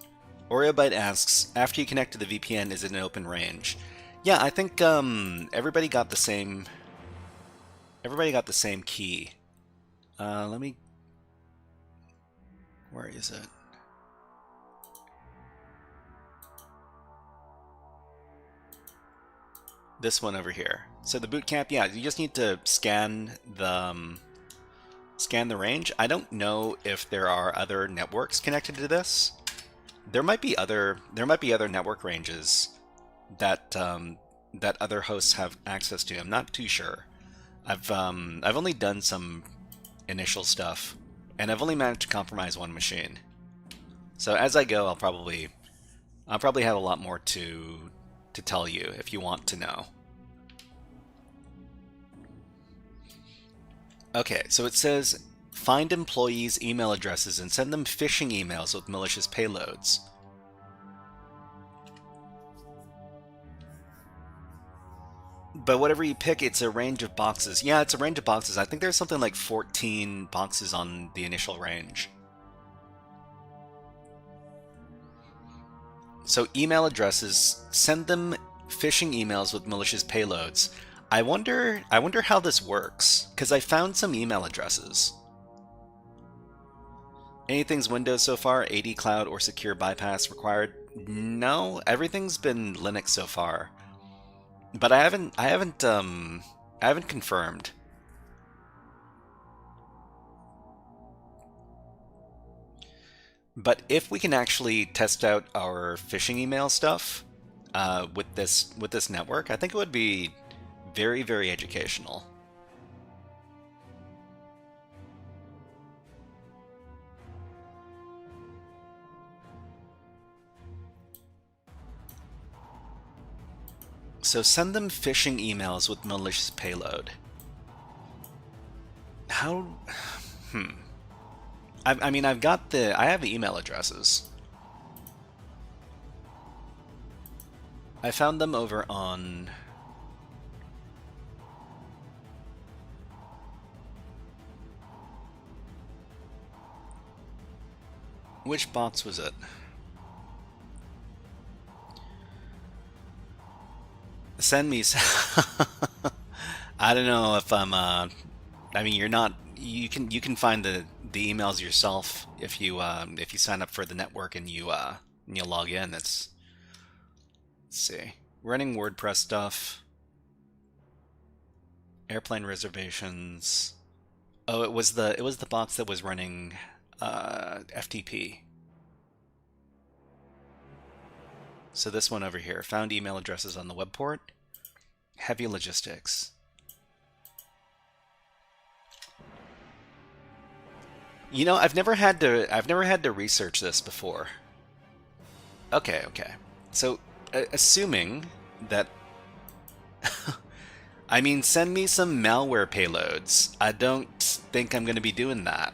Oreobyte asks, after you connect to the VPN, is it an open range? Yeah, I think, everybody got the same key. Let me, where is it? This one over here. So the bootcamp, yeah, you just need to scan the range. I don't know if there are other networks connected to this. There might be other network ranges that that other hosts have access to. I'm not too sure. I've only done some initial stuff, and I've only managed to compromise one machine. So as I go, I'll probably I'll probably have a lot more to tell you if you want to know. Okay, so it says, find employees' email addresses and send them phishing emails with malicious payloads. But whatever you pick, it's a range of boxes. Yeah, it's a range of boxes. I think there's something like 14 boxes on the initial range. So email addresses, send them phishing emails with malicious payloads. I wonder how this works, because I found some email addresses. Anything's Windows so far? AD Cloud or secure bypass required? No, everything's been Linux so far. But I haven't confirmed. But if we can actually test out our phishing email stuff with this network, I think it would be very, very educational. So send them phishing emails with malicious payload. How? I mean, I have email addresses. I found them over on... Which box was it? Send me... I don't know if I'm... I mean, you're not... You can find the emails yourself if you sign up for the network and you log in. Let's see. Running WordPress stuff. Airplane reservations. Oh, it was the box that was running FTP. So this one over here. Found email addresses on the web port. Heavy logistics. You know, I've never had to research this before. Okay. So, assuming that I mean, send me some malware payloads. I don't think I'm going to be doing that.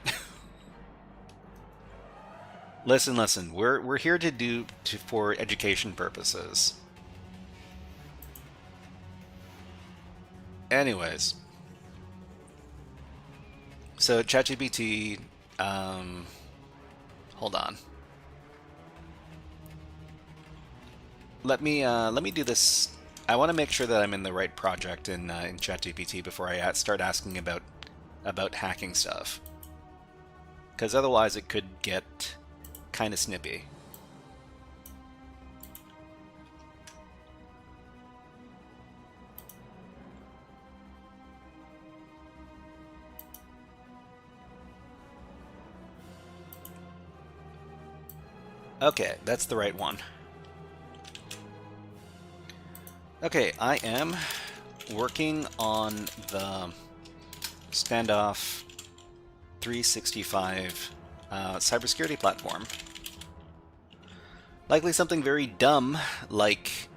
Listen. We're here for education purposes. Anyways. So ChatGPT, hold on. Let me do this. I want to make sure that I'm in the right project in ChatGPT before I start asking about hacking stuff. Because otherwise it could get kind of snippy. Okay, that's the right one. Okay, I am working on the Standoff365 cybersecurity platform. Likely something very dumb like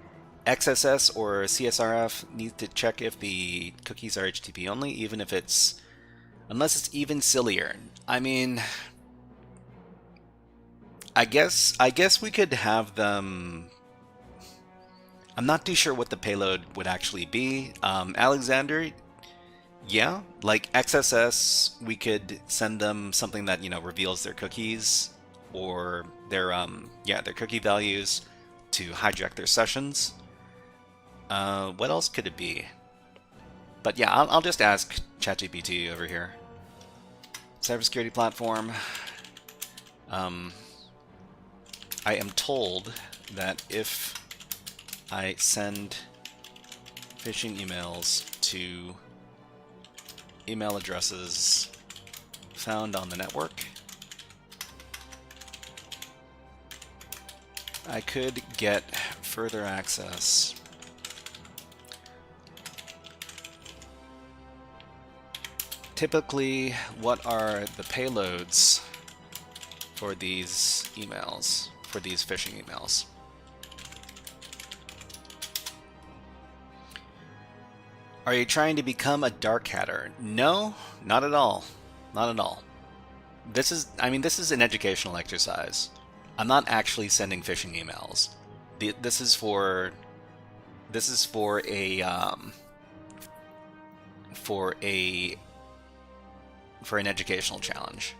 XSS or CSRF needs to check if the cookies are HTTP only, unless it's even sillier. I mean, I guess we could have them. I'm not too sure what the payload would actually be. Alexander, yeah, like XSS, we could send them something that, you know, reveals their cookies or their cookie values to hijack their sessions. What else could it be? But yeah, I'll just ask ChatGPT over here. Cybersecurity platform. I am told that if I send phishing emails to email addresses found on the network, I could get further access typically. What are the payloads for these emails, for these phishing emails? Are you trying to become a dark hatter? No, not at all. Not at all. This is an educational exercise. I'm not actually sending phishing emails. This is for an educational challenge.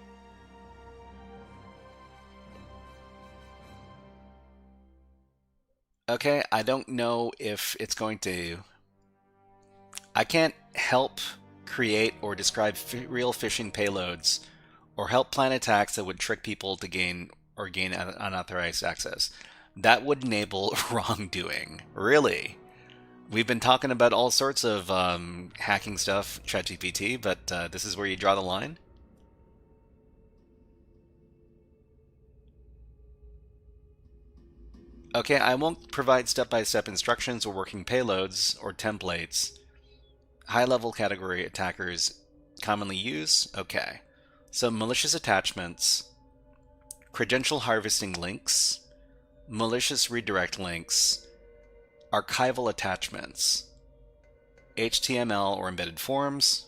Okay, I don't know if it's going to... I can't help create or describe real phishing payloads or help plan attacks that would trick people to gain unauthorized access. That would enable wrongdoing. Really? We've been talking about all sorts of hacking stuff, ChatGPT, but this is where you draw the line? Okay, I won't provide step-by-step instructions or working payloads or templates. High-level category attackers commonly use? Okay. So malicious attachments, credential harvesting links, malicious redirect links, archival attachments, HTML or embedded forms.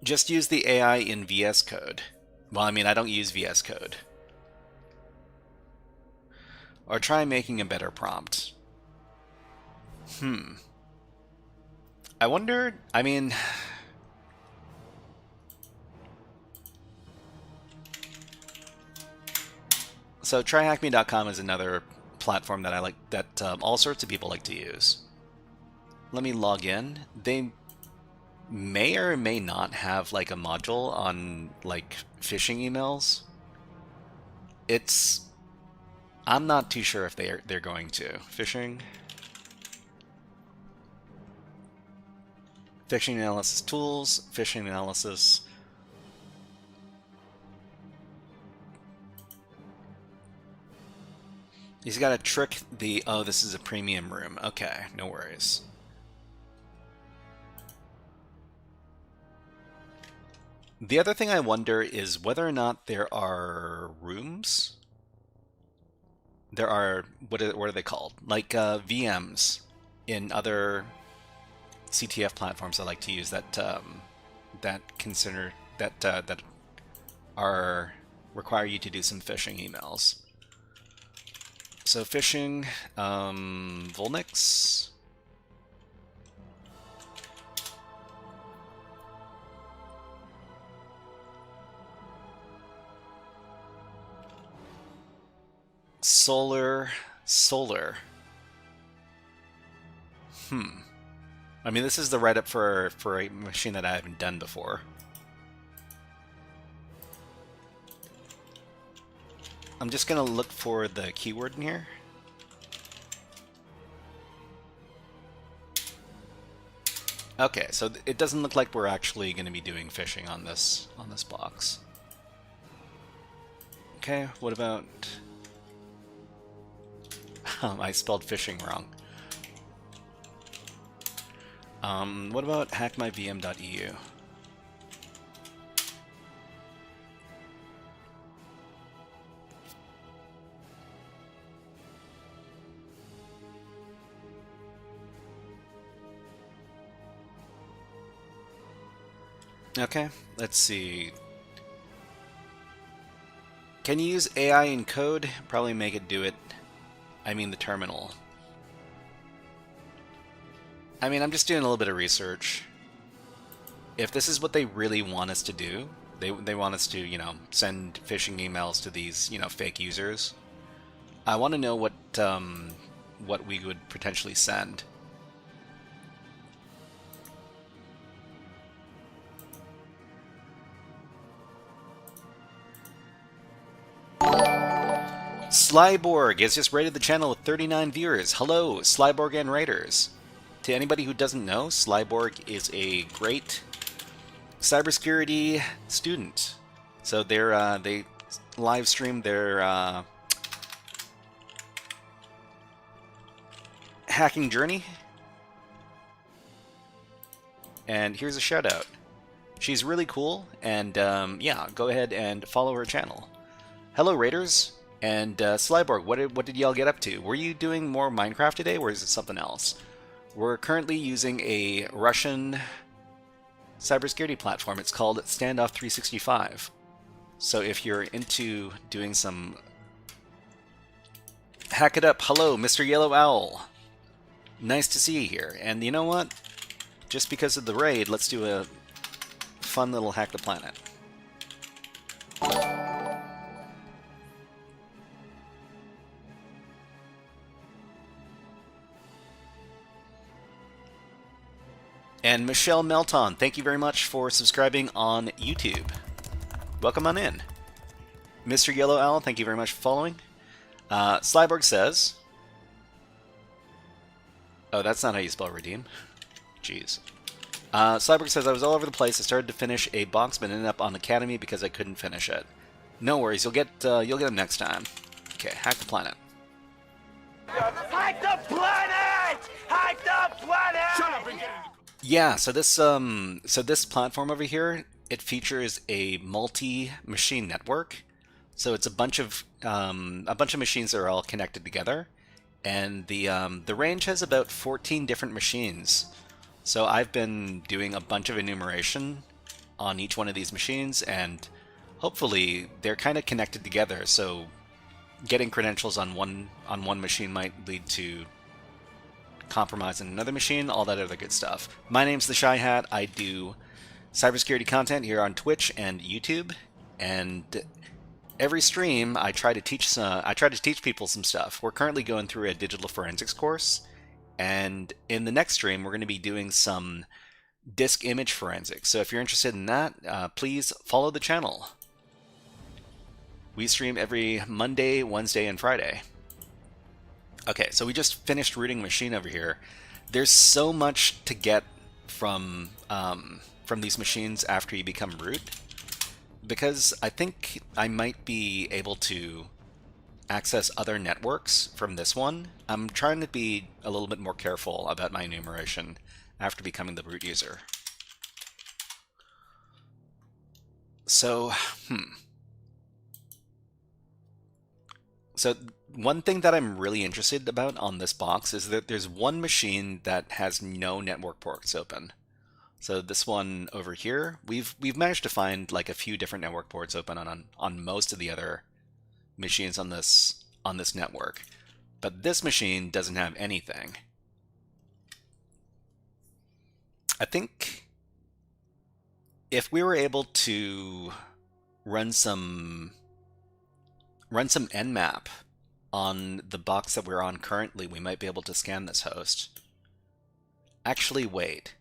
Just use the AI in VS Code. Well, I mean, I don't use VS Code. Or try making a better prompt. I wonder, I mean... So tryhackme.com is another platform that I like, that all sorts of people like to use. Let me log in. They may or may not have like a module on like phishing emails. I'm not too sure if they're going to. Phishing analysis tools, phishing analysis. He's got to trick the... Oh, this is a premium room. Okay, no worries. The other thing I wonder is whether or not there are rooms. There are... What are they called? Like VMs in other CTF platforms I like to use that are require you to do some phishing emails. So phishing, Volnix. Solar. I mean, this is the write-up for a machine that I haven't done before. I'm just gonna look for the keyword in here. Okay, so it doesn't look like we're actually going to be doing phishing on this box. Okay, what about... I spelled phishing wrong. What about HackMyVM.eu? Okay, let's see. Can you use AI in code? Probably make it do it. I mean the terminal. I mean, I'm just doing a little bit of research. If this is what they really want us to do, they want us to, you know, send phishing emails to these, you know, fake users. I want to know what we would potentially send. Slyborg has just rated the channel with 39 viewers. Hello, Slyborg and Raiders. To anybody who doesn't know, Slyborg is a great cybersecurity student. So they live stream their hacking journey. And here's a shout out. She's really cool, and yeah, go ahead and follow her channel. Hello, Raiders. And Slyborg, what did y'all get up to? Were you doing more Minecraft today, or is it something else? We're currently using a Russian cybersecurity platform. It's called Standoff365. So if you're into doing some hack it up, hello, Mr. Yellow Owl. Nice to see you here. And you know what? Just because of the raid, let's do a fun little hack the planet. And Michelle Melton, thank you very much for subscribing on YouTube. Welcome on in. Mr. Yellow Owl, thank you very much for following. Slyborg says... Oh, that's not how you spell redeem. Jeez. Slyborg says, I was all over the place. I started to finish a box, but ended up on Academy because I couldn't finish it. No worries, you'll get them next time. Okay, hack the planet. Hack the planet! Hack the planet! Shut up and get in. Yeah, so this platform over here, it features a multi-machine network. So it's a bunch of machines that are all connected together, and the range has about 14 different machines. So I've been doing a bunch of enumeration on each one of these machines, and hopefully they're kind of connected together. So getting credentials on one machine might lead to compromising another machine, all that other good stuff. My name's the Shy Hat. I do cybersecurity content here on Twitch and YouTube, and every stream I try to teach people some stuff. We're currently going through a digital forensics course, and in the next stream we're going to be doing some disk image forensics. So if you're interested in that, please follow the channel. We stream every Monday, Wednesday, and Friday. Okay, so we just finished rooting machine over here. There's so much to get from these machines after you become root, because I think I might be able to access other networks from this one. I'm trying to be a little bit more careful about my enumeration after becoming the root user. So, So one thing that I'm really interested about on this box is that there's one machine that has no network ports open. So this one over here, we've managed to find like a few different network ports open on most of the other machines on this network. But this machine doesn't have anything. I think if we were able to run some Nmap on the box that we're on currently, we might be able to scan this host. Actually, wait.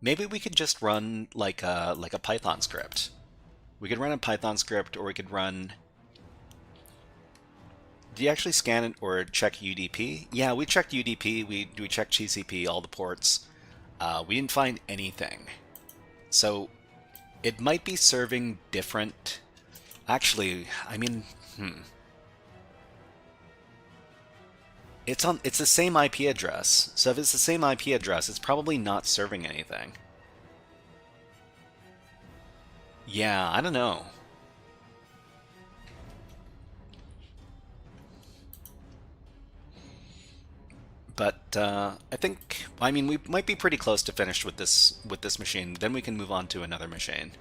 Maybe we could just run like a Python script. We could run a Python script, or we could run... Do you actually scan it or check UDP? Yeah, we checked UDP, we checked TCP, all the ports. We didn't find anything. So it might be serving different... Actually, I mean, It's the same IP address. So if it's the same IP address, it's probably not serving anything. Yeah, I don't know. But I think, I mean, we might be pretty close to finished with this machine. Then we can move on to another machine.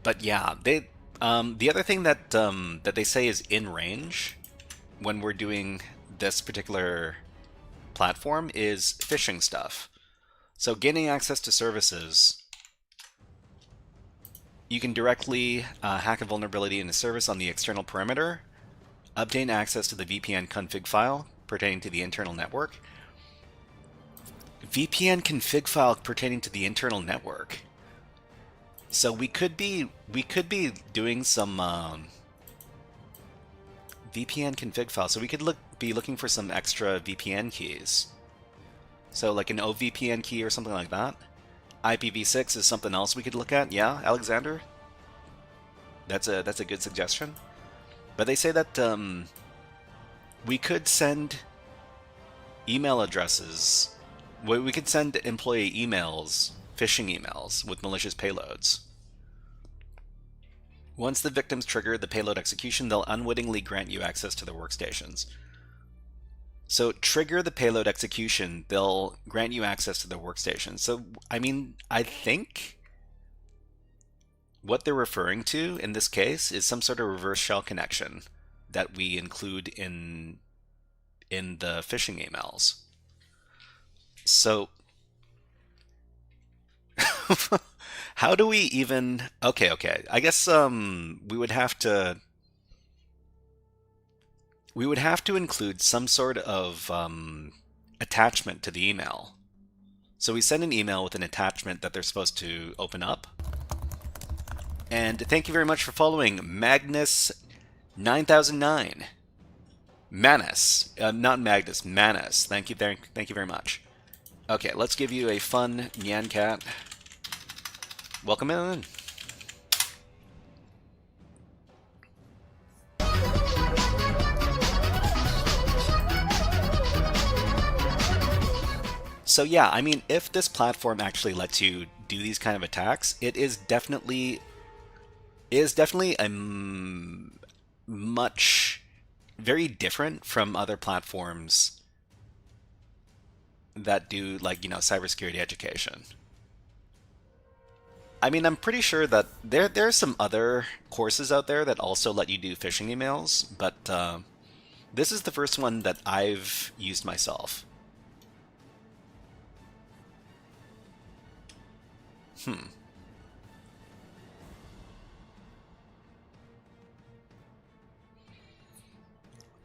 But yeah, the other thing that that they say is in range when we're doing this particular platform is phishing stuff. So gaining access to services, you can directly hack a vulnerability in a service on the external perimeter, obtain access to the VPN config file pertaining to the internal network. VPN config file pertaining to the internal network. So we could be doing some VPN config file. So we could be looking for some extra VPN keys. So like an OVPN key or something like that. IPv6 is something else we could look at. Yeah, Alexander? That's a good suggestion. But they say that we could send email addresses. We could send employee emails, phishing emails, with malicious payloads. Once the victims trigger the payload execution, they'll unwittingly grant you access to their workstations. So trigger the payload execution, they'll grant you access to the workstation. So, I mean, I think what they're referring to in this case is some sort of reverse shell connection that we include in the phishing emails. So how do we even, okay. I guess we would have to include some sort of attachment to the email. So we send an email with an attachment that they're supposed to open up. And thank you very much for following Magnus 9009. Manus, not Magnus, Manus. Thank you very much. Okay, let's give you a fun Nyan Cat. Welcome in. So yeah, I mean, if this platform actually lets you do these kind of attacks, it is definitely a much very different from other platforms that do, like, you know, cybersecurity education. I mean, I'm pretty sure that there's some other courses out there that also let you do phishing emails, but this is the first one that I've used myself.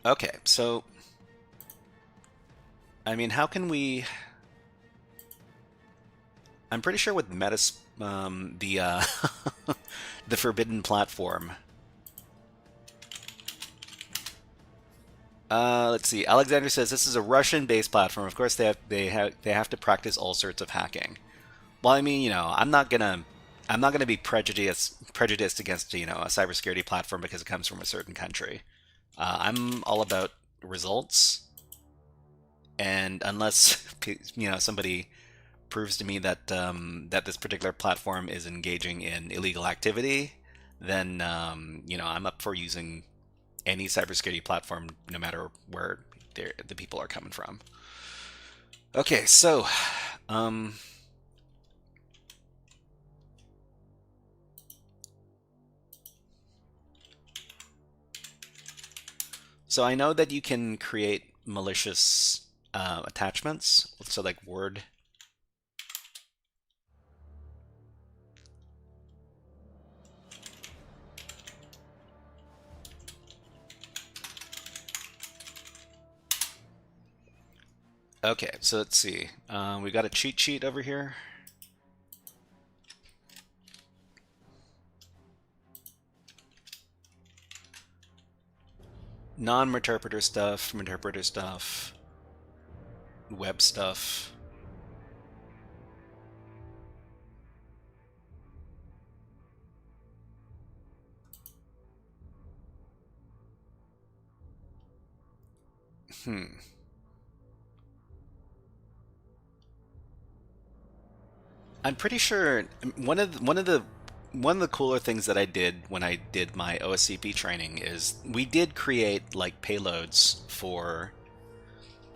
Okay, so I mean, how can we? I'm pretty sure with Metas, the the forbidden platform. Let's see. Alexander says this is a Russian-based platform. Of course, they have to practice all sorts of hacking. Well, I mean, you know, I'm not gonna be prejudiced against, you know, a cybersecurity platform because it comes from a certain country. I'm all about results, and unless you know, somebody proves to me that that this particular platform is engaging in illegal activity, then you know, I'm up for using any cybersecurity platform, no matter where the people are coming from. Okay, so so I know that you can create malicious attachments, so like Word. Okay, so let's see. We got a cheat sheet over here. Non-interpreter stuff, interpreter stuff, web stuff. I'm pretty sure one of the cooler things that I did when I did my OSCP training is we did create like payloads for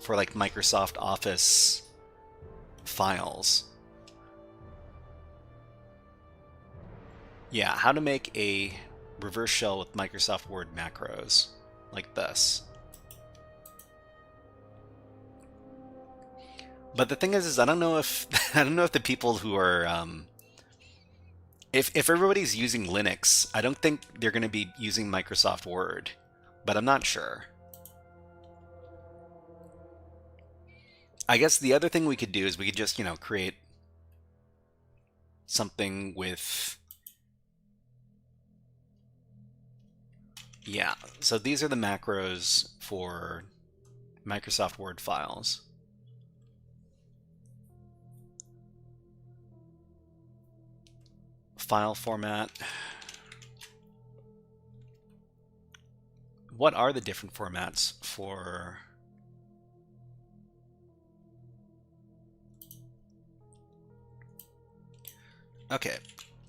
like Microsoft Office files. Yeah, how to make a reverse shell with Microsoft Word macros like this. But the thing is I don't know if I don't know if the people who are if everybody's using Linux, I don't think they're going to be using Microsoft Word, but I'm not sure. I guess the other thing we could do is we could just, you know, create something with, yeah, so these are the macros for Microsoft Word files. File format. What are the different formats for? Okay,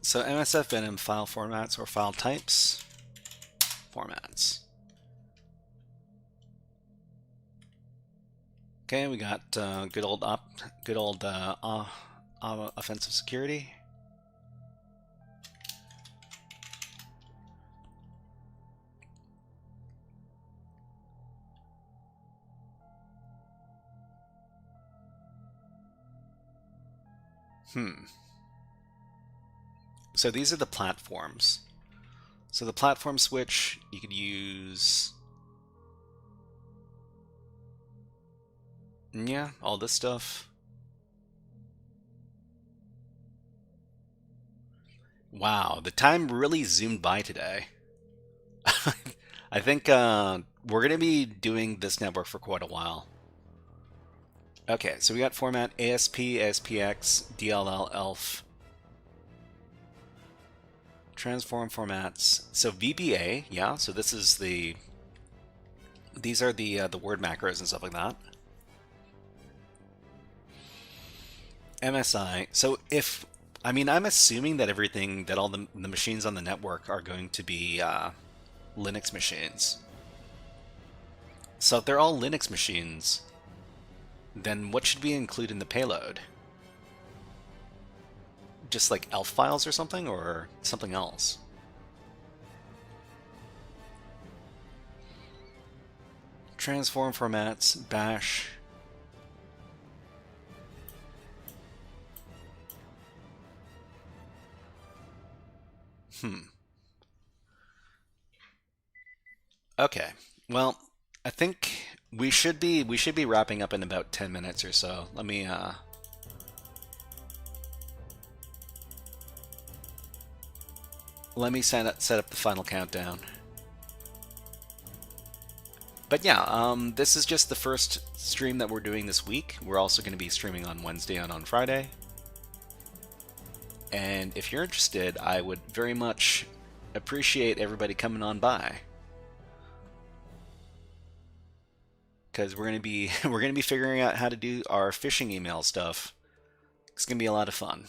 so MSFNM file formats or file types. Formats. Okay, we got good old offensive security. So these are the platforms. So the platform switch, you could use, yeah, all this stuff. Wow, the time really zoomed by today. I think we're going to be doing this network for quite a while. Okay, so we got format ASP, ASPX, DLL, ELF. Transform formats. So VBA, yeah, so this is these are the word macros and stuff like that. MSI. So I'm assuming that everything, that all the machines on the network are going to be Linux machines. So if they're all Linux machines, then what should we include in the payload? Just like ELF files or something, or something else? Transform formats, bash. Okay. Well, I think we should be wrapping up in about 10 minutes or so. Let me set up the final countdown. But yeah, this is just the first stream that we're doing this week. We're also going to be streaming on Wednesday and on Friday. And if you're interested, I would very much appreciate everybody coming on by, because we're going to be figuring out how to do our phishing email stuff. It's going to be a lot of fun.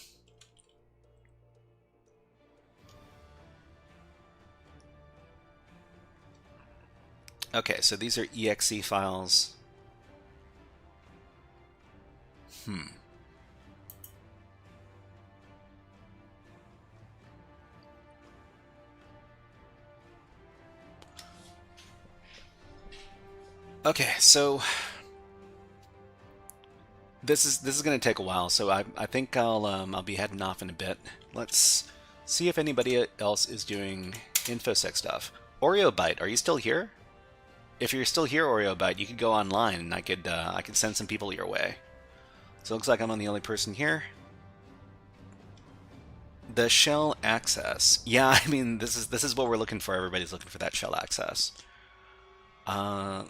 Okay, so these are exe files. Okay, so this is going to take a while, so I think I'll be heading off in a bit. Let's see if anybody else is doing InfoSec stuff. OreoBite, are you still here? If you're still here, OreoBite, you could go online and I could send some people your way. So it looks like I'm the only person here. The shell access. Yeah, I mean, this is what we're looking for. Everybody's looking for that shell access.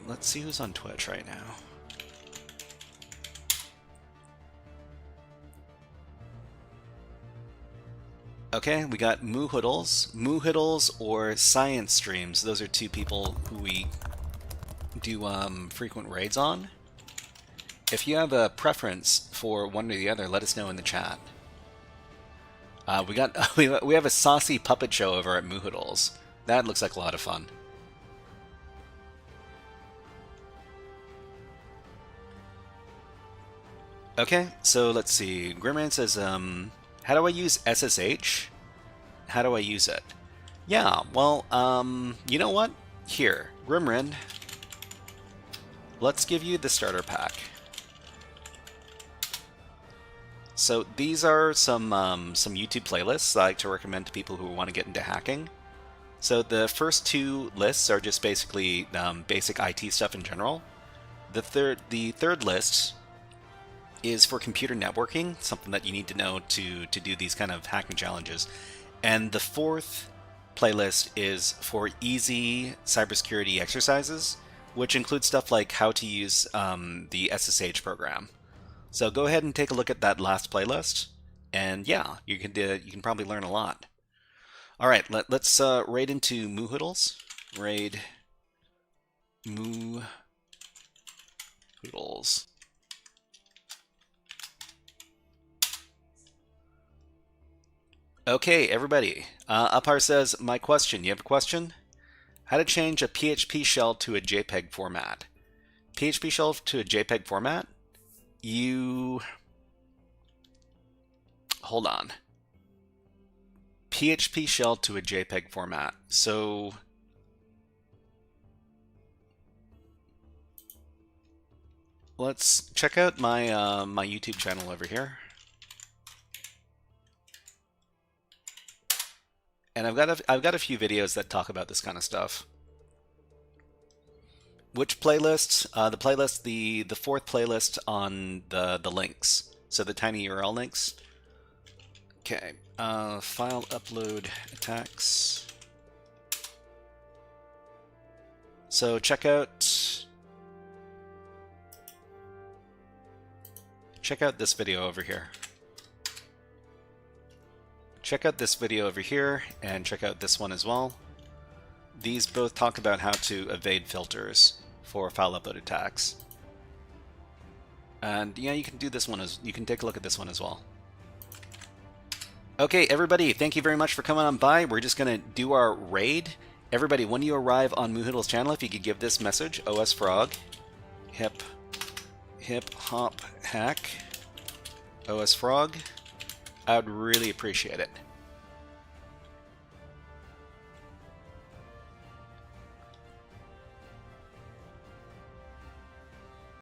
Let's see who's on Twitch right now. Okay, we got Moohoodles or Science Streams. Those are two people who we do frequent raids on. If you have a preference for one or the other, let us know in the chat. We have a saucy puppet show over at Moohoodles. That looks like a lot of fun. Okay, so let's see. Grimran says, how do I use SSH? How do I use it? Yeah, well, you know what? Here, Grimran, let's give you the starter pack. So these are some YouTube playlists I like to recommend to people who want to get into hacking. So the first two lists are just basically basic IT stuff in general. The third list is for computer networking, something that you need to know to do these kind of hacking challenges. And the fourth playlist is for easy cybersecurity exercises, which includes stuff like how to use the SSH program. So go ahead and take a look at that last playlist, and yeah, you can probably learn a lot. All right, let's raid into Moohoodles. Raid Moohoodles. Okay, everybody. Upar says, my question. You have a question? How to change a PHP shell to a JPEG format. PHP shell to a JPEG format, you... Hold on. PHP shell to a JPEG format. So... let's check out my my YouTube channel over here. And I've got a few videos that talk about this kind of stuff. Which playlist? The fourth playlist on the links. So the tiny URL links. Okay. File upload attacks. So check out this video over here. Check out this video over here, and check out this one as well. These both talk about how to evade filters for file upload attacks. And yeah, you can do this one you can take a look at this one as well. Okay, everybody, thank you very much for coming on by. We're just gonna do our raid. Everybody, when you arrive on Moohoodle's channel, if you could give this message, OSFrog, hip hop hack, OSFrog, I would really appreciate it.